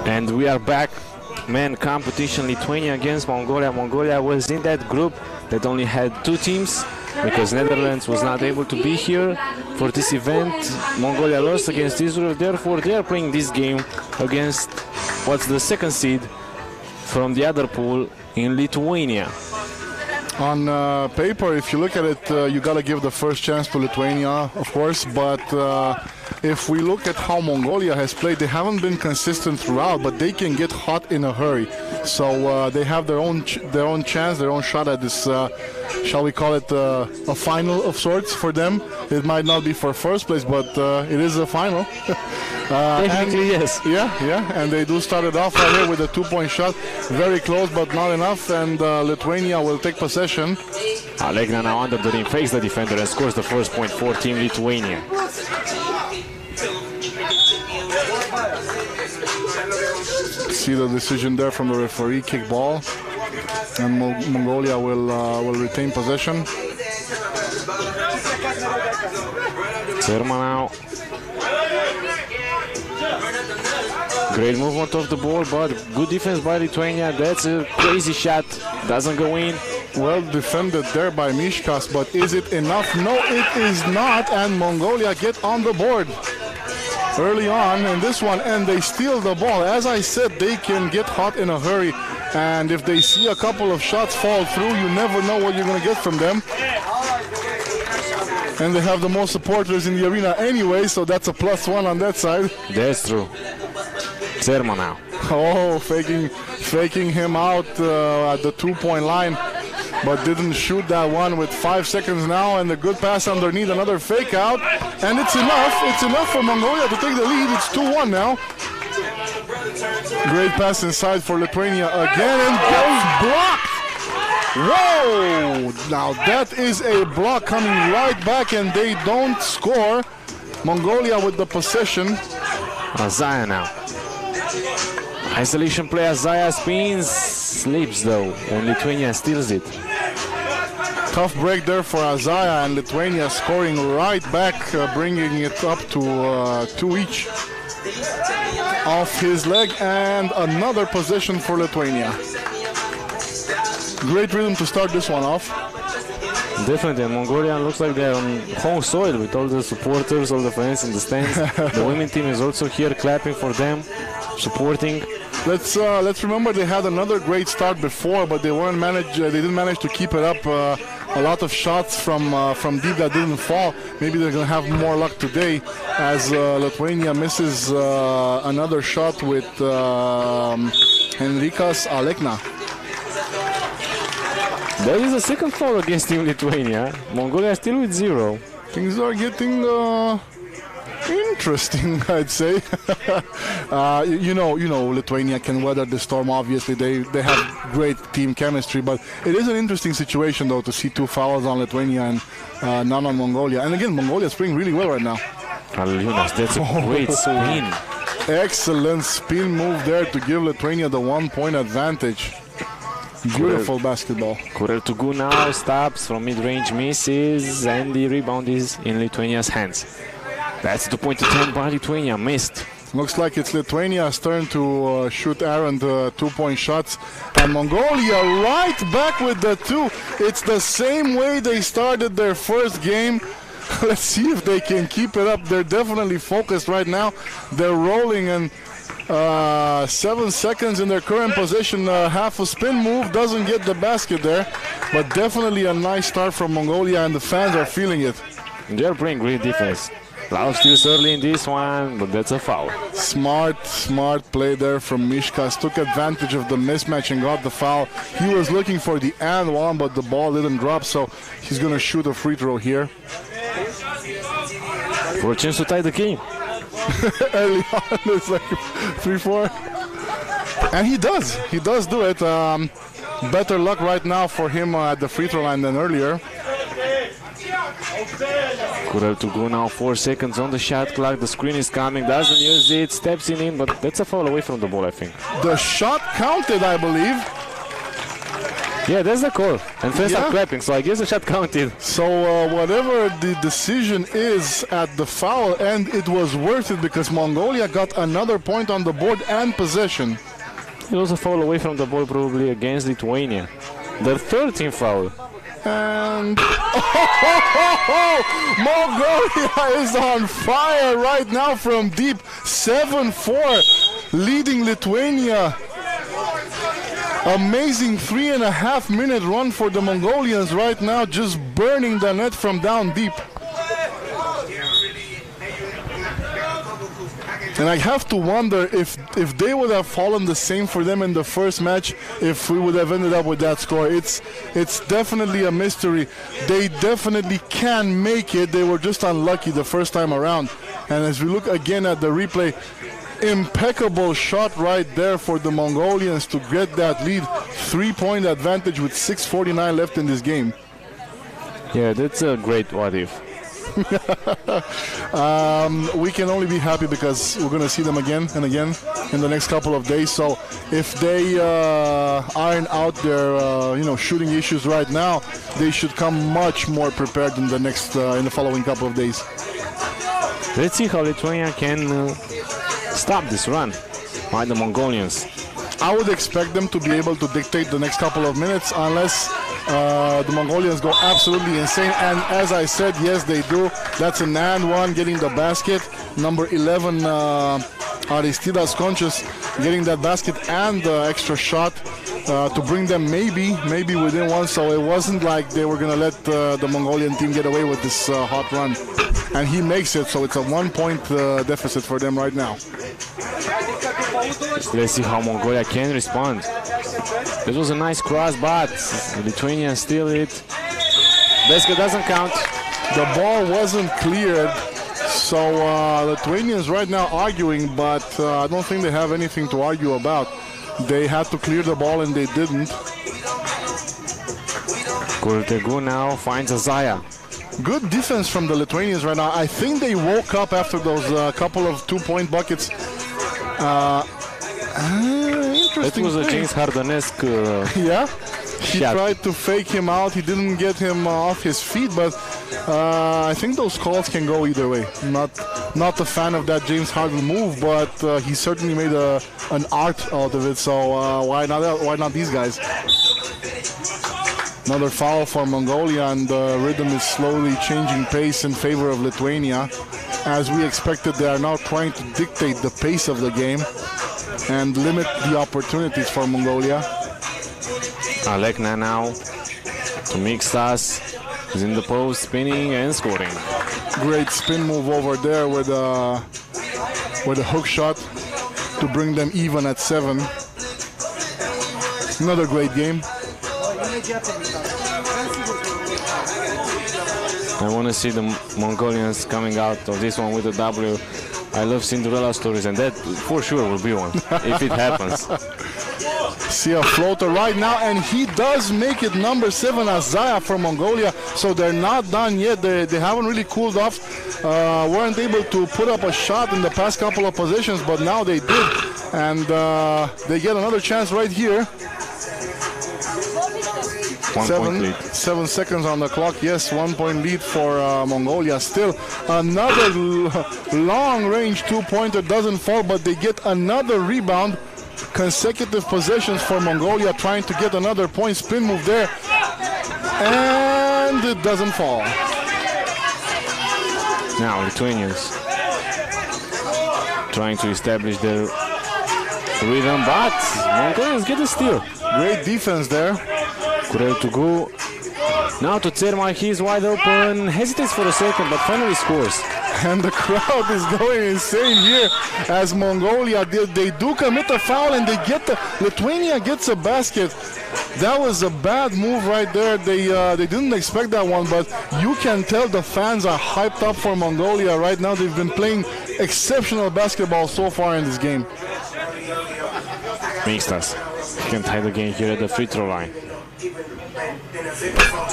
And we are back. Men competition, Lithuania against Mongolia. Mongolia was in that group that only had 2 teams because Netherlands was not able to be here for this event. Mongolia lost against Israel, therefore they are playing this game against what's the second seed from the other pool in Lithuania. On paper, if you look at it, you got to give the first chance to Lithuania, of course, but if we look at how Mongolia has played, they haven't been consistent throughout, but they can get hot in a hurry. So they have their own chance, their own shot at this, shall we call it a final of sorts for them. It might not be for first place, but it is a final. Technically, yes. Yeah, and they do start it off right here with a 2-point shot. Very close, but not enough, and Lithuania will take possession. Alegna now under the rim, fakes the defender and scores the first point for Team Lithuania. See the decision there from the referee, kick ball, and Mongolia will retain possession. Terma now. Great movement of the ball, but good defense by Lithuania. That's a crazy shot, doesn't go in. Well defended there by Mishkas, but is it enough? No, it is not, and Mongolia get on the board early on in this one, and they steal the ball. As I said, they can get hot in a hurry, and if they see a couple of shots fall through, you never know what you're going to get from them. And they have the most supporters in the arena anyway, so that's a +1 on that side. That's true. Terma now. Oh, faking him out at the 2-point line, but didn't shoot that one with 5 seconds now, and a good pass underneath, another fake out, and it's enough for Mongolia to take the lead. It's 2-1 now. Great pass inside for Lithuania again, and goes blocked. Whoa, now that is a block coming right back, and they don't score. Mongolia with the possession. Azaya now. Isolation play, Azaya spins, slips though, and Lithuania steals it. Tough break there for Azaya, and Lithuania scoring right back, bringing it up to 2 each. Off his leg, and another possession for Lithuania. Great rhythm to start this one off. Definitely, and Mongolia looks like they're on home soil with all the supporters, all the fans in the stands. The women team is also here clapping for them, supporting. Let's remember they had another great start before, but they didn't manage to keep it up. A lot of shots from deep that didn't fall. Maybe they're gonna have more luck today, as Lithuania misses another shot with Henrikas Alekna. That is the second foul against Team Lithuania. Mongolia still with 0. Things are getting interesting, I'd say. you know, Lithuania can weather the storm. Obviously, they have great team chemistry, but it is an interesting situation though to see 2 fouls on Lithuania and none on Mongolia. And again, Mongolia is playing really well right now. Aljunas, that's a great spin. Excellent spin move there to give Lithuania the 1-point advantage. Beautiful basketball. Kurel Tugu now stops from mid-range, misses, and the rebound is in Lithuania's hands. That's 2-point attempt by Lithuania, missed. Looks like it's Lithuania's turn to shoot errant 2-point shots. And Mongolia right back with the two. It's the same way they started their first game. Let's see if they can keep it up. They're definitely focused right now. They're rolling, and 7 seconds in their current position. Half a spin move, doesn't get the basket there. But definitely a nice start from Mongolia, and the fans are feeling it. They're playing great defense. Loud steals early in this one, but that's a foul. Smart play there from Mishkas. Took advantage of the mismatch and got the foul. He was looking for the and one, but the ball didn't drop, so he's going to shoot a free throw here. For a chance to tie the game. Early on, it's like 3-4. And he does do it. Better luck right now for him at the free throw line than earlier. Could have to go now. 4 seconds on the shot clock. The screen is coming. Doesn't use it. Steps in, but that's a foul away from the ball, I think. The shot counted, I believe. Yeah, that's the call. And fans are clapping, so I guess the shot counted. So whatever the decision is at the foul end, it was worth it because Mongolia got another point on the board and possession. It was a foul away from the ball, probably against Lithuania. Their 13th foul. And Mongolia is on fire right now from deep. 7-4, leading Lithuania. Amazing 3.5-minute run for the Mongolians right now, just burning the net from down deep. And I have to wonder if they would have fallen the same for them in the first match, if we would have ended up with that score. It's definitely a mystery. They definitely can make it. They were just unlucky the first time around. And as we look again at the replay, impeccable shot right there for the Mongolians to get that lead. 3-point advantage with 6:49 left in this game. Yeah, that's a great what if. We can only be happy because we're going to see them again and again in the next couple of days. So if they iron out their shooting issues right now, they should come much more prepared in the next in the following couple of days. Let's see how Lithuania can stop this run by the Mongolians. I would expect them to be able to dictate the next couple of minutes unless the Mongolians go absolutely insane. And as I said, yes, they do. That's an and one, getting the basket. Number 11, Aristidas Conchas, getting that basket and the extra shot to bring them maybe within one. So it wasn't like they were going to let the Mongolian team get away with this hot run. And he makes it, so it's a 1-point deficit for them right now. Let's see how Mongolia can respond. This was a nice cross, but Lithuania steal it. Basket doesn't count. The ball wasn't cleared, so Lithuanians right now arguing, but I don't think they have anything to argue about. They had to clear the ball and they didn't. Kurtegu now finds Azaya. Good defense from the Lithuanians right now. I think they woke up after those couple of 2-point buckets. Interesting. It was a James Harden-esque yeah, he shot. tried to fake him out. He didn't get him off his feet, but I think those calls can go either way. Not a fan of that James Harden move, but he certainly made an art out of it. So why not these guys? Another foul for Mongolia, and the rhythm is slowly changing pace in favor of Lithuania. As we expected, they are now trying to dictate the pace of the game and limit the opportunities for Mongolia. Alekna now to Mixtas. He's in the post, spinning and scoring. Great spin move over there with a hook shot to bring them even at 7. Another great game. I want to see the Mongolians coming out of this one with a W. I love Cinderella stories, and that for sure will be one if it happens. See a floater right now, and he does make it. Number 7, Azaya from Mongolia. So they're not done yet. They haven't really cooled off. Weren't able to put up a shot in the past couple of positions, but now they did. And they get another chance right here. Point lead. 7 seconds on the clock. Yes, 1 point lead for Mongolia. Still another long-range two-pointer doesn't fall, but they get another rebound. Consecutive possessions for Mongolia, trying to get another point. Spin move there, and it doesn't fall. Now Lithuanians trying to establish their rhythm, but Mongolians get a steal. Great defense there. Kurel to go. Now to Tsermai, he's wide open, hesitates for a second, but finally scores. And the crowd is going insane here as Mongolia, they do commit a foul and Lithuania gets a basket. That was a bad move right there. They didn't expect that one, but you can tell the fans are hyped up for Mongolia right now. They've been playing exceptional basketball so far in this game. Mixtas can tie the game here at the free throw line.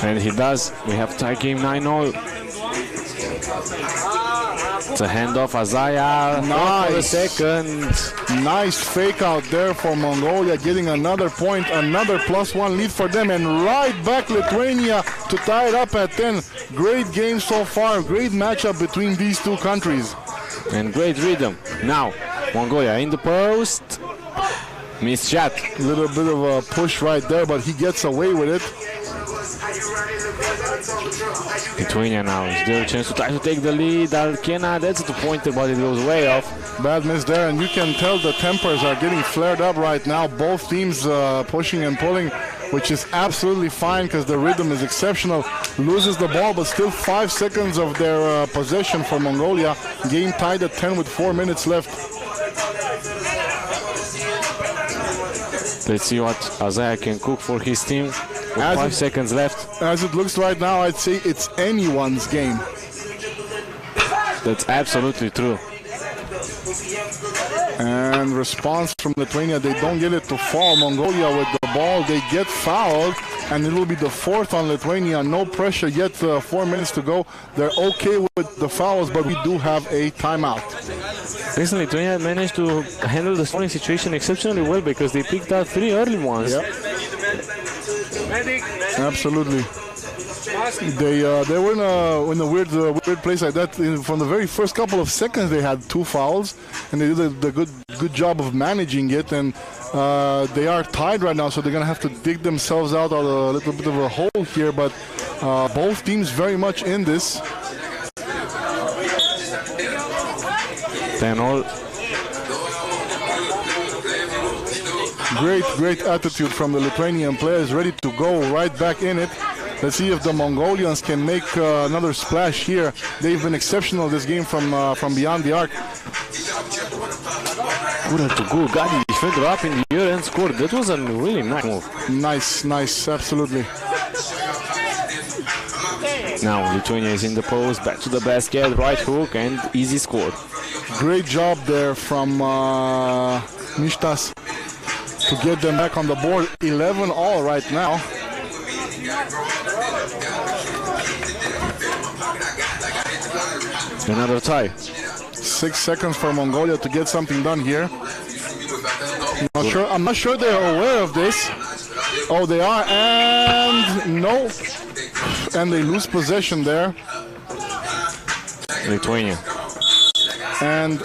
And he does. We have tie game 9-0. It's a handoff, Azaya. Nice. Second. Nice fake out there for Mongolia, getting another point, another +1 lead for them, and right back Lithuania to tie it up at 10. Great game so far, great matchup between these two countries. And great rhythm. Now, Mongolia in the post. Missed shot. Little bit of a push right there, but he gets away with it. Lithuania now is their chance to try to take the lead. Alkena, that's a two-pointer, but it goes way off. Bad miss there, and you can tell the tempers are getting flared up right now. Both teams pushing and pulling, which is absolutely fine because the rhythm is exceptional. Loses the ball, but still 5 seconds of their possession for Mongolia. Game tied at 10 with 4 minutes left. Let's see what Azaya can cook for his team. With 5 seconds left. As it looks right now, I'd say it's anyone's game. That's absolutely true. And response from Lithuania, they don't get it to fall. Mongolia with the ball, they get fouled, and it will be the fourth on Lithuania. No pressure yet, 4 minutes to go. They're okay with the fouls, but we do have a timeout. Recently, Lithuania managed to handle the scoring situation exceptionally well because they picked out 3 early ones. Yep. Absolutely. They were in a weird place like that. From the very first couple of seconds, they had 2 fouls, and they did a good job of managing it. And they are tied right now, so they're gonna have to dig themselves out of a little bit of a hole here. But both teams very much in this. 10-all. Great attitude from the Lithuanian players, ready to go right back in it. Let's see if the Mongolians can make another splash here. They've been exceptional this game from beyond the arc. Good to go. Got the defender up in the air and scored. That was a really nice move. Nice, absolutely. Now Lithuania is in the post, back to the basket, right hook, and easy score. Great job there from Mixtas to get them back on the board. 11-all right now. Another tie. 6 seconds for Mongolia to get something done here. I'm not sure they're aware of this. Oh, they are, and no. And they lose possession there. Lithuania. And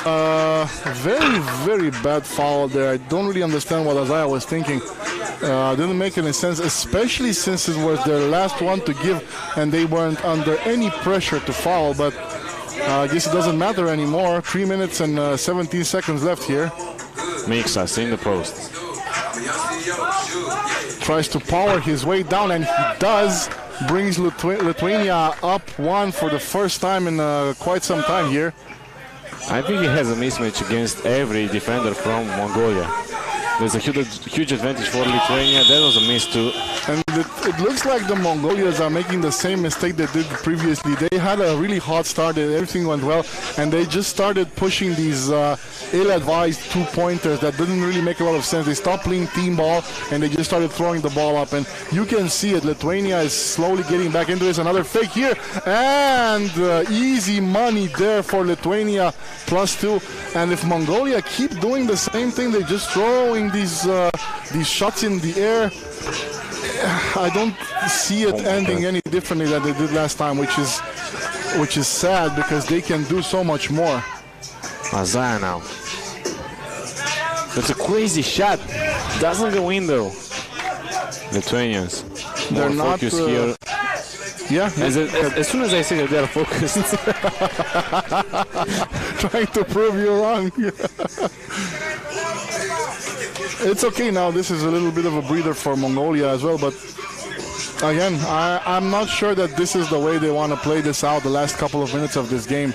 very bad foul there. I don't really understand what Azaya was thinking. Didn't make any sense, especially since it was their last one to give and they weren't under any pressure to foul, but I guess it doesn't matter anymore. 3 minutes and 17 seconds left here. Mixtas in the post. Tries to power his way down, and he does. Brings Lithuania up 1 for the first time in quite some time here. I think he has a mismatch against every defender from Mongolia. There's a huge advantage for Lithuania. That was a miss too. And it looks like the Mongolians are making the same mistake they did previously. They had a really hot start and everything went well, and they just started pushing these ill-advised two-pointers that didn't really make a lot of sense. They stopped playing team ball and they just started throwing the ball up, and you can see it. Lithuania is slowly getting back into this. Another fake here, and easy money there for Lithuania, +2. And if Mongolia keep doing the same thing, they're just throwing these shots in the air, I don't see it ending any differently than they did last time, which is sad because they can do so much more. Isaiah now. That's a crazy shot. Doesn't go in though. Lithuanians. They're More not focused here. Yeah, As soon as I say that they are focused. trying to prove you wrong. It's okay now. This is a little bit of a breather for Mongolia as well, but again, I'm not sure that this is the way they want to play this out the last couple of minutes of this game.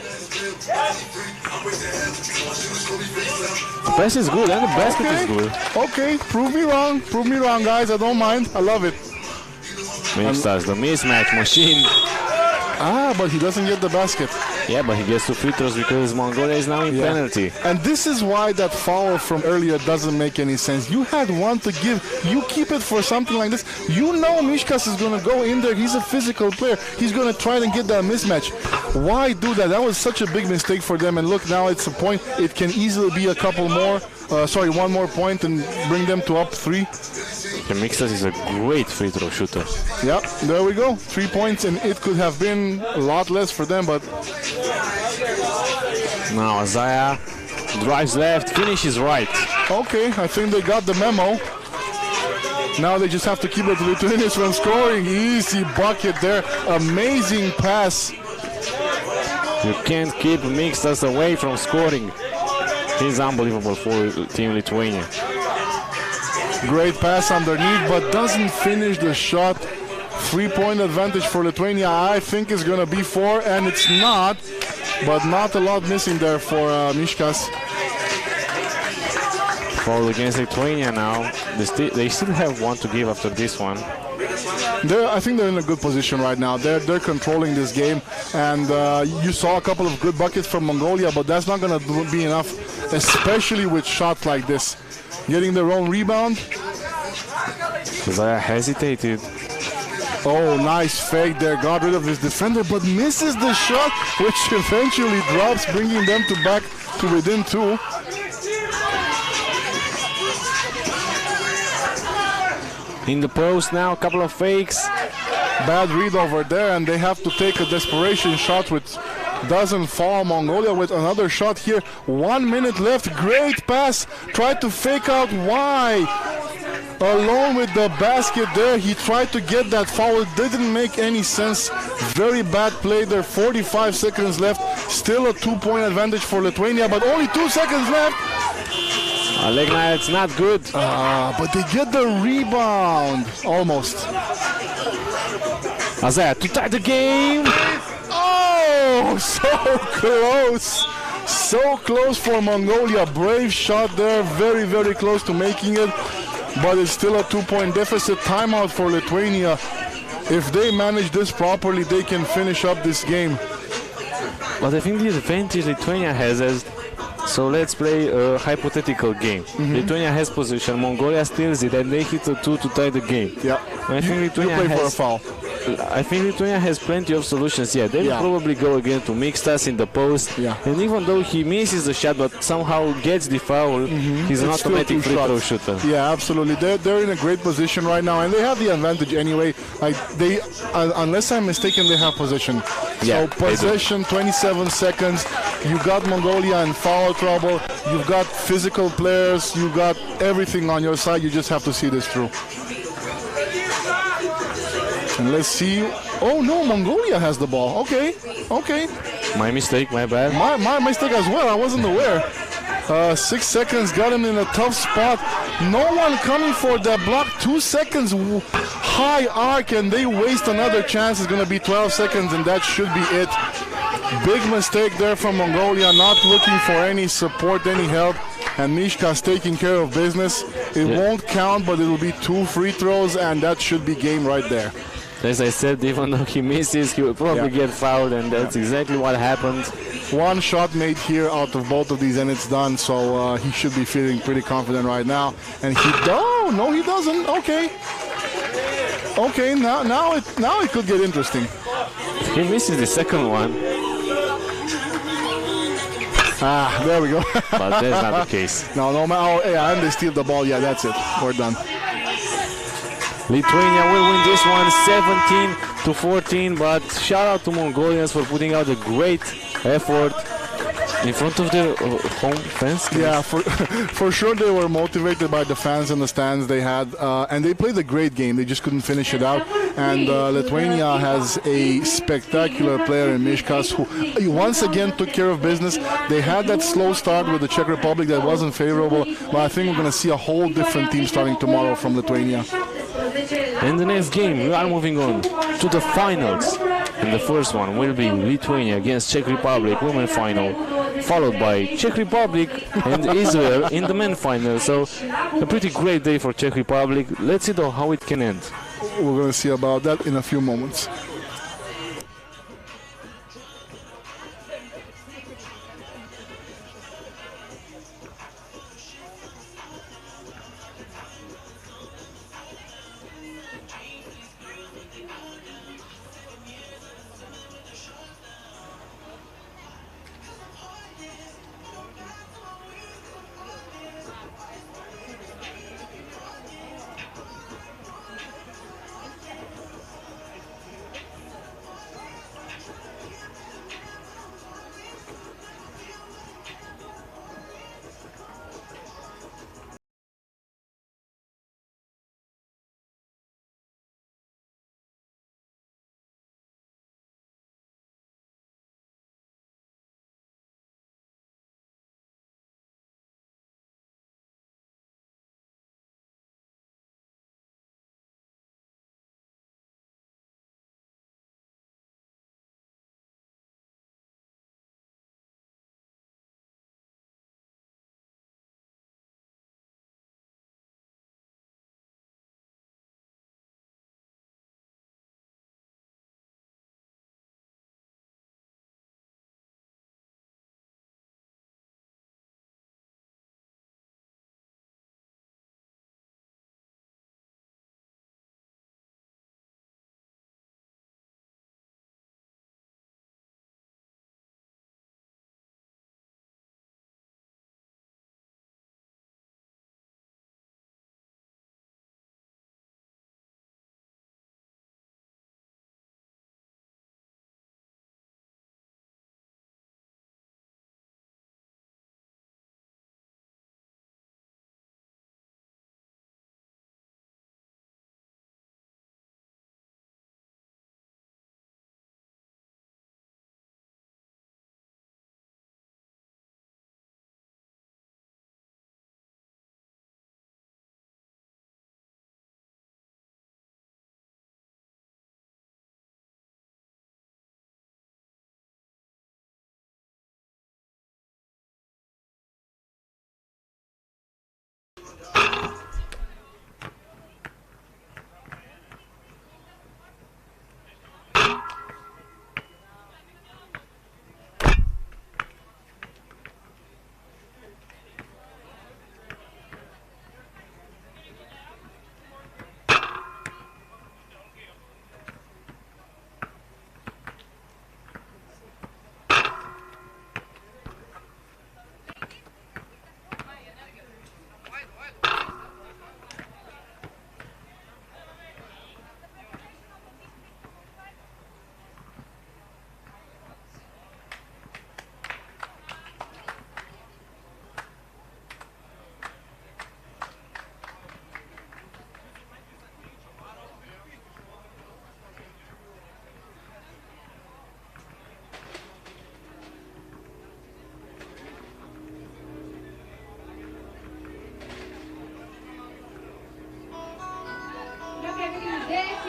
The pass is good and the basket is good. Okay, prove me wrong, guys. I don't mind. I love it. Mixtas, the mismatch machine. But he doesn't get the basket. Yeah, but he gets 2 free throws because Mongolia is now in penalty. And this is why that foul from earlier doesn't make any sense. You had one to give. You keep it for something like this. You know Mishkas is going to go in there. He's a physical player. He's going to try and get that mismatch. Why do that? That was such a big mistake for them. And look, now it's a point. It can easily be a couple more. One more point and bring them to up 3. The Mixtas is a great free throw shooter. Yep, there we go. 3 points, and it could have been a lot less for them, but... Now Isaiah drives left, finishes right. Okay, I think they got the memo. Now they just have to keep it to Lithuanians from scoring. Easy bucket there. Amazing pass. You can't keep Mixtas away from scoring. He's unbelievable for Team Lithuania. Great pass underneath, but doesn't finish the shot. 3-point advantage for Lithuania. I think it's going to be 4, and it's not. But not a lot missing there for Mishkas. Foul against Lithuania now. They still have one to give after this one. I think they're in a good position right now. They're controlling this game, and you saw a couple of good buckets from Mongolia, but that's not going to be enough, especially with shots like this. Getting their own rebound. Isaiah hesitated. Oh, nice fake there. Got rid of his defender, but misses the shot, which eventually drops, bringing them back to within 2. In the post now, a couple of fakes. Bad read over there, and they have to take a desperation shot, which doesn't fall. Mongolia with another shot here. 1 minute left. Great pass. Tried to fake out. Why? Alone with the basket there. He tried to get that foul. It didn't make any sense. Very bad play there. 45 seconds left. Still a 2-point advantage for Lithuania, but only 2 seconds left. Alegna, it's not good. But they get the rebound. Almost. Isaiah to tie the game. Oh, so close. So close for Mongolia. Brave shot there. Very, very close to making it. But it's still a 2-point deficit. Timeout for Lithuania. If they manage this properly, they can finish up this game. But I think the advantage Lithuania has is, so let's play a hypothetical game. Lithuania has possession, Mongolia steals it, and they hit a 2 to tie the game. Yeah. I think Lithuania play has, for a foul. I think Lithuania has plenty of solutions. Yeah, they will probably go again to Mixtas in the post. Yeah. And even though he misses the shot but somehow gets the foul, he's an It's still automatic 2 free throw shots. shooter. Yeah, absolutely. They're in a great position right now, and they have the advantage anyway. They, unless I'm mistaken, they have possession. Yeah, So possession, 27 seconds. You got Mongolia in foul trouble. You've got physical players. You got everything on your side. You just have to see this through. And let's see. Oh no, Mongolia has the ball. Okay. My mistake, my bad. My mistake as well. I wasn't aware. 6 seconds, got him in a tough spot. No one coming for that block. 2 seconds, high arc, and they waste another chance. It's going to be 12 seconds, and that should be it. Big mistake there from Mongolia, not looking for any support, any help. And Mishkas taking care of business. It won't count, but it will be 2 free throws, and that should be game right there. As I said, even though he misses, he will probably get fouled, and that's exactly what happened. 1 shot made here out of both of these, and it's done. So he should be feeling pretty confident right now. And he no, he doesn't. Okay, now it could get interesting. He misses the second one. There we go. But that's not the case. No, and they steal the ball. Yeah, that's it. We're done. Lithuania will win this one 17-14, but shout out to Mongolians for putting out a great effort in front of their home fans. Yeah, for sure they were motivated by the fans in the stands they had, and they played a great game. They just couldn't finish it out. And Lithuania has a spectacular player in Mishkas who once again took care of business. They had that slow start with the Czech Republic that wasn't favorable, but I think we're going to see a whole different team starting tomorrow from Lithuania. In the next game, we are moving on to the finals. And the first one will be Lithuania against Czech Republic, women final, followed by Czech Republic and Israel in the men final. So a pretty great day for Czech Republic. Let's see though how it can end. We're going to see about that in a few moments.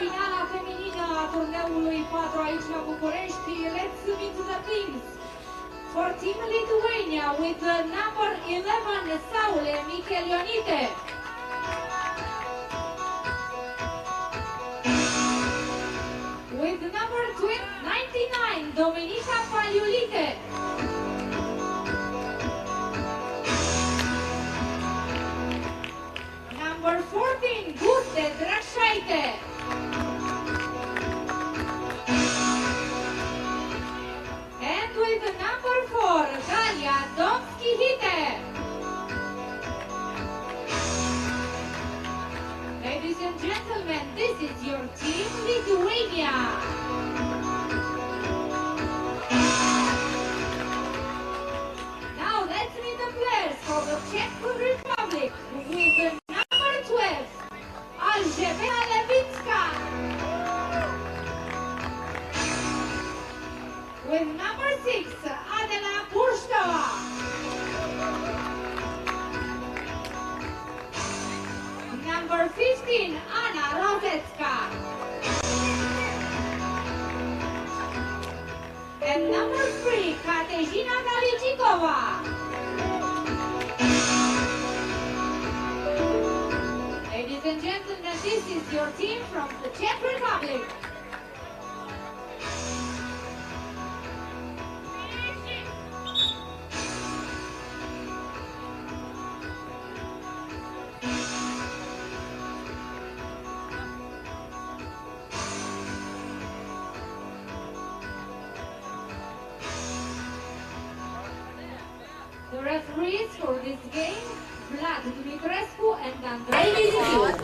finala feminină a turneului 4 aici la București. Let's zoom into the teams. For Team Lithuania with the number 11 Saule Michelionytė. With number 99 Dominika Paliulytė. Number 14 Guste Dragšaitė. And with number 4 Galia Domskyhytė. Ladies and gentlemen, with number 6, Adela Purstova. Number 15, Anna Rozetska. And number 3, Kateřina Galičíková. Ladies and gentlemen, this is your team from the Czech Republic. The referees for this game, Vlad Dumitrescu and Andrei Viziu.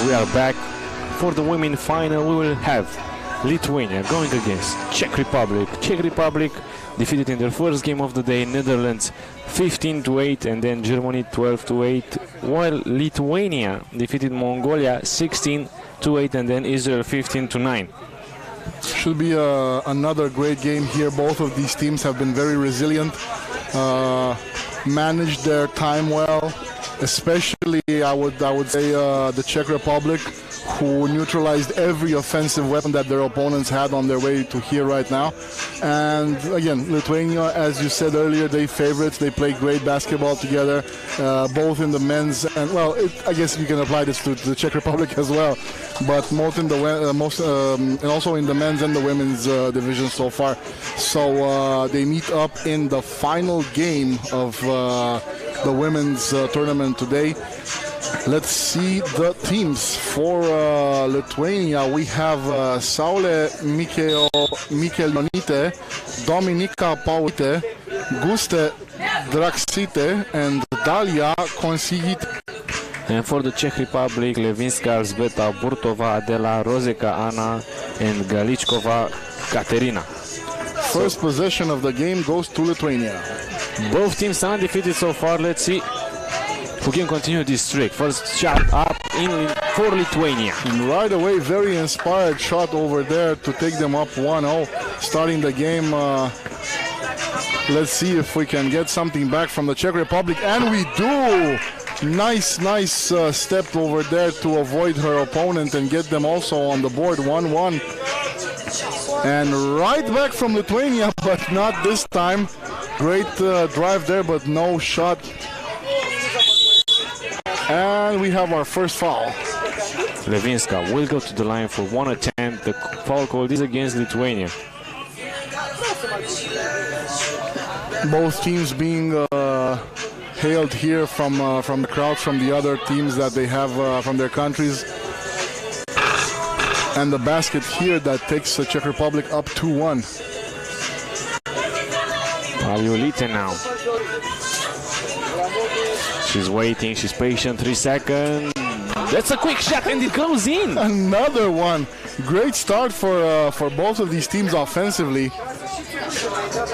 We are back for the women final. We will have Lithuania going against Czech Republic. Czech Republic defeated in their first game of the day Netherlands 15-8 and then Germany 12-8, while Lithuania defeated Mongolia 16-8 and then Israel 15-9. Should be another great game here. Both of these teams have been very resilient, managed their time well, especially I would say the Czech Republic, who neutralized every offensive weapon that their opponents had on their way to here right now. And again, Lithuania, as you said earlier, they favorites. They play great basketball together, both in the men's and, well, I guess you can apply this to the Czech Republic as well, but most in the and also in the men's and the women's division so far. So they meet up in the final game of the women's tournament today. Let's see the teams. For Lithuania, we have Saule Mikelionytė, Dominika Paulite, Guste Draksite, and Dalia Konsigit. And for the Czech Republic, Levinska Elzbieta Burtova, Adela Rozeka Anna, and Galičková Katerina. First possession of the game goes to Lithuania. Both teams undefeated so far. Let's see who can continue this streak. First shot up for Lithuania. And right away, very inspired shot over there to take them up 1-0. Starting the game, let's see if we can get something back from the Czech Republic. And we do! Nice step over there to avoid her opponent and get them also on the board, 1-1. And right back from Lithuania, but not this time. Great drive there, but no shot. And we have our first foul. Levinska will go to the line for one attempt. The foul call is against Lithuania. Both teams being hailed here from the crowds from the other teams that they have from their countries. And the basket here that takes the Czech Republic up 2-1. Paliolite now. She's waiting, she's patient, 3 seconds. That's a quick shot and it goes in. Another one. Great start for both of these teams offensively.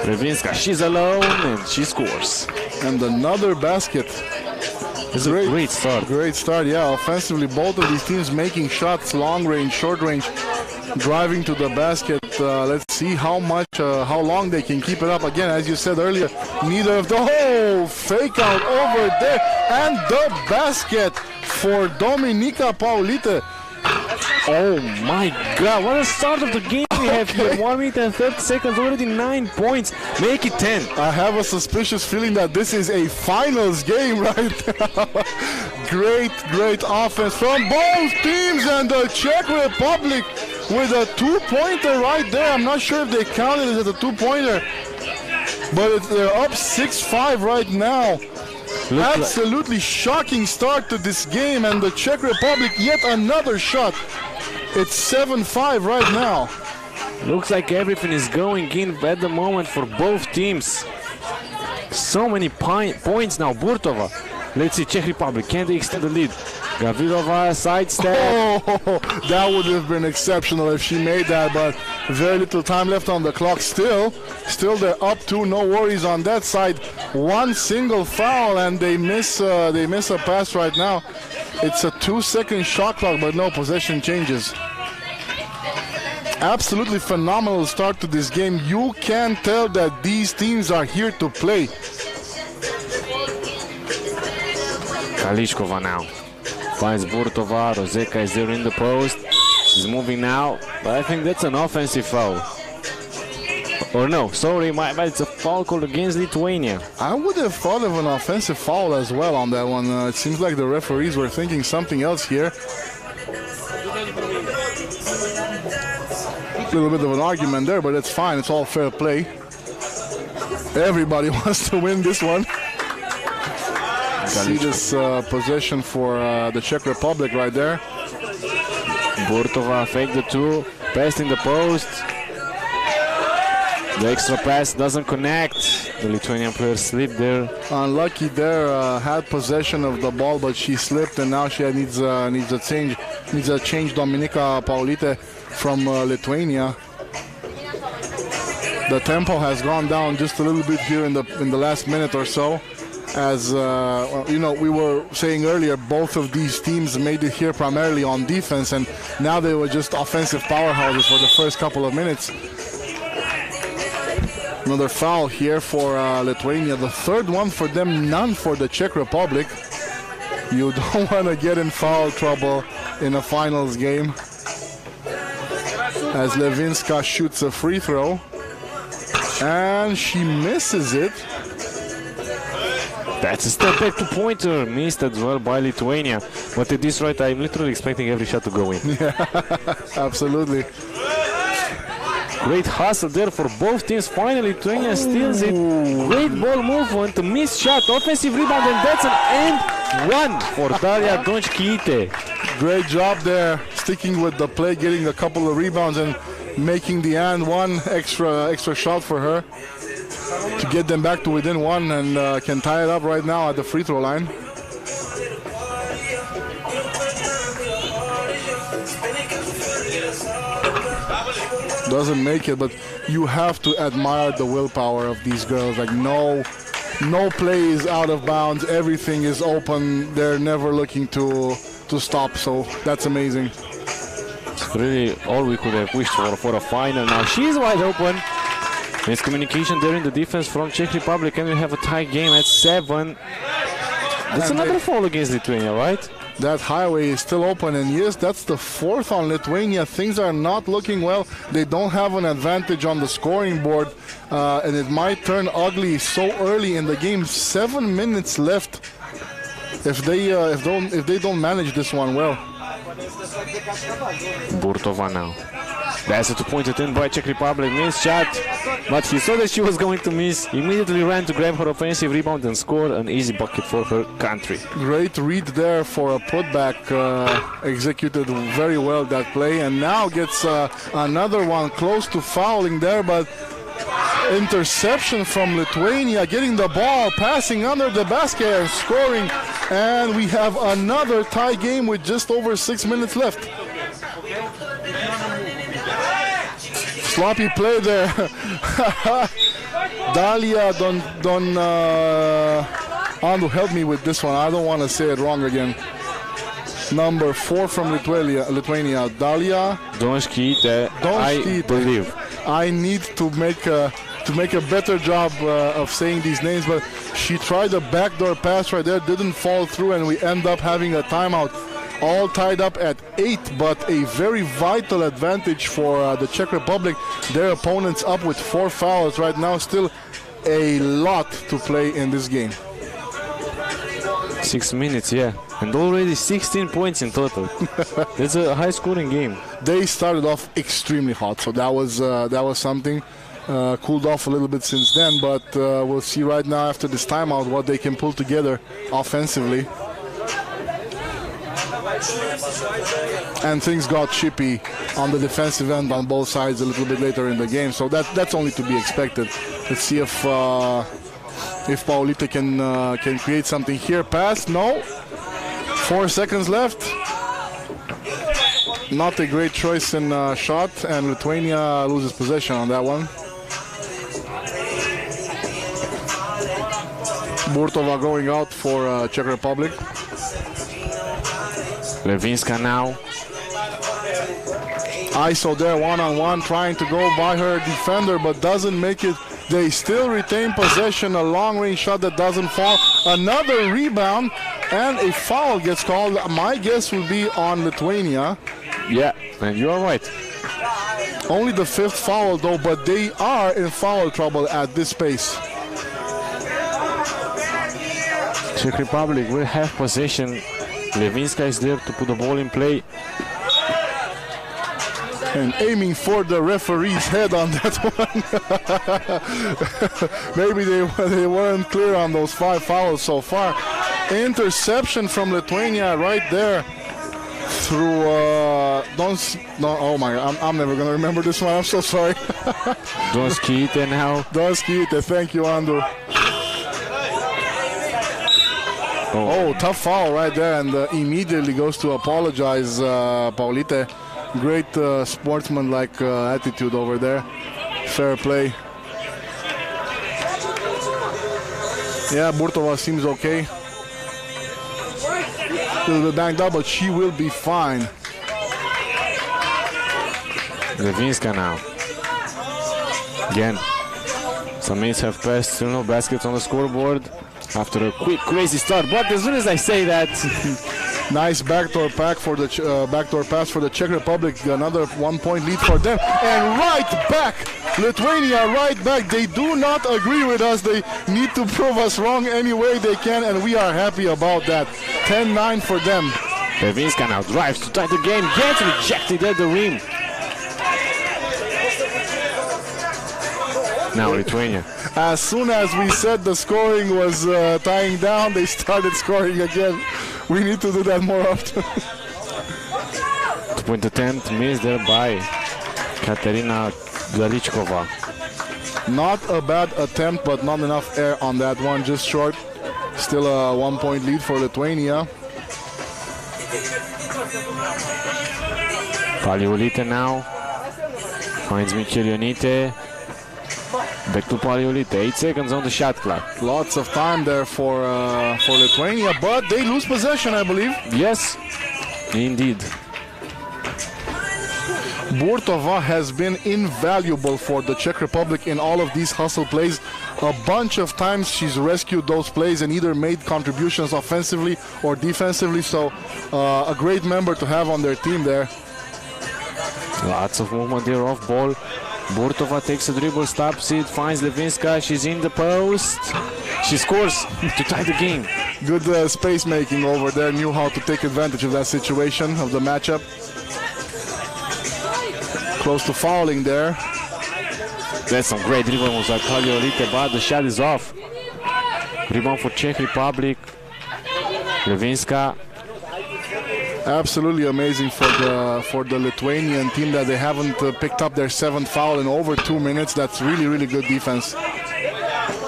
Levinska, she's alone and she scores. And another basket. It's a great start. Great start, yeah. Offensively, both of these teams making shots, long range, short range, driving to the basket. Let's see how long they can keep it up. Again, as you said earlier, neither of the fake out over there, and the basket for Dominika Paulite. Oh my God! What a start of the game we have here. 1 minute and 30 seconds, already 9 points. Make it 10. I have a suspicious feeling that this is a finals game right now. Great offense from both teams, and the Czech Republic with a 2-pointer right there. I'm not sure if they counted it as a 2-pointer, but they're up 6-5 right now. Absolutely shocking start to this game, and the Czech Republic yet another shot. It's 7-5 right now. Looks like everything is going in at the moment for both teams. So many points now. Burtova. Let's see, Czech Republic. Can they extend the lead? Gavrilova sidestep. Oh, that would have been exceptional if she made that, but very little time left on the clock. Still they're up 2. No worries on that side. One single foul, and they miss a pass right now. It's a 2-second shot clock, but no possession changes. Absolutely phenomenal start to this game. You can tell that these teams are here to play. Kaliskova now finds Burtova. Rozeka is there in the post. She's moving now, but I think that's an offensive foul. Or no, sorry, it's a foul called against Lithuania. I would have thought of an offensive foul as well on that one. It seems like the referees were thinking something else here. A little bit of an argument there, but it's fine. It's all fair play. Everybody wants to win this one. See this possession for the Czech Republic right there. Burtova fake the two, passed in the post. The extra pass doesn't connect. The Lithuanian player slipped there. Unlucky there, had possession of the ball, but she slipped, and now she needs a change. Dominika Paulite from Lithuania. The tempo has gone down just a little bit here in the last minute or so. As you know, we were saying earlier, both of these teams made it here primarily on defense, and now they were just offensive powerhouses for the first couple of minutes. Another foul here for Lithuania. The third one for them, none for the Czech Republic. You don't want to get in foul trouble in a finals game. As Levinska shoots a free throw. And she misses it. That's a step back two-pointer, missed as well by Lithuania. But at this rate, I'm literally expecting every shot to go in. Yeah, absolutely. Great hustle there for both teams. Finally, Lithuania steals it. Great ball movement, missed shot, offensive rebound, and that's an and one for Dalia Donchkiite. Great job there, sticking with the play, getting a couple of rebounds and making the and one extra shot for her to get them back to within one, and can tie it up right now at the free throw line. Doesn't make it, but you have to admire the willpower of these girls. Like no play is out of bounds. Everything is open. They're never looking to stop. So that's amazing. It's really all we could have wished for a final. Now she's wide open. Miscommunication there in the defense from Czech Republic, and we have a tie game at 7. That's another foul against Lithuania, right? That highway is still open, and yes, that's the 4th on Lithuania. Things are not looking well. They don't have an advantage on the scoring board, and it might turn ugly so early in the game. 7 minutes left if they don't manage this one well. Burtova now. That's a two-pointer in by Czech Republic. Missed shot, but he saw that she was going to miss. Immediately ran to grab her offensive rebound and score an easy bucket for her country. Great read there for a putback. Executed very well that play, and now gets another one close to fouling there, but interception from Lithuania, getting the ball, passing under the basket and scoring, and we have another tie game with just over 6 minutes left. Sloppy play there. Dalia Andu, help me with this one. I don't want to say it wrong again. Number 4 from Lithuania. Dalia Donchkiite, I believe. I need to make a better job of saying these names, but she tried a backdoor pass right there, didn't fall through, and we end up having a timeout. All tied up at 8, but a very vital advantage for the Czech Republic. Their opponents up with 4 fouls right now. Still a lot to play in this game. 6 minutes, yeah. And already 16 points in total. It's a high-scoring game. They started off extremely hot, so that was something. Cooled off a little bit since then, but we'll see right now after this timeout what they can pull together offensively. And things got chippy on the defensive end on both sides a little bit later in the game, so that's only to be expected. Let's see if Paulite can create something here. Pass, no. 4 seconds left. Not a great choice in shot, and Lithuania loses possession on that one. Burtova going out for Czech Republic. Levinska now. ISO there, one-on-one, trying to go by her defender, but doesn't make it. They still retain possession, a long-range shot that doesn't fall. Another rebound, and a foul gets called. My guess would be on Lithuania. Yeah, and you are right. Only the 5th foul, though, but they are in foul trouble at this pace. Czech Republic will have possession. Levinska is there to put the ball in play. And aiming for the referee's head on that one. Maybe they weren't clear on those 5 fouls so far. Interception from Lithuania right there through oh my, I'm never gonna remember this one. I'm so sorry. Donskite now. Donskite, thank you, Andrew. Oh, tough foul right there, and immediately goes to apologize, Paulite. Great sportsman-like attitude over there. Fair play. Yeah, Burtova seems okay. A little bit banged up, but she will be fine. Levinska now. Again. Some mates have passed, still no baskets on the scoreboard after a quick, crazy start. But as soon as I say that, nice backdoor pass for the Czech Republic. Another 1-point lead for them. And right back, Lithuania right back. They do not agree with us. They need to prove us wrong any way they can, and we are happy about that. 10-9 for them. Levinska now drives to tie the game. Gets rejected at the rim. Now Lithuania. As soon as we said the scoring was tying down, they started scoring again. We need to do that more often. 2-point attempt missed there by Katerina Galichkova. Not a bad attempt, but not enough air on that one, just short. Still a 1-point lead for Lithuania. Paliolite now finds Michelianite. Back to Paliolite, 8 seconds on the shot clock. Lots of time there for Lithuania, but they lose possession, I believe. Yes, indeed. Burtova has been invaluable for the Czech Republic in all of these hustle plays. A bunch of times she's rescued those plays and either made contributions offensively or defensively, so a great member to have on their team there. Lots of movement there off ball. Burtova takes a dribble, stops it, finds Levinska, she's in the post. She scores to tie the game. Good space making over there, knew how to take advantage of that situation, of the matchup. Close to fouling there. That's some great dribbles by Paliolite, but the shot is off. Rebound for Czech Republic. Levinska. Absolutely amazing for the Lithuanian team that they haven't picked up their 7th foul in over 2 minutes. That's really, really good defense.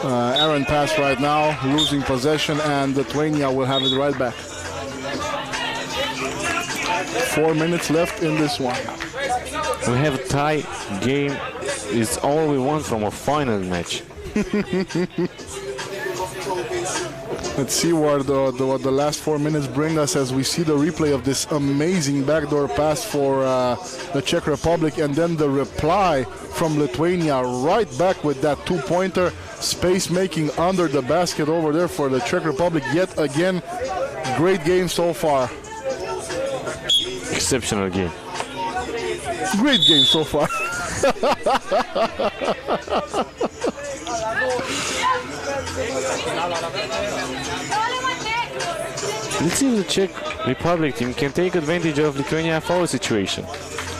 Aaron pass right now, losing possession, and Lithuania will have it right back. 4 minutes left in this one. We have a tie game. It's all we want from a final match. Let's see what the last 4 minutes bring us as we see the replay of this amazing backdoor pass for the Czech Republic, and then the reply from Lithuania right back with that 2-pointer. Space making under the basket over there for the Czech Republic yet again. Great game so far. Exceptional game. Great game so far. Let's see if the Czech Republic team can take advantage of Lithuania foul situation,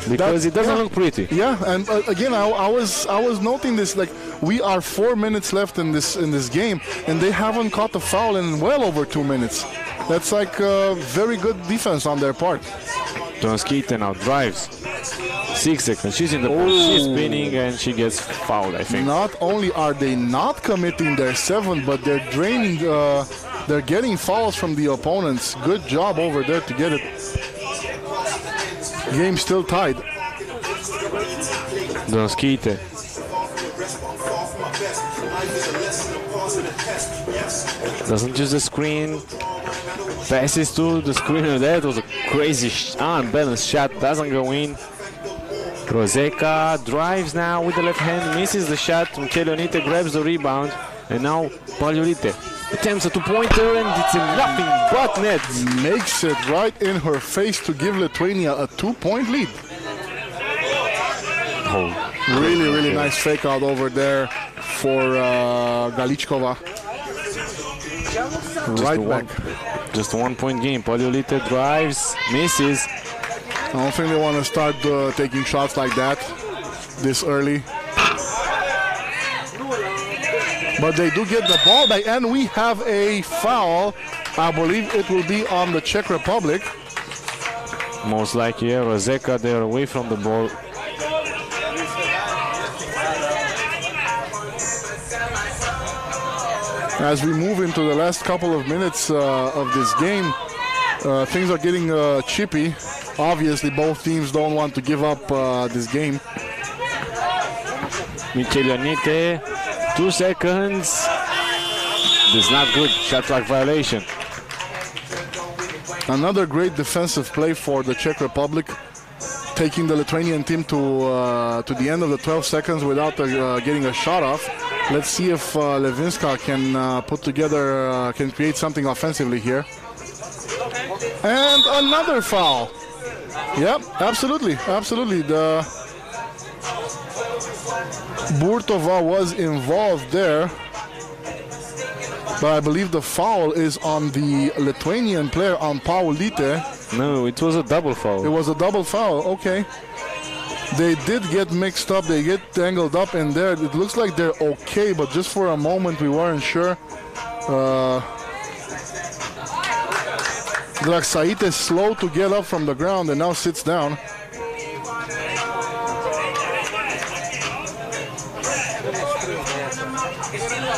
because it doesn't look pretty. Yeah, and again, I was noting this. Like, we are 4 minutes left in this game, and they haven't caught the foul in well over 2 minutes. That's like very good defense on their part. Donskite now drives. 6 seconds. She's in the post. She's spinning and she gets fouled, I think. Not only are they not committing their 7, but they're draining. They're getting fouls from the opponents. Good job over there to get it. Game still tied. Donskite. Doesn't use the screen. Passes to the screener there. It was a crazy, unbalanced shot. Doesn't go in. Roseka drives now with the left hand, misses the shot. Kelionite grabs the rebound, and now Paliolite attempts a two-pointer, and it's a nothing but net. Makes it right in her face to give Lithuania a 2-point lead. Oh, Really nice fake out over there for Galichkova. Right back. Just a 1-point game. Paliolite drives, misses. I don't think they want to start taking shots like that this early. But they do get the ball back, and we have a foul. I believe it will be on the Czech Republic. Most likely, yeah, Roseka, they're away from the ball. As we move into the last couple of minutes of this game, things are getting chippy. Obviously, both teams don't want to give up this game. Kelionite, 2 seconds. This is not good. Shot clock violation. Another great defensive play for the Czech Republic, taking the Lithuanian team to the end of the 12 seconds without getting a shot off. Let's see if Levinska can put together, can create something offensively here. And another foul. Yep, absolutely. The Burtova was involved there, but I believe the foul is on the Lithuanian player, on Paliolite. No, it was a double foul. It was a double foul, okay. They did get mixed up, they get tangled up in there. It looks like they're okay, but just for a moment we weren't sure. Draksait is slow to get up from the ground and now sits down.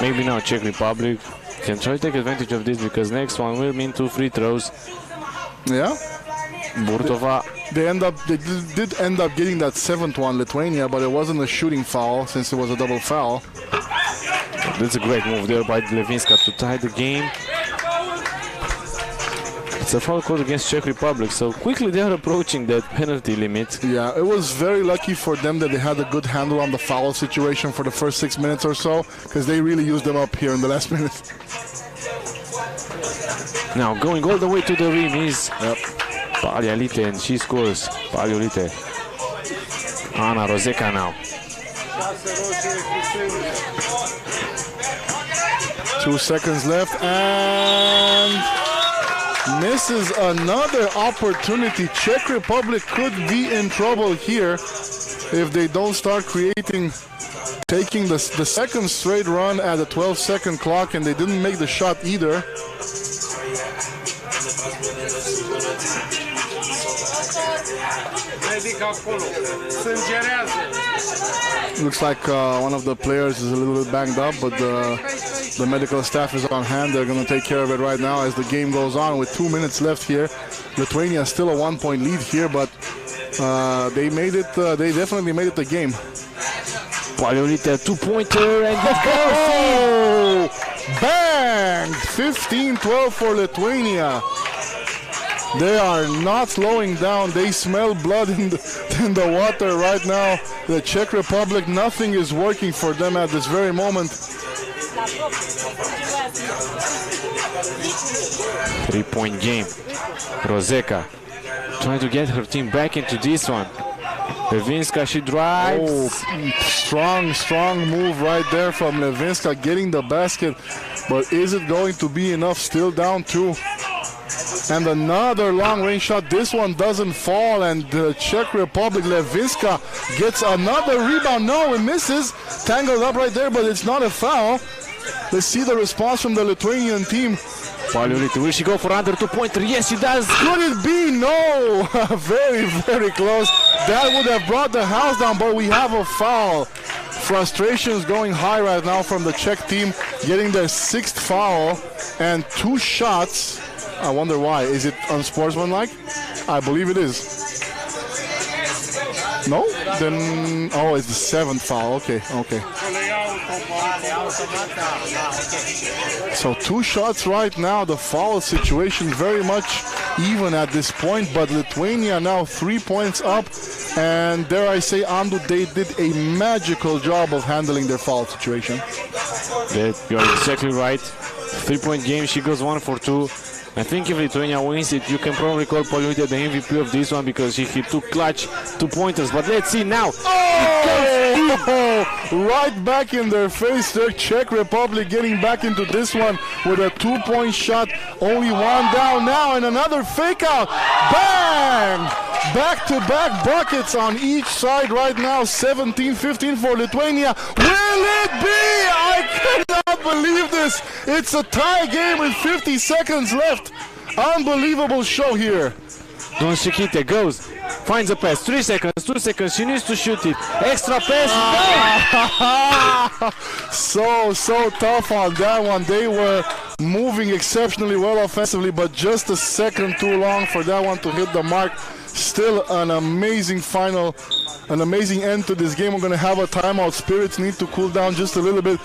Maybe now Czech Republic can try to take advantage of this, because next one will mean 2 free throws. Yeah. Burtova. They did end up getting that 7th one, Lithuania, but it wasn't a shooting foul since it was a double foul. That's a great move there by Levinska to tie the game. It's a foul called against Czech Republic, so quickly they are approaching that penalty limit. Yeah, it was very lucky for them that they had a good handle on the foul situation for the first 6 minutes or so, because they really used them up here in the last minute. Now going all the way to the rim is Paliolite, and she scores. Paliolite. Ana Roseka now. 2 seconds left, and misses another opportunity. Czech Republic could be in trouble here if they don't start creating, taking the second straight run at a 12-second clock, and they didn't make the shot either. Looks like one of the players is a little bit banged up, but the medical staff is on hand. They're going to take care of it right now as the game goes on with 2 minutes left here. Lithuania still a 1-point lead here, but they made it. They definitely made it the game. Paliolite, 2-pointer, and let's go! Oh, bang! 15-12 for Lithuania. They are not slowing down. They smell blood in the water right now. The Czech Republic, nothing is working for them at this very moment. 3-point game. Roseka trying to get her team back into this one. Levinska, she drives. Oh, strong move right there from Levinska, getting the basket. But is it going to be enough? Still down 2. And another long-range shot. This one doesn't fall, and the Czech Republic, Levinska, gets another rebound. No, it misses. Tangled up right there, but it's not a foul. Let's see the response from the Lithuanian team. Paliolite, will she go for another 2-pointer? Yes, she does. Could it be? No. Very close. That would have brought the house down, but we have a foul. Frustrations going high right now from the Czech team, getting their 6th foul and 2 shots. I wonder why. Is it unsportsmanlike? I believe it is. No? Then, oh, it's the 7th foul. Okay. So 2 shots right now. The foul situation very much even at this point, but Lithuania now 3 points up. And dare I say, Andu, they did a magical job of handling their foul situation. You're exactly right. 3-point game, she goes 1 for 2. I think if Lithuania wins it, you can probably call Poliutia the MVP of this one because she hit 2 clutch 2-pointers. But let's see now. Oh! Right back in their face. The Czech Republic getting back into this one with a 2-point shot. Only one down now and another fake out. Bang! Back-to-back buckets on each side right now. 17-15 for Lithuania. Will it be? I cannot believe this. It's a tie game with 50 seconds left. Unbelievable show here. Don Shikita goes, finds a pass, 3 seconds, 2 seconds, she needs to shoot it. Extra pass, So tough on that one. They were moving exceptionally well offensively, but just a second too long for that one to hit the mark. Still an amazing final, an amazing end to this game. We're going to have a timeout. Spirits need to cool down just a little bit.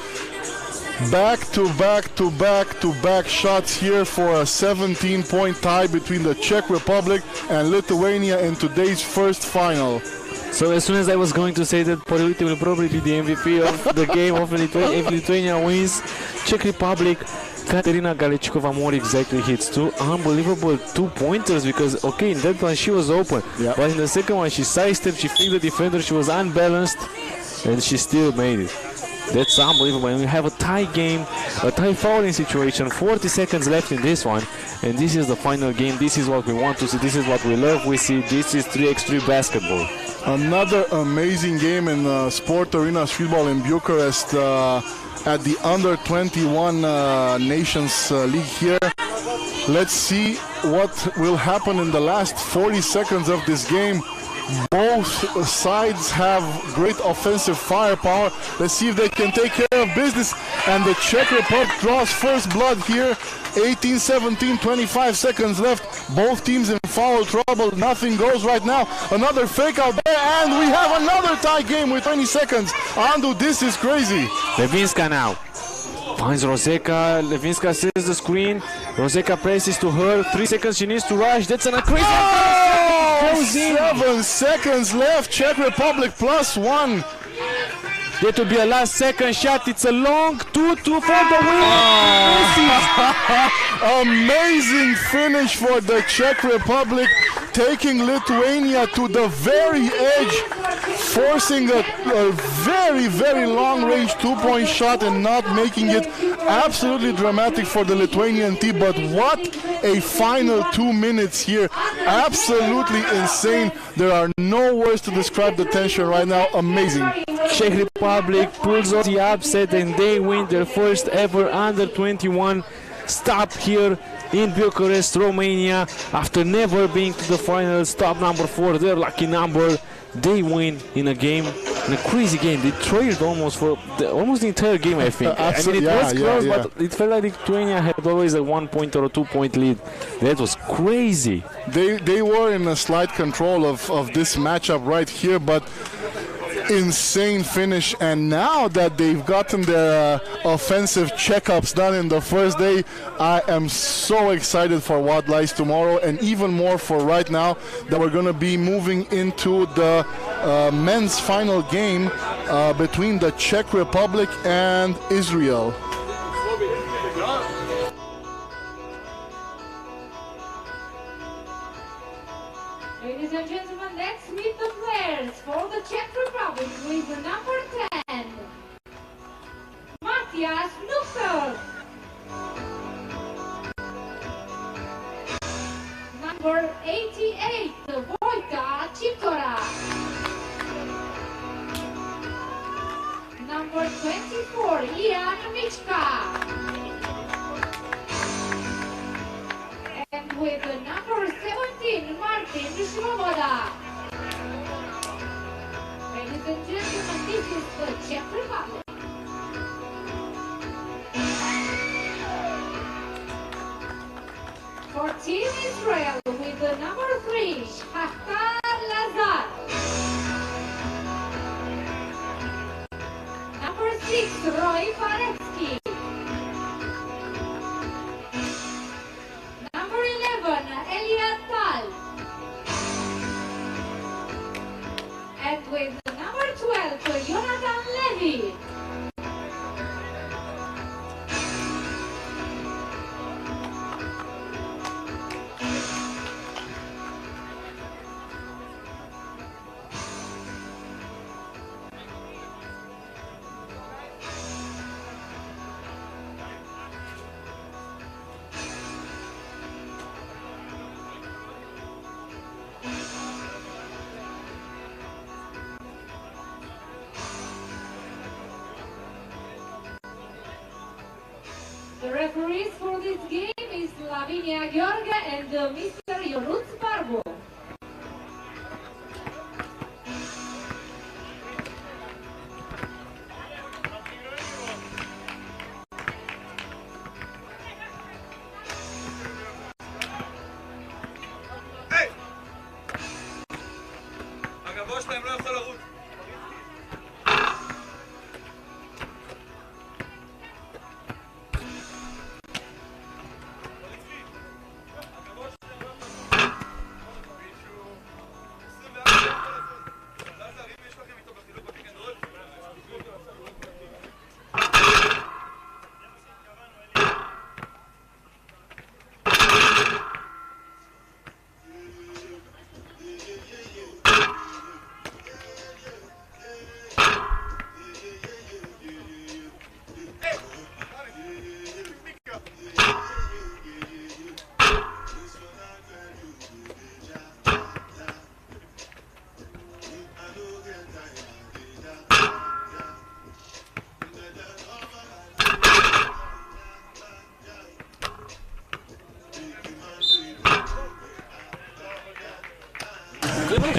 Back-to-back shots here for a 17-point tie between the Czech Republic and Lithuania in today's first final. So as soon as I was going to say that Poliutia will probably be the MVP of the game if Lithuania wins, Czech Republic, Katerina Galichkova more exactly hits 2 unbelievable 2-pointers because, okay, in that one she was open, but in the second one she sidestepped, she flicked the defender, she was unbalanced, and she still made it. That's unbelievable. And we have a tie game, a tie fouling situation, 40 seconds left in this one, and this is the final game. This is what we want to see, this is what we love. We see this is 3x3 basketball. Another amazing game in Sport Arena Streetball in Bucharest at the Under 21 Nations League here. Let's see what will happen in the last 40 seconds of this game. Both sides have great offensive firepower. Let's see if they can take care of business. And the Czech Republic draws first blood here. 18-17, 25 seconds left. Both teams in foul trouble. Nothing goes right now. Another fake out there, and we have another tie game with 20 seconds. Andu, this is crazy. Levinska now finds Roseka. Levinska says the screen. Roseka presses to her. 3 seconds, she needs to rush. That's a crazy. 7 seconds left. Czech Republic +1. That will be a last second shot. It's a long 2-2 for the win. Amazing finish for the Czech Republic, taking Lithuania to the very edge, forcing a very, very long-range 2-point shot and not making it. Absolutely dramatic for the Lithuanian team, but what a final 2 minutes here. Absolutely insane. There are no words to describe the tension right now. Amazing. Czech Republic pulls off the upset and they win their first ever Under 21 stop here in Bucharest, Romania. After never being to the finals, top number 4, their lucky number. They win in a game, in a crazy game. They trailed almost the entire game, I think. I mean, it was close, but it felt like Lithuania had always a 1-point or a 2-point lead. That was crazy. They were in a slight control of this matchup right here, but insane finish. And now that they've gotten their offensive checkups done in the first day, I am so excited for what lies tomorrow, and even more for right now that we're going to be moving into the men's final game between the Czech Republic and Israel. Ladies and gentlemen, let's meet the players for the Czech Republic with number 10, Matthias Nuchel. Number 88, Wojta Chikora. Number 24, Ian Michka. And with the number 17, Martin Svoboda. Ladies and gentlemen, this is the Czech Republic. For Team Israel with the number 3, Shachtar Lazar. Number 6, Roy Paretsky. Number 11, Elia Tal. The referees for this game is Lavinia Gheorghe and Mr. Ionuț Barbu.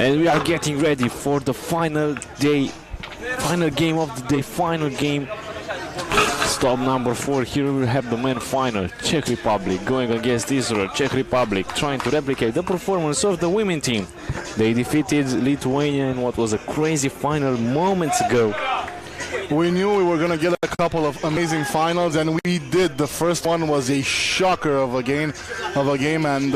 And we are getting ready for the final day, final game of the day, final game. Stop number 4. Here we have the men final. Czech Republic going against Israel. Czech Republic trying to replicate the performance of the women team. They defeated Lithuania in what was a crazy final moments ago. We knew we were going to get a couple of amazing finals, and we did. The first one was a shocker of a game, and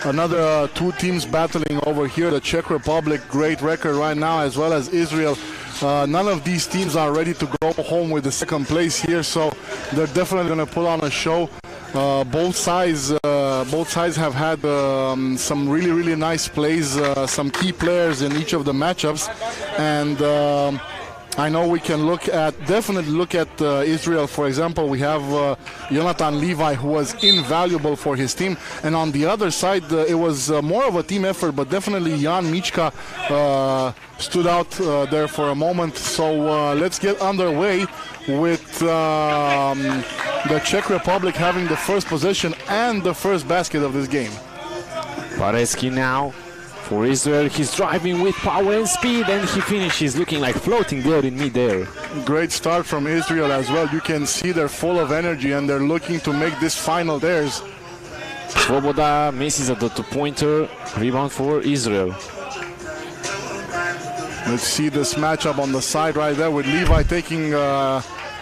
another two teams battling over here. The Czech Republic, great record right now, as well as Israel. None of these teams are ready to go home with the second place here, so they're definitely going to put on a show. Both sides have had some really nice plays, some key players in each of the matchups, and I know we can definitely look at Israel. For example, we have Jonathan Levi, who was invaluable for his team, and on the other side it was more of a team effort, but definitely Jan Michka stood out there for a moment. So let's get underway with the Czech Republic having the first possession and the first basket of this game. Parecki now for Israel. He's driving with power and speed, and he finishes looking like floating there in midair. Great start from Israel as well. You can see they're full of energy and they're looking to make this final theirs. Svoboda misses at the two-pointer. Rebound for Israel. Let's see this matchup on the side right there with Levi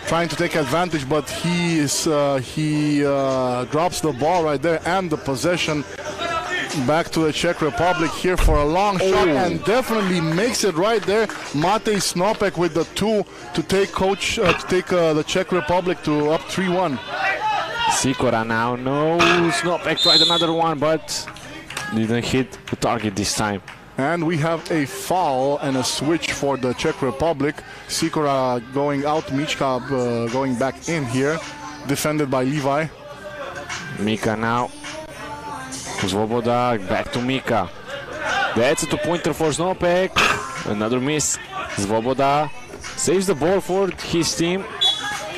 trying to take advantage, but he drops the ball right there, and the possession back to the Czech Republic here for a long shot, and definitely makes it right there. Matej Snopek with the 2 to take the Czech Republic to up 3-1. Sikora now, no, Snopek tried another one, but didn't hit the target this time. And we have a foul and a switch for the Czech Republic. Sikora going out, Michka going back in here, defended by Levi. Mika now. Svoboda back to Mika. That's a two-pointer for Snopek. Another miss. Svoboda saves the ball for his team.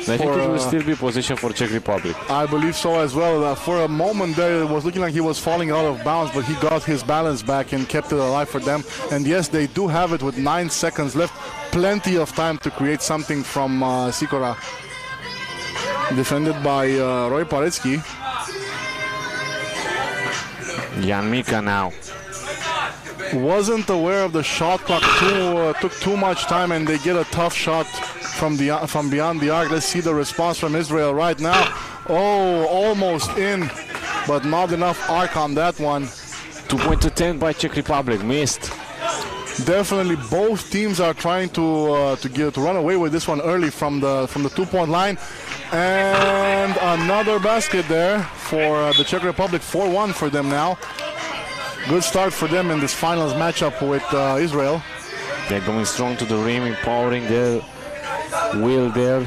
I think it will still be possession for Czech Republic. I believe so as well. For a moment there, it was looking like he was falling out of bounds, but he got his balance back and kept it alive for them. And yes, they do have it with 9 seconds left. Plenty of time to create something from Sikora. Defended by Roy Parecki. Jan Mika now. Wasn't aware of the shot clock. Took too much time, and they get a tough shot from beyond the arc. Let's see the response from Israel right now. Oh, almost in, but not enough arc on that one. 2-point attempt by Czech Republic, missed. Definitely, both teams are trying to run away with this one early from the 2-point line, and another basket there for the Czech Republic. 4-1 for them now. Good start for them in this finals matchup with Israel. They're going strong to the rim, empowering their will there.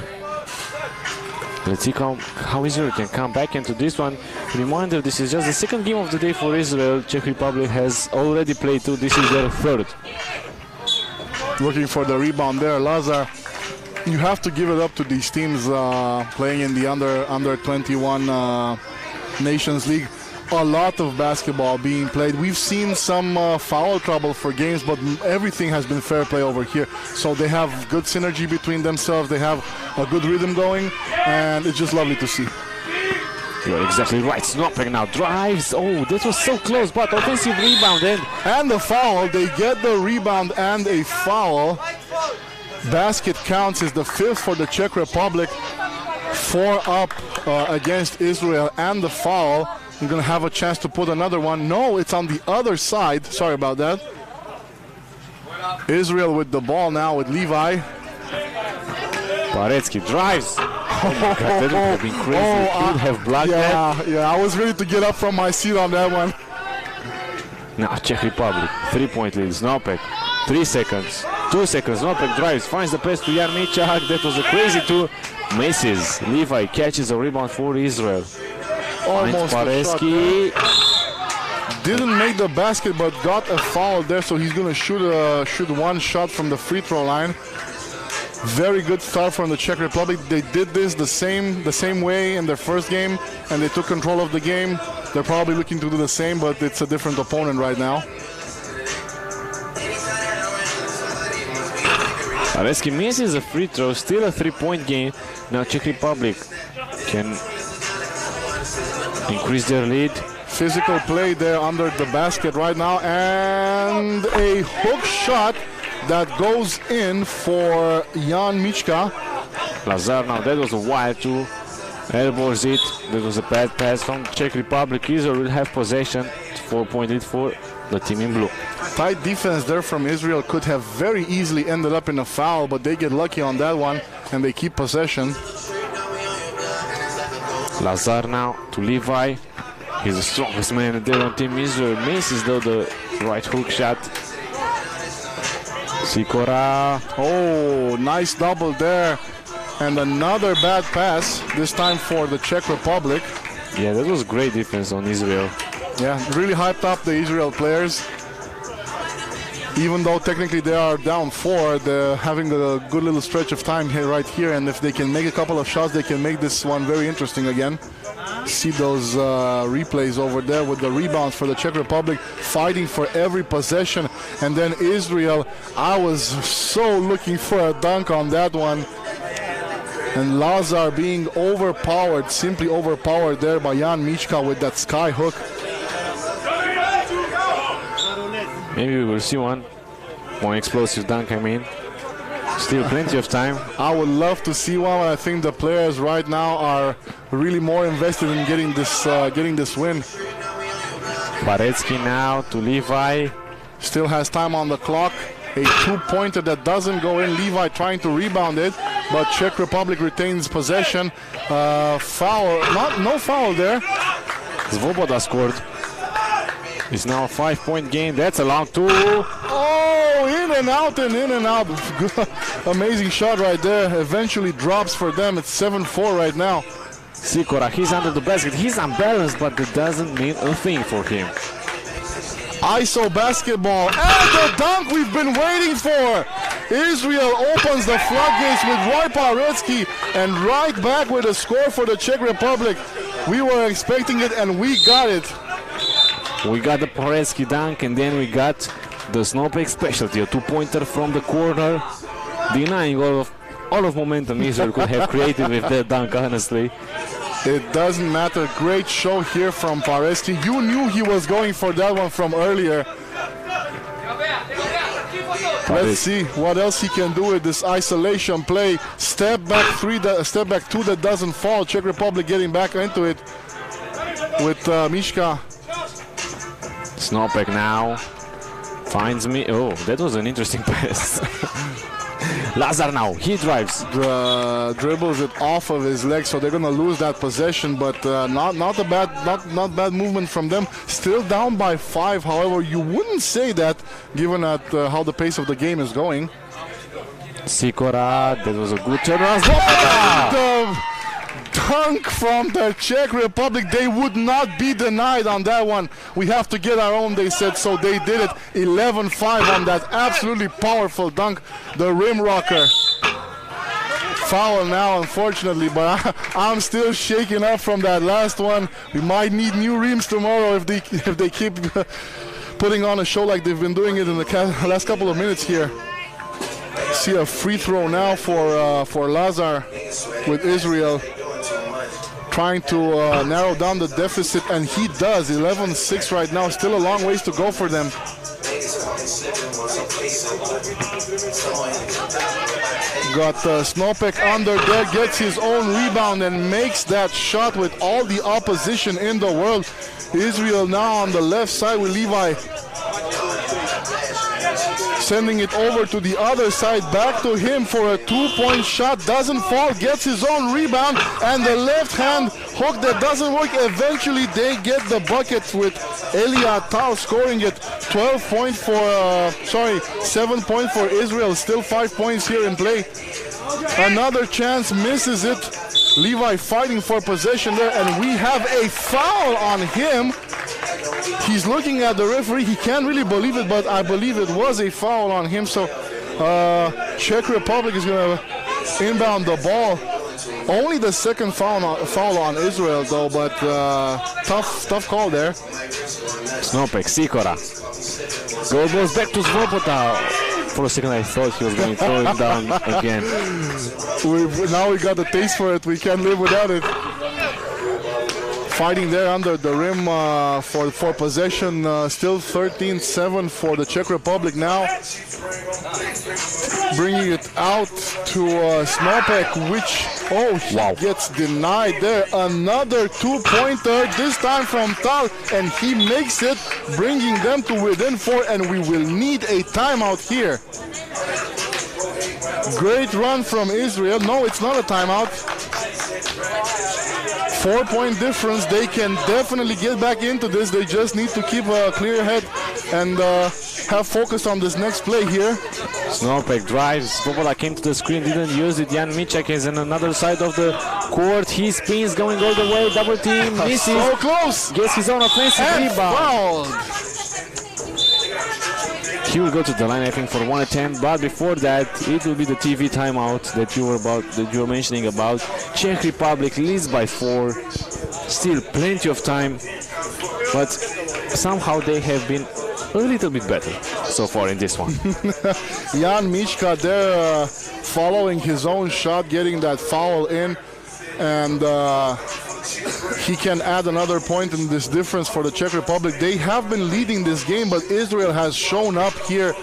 Let's see how Israel can come back into this one. Reminder, this is just the second game of the day for Israel. Czech Republic has already played 2. This is their third. Looking for the rebound there, Lazar. You have to give it up to these teams playing in the under 21 Nations League. A lot of basketball being played. We've seen some foul trouble for games, but everything has been fair play over here. So they have good synergy between themselves. They have a good rhythm going, and it's just lovely to see. You're exactly right. Snopek now drives. Oh, this was so close, but offensive rebound and the foul. They get the rebound and a foul. Basket counts is the 5th for the Czech Republic. 4 up against Israel, and the foul. You're going to have a chance to put another one. No, it's on the other side. Sorry about that. Israel with the ball now with Levi. Paretsky drives. Oh my God, that would have been crazy. He would have blocked that. Yeah, I was ready to get up from my seat on that one. Now Czech Republic, 3-point lead. Snopek, 3 seconds. 2 seconds. Snopek drives, finds the pass to Jan Michak. That was a crazy two. Misses. Levi catches a rebound for Israel. Almost Paretsky. Didn't make the basket, but got a foul there, so he's going to shoot one shot from the free throw line. Very good start from the Czech Republic. They did this the same way in their first game, and they took control of the game. They're probably looking to do the same, but it's a different opponent right now. Paretsky misses a free throw, still a 3-point game. Now Czech Republic can increase their lead. Physical play there under the basket right now, and a hook shot that goes in for Jan Michka. Lazar now, that was a wild two. Elbows it. That was a bad pass from Czech Republic. Israel will have possession. 4-point lead for the team in blue. Tight defense there from Israel. Could have very easily ended up in a foul, but they get lucky on that one and they keep possession. Lazar now to Levi. He's the strongest man there on Team Israel. Misses though the right hook shot. Sikora. Oh, nice double there. And another bad pass, this time for the Czech Republic. Yeah, that was great defense on Israel. Yeah, really hyped up the Israel players. Even though technically they are down 4, they're having a good little stretch of time here, right here. And if they can make a couple of shots, they can make this one very interesting again. See those replays over there with the rebounds for the Czech Republic, fighting for every possession. And then Israel, I was so looking for a dunk on that one. And Lazar being overpowered, simply overpowered there by Jan Michka with that sky hook. Maybe we will see one more explosive dunk, I mean. Still plenty of time. I would love to see one. I think the players right now are really more invested in getting this win. Paretsky now to Levi. Still has time on the clock. A 2-pointer that doesn't go in. Levi trying to rebound it, but Czech Republic retains possession. Foul, no foul there. Svoboda scored. It's now a 5-point game. That's a long two. Oh, in and out and in and out. Amazing shot right there. Eventually drops for them. It's 7-4 right now. Sikora, he's under the basket. He's unbalanced, but that doesn't mean a thing for him. ISO basketball, and the dunk we've been waiting for. Israel opens the floodgates with Roy Paretsky, and right back with a score for the Czech Republic. We were expecting it, and we got it. We got the Paretsky dunk, and then we got the Snopek specialty, a 2-pointer from the corner, denying all of momentum Israel could have created with that dunk, honestly. It doesn't matter. Great show here from Paretsky. You knew he was going for that one from earlier. Let's see what else he can do with this isolation play. Step back 3, step back 2 that doesn't fall. Czech Republic getting back into it with Michka. Snopek now finds me. Oh, that was an interesting pass. Lazar now, he drives. Dribbles it off of his leg, so they're gonna lose that possession, but not bad movement from them. Still down by 5, however, you wouldn't say that given at how the pace of the game is going. Sikora, that was a good turnaround. The dunk from the Czech Republic, they would not be denied on that one. We have to get our own, they said, so they did it. 11-5 on that absolutely powerful dunk, the rim rocker. foul now, unfortunately, but I'm still shaking up from that last one. We might need new rims tomorrow if they keep putting on a show like they've been doing it in the last couple of minutes here. See a free throw now for Lazar with Israel, trying to narrow down the deficit, and he does. 11-6 right now. Still a long ways to go for them. Got Snopek under there, gets his own rebound and makes that shot with all the opposition in the world. Israel now on the left side with Levi. Sending it over to the other side, back to him for a two-point shot. Doesn't fall, gets his own rebound, and the left hand hook that doesn't work. Eventually they get the bucket with Elia Tal scoring it. 7 points for Israel. Still 5 points here in play. Another chance, misses it. Levi fighting for possession there, and we have a foul on him. He's looking at the referee. He can't really believe it, but I believe it was a foul on him. So Czech Republic is going to inbound the ball. Only the second foul on Israel, though, but tough call there. Snopek, Sikora. Goal goes back to Svoboda. For a second I thought he was going to throw it down again. Now we got the taste for it. We can't live without it. Fighting there under the rim for possession. Still 13-7 for the Czech Republic now. Bringing it out to Snopek, which gets denied there. Another two-pointer, this time from Tal, and he makes it, bringing them to within 4, and we will need a timeout here. Great run from Israel. No, it's not a timeout. 4-point difference. They can definitely get back into this. They just need to keep a clear head and have focus on this next play here. Snopek drives. Svoboda came to the screen, didn't use it. Jan Michak is on another side of the court. He spins, going all the way. Double team, misses. So close. Gets his own offensive rebound. Fouled. He will go to the line, I think, for one attempt. But before that, it will be the TV timeout that you were mentioning about. Czech Republic leads by 4. Still plenty of time, but somehow they have been a little bit better so far in this one. Jan Michka there following his own shot, getting that foul in, and he can add another point in this difference for the Czech Republic. They have been leading this game, but Israel has shown up here.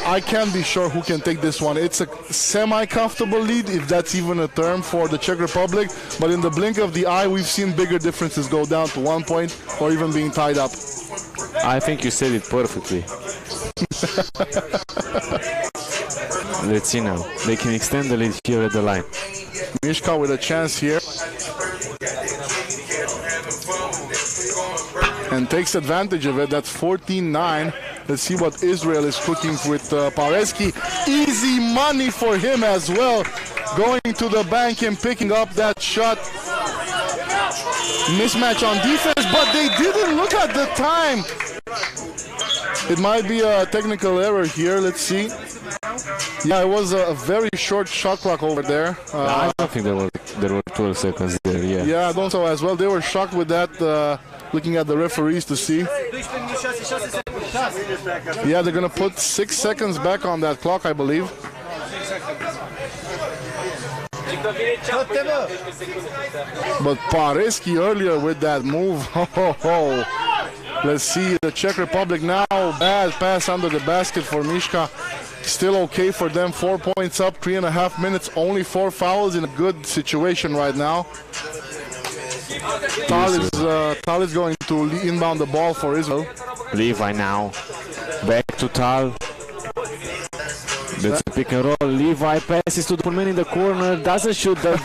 I can't be sure who can take this one. It's a semi-comfortable lead, if that's even a term, for the Czech Republic. But in the blink of the eye, we've seen bigger differences go down to 1 point or even being tied up. I think you said it perfectly. Let's see now. They can extend the lead here at the line. Michka with a chance here. And takes advantage of it. That's 14-9. Let's see what Israel is cooking with Pareski. Easy money for him as well. Going to the bank and picking up that shot. Mismatch on defense, but they didn't look at the time. It might be a technical error here. Let's see. Yeah, it was a very short shot clock over there. I don't think there were 12 seconds there. Yeah, I don't know as well. They were shocked with that, looking at the referees to see. Yeah, they're going to put 6 seconds back on that clock, I believe. But Pareski earlier with that move. Let's see the Czech Republic now. Bad pass under the basket for Michka. Still okay for them. 4 points up, 3.5 minutes. Only 4 fouls in a good situation right now. Tal is going to inbound the ball for Israel. Levi now. Back to Tal. That's a pick and roll. Levi passes to the man in the corner. Doesn't shoot. Does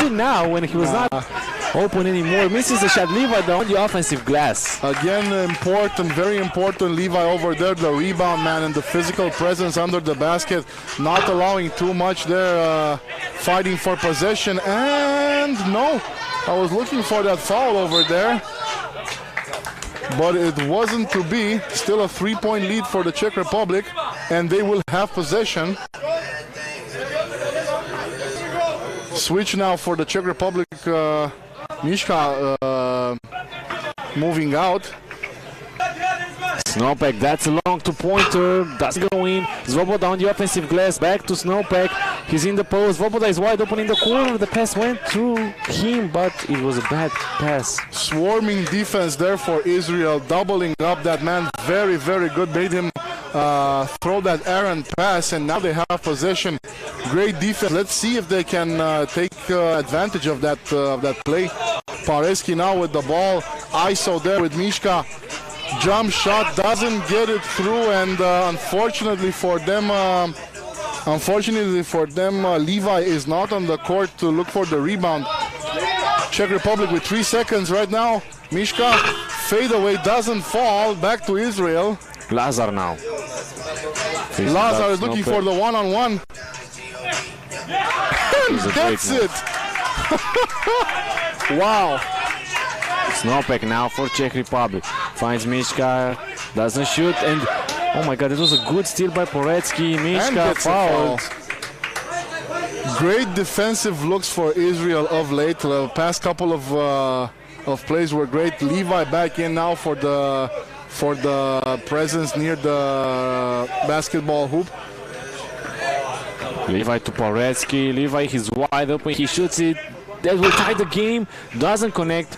it now when he was not open anymore. Misses the shot. Levi on the offensive glass. Again, important, very important. Levi over there, the rebound man and the physical presence under the basket. Not allowing too much there. Fighting for possession. And no, I was looking for that foul over there. But it wasn't to be. Still a 3-point lead for the Czech Republic. and they will have possession. Switch now for the Czech Republic. Mishka moving out. Snopek, that's a long two-pointer, doesn't go in. Svoboda on the offensive glass, back to Snopek. He's in the post. Svoboda is wide open in the corner. The pass went through him, but it was a bad pass. Swarming defense there for Israel, doubling up that man. Very, very good. Made him throw that errant pass, and now they have possession. Great defense. Let's see if they can take advantage of that play. Parecki now with the ball. ISO there with Mishka. Jump shot doesn't get it through, and unfortunately for them, Levi is not on the court to look for the rebound. Czech Republic with 3 seconds right now. Mishka fadeaway doesn't fall. Back to Israel. Lazar now. Lazar is looking for the one-on-one. That's it. Wow. Snopek now for Czech Republic. Finds Mishka, doesn't shoot, and oh my god, it was a good steal by Parecki. Mishka fouled. Great defensive looks for Israel of late. The past couple of plays were great. Levi back in now for the presence near the basketball hoop. Levi to Parecki. Levi, he's wide open. He shoots it. That will tie the game. Doesn't connect.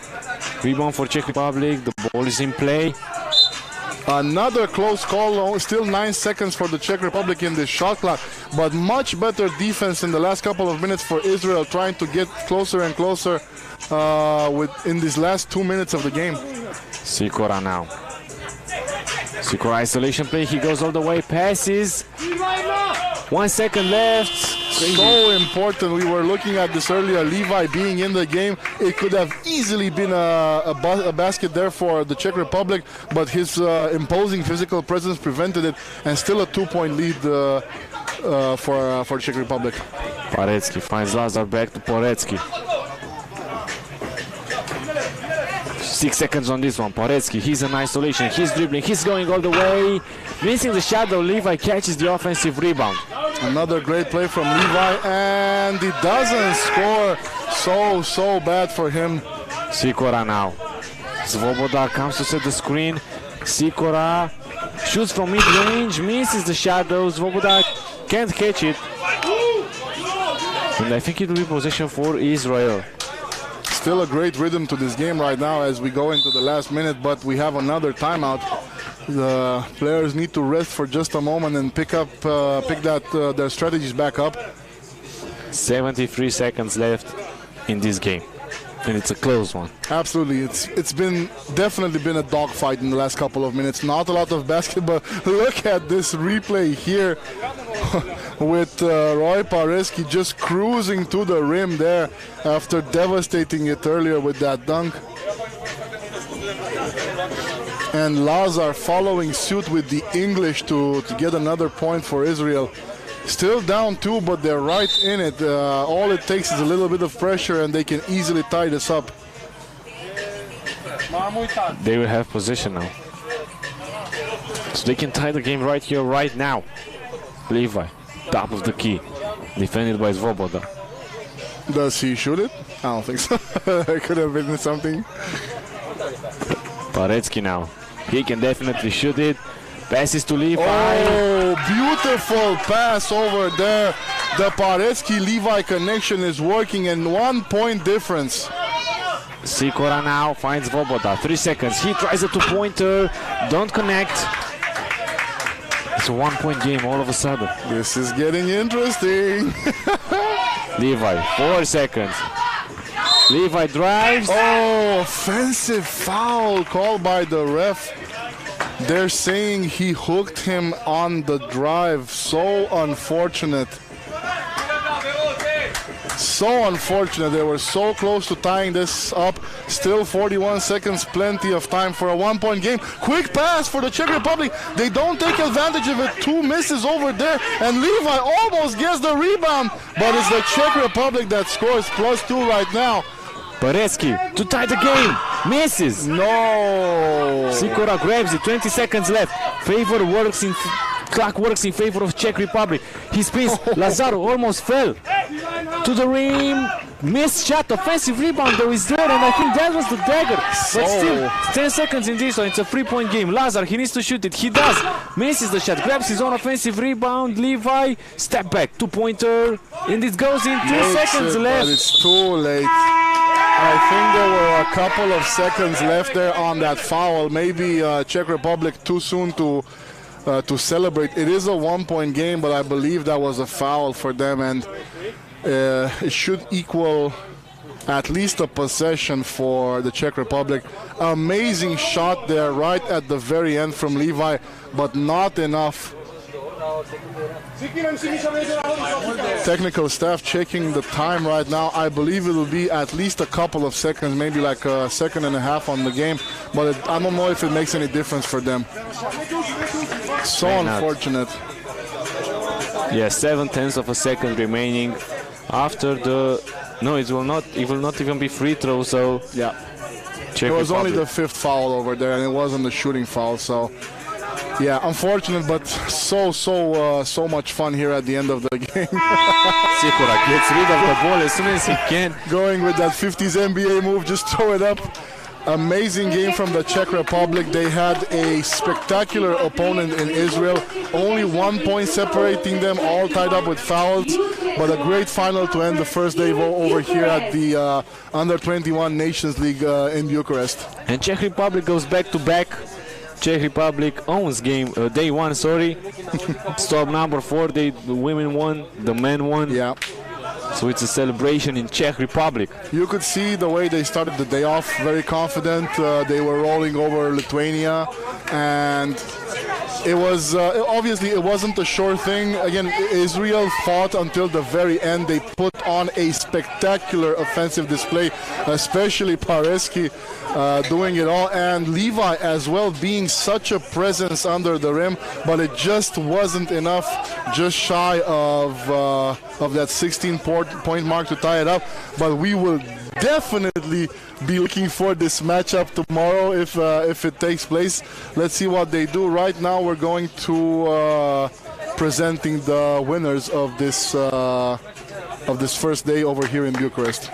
Rebound for Czech Republic. The ball is in play. Another close call. Still 9 seconds for the Czech Republic in this shot clock. But much better defense in the last couple of minutes for Israel, trying to get closer and closer in these last 2 minutes of the game. Sikora now. Sikora isolation play. He goes all the way. Passes. 1 second left. So important. We were looking at this earlier. Levi being in the game, it could have easily been a basket there for the Czech Republic, but his imposing physical presence prevented it, and still a 2-point lead for the Czech Republic. Parecki finds Lazar, back to Parecki. 6 seconds on this one. Parecki, he's in isolation, he's dribbling, he's going all the way, missing the shadow. Levi catches the offensive rebound. Another great play from Levi, and he doesn't score. So bad for him. Sikora now. Svoboda comes to set the screen. Sikora shoots from mid-range, misses the shadow. Svoboda can't catch it. And I think it will be possession for Israel. Still a great rhythm to this game right now as we go into the last minute, but we have another timeout. The players need to rest for just a moment and pick their strategies back up. 73 seconds left in this game, and it's a close one. Absolutely, it's definitely been a dogfight in the last couple of minutes. Not a lot of basketball. Look at this replay here with Roy Parecki just cruising to the rim there after devastating it earlier with that dunk. And Lazar following suit with the English to get another point for Israel. Still down 2, but they're right in it. All it takes is a little bit of pressure and they can easily tie this up. They will have possession now. So they can tie the game right here, right now. Levi, top of the key. Defended by Svoboda. Does he shoot it? I don't think so. It could have been something. Parecki now. He can definitely shoot it. Passes to Levi. Oh, beautiful pass over there. The Parecki-Levi connection is working, and 1 point difference. Sikora now finds Svoboda. 3 seconds. He tries a 2-pointer. Don't connect. It's a 1 point game all of a sudden. This is getting interesting. Levi, 4 seconds. Levi drives. Oh, offensive foul called by the ref. They're saying he hooked him on the drive. So unfortunate. So unfortunate. They were so close to tying this up. Still 41 seconds, plenty of time for a 1 point game. Quick pass for the Czech Republic. They don't take advantage of it. 2 misses over there, and Levi almost gets the rebound, but it's the Czech Republic that scores +2 right now. Parecki to tie the game. Misses. No. Sikora grabs it. 20 seconds left. Favor works in clock works in favor of Czech Republic. He spins. Lazaro almost fell to the rim. Missed shot, offensive rebound though is there, and I think that was the dagger. But still, 10 seconds in this, so it's a 3-point game. Lazar, he needs to shoot it. He does. Misses the shot, grabs his own offensive rebound. Levi, step back, 2-pointer, and it goes in 2 seconds left. But it's too late. I think there were a couple of seconds left there on that foul. Maybe Czech Republic too soon to celebrate. It is a 1-point game, but I believe that was a foul for them, and it should equal at least a possession for the Czech Republic. Amazing shot there right at the very end from Levi, but not enough. Technical staff checking the time right now. I believe it will be at least a couple of seconds, maybe like a second and a half on the game, but I don't know if it makes any difference for them. So unfortunate. Yeah, 7/10 of a second remaining after the... No, it will not even be free throw, so... Yeah. Czech it was Republic. only the 5th foul over there, and it wasn't the shooting foul, so... Yeah, unfortunate, but so much fun here at the end of the game. Sikora gets rid of the ball as soon as he can. Going with that 50s NBA move, just throw it up. Amazing game from the Czech Republic. They had a spectacular opponent in Israel. Only 1 point separating them, all tied up with fouls. But a great final to end the first day over here at the Under-21 Nations League in Bucharest. And Czech Republic goes back-to-back. Czech Republic owns day one, sorry. Stop number 4, the women won, the men won. Yeah. So it's a celebration in Czech Republic. You could see the way they started the day off, very confident. They were rolling over Lithuania, and it was obviously it wasn't a sure thing. Again, Israel fought until the very end. They put on a spectacular offensive display, especially Pareski doing it all, and Levi as well being such a presence under the rim, but it just wasn't enough, just shy of that 16-point mark to tie it up. But we will definitely be looking for this matchup tomorrow if it takes place. Let's see what they do. Right now we're going to presenting the winners of this first day over here in Bucharest.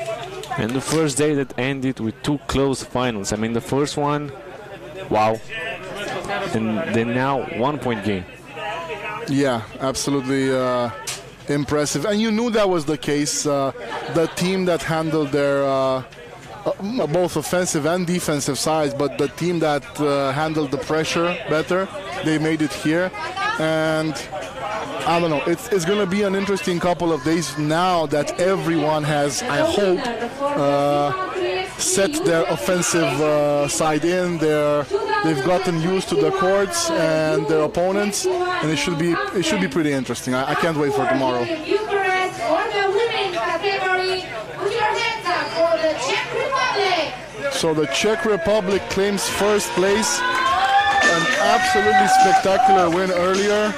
And the first day that ended with 2 close finals. I mean, the first one, wow. And then now 1-point game. Yeah, absolutely impressive. And you knew that was the case. The team that handled their both offensive and defensive sides, but the team that handled the pressure better, they made it here. And I don't know, it's going to be an interesting couple of days now that everyone has, I hope, set their offensive side in. They've gotten used to the courts and their opponents, and it should be pretty interesting. I can't wait for tomorrow. So the Czech Republic claims first place. An absolutely spectacular win earlier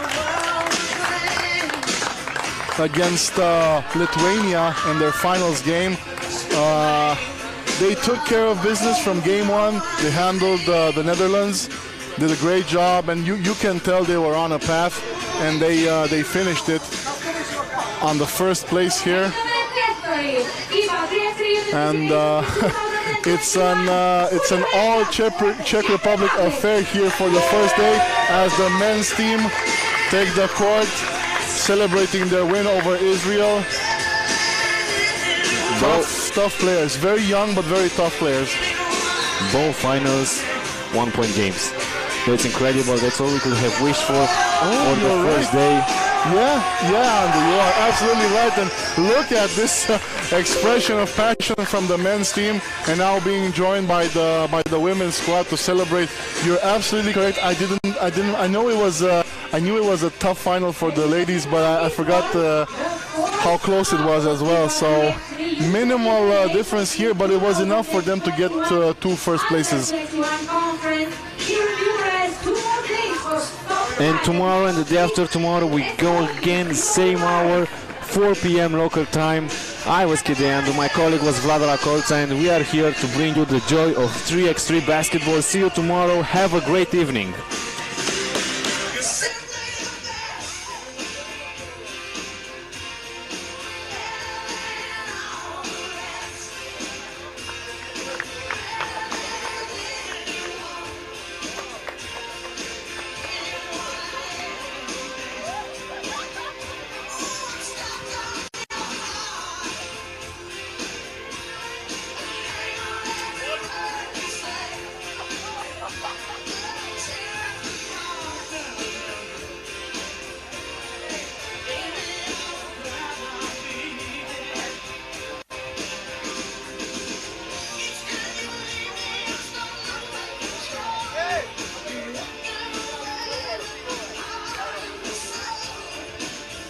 against Lithuania in their finals game. They took care of business from game 1. They handled the Netherlands, did a great job, and you can tell they were on a path, and they finished it on the first place here. And it's an all Czech Republic affair here for the first day as the men's team take the court, celebrating their win over Israel. Tough players, very young but very tough players. Both finals, 1-point games. That's incredible. That's all we could have wished for the first day. Yeah, Andy, you are absolutely right. And look at this expression of passion from the men's team, and now being joined by the women's squad to celebrate. You're absolutely correct. I knew it was a tough final for the ladies, but I forgot how close it was as well. So minimal difference here, but it was enough for them to get 2 first places. And tomorrow and the day after tomorrow we go again, same hour, 4 p.m. local time. I was Kideandu, my colleague was Vlada Rakolca, and we are here to bring you the joy of 3x3 basketball. See you tomorrow. Have a great evening.